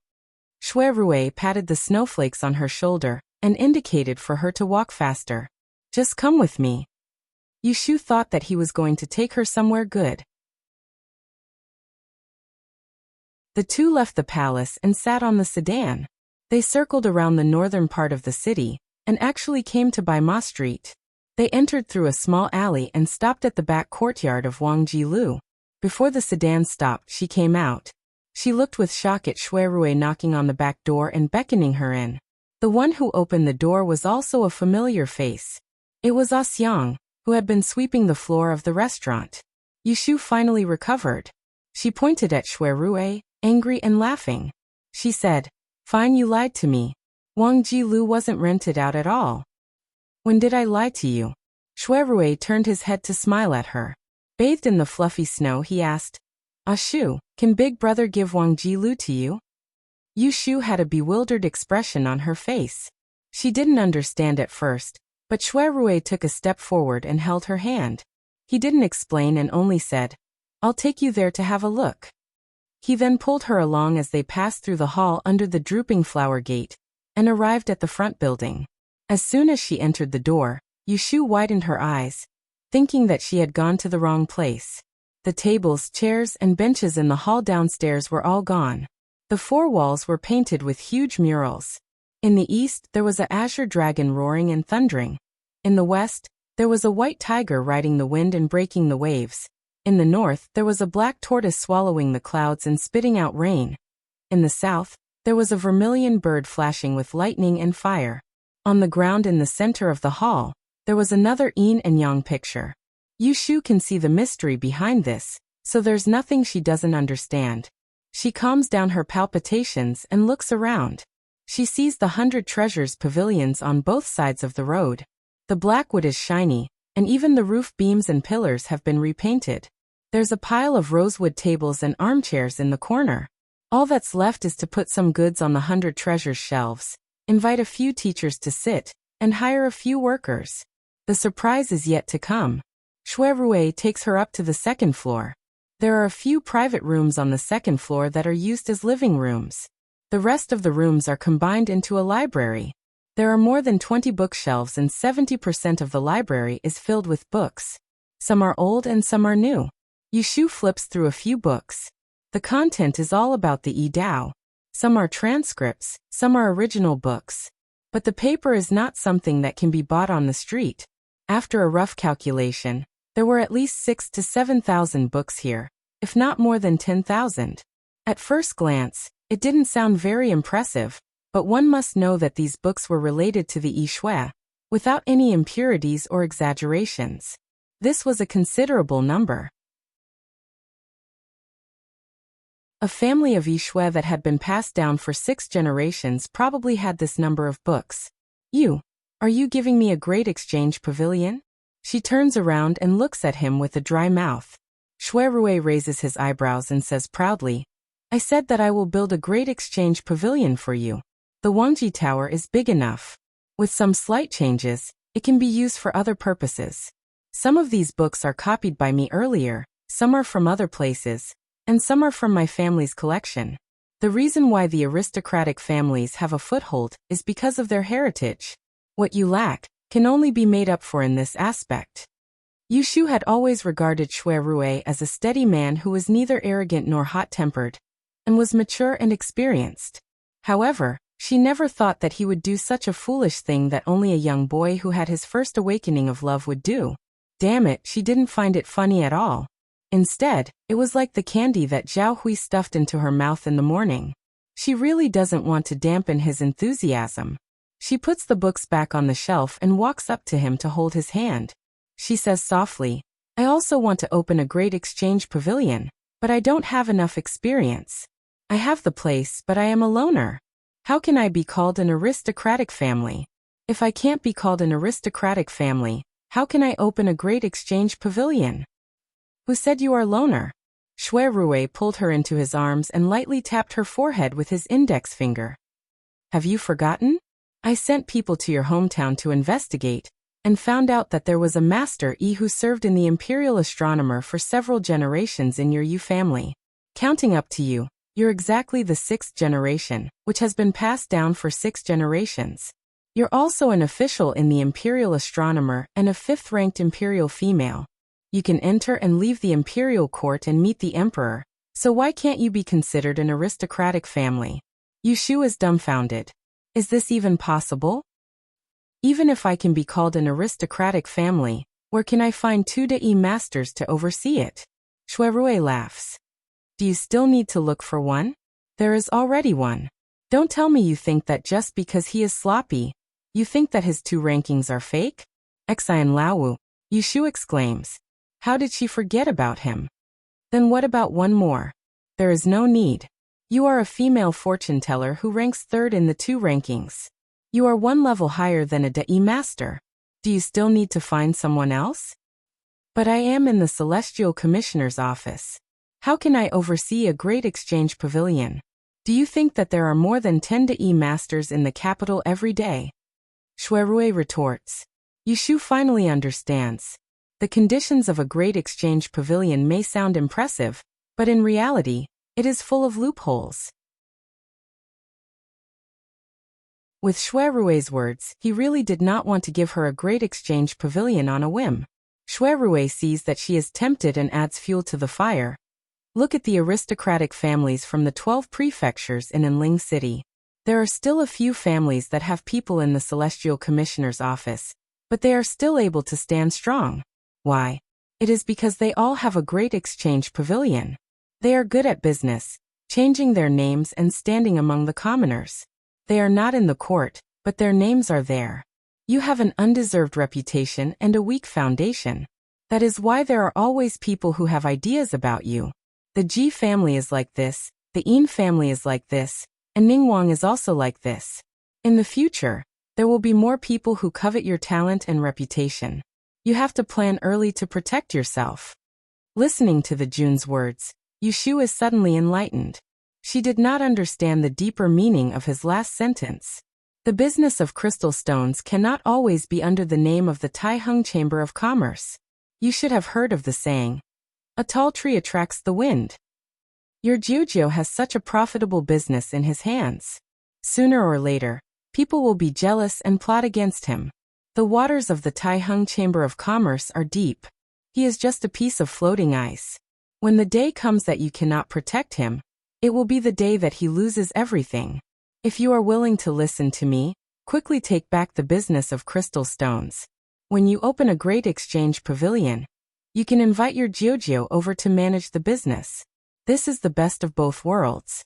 Shui Rui patted the snowflakes on her shoulder and indicated for her to walk faster. "Just come with me." Yu Shu thought that he was going to take her somewhere good. The two left the palace and sat on the sedan. They circled around the northern part of the city and actually came to Bai Ma Street. They entered through a small alley and stopped at the back courtyard of Wang Jilu. Before the sedan stopped, she came out. She looked with shock at Shui Rui knocking on the back door and beckoning her in. The one who opened the door was also a familiar face. It was Ah Xiang, who had been sweeping the floor of the restaurant. Yu Shu finally recovered. She pointed at Shui Rui, angry and laughing. She said, "Fine, you lied to me. Wang Jilu wasn't rented out at all." "When did I lie to you?" Shui Rui turned his head to smile at her. Bathed in the fluffy snow, he asked, "Ah Shu, can Big Brother give Wang Jilu to you?" Yu Shu had a bewildered expression on her face. She didn't understand at first, but Shui Rui took a step forward and held her hand. He didn't explain and only said, "I'll take you there to have a look." He then pulled her along as they passed through the hall under the drooping flower gate and arrived at the front building. As soon as she entered the door, Yu Shu widened her eyes, thinking that she had gone to the wrong place. The tables, chairs, and benches in the hall downstairs were all gone. The 4 walls were painted with huge murals. In the east, there was a azure dragon roaring and thundering. In the west, there was a white tiger riding the wind and breaking the waves. In the north, there was a black tortoise swallowing the clouds and spitting out rain. In the south, There was a vermilion bird flashing with lightning and fire. On the ground in the center of the hall, there was another yin and yang picture. Yushu can see the mystery behind this, so there's nothing she doesn't understand. She calms down her palpitations and looks around. She sees the 100 treasures pavilions on both sides of the road. The black wood is shiny, and even the roof beams and pillars have been repainted. There's a pile of rosewood tables and armchairs in the corner. All that's left is to put some goods on the 100 treasures shelves, invite a few teachers to sit, and hire a few workers. The surprise is yet to come. Shuerue takes her up to the second floor. There are a few private rooms on the second floor that are used as living rooms. The rest of the rooms are combined into a library. There are more than 20 bookshelves and 70% of the library is filled with books. Some are old and some are new. Yushu flips through a few books. The content is all about the Yi Dao. Some are transcripts, some are original books. But the paper is not something that can be bought on the street. After a rough calculation, there were at least 6,000 to 7,000 books here, if not more than 10,000. At first glance, it didn't sound very impressive, but one must know that these books were related to the Yi Shui, without any impurities or exaggerations. This was a considerable number. A family of Yi Shui that had been passed down for 6 generations probably had this number of books. Are you giving me a great exchange pavilion? She turns around and looks at him with a dry mouth. Shuerue raises his eyebrows and says proudly, I said that I will build a great exchange pavilion for you. The Wangji Tower is big enough. With some slight changes, it can be used for other purposes. Some of these books are copied by me earlier, some are from other places, and some are from my family's collection. The reason why the aristocratic families have a foothold is because of their heritage. What you lack can only be made up for in this aspect. Yushu had always regarded Shuerue as a steady man who was neither arrogant nor hot-tempered, and was mature and experienced. However, she never thought that he would do such a foolish thing that only a young boy who had his first awakening of love would do. Damn it, she didn't find it funny at all. Instead, it was like the candy that Zhao Hui stuffed into her mouth in the morning. She really doesn't want to dampen his enthusiasm. She puts the books back on the shelf and walks up to him to hold his hand. She says softly, I also want to open a great exchange pavilion, but I don't have enough experience. I have the place, but I am a loner. How can I be called an aristocratic family? If I can't be called an aristocratic family, how can I open a great exchange pavilion? Who said you are loner? Shuerue pulled her into his arms and lightly tapped her forehead with his index finger. Have you forgotten? I sent people to your hometown to investigate, and found out that there was a Master Yi who served in the Imperial Astronomer for several generations in your Yu family. Counting up to you, you're exactly the 6th generation, which has been passed down for 6 generations. You're also an official in the Imperial Astronomer and a 5th-ranked Imperial female. You can enter and leave the Imperial Court and meet the Emperor, so why can't you be considered an aristocratic family? Yushu is dumbfounded. Is this even possible? Even if I can be called an aristocratic family, where can I find 2 Dai masters to oversee it? Shuerue laughs. Do you still need to look for one? There is already one. Don't tell me you think that just because he is sloppy, you think that his 2 rankings are fake? Xian Laowu, Yushu exclaims. How did she forget about him? Then what about one more? There is no need. You are a female fortune teller who ranks 3rd in the 2 rankings. You are 1 level higher than a Dai master. Do you still need to find someone else? But I am in the Celestial Commissioner's office. How can I oversee a great exchange pavilion? Do you think that there are more than 10 Dai masters in the capital every day? Shuerue retorts. Yushu finally understands. The conditions of a great exchange pavilion may sound impressive, but in reality, it is full of loopholes. With Shuerue's words, he really did not want to give her a great exchange pavilion on a whim. Shuerue sees that she is tempted and adds fuel to the fire. Look at the aristocratic families from the 12 prefectures in Enling City. There are still a few families that have people in the Celestial Commissioner's office, but they are still able to stand strong. Why? It is because they all have a great exchange pavilion. They are good at business, changing their names and standing among the commoners. They are not in the court, but their names are there. You have an undeserved reputation and a weak foundation. That is why there are always people who have ideas about you. The Ji family is like this, the Yin family is like this, and Ningguang is also like this. In the future, there will be more people who covet your talent and reputation. You have to plan early to protect yourself. Listening to the Jun's words, Yushu is suddenly enlightened. She did not understand the deeper meaning of his last sentence. The business of crystal stones cannot always be under the name of the Taiheng Chamber of Commerce. You should have heard of the saying, "A tall tree attracts the wind." Your Jiujio has such a profitable business in his hands. Sooner or later, people will be jealous and plot against him. The waters of the Taiheng Chamber of Commerce are deep. He is just a piece of floating ice. When the day comes that you cannot protect him, it will be the day that he loses everything. If you are willing to listen to me, quickly take back the business of crystal stones. When you open a great exchange pavilion, you can invite your Jiujio over to manage the business. This is the best of both worlds.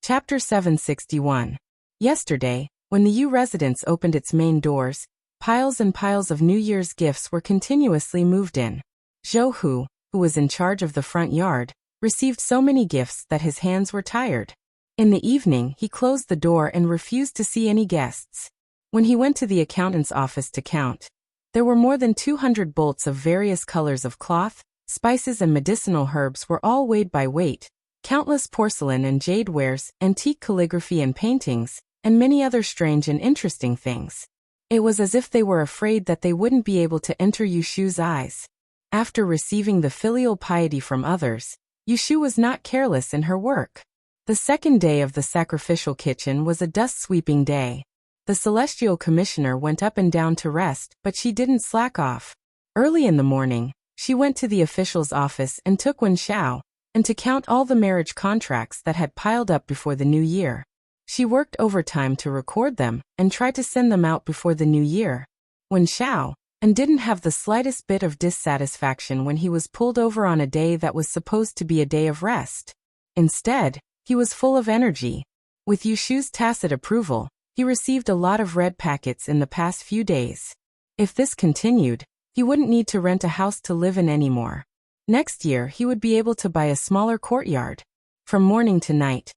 Chapter 761. Yesterday, when the Yu residence opened its main doors, piles and piles of New Year's gifts were continuously moved in. Zhou Hu, who was in charge of the front yard, received so many gifts that his hands were tired. In the evening, he closed the door and refused to see any guests. When he went to the accountant's office to count, there were more than 200 bolts of various colors of cloth, spices and medicinal herbs were all weighed by weight, countless porcelain and jade wares, antique calligraphy and paintings, and many other strange and interesting things. It was as if they were afraid that they wouldn't be able to enter Yushu's eyes. After receiving the filial piety from others, Yushu was not careless in her work. The second day of the sacrificial kitchen was a dust-sweeping day. The celestial commissioner went up and down to rest, but she didn't slack off. Early in the morning, she went to the official's office and took Wen Xiao, and to count all the marriage contracts that had piled up before the new year. She worked overtime to record them and try to send them out before the new year. Wen Xiao, and didn't have the slightest bit of dissatisfaction when he was pulled over on a day that was supposed to be a day of rest. Instead, he was full of energy. With Yushu's tacit approval, he received a lot of red packets in the past few days. If this continued, he wouldn't need to rent a house to live in anymore. Next year he would be able to buy a smaller courtyard. From morning to night,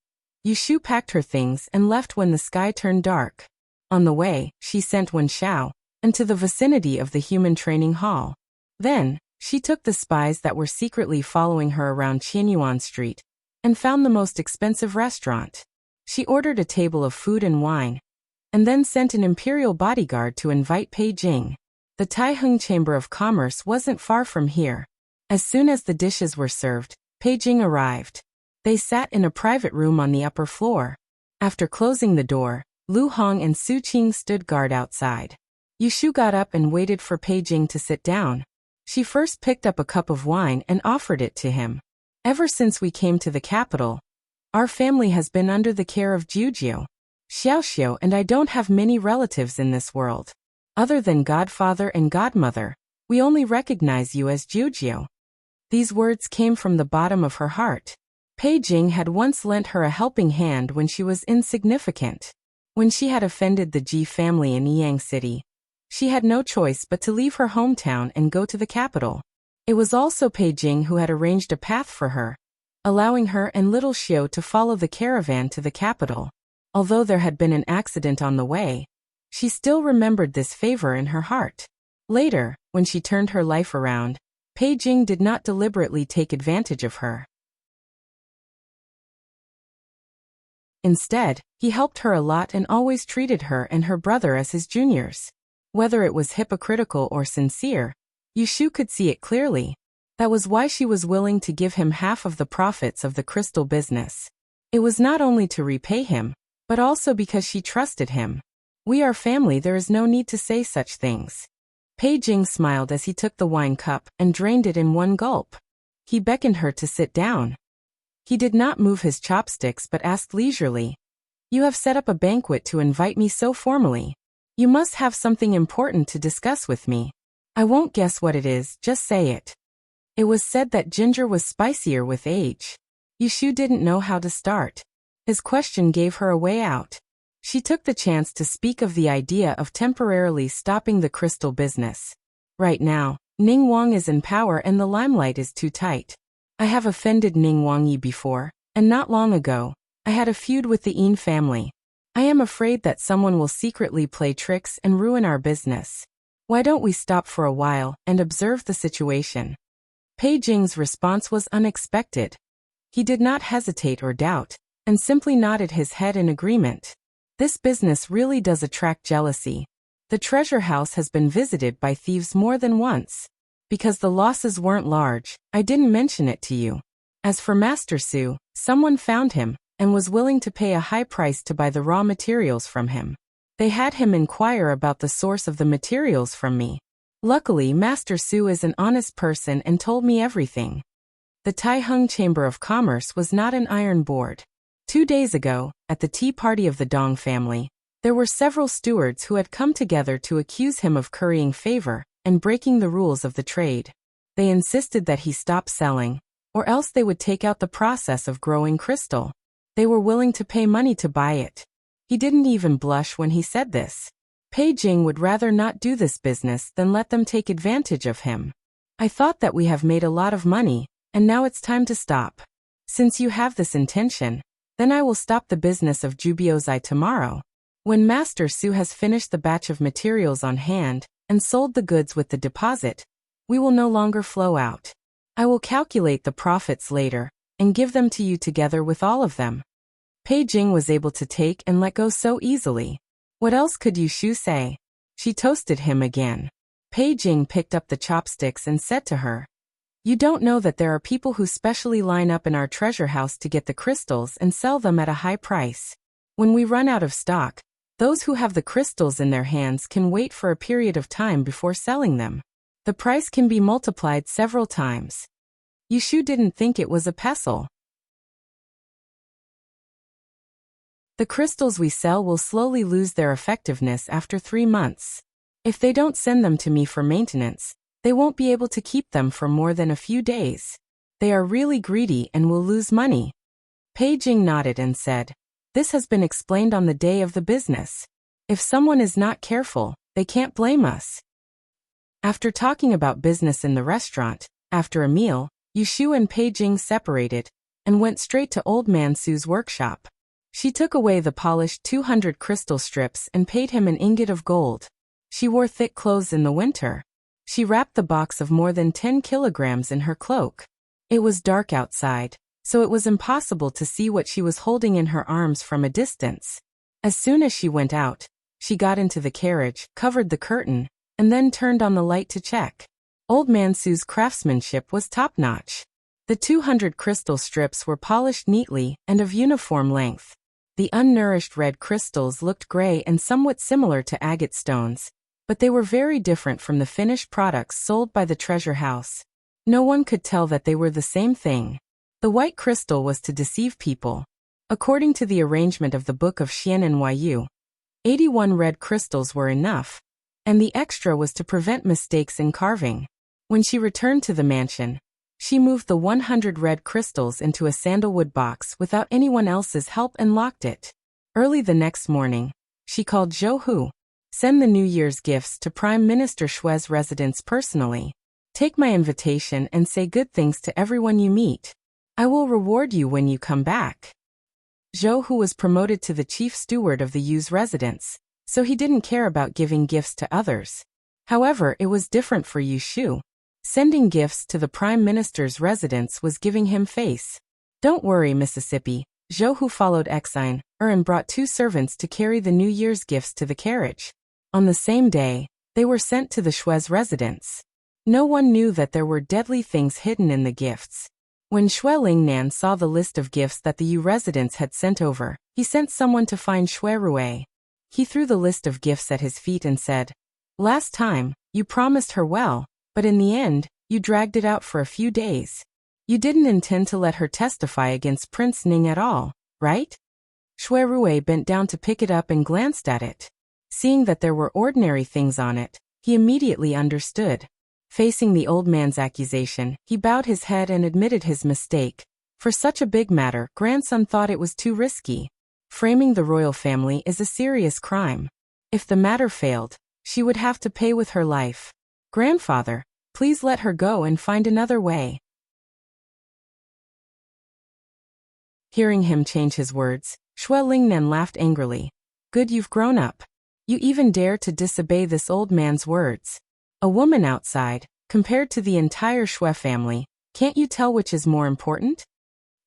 Yushu packed her things and left when the sky turned dark. On the way, she sent Wen Xiao into the vicinity of the human training hall. Then, she took the spies that were secretly following her around Qianyuan Street and found the most expensive restaurant. She ordered a table of food and wine, and then sent an imperial bodyguard to invite Pei Jing. The Taiheng Chamber of Commerce wasn't far from here. As soon as the dishes were served, Pei Jing arrived. They sat in a private room on the upper floor. After closing the door, Lu Hong and Su Qing stood guard outside. Yushu got up and waited for Pei Jing to sit down. She first picked up a cup of wine and offered it to him. Ever since we came to the capital, our family has been under the care of Jiujio. Xiaoxiu and I don't have many relatives in this world. Other than godfather and godmother, we only recognize you as Jiujio. These words came from the bottom of her heart. Pei Jing had once lent her a helping hand when she was insignificant. When she had offended the Ji family in Yang City, she had no choice but to leave her hometown and go to the capital. It was also Pei Jing who had arranged a path for her, allowing her and little Xiu to follow the caravan to the capital. Although there had been an accident on the way, she still remembered this favor in her heart. Later, when she turned her life around, Pei Jing did not deliberately take advantage of her. Instead, he helped her a lot and always treated her and her brother as his juniors. Whether it was hypocritical or sincere, Yushu could see it clearly. That was why she was willing to give him half of the profits of the crystal business. It was not only to repay him, but also because she trusted him. We are family, there is no need to say such things. Pei Jing smiled as he took the wine cup and drained it in one gulp. He beckoned her to sit down. He did not move his chopsticks but asked leisurely, "You have set up a banquet to invite me so formally. You must have something important to discuss with me." I won't guess what it is, just say it. It was said that ginger was spicier with age. Yushu didn't know how to start. His question gave her a way out. She took the chance to speak of the idea of temporarily stopping the crystal business. Right now, Ning Wang is in power and the limelight is too tight. I have offended Ning Wangyi before, and not long ago, I had a feud with the Yin family. I am afraid that someone will secretly play tricks and ruin our business. Why don't we stop for a while and observe the situation? Pei Jing's response was unexpected. He did not hesitate or doubt, and simply nodded his head in agreement. This business really does attract jealousy. The treasure house has been visited by thieves more than once. Because the losses weren't large, I didn't mention it to you. As for Master Su, someone found him, and was willing to pay a high price to buy the raw materials from him. They had him inquire about the source of the materials from me. Luckily, Master Su is an honest person and told me everything. The Taiheng Chamber of Commerce was not an iron board. 2 days ago, at the tea party of the Dong family, there were several stewards who had come together to accuse him of currying favor and breaking the rules of the trade. They insisted that he stop selling, or else they would take out the process of growing crystal. They were willing to pay money to buy it. He didn't even blush when he said this. Pei Jing would rather not do this business than let them take advantage of him. I thought that we have made a lot of money, and now it's time to stop. Since you have this intention, then I will stop the business of Jubiozai tomorrow. When Master Su has finished the batch of materials on hand and sold the goods with the deposit, we will no longer flow out. I will calculate the profits later and give them to you together with all of them. Pei Jing was able to take and let go so easily. What else could Yushu say? She toasted him again. Pei Jing picked up the chopsticks and said to her, "You don't know that there are people who specially line up in our treasure house to get the crystals and sell them at a high price. When we run out of stock, those who have the crystals in their hands can wait for a period of time before selling them. The price can be multiplied several times." Yushu didn't think it was a pestle. The crystals we sell will slowly lose their effectiveness after 3 months. If they don't send them to me for maintenance, they won't be able to keep them for more than a few days. They are really greedy and will lose money. Pei Jing nodded and said, "This has been explained on the day of the business. If someone is not careful, they can't blame us." After talking about business in the restaurant, after a meal, Yushu and Pei Jing separated and went straight to Old Man Su's workshop. She took away the polished 200 crystal strips and paid him an ingot of gold. She wore thick clothes in the winter. She wrapped the box of more than 10 kilograms in her cloak. It was dark outside, so it was impossible to see what she was holding in her arms from a distance. As soon as she went out, she got into the carriage, covered the curtain, and then turned on the light to check. Old Man Su's craftsmanship was top-notch. The 200 crystal strips were polished neatly and of uniform length. The unnourished red crystals looked gray and somewhat similar to agate stones, but they were very different from the finished products sold by the treasure house. No one could tell that they were the same thing. The white crystal was to deceive people. According to the arrangement of the Book of Xian and Yu, 81 red crystals were enough, and the extra was to prevent mistakes in carving. When she returned to the mansion, she moved the 100 red crystals into a sandalwood box without anyone else's help and locked it. Early the next morning, she called Zhou Hu. "Send the New Year's gifts to Prime Minister Shui's residence personally. Take my invitation and say good things to everyone you meet. I will reward you when you come back." Zhou Hu was promoted to the chief steward of the Yu's residence, so he didn't care about giving gifts to others. However, it was different for Yushu. Sending gifts to the Prime Minister's residence was giving him face. "Don't worry, Mississippi." Zhou Hu followed Exine, and brought 2 servants to carry the New Year's gifts to the carriage. On the same day, they were sent to the Shui's residence. No one knew that there were deadly things hidden in the gifts. When Shui Lingnan saw the list of gifts that the Yu residents had sent over, he sent someone to find Shui Rui. He threw the list of gifts at his feet and said, "Last time, you promised her well, but in the end, you dragged it out for a few days. You didn't intend to let her testify against Prince Ning at all, right?" Shui Rui bent down to pick it up and glanced at it. Seeing that there were ordinary things on it, He immediately understood. Facing the old man's accusation, he bowed his head and admitted his mistake. For such a big matter, grandson thought it was too risky. Framing the royal family is a serious crime. If the matter failed, she would have to pay with her life. Grandfather, please let her go and find another way. Hearing him change his words, Xue Lingnan laughed angrily. Good, you've grown up. You even dare to disobey this old man's words. A woman outside, compared to the entire Xue family, can't you tell which is more important?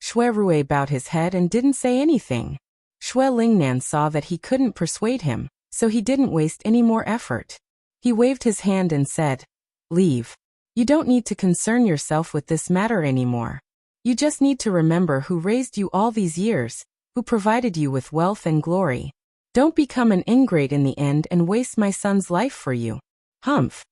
Xue Rui bowed his head and didn't say anything. Xue Lingnan saw that he couldn't persuade him, so he didn't waste any more effort. He waved his hand and said, Leave. You don't need to concern yourself with this matter anymore. You just need to remember who raised you all these years, who provided you with wealth and glory. Don't become an ingrate in the end and waste my son's life for you. Humph.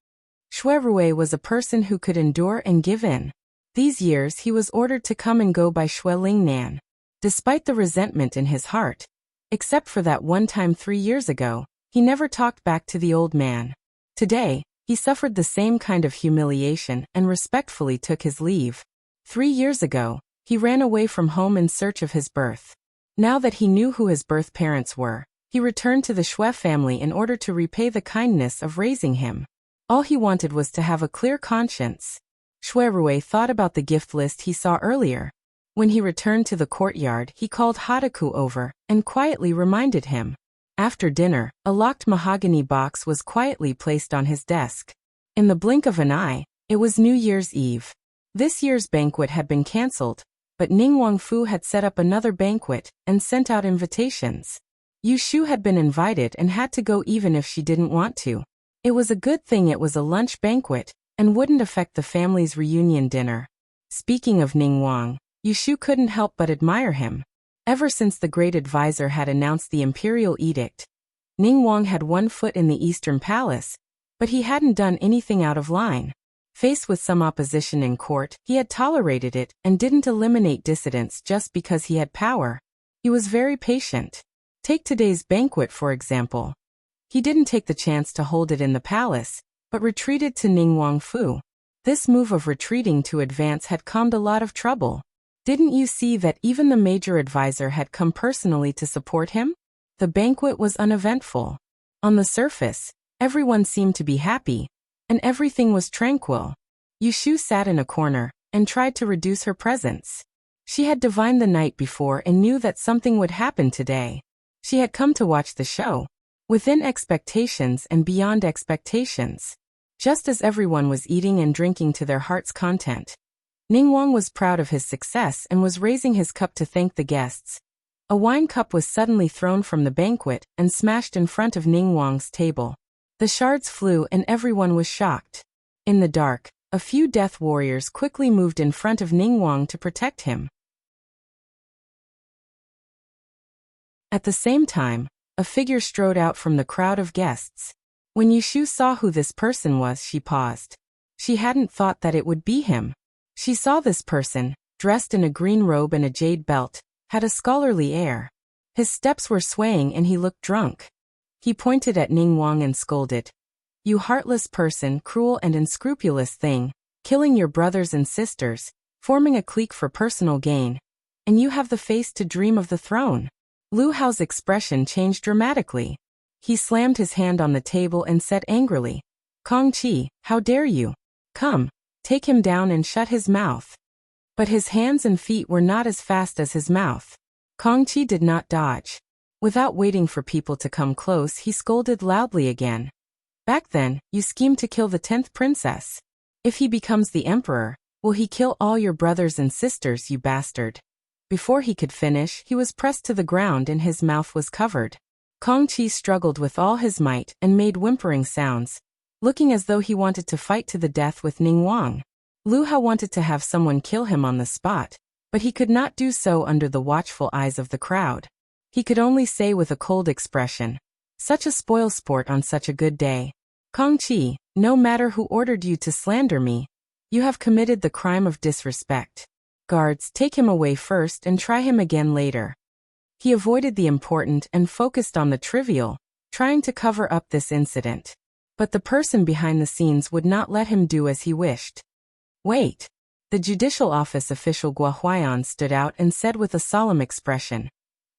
Xue Rui was a person who could endure and give in. These years he was ordered to come and go by Xue Lingnan. Despite the resentment in his heart, except for that one time 3 years ago, he never talked back to the old man. Today, he suffered the same kind of humiliation and respectfully took his leave. 3 years ago, he ran away from home in search of his birth. Now that he knew who his birth parents were, he returned to the Xue family in order to repay the kindness of raising him. All he wanted was to have a clear conscience. Xue Rui thought about the gift list he saw earlier. When he returned to the courtyard, he called Hadaku over and quietly reminded him. After dinner, a locked mahogany box was quietly placed on his desk. In the blink of an eye, it was New Year's Eve. This year's banquet had been cancelled, but Ning Wangfu had set up another banquet and sent out invitations. Yu Shu had been invited and had to go even if she didn't want to. It was a good thing it was a lunch banquet and wouldn't affect the family's reunion dinner. Speaking of Ning Wang, Yu Shu couldn't help but admire him. Ever since the great advisor had announced the imperial edict, Ning Wang had one foot in the Eastern Palace, but he hadn't done anything out of line. Faced with some opposition in court, he had tolerated it and didn't eliminate dissidents just because he had power. He was very patient. Take today's banquet for example. He didn't take the chance to hold it in the palace, but retreated to Ning Wangfu. This move of retreating to advance had calmed a lot of trouble. Didn't you see that even the major advisor had come personally to support him? The banquet was uneventful. On the surface, everyone seemed to be happy, and everything was tranquil. Yu Shu sat in a corner and tried to reduce her presence. She had divined the night before and knew that something would happen today. She had come to watch the show, within expectations and beyond expectations. Just as everyone was eating and drinking to their heart's content, Ning Wang was proud of his success and was raising his cup to thank the guests. A wine cup was suddenly thrown from the banquet and smashed in front of Ning Wang's table. The shards flew and everyone was shocked. In the dark, a few death warriors quickly moved in front of Ning Wang to protect him. At the same time, a figure strode out from the crowd of guests. When Yu Shu saw who this person was, she paused. She hadn't thought that it would be him. She saw this person, dressed in a green robe and a jade belt, had a scholarly air. His steps were swaying and he looked drunk. He pointed at Ning Wang and scolded. You heartless person, cruel and unscrupulous thing, killing your brothers and sisters, forming a clique for personal gain. And you have the face to dream of the throne. Lu Hao's expression changed dramatically. He slammed his hand on the table and said angrily, Kong Qi, how dare you? Come, take him down and shut his mouth. But his hands and feet were not as fast as his mouth. Kong Qi did not dodge. Without waiting for people to come close, he scolded loudly again. Back then, you schemed to kill the 10th princess. If he becomes the emperor, will he kill all your brothers and sisters, you bastard? Before he could finish, he was pressed to the ground and his mouth was covered. Kong Qi struggled with all his might and made whimpering sounds, looking as though he wanted to fight to the death with Ning Wang. Lu Hao wanted to have someone kill him on the spot, but he could not do so under the watchful eyes of the crowd. He could only say with a cold expression, such a spoilsport on such a good day. Kong Qi, no matter who ordered you to slander me, you have committed the crime of disrespect. Guards, take him away first and try him again later. He avoided the important and focused on the trivial, trying to cover up this incident. But the person behind the scenes would not let him do as he wished. Wait. The judicial office official Guo Huaiyan stood out and said with a solemn expression.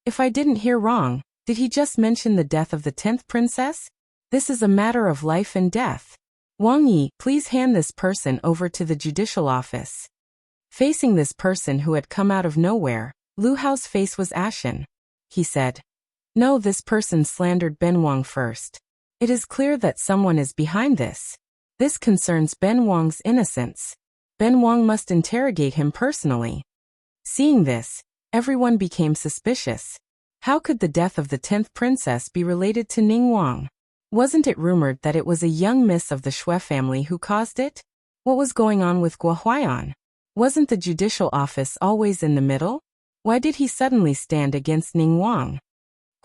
If I didn't hear wrong, did he just mention the death of the 10th princess? This is a matter of life and death. Wang Yi, please hand this person over to the judicial office. Facing this person who had come out of nowhere, Lu Hao's face was ashen. He said, no, this person slandered Ben Wang first. It is clear that someone is behind this. This concerns Ben Wang's innocence. Ben Wang must interrogate him personally. Seeing this, everyone became suspicious. How could the death of the 10th princess be related to Ning Wang? Wasn't it rumored that it was a young miss of the Xue family who caused it? What was going on with Guo Huaiyan? Wasn't the judicial office always in the middle? Why did he suddenly stand against Ning Wang?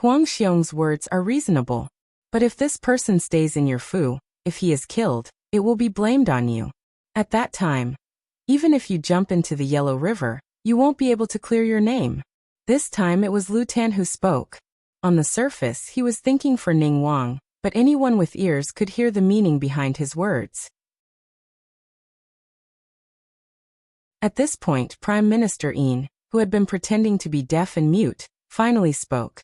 Huang Xiong's words are reasonable. But if this person stays in your fu, if he is killed, it will be blamed on you. At that time, even if you jump into the Yellow River, you won't be able to clear your name. This time it was Lu Tan who spoke. On the surface, he was thinking for Ning Wang, but anyone with ears could hear the meaning behind his words. At this point, Prime Minister Yin, who had been pretending to be deaf and mute, finally spoke.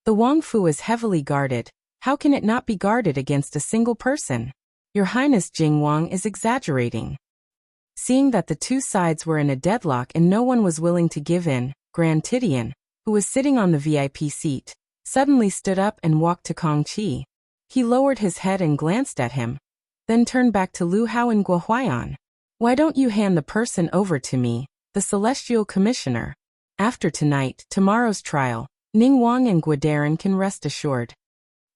The Wang Fu is heavily guarded. How can it not be guarded against a single person? Your Highness Jing Wang is exaggerating. Seeing that the two sides were in a deadlock and no one was willing to give in, Grand Tidian, who was sitting on the VIP seat, suddenly stood up and walked to Kong Qi. He lowered his head and glanced at him, then turned back to Lu Hao and Guo Huaiyan. Why don't you hand the person over to me, the Celestial Commissioner? After tonight, tomorrow's trial, Ning Wang and Guo Daren can rest assured.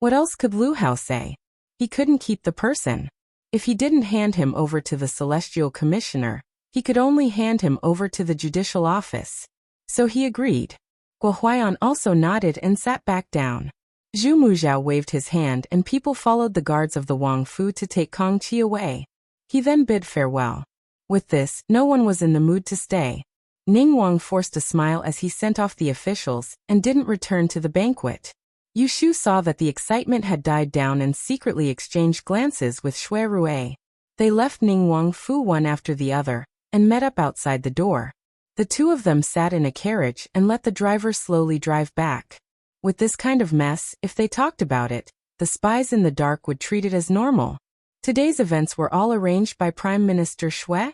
What else could Lu Hao say? He couldn't keep the person. If he didn't hand him over to the Celestial Commissioner, he could only hand him over to the judicial office. So he agreed. Guo Huaiyan also nodded and sat back down. Zhu Mujiao waved his hand and people followed the guards of the Wang Fu to take Kong Qi away. He then bid farewell. With this, no one was in the mood to stay. Ning Wang forced a smile as he sent off the officials and didn't return to the banquet. Yu Shu saw that the excitement had died down and secretly exchanged glances with Xue Rui. They left Ning Wang Fu one after the other and met up outside the door. The two of them sat in a carriage and let the driver slowly drive back. With this kind of mess, if they talked about it, the spies in the dark would treat it as normal. Today's events were all arranged by Prime Minister Xue?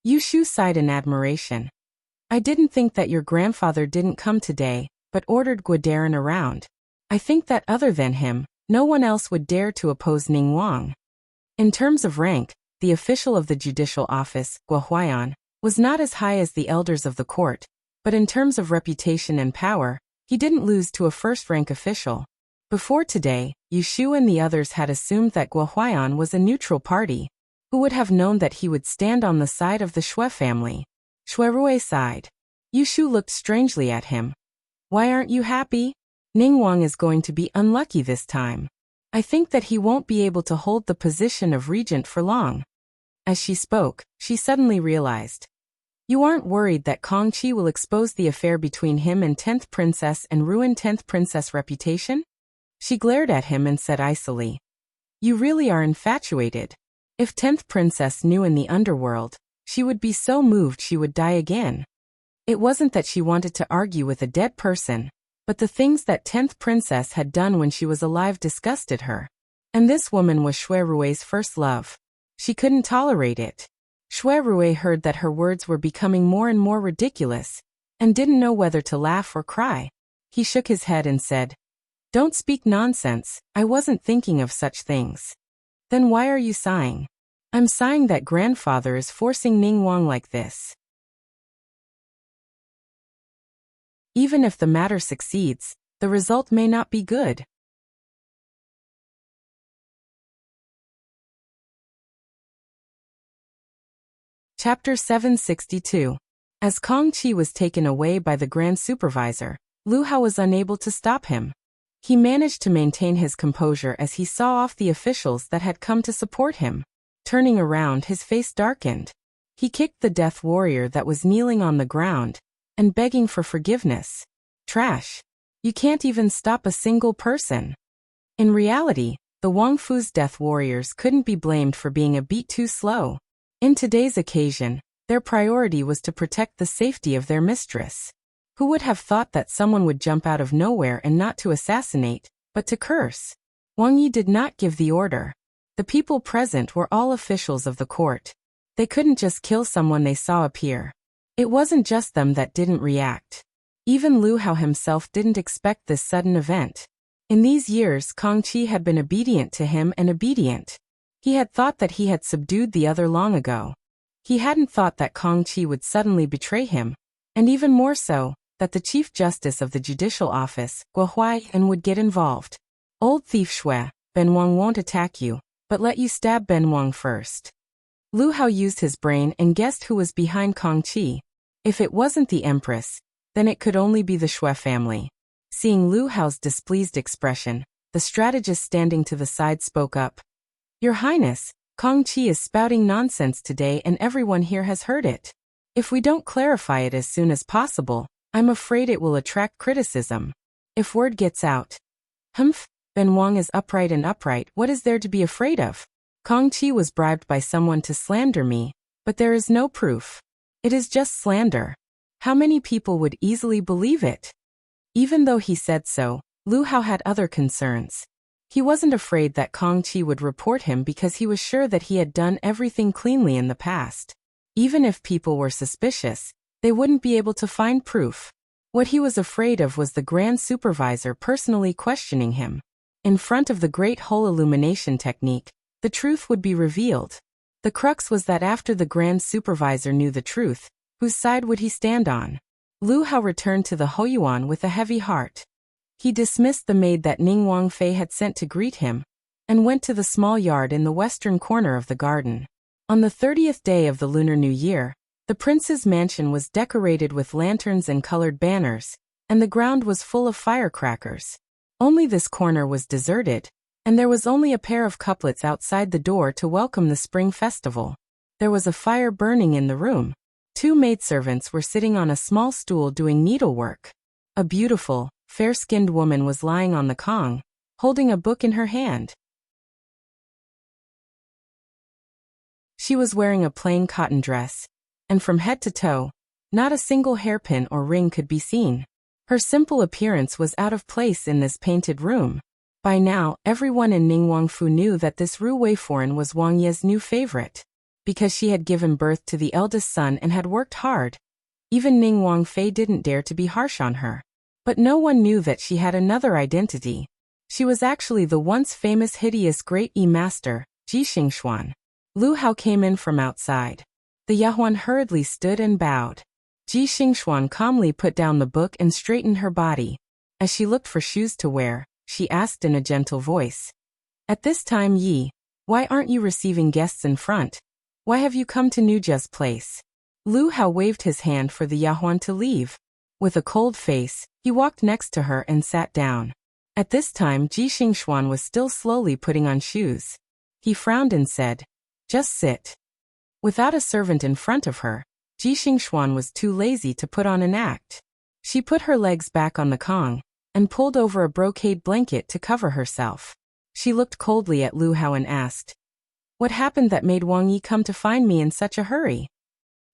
Yu Shu sighed in admiration. I didn't think that your grandfather didn't come today, but ordered Guo Daren around. I think that other than him, no one else would dare to oppose Ning Wang. In terms of rank, the official of the judicial office, Guo Huaiyan, was not as high as the elders of the court, but in terms of reputation and power, he didn't lose to a first-rank official. Before today, Yu Shu and the others had assumed that Guo Huaiyan was a neutral party. Who would have known that he would stand on the side of the Xue family? Xue Rui sighed. Yu Shu looked strangely at him. Why aren't you happy? Ning Wang is going to be unlucky this time. I think that he won't be able to hold the position of regent for long. As she spoke, she suddenly realized. You aren't worried that Kong Qi will expose the affair between him and 10th princess and ruin 10th princess' reputation? She glared at him and said icily. You really are infatuated. If 10th princess knew in the underworld, she would be so moved she would die again. It wasn't that she wanted to argue with a dead person, but the things that 10th princess had done when she was alive disgusted her. And this woman was Xue Rui's first love. She couldn't tolerate it. Xue Rui heard that her words were becoming more and more ridiculous, and didn't know whether to laugh or cry. He shook his head and said, Don't speak nonsense, I wasn't thinking of such things. Then why are you sighing? I'm sighing that grandfather is forcing Ning Wang like this. Even if the matter succeeds, the result may not be good. Chapter 762. As Kong Qi was taken away by the Grand Supervisor, Lu Hao was unable to stop him. He managed to maintain his composure as he saw off the officials that had come to support him. Turning around, his face darkened. He kicked the death warrior that was kneeling on the ground and begging for forgiveness. Trash. You can't even stop a single person. In reality, The Wang Fu's death warriors couldn't be blamed for being a beat too slow. In today's occasion, their priority was to protect the safety of their mistress. Who would have thought that someone would jump out of nowhere and not to assassinate, but to curse? Wang Yi did not give the order. The people present were all officials of the court. They couldn't just kill someone they saw appear. It wasn't just them that didn't react. Even Lu Hao himself didn't expect this sudden event. In these years, Kang Qi had been obedient to him and obedient. He had thought that he had subdued the other long ago. He hadn't thought that Kang Qi would suddenly betray him, and even more so, that the Chief Justice of the Judicial Office, Guo Huaiyan, would get involved. Old thief Shui, Ben Wang won't attack you, but let you stab Ben Wang first. Lu Hao used his brain and guessed who was behind Kang Qi. If it wasn't the Empress, then it could only be the Shui family. Seeing Lu Hao's displeased expression, the strategist standing to the side spoke up. Your Highness, Kang Qi is spouting nonsense today and everyone here has heard it. If we don't clarify it as soon as possible, I'm afraid it will attract criticism. If word gets out, Ben Wang is upright and upright, what is there to be afraid of? Kang Qi was bribed by someone to slander me, but there is no proof. It is just slander. How many people would easily believe it? Even though he said so, Lu Hao had other concerns. He wasn't afraid that Kang Qi would report him because he was sure that he had done everything cleanly in the past. Even if people were suspicious, they wouldn't be able to find proof. What he was afraid of was the Grand Supervisor personally questioning him. In front of the Great Hole Illumination technique, the truth would be revealed. The crux was that after the Grand Supervisor knew the truth, whose side would he stand on? Lu Hao returned to the Hoyuan with a heavy heart. He dismissed the maid that Ning Wangfei had sent to greet him, and went to the small yard in the western corner of the garden. On the 30th day of the Lunar New Year, the prince's mansion was decorated with lanterns and colored banners, and the ground was full of firecrackers. Only this corner was deserted, and there was only a pair of couplets outside the door to welcome the spring festival. There was a fire burning in the room. 2 maidservants were sitting on a small stool doing needlework. A beautiful, fair-skinned woman was lying on the kong, holding a book in her hand. She was wearing a plain cotton dress, and from head to toe, not a single hairpin or ring could be seen. Her simple appearance was out of place in this painted room. By now, everyone in Ningguangfu knew that this Ru Weiforan was Wang Ye's new favorite. Because she had given birth to the eldest son and had worked hard, even Ning Wangfei didn't dare to be harsh on her. But no one knew that she had another identity. She was actually the once famous hideous Great E-Master, Ji Xingxuan. Lu Hao came in from outside. The Yahuan hurriedly stood and bowed. Ji Xingxuan calmly put down the book and straightened her body. As she looked for shoes to wear, she asked in a gentle voice. At this time, Yi, why aren't you receiving guests in front? Why have you come to Nuja's place? Lu Hao waved his hand for the Yahuan to leave. With a cold face, he walked next to her and sat down. At this time, Ji Xingxuan was still slowly putting on shoes. He frowned and said, just sit. Without a servant in front of her, Ji Xingxuan was too lazy to put on an act. She put her legs back on the kong, and pulled over a brocade blanket to cover herself. She looked coldly at Lu Hao and asked, what happened that made Wang Yi come to find me in such a hurry?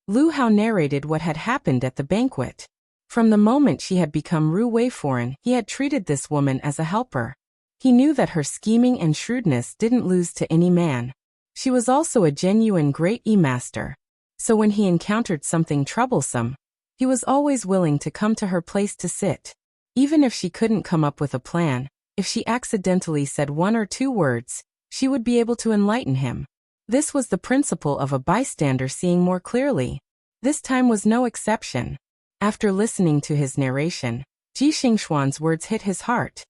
Lu Hao narrated what had happened at the banquet. From the moment she had become Ru Weiforan, he had treated this woman as a helper. He knew that her scheming and shrewdness didn't lose to any man. She was also a genuine Great E-Master. So when he encountered something troublesome, he was always willing to come to her place to sit. Even if she couldn't come up with a plan, if she accidentally said 1 or 2 words, she would be able to enlighten him. This was the principle of a bystander seeing more clearly. This time was no exception. After listening to his narration, Ji Xingxuan's words hit his heart.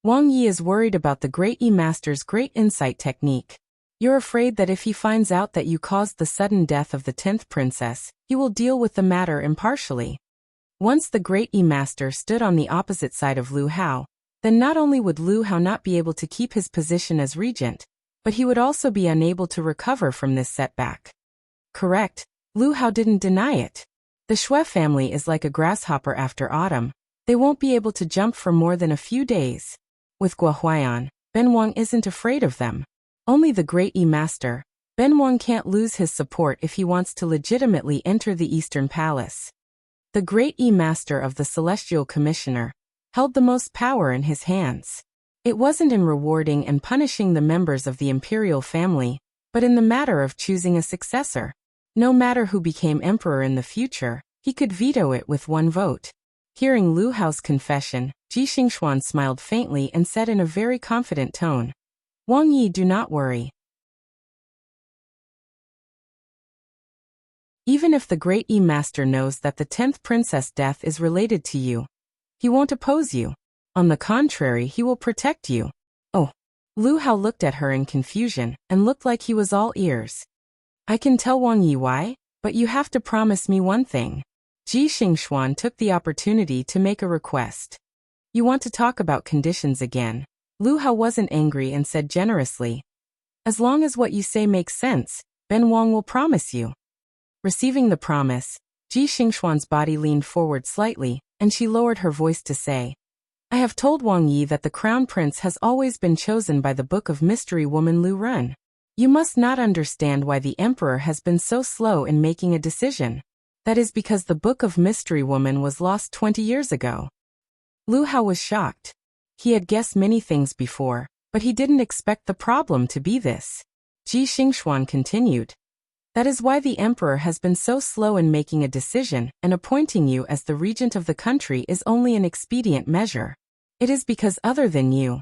Wang Yi is worried about the Great E-Master's great insight technique. You're afraid that if he finds out that you caused the sudden death of the 10th princess, he will deal with the matter impartially. Once the Great E-Master stood on the opposite side of Lu Hao, then not only would Lu Hao not be able to keep his position as regent, but he would also be unable to recover from this setback. Correct, Lu Hao didn't deny it. The Shui family is like a grasshopper after autumn. They won't be able to jump for more than a few days. With Guo Huaiyan, Ben Wang isn't afraid of them. Only the great master, Ben Wang, can't lose his support if he wants to legitimately enter the Eastern Palace. The great master of the Celestial Commissioner held the most power in his hands. It wasn't in rewarding and punishing the members of the imperial family, but in the matter of choosing a successor. No matter who became emperor in the future, he could veto it with one vote. Hearing Lu Hao's confession, Ji Xingxuan smiled faintly and said in a very confident tone, "Wang Yi, do not worry. Even if the great master knows that the 10th princess death is related to you, he won't oppose you. On the contrary, he will protect you." Oh. Lu Hao looked at her in confusion and looked like he was all ears. "I can tell Wang Yi why, but you have to promise me one thing." Ji Xingxuan took the opportunity to make a request. "You want to talk about conditions again?" Lu Hao wasn't angry and said generously, "As long as what you say makes sense, Ben Wang will promise you." Receiving the promise, Ji Xingxuan's body leaned forward slightly, and she lowered her voice to say, "I have told Wang Yi that the crown prince has always been chosen by the Book of Mystery woman Lu Ren. You must not understand why the emperor has been so slow in making a decision. That is because the Book of Mystery woman was lost 20 years ago." Lu Hao was shocked. He had guessed many things before, but he didn't expect the problem to be this. Ji Xingxuan continued, "That is why the emperor has been so slow in making a decision, and appointing you as the regent of the country is only an expedient measure. It is because other than you,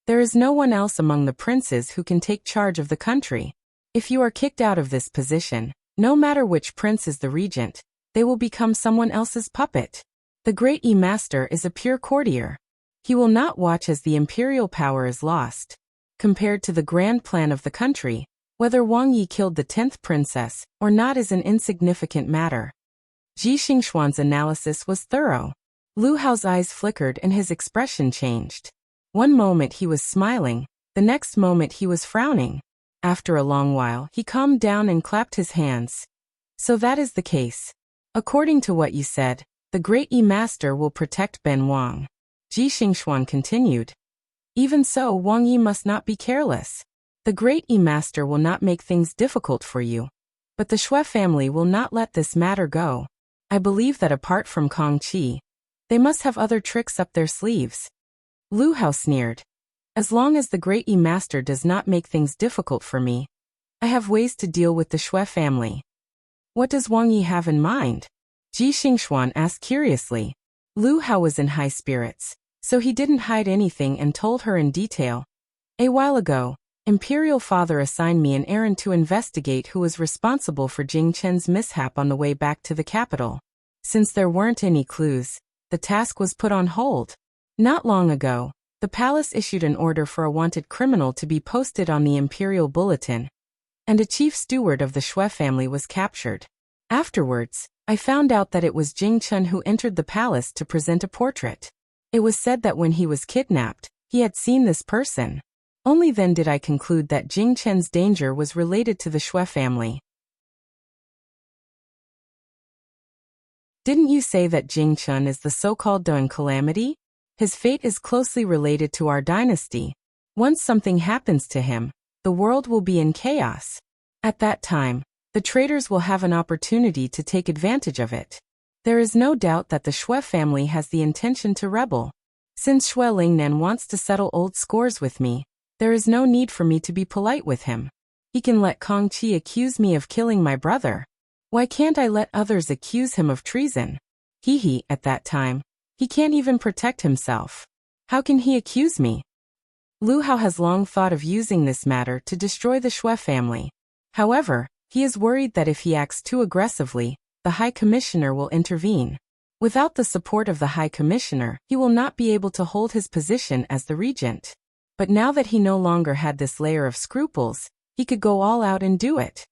there is no one else among the princes who can take charge of the country. If you are kicked out of this position, no matter which prince is the regent, they will become someone else's puppet. The great master is a pure courtier. He will not watch as the imperial power is lost. Compared to the grand plan of the country, whether Wang Yi killed the 10th princess or not is an insignificant matter." Ji Xingxuan's analysis was thorough. Lu Hao's eyes flickered and his expression changed. One moment he was smiling, the next moment he was frowning. After a long while, he calmed down and clapped his hands. "So that is the case. According to what you said, the great master will protect Ben Wang." Ji Xingxuan continued, "Even so, Wang Yi must not be careless. The great master will not make things difficult for you. But the Xue family will not let this matter go. I believe that apart from Kong Qi, they must have other tricks up their sleeves." Lu Hao sneered, "As long as the great master does not make things difficult for me, I have ways to deal with the Xue family." "What does Wang Yi have in mind?" Ji Xingxuan asked curiously. Lu Hao was in high spirits, so he didn't hide anything and told her in detail. "A while ago, Imperial Father assigned me an errand to investigate who was responsible for Jing Chen's mishap on the way back to the capital. Since there weren't any clues, the task was put on hold. Not long ago, the palace issued an order for a wanted criminal to be posted on the Imperial Bulletin, and a chief steward of the Xue family was captured. Afterwards, I found out that it was Jing Chen who entered the palace to present a portrait. It was said that when he was kidnapped, he had seen this person. Only then did I conclude that Jing Chen's danger was related to the Xue family." "Didn't you say that Jing Chen is the so-called Dawn Calamity? His fate is closely related to our dynasty. Once something happens to him, the world will be in chaos. At that time, the traitors will have an opportunity to take advantage of it. There is no doubt that the Xue family has the intention to rebel. Since Xue Lingnan wants to settle old scores with me, there is no need for me to be polite with him. He can let Kong Qi accuse me of killing my brother. Why can't I let others accuse him of treason? At that time, he can't even protect himself. How can he accuse me?" Lu Hao has long thought of using this matter to destroy the Xue family. However, he is worried that if he acts too aggressively, the High Commissioner will intervene. Without the support of the High Commissioner, he will not be able to hold his position as the regent. But now that he no longer had this layer of scruples, he could go all out and do it.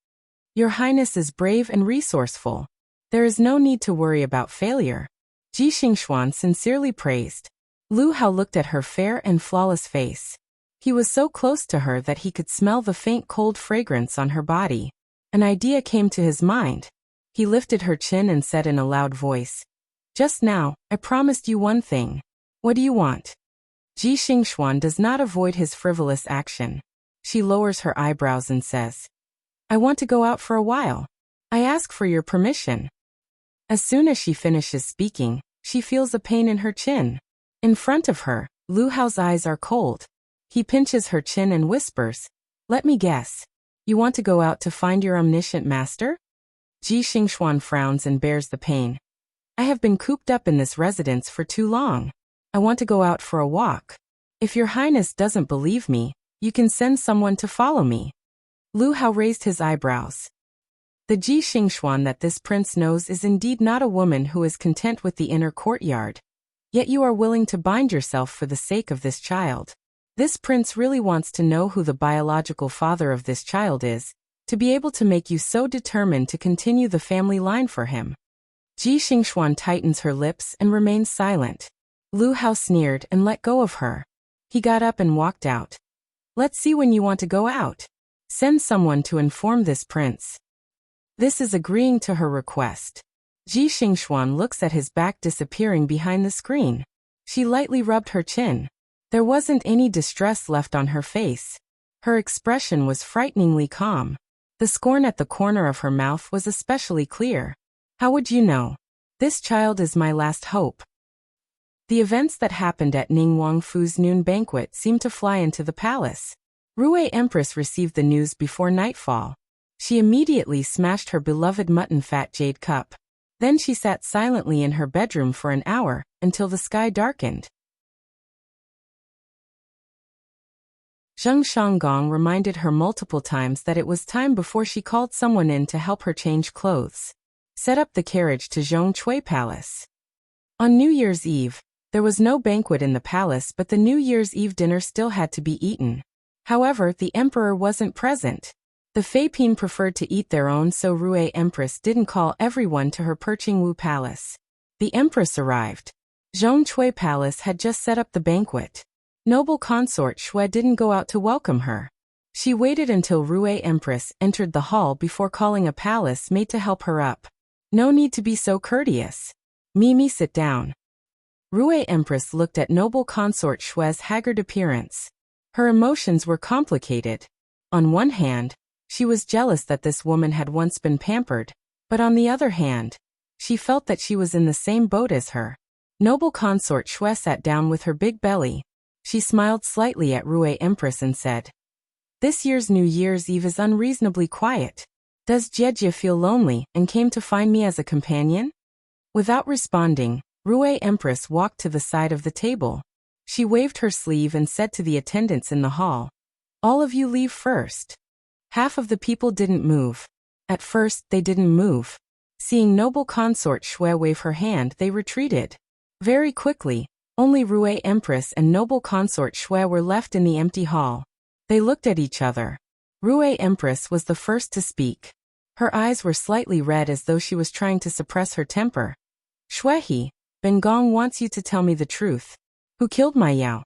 "Your Highness is brave and resourceful. There is no need to worry about failure," Ji Xingxuan sincerely praised. Lu Hao looked at her fair and flawless face. He was so close to her that he could smell the faint cold fragrance on her body. An idea came to his mind. He lifted her chin and said in a loud voice, "Just now, I promised you one thing. What do you want?" Ji Xingxuan does not avoid his frivolous action. She lowers her eyebrows and says, I want to go out for a while. I ask for your permission. As soon as she finishes speaking, she feels a pain in her chin. In front of her, Lu Hao's eyes are cold. He pinches her chin and whispers, Let me guess. You want to go out to find your omniscient master? Ji Xingxuan frowns and bears the pain. I have been cooped up in this residence for too long. I want to go out for a walk. If your highness doesn't believe me, you can send someone to follow me. Lu Hao raised his eyebrows. The Ji Xingxuan that this prince knows is indeed not a woman who is content with the inner courtyard. Yet you are willing to bind yourself for the sake of this child. This prince really wants to know who the biological father of this child is, to be able to make you so determined to continue the family line for him. Ji Xingxuan tightens her lips and remains silent. Lu Hao sneered and let go of her. He got up and walked out. Let's see when you want to go out. Send someone to inform this prince. This is agreeing to her request. Ji Xingxuan looks at his back disappearing behind the screen. She lightly rubbed her chin. There wasn't any distress left on her face. Her expression was frighteningly calm. The scorn at the corner of her mouth was especially clear. How would you know? This child is my last hope. The events that happened at Ning Wangfu's noon banquet seemed to fly into the palace. Ruwei Empress received the news before nightfall. She immediately smashed her beloved mutton fat jade cup. Then she sat silently in her bedroom for an hour, until the sky darkened. Zheng Shanggong reminded her multiple times that it was time before she called someone in to help her change clothes. Set up the carriage to Zhongcui Palace. On New Year's Eve, there was no banquet in the palace, but the New Year's Eve dinner still had to be eaten. However, the emperor wasn't present. The Feipin preferred to eat their own, so Ruwei Empress didn't call everyone to her Perqingwu Palace. The empress arrived. Zhongcui Palace had just set up the banquet. Noble consort Xue didn't go out to welcome her. She waited until Ruwei Empress entered the hall before calling a palace maid to help her up. No need to be so courteous. Mimi, sit down. Ruwei Empress looked at noble consort Xue's haggard appearance. Her emotions were complicated. On one hand, she was jealous that this woman had once been pampered, but on the other hand, she felt that she was in the same boat as her. Noble consort Xue sat down with her big belly. She smiled slightly at Ruwei Empress and said, This year's New Year's Eve is unreasonably quiet. Does Jiejie feel lonely and came to find me as a companion? Without responding, Ruwei Empress walked to the side of the table. She waved her sleeve and said to the attendants in the hall, All of you leave first. Half of the people didn't move. At first, they didn't move. Seeing noble consort Xue wave her hand, they retreated. Very quickly, only Ruwei Empress and noble consort Xue were left in the empty hall. They looked at each other. Ruwei Empress was the first to speak. Her eyes were slightly red as though she was trying to suppress her temper. Xuehe, Ben Gong wants you to tell me the truth. Who killed my Yao?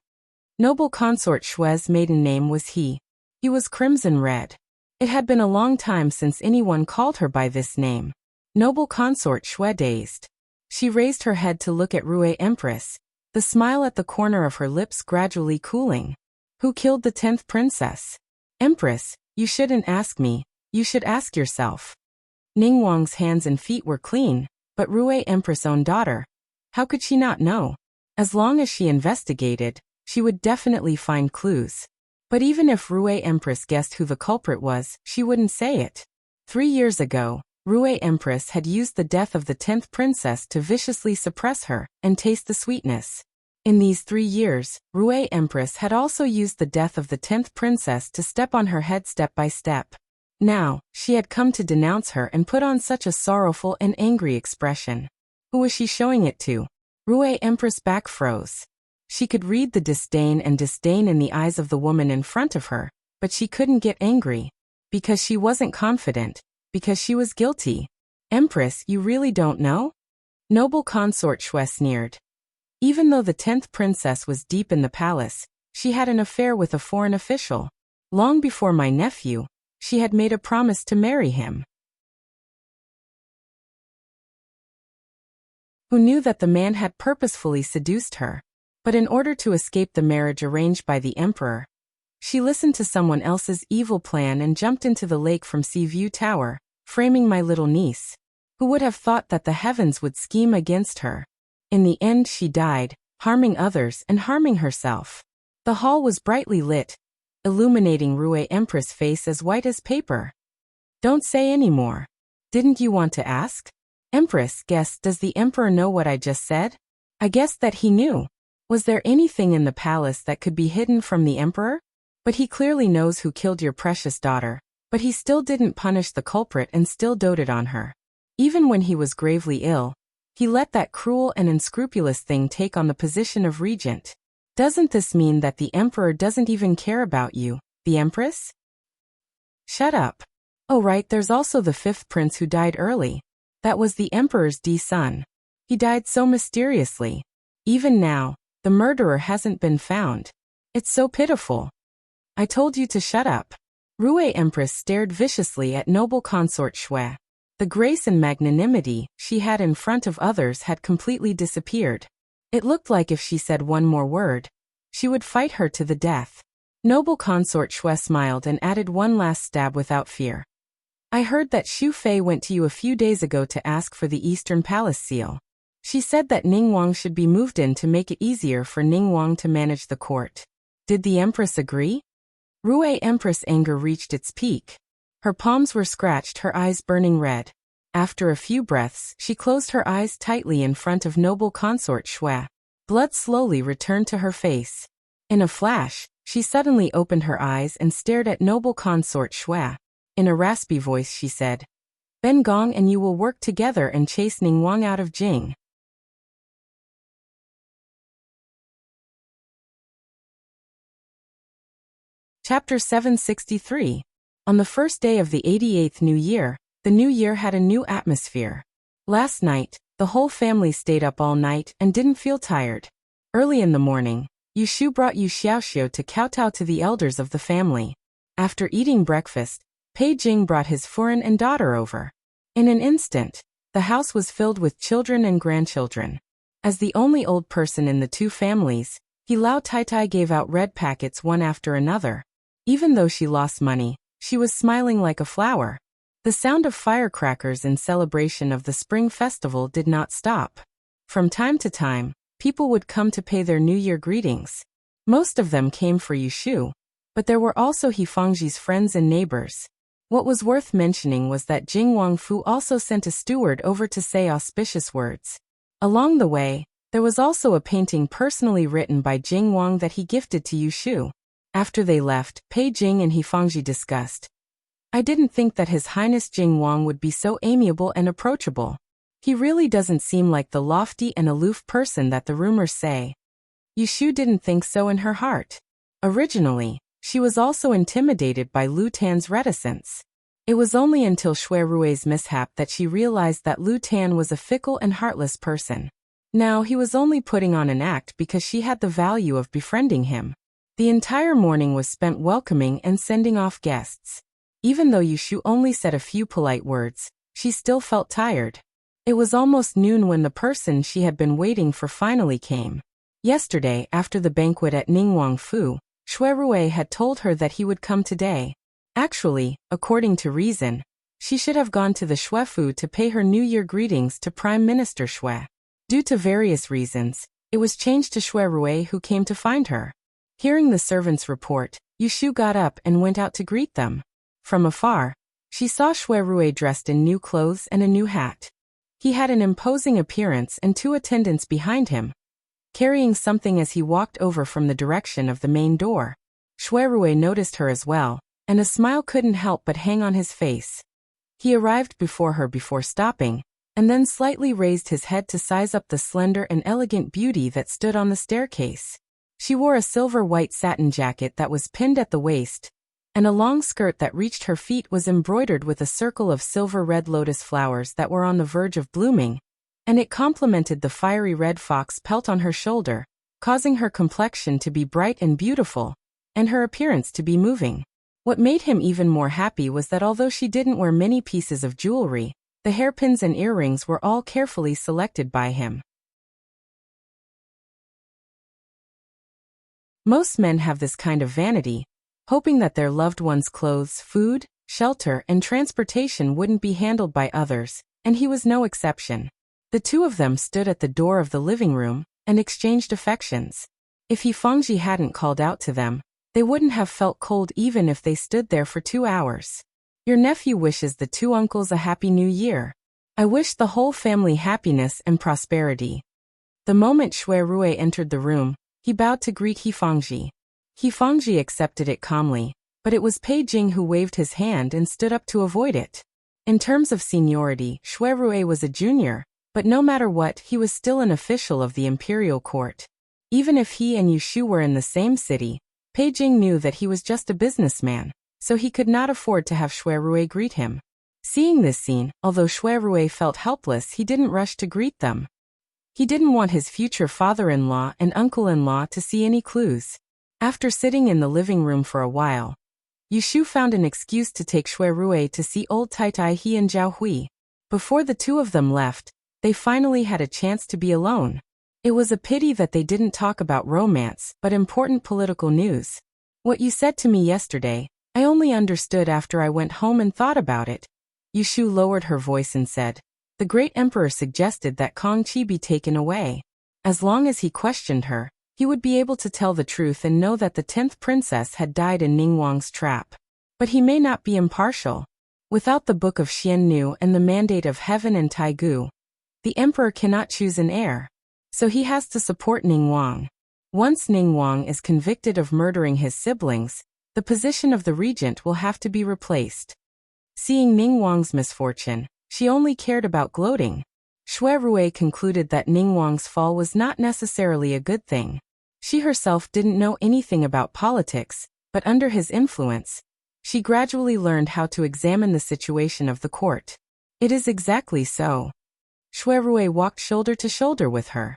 Noble consort Xue's maiden name was He. He was crimson red. It had been a long time since anyone called her by this name. Noble consort Xue dazed. She raised her head to look at Ruwei Empress, the smile at the corner of her lips gradually cooling. Who killed the 10th princess? Empress, you shouldn't ask me, you should ask yourself. Ningguang's hands and feet were clean, but Ruwei Empress' own daughter. How could she not know? As long as she investigated, she would definitely find clues. But even if Ruwei Empress guessed who the culprit was, she wouldn't say it. 3 years ago, Ruwei Empress had used the death of the 10th princess to viciously suppress her and taste the sweetness. In these 3 years, Ruwei Empress had also used the death of the 10th princess to step on her head step by step. Now, she had come to denounce her and put on such a sorrowful and angry expression. Who was she showing it to? Ruwei Empress' back froze. She could read the disdain in the eyes of the woman in front of her, but she couldn't get angry. Because she wasn't confident. Because she was guilty. Empress, you really don't know? Noble consort Xue sneered. Even though the 10th princess was deep in the palace, she had an affair with a foreign official. Long before my nephew, she had made a promise to marry him. Who knew that the man had purposefully seduced her? But in order to escape the marriage arranged by the emperor, she listened to someone else's evil plan and jumped into the lake from Sea View Tower, framing my little niece. Who would have thought that the heavens would scheme against her? In the end she died, harming others and harming herself. The hall was brightly lit, illuminating Rue Empress' face as white as paper. Don't say any more. Didn't you want to ask? Empress, does the emperor know what I just said? I guessed that he knew. Was there anything in the palace that could be hidden from the emperor? But he clearly knows who killed your precious daughter, but he still didn't punish the culprit and still doted on her. Even when he was gravely ill, he let that cruel and unscrupulous thing take on the position of regent. Doesn't this mean that the emperor doesn't even care about you, the empress? Shut up. Oh right, there's also the fifth prince who died early. That was the emperor's son. He died so mysteriously. Even now, the murderer hasn't been found. It's so pitiful. I told you to shut up. Rue Empress stared viciously at noble consort Shui. The grace and magnanimity she had in front of others had completely disappeared. It looked like if she said one more word, she would fight her to the death. Noble consort Shui smiled and added one last stab without fear. I heard that Xu Fei went to you a few days ago to ask for the Eastern Palace seal. She said that Ning Wang should be moved in to make it easier for Ning Wang to manage the court. Did the empress agree? Rue Empress' anger reached its peak. Her palms were scratched, her eyes burning red. After a few breaths, she closed her eyes tightly in front of noble consort Shui. Blood slowly returned to her face. In a flash, she suddenly opened her eyes and stared at noble consort Shui. In a raspy voice she said, Ben Gong and you will work together and chase Ning Wang out of Jing. Chapter 763. On the first day of the 88th New Year, the new year had a new atmosphere. Last night, the whole family stayed up all night and didn't feel tired. Early in the morning, Yu Shu brought Yu Xiaoxiu to kowtow to the elders of the family. After eating breakfast, Pei Jing brought his furin and daughter over. In an instant, the house was filled with children and grandchildren. As the only old person in the two families, Lao Tai gave out red packets one after another. Even though she lost money, she was smiling like a flower. The sound of firecrackers in celebration of the Spring Festival did not stop. From time to time, people would come to pay their New Year greetings. Most of them came for Yu Shu, but there were also He Fangji's friends and neighbors. What was worth mentioning was that Jing Wangfu also sent a steward over to say auspicious words. Along the way, there was also a painting personally written by Jing Wang that he gifted to Yu Shu. After they left, Pei Jing and He Fangji discussed. I didn't think that His Highness Jing Wang would be so amiable and approachable. He really doesn't seem like the lofty and aloof person that the rumors say. Yu Shu didn't think so in her heart. Originally, she was also intimidated by Lu Tan's reticence. It was only until Shui Rui's mishap that she realized that Lu Tan was a fickle and heartless person. Now he was only putting on an act because she had the value of befriending him. The entire morning was spent welcoming and sending off guests. Even though Yu Shu only said a few polite words, she still felt tired. It was almost noon when the person she had been waiting for finally came. Yesterday, after the banquet at Ning Wangfu, Shui Rui had told her that he would come today. Actually, according to reason, she should have gone to the Shuefu to pay her New Year greetings to Prime Minister Shui. Due to various reasons, it was changed to Shui Rui who came to find her. Hearing the servants' report, Yu Shu got up and went out to greet them. From afar, she saw Shui Rui dressed in new clothes and a new hat. He had an imposing appearance and two attendants behind him, carrying something as he walked over from the direction of the main door. Shui Rui noticed her as well, and a smile couldn't help but hang on his face. He arrived before her before stopping, and then slightly raised his head to size up the slender and elegant beauty that stood on the staircase. She wore a silver-white satin jacket that was pinned at the waist, and a long skirt that reached her feet was embroidered with a circle of silver-red lotus flowers that were on the verge of blooming, and it complemented the fiery red fox pelt on her shoulder, causing her complexion to be bright and beautiful, and her appearance to be moving. What made him even more happy was that although she didn't wear many pieces of jewelry, the hairpins and earrings were all carefully selected by him. Most men have this kind of vanity, hoping that their loved ones' clothes, food, shelter, and transportation wouldn't be handled by others, and he was no exception. The two of them stood at the door of the living room and exchanged affections. If Fangji hadn't called out to them, they wouldn't have felt cold even if they stood there for 2 hours. Your nephew wishes the two uncles a happy new year. I wish the whole family happiness and prosperity. The moment Shui Rui entered the room, he bowed to greet Fangji. Fangji accepted it calmly, but it was Pei Jing who waved his hand and stood up to avoid it. In terms of seniority, Shui Rui was a junior, but no matter what, he was still an official of the imperial court. Even if he and Yushu were in the same city, Pei Jing knew that he was just a businessman, so he could not afford to have Shui Rui greet him. Seeing this scene, although Shui Rui felt helpless, he didn't rush to greet them. He didn't want his future father-in-law and uncle-in-law to see any clues. After sitting in the living room for a while, Yushu found an excuse to take Shui Rui to see old Tai Tai He and Zhao Hui. Before the two of them left, they finally had a chance to be alone. It was a pity that they didn't talk about romance, but important political news. What you said to me yesterday, I only understood after I went home and thought about it. Yushu lowered her voice and said, the great emperor suggested that Kong Qi be taken away. As long as he questioned her, he would be able to tell the truth and know that the 10th princess had died in Ningguang's trap. But he may not be impartial. Without the Book of Xiannu and the mandate of Heaven and Taigu, the emperor cannot choose an heir. So he has to support Ningguang. Once Ningguang is convicted of murdering his siblings, the position of the regent will have to be replaced. Seeing Ningguang's misfortune, she only cared about gloating. Shui Rui concluded that Ningguang's fall was not necessarily a good thing. She herself didn't know anything about politics, but under his influence, she gradually learned how to examine the situation of the court. It is exactly so. Shui Rui walked shoulder to shoulder with her.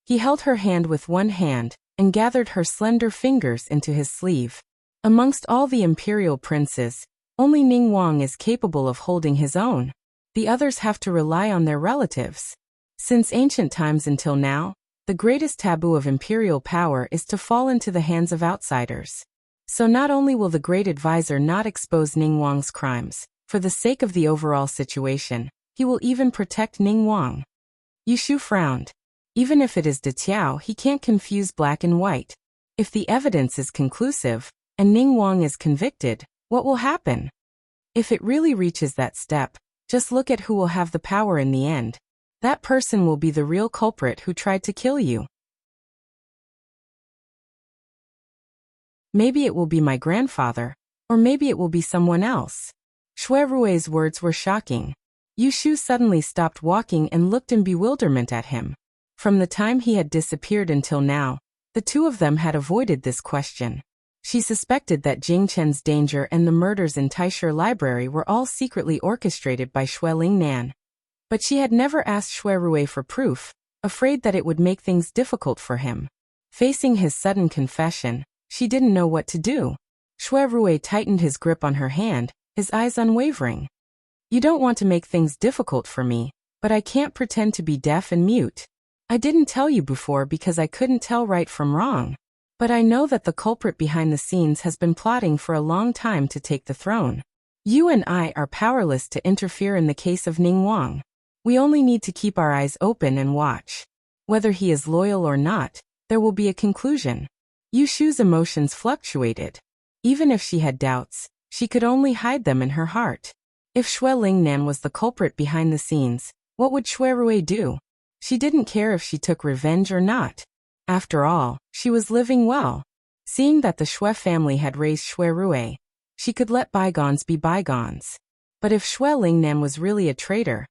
He held her hand with one hand and gathered her slender fingers into his sleeve. Amongst all the imperial princes, only Ningguang is capable of holding his own. The others have to rely on their relatives. Since ancient times until now, the greatest taboo of imperial power is to fall into the hands of outsiders. So not only will the great advisor not expose Ningguang's crimes, for the sake of the overall situation, he will even protect Ningguang. Yushu frowned. Even if it is De Tiao, he can't confuse black and white. If the evidence is conclusive, and Ningguang is convicted, what will happen? If it really reaches that step, just look at who will have the power in the end. That person will be the real culprit who tried to kill you. Maybe it will be my grandfather, or maybe it will be someone else. Shui Rui's words were shocking. Yushu suddenly stopped walking and looked in bewilderment at him. From the time he had disappeared until now, the two of them had avoided this question. She suspected that Jing Chen's danger and the murders in Taisher Library were all secretly orchestrated by Shui Lingnan. But she had never asked Shui Rui for proof, afraid that it would make things difficult for him. Facing his sudden confession, she didn't know what to do. Shui Rui tightened his grip on her hand, his eyes unwavering. You don't want to make things difficult for me, but I can't pretend to be deaf and mute. I didn't tell you before because I couldn't tell right from wrong. But I know that the culprit behind the scenes has been plotting for a long time to take the throne. You and I are powerless to interfere in the case of Ningguang. We only need to keep our eyes open and watch. Whether he is loyal or not, there will be a conclusion. Yushu's emotions fluctuated. Even if she had doubts, she could only hide them in her heart. If Shui Lingnan was the culprit behind the scenes, what would Shui Rui do? She didn't care if she took revenge or not. After all, she was living well. Seeing that the Shui family had raised Shui Rui, she could let bygones be bygones. But if Shui Lingnan was really a traitor,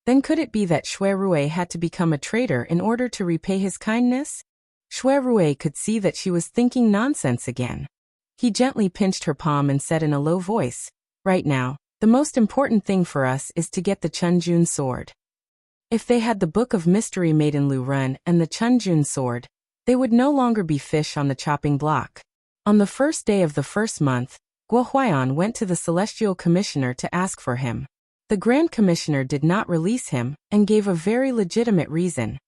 then could it be that Shui Rui had to become a traitor in order to repay his kindness? Shui Rui could see that she was thinking nonsense again. He gently pinched her palm and said in a low voice, "Right now, the most important thing for us is to get the Chunjun sword." If they had the Book of Mystery Maiden Lu Ren and the Chunjun sword, they would no longer be fish on the chopping block. On the first day of the first month, Guo Huaiyan went to the Celestial Commissioner to ask for him. The Grand Commissioner did not release him and gave a very legitimate reason.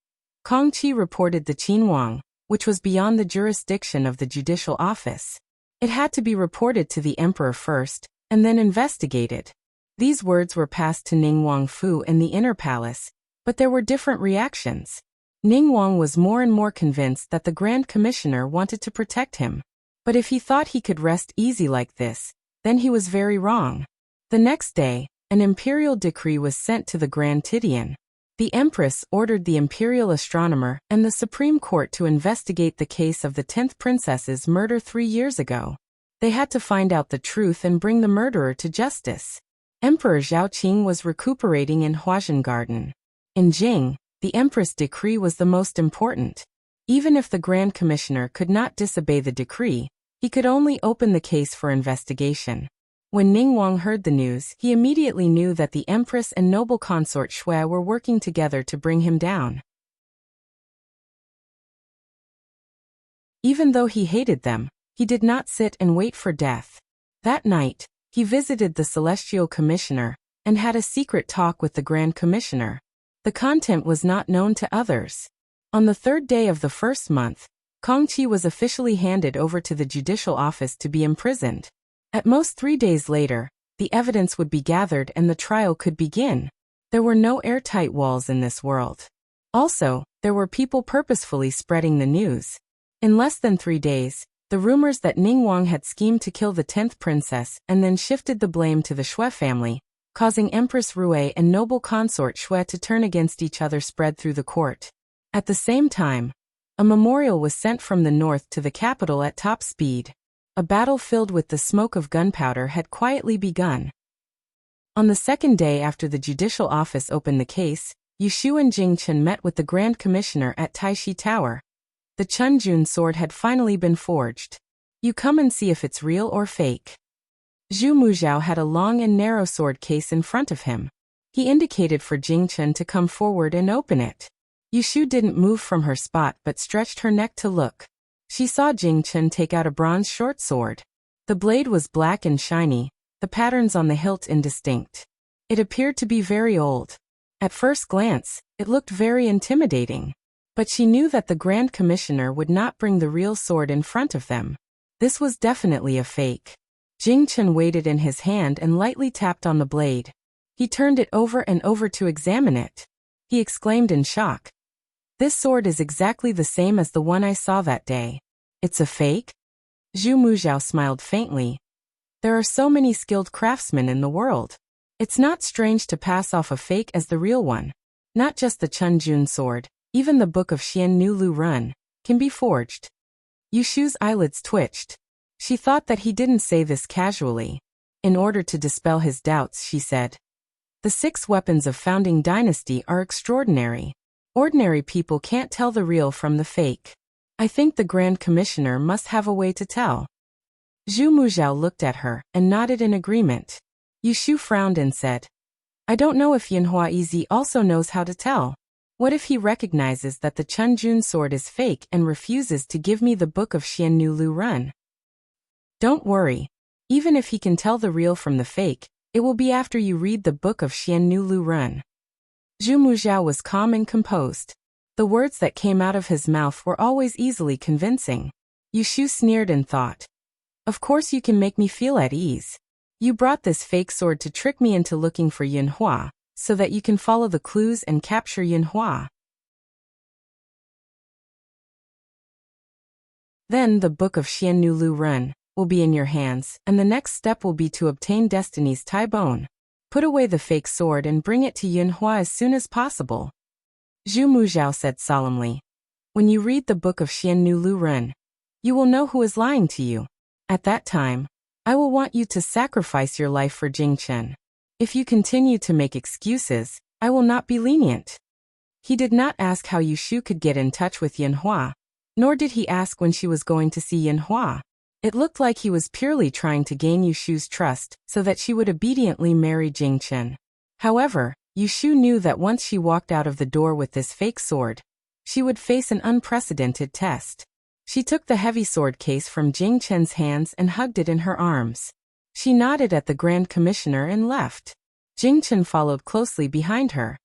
Kong Qi reported the Qinhuang, which was beyond the jurisdiction of the judicial office. It had to be reported to the emperor first, and then investigated. These words were passed to Ning Wangfu in the inner palace, but there were different reactions. Ning Wang was more and more convinced that the Grand Commissioner wanted to protect him. But if he thought he could rest easy like this, then he was very wrong. The next day, an imperial decree was sent to the Grand Tidian. The Empress ordered the imperial astronomer and the Supreme Court to investigate the case of the 10th princess's murder 3 years ago. They had to find out the truth and bring the murderer to justice. Emperor Zhaoqing was recuperating in Huazhen Garden. In Jing, the Empress' decree was the most important. Even if the Grand Commissioner could not disobey the decree, he could only open the case for investigation. When Ning Wang heard the news, he immediately knew that the Empress and noble consort Shui were working together to bring him down. Even though he hated them, he did not sit and wait for death. That night, he visited the Celestial Commissioner and had a secret talk with the Grand Commissioner. The content was not known to others. On the 3rd day of the 1st month, Kongqi was officially handed over to the judicial office to be imprisoned. At most 3 days later, the evidence would be gathered and the trial could begin. There were no airtight walls in this world. Also, there were people purposefully spreading the news. In less than 3 days, the rumors that Ning Wang had schemed to kill the 10th princess and then shifted the blame to the Shui family, causing Empress Rui and noble consort Shui to turn against each other, spread through the court. At the same time, a memorial was sent from the north to the capital at top speed. A battle filled with the smoke of gunpowder had quietly begun. On the 2nd day after the judicial office opened the case, Yushu and Jing Chen met with the Grand Commissioner at Taishi Tower. The Chunjun sword had finally been forged. You come and see if it's real or fake. Zhu Muzhao had a long and narrow sword case in front of him. He indicated for Jing Chen to come forward and open it. Yushu didn't move from her spot but stretched her neck to look. She saw Jing Chen take out a bronze short sword. The blade was black and shiny, the patterns on the hilt indistinct. It appeared to be very old. At first glance, it looked very intimidating. But she knew that the Grand Commissioner would not bring the real sword in front of them. This was definitely a fake. Jing Chen weighed it in his hand and lightly tapped on the blade. He turned it over and over to examine it. He exclaimed in shock. This sword is exactly the same as the one I saw that day. It's a fake? Zhu Muzhao smiled faintly. There are so many skilled craftsmen in the world. It's not strange to pass off a fake as the real one. Not just the Chunjun sword, even the Book of Xian Nu Lu Run, can be forged. Yushu's eyelids twitched. She thought that he didn't say this casually. In order to dispel his doubts, she said, "The 6 weapons of Founding Dynasty are extraordinary. Ordinary people can't tell the real from the fake. I think the Grand Commissioner must have a way to tell." Zhu Muzhao looked at her and nodded in agreement. Yushu frowned and said, "I don't know if Yanhua Izi also knows how to tell. What if he recognizes that the Chunjun sword is fake and refuses to give me the Book of Xian Nu Lu Run?" "Don't worry. Even if he can tell the real from the fake, it will be after you read the Book of Xian Nu Lu Run." Zhu Muzhao was calm and composed. The words that came out of his mouth were always easily convincing. Yushu sneered and thought, "Of course you can make me feel at ease. You brought this fake sword to trick me into looking for Yunhua, so that you can follow the clues and capture Yunhua. Then the Book of Xian Nu Lu Run will be in your hands, and the next step will be to obtain Destiny's Tai Bone. Put away the fake sword and bring it to Yunhua as soon as possible." Zhu Muzhao said solemnly, "When you read the Book of Xian Nu Lu Run, you will know who is lying to you. At that time, I will want you to sacrifice your life for Jing Chen. If you continue to make excuses, I will not be lenient." He did not ask how Yushu could get in touch with Yunhua, nor did he ask when she was going to see Yunhua. It looked like he was purely trying to gain Yushu's trust so that she would obediently marry Jing Chen. However, Yushu knew that once she walked out of the door with this fake sword, she would face an unprecedented test. She took the heavy sword case from Jing Chen's hands and hugged it in her arms. She nodded at the Grand Commissioner and left. Jing Chen followed closely behind her.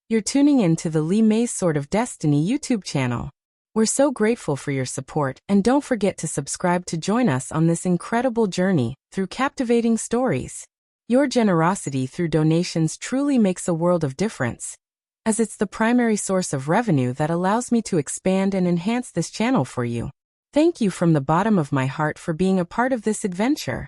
"You're tuning in to the Li Mei's Sword of Destiny YouTube channel. We're so grateful for your support, and don't forget to subscribe to join us on this incredible journey through captivating stories. Your generosity through donations truly makes a world of difference, as it's the primary source of revenue that allows me to expand and enhance this channel for you. Thank you from the bottom of my heart for being a part of this adventure.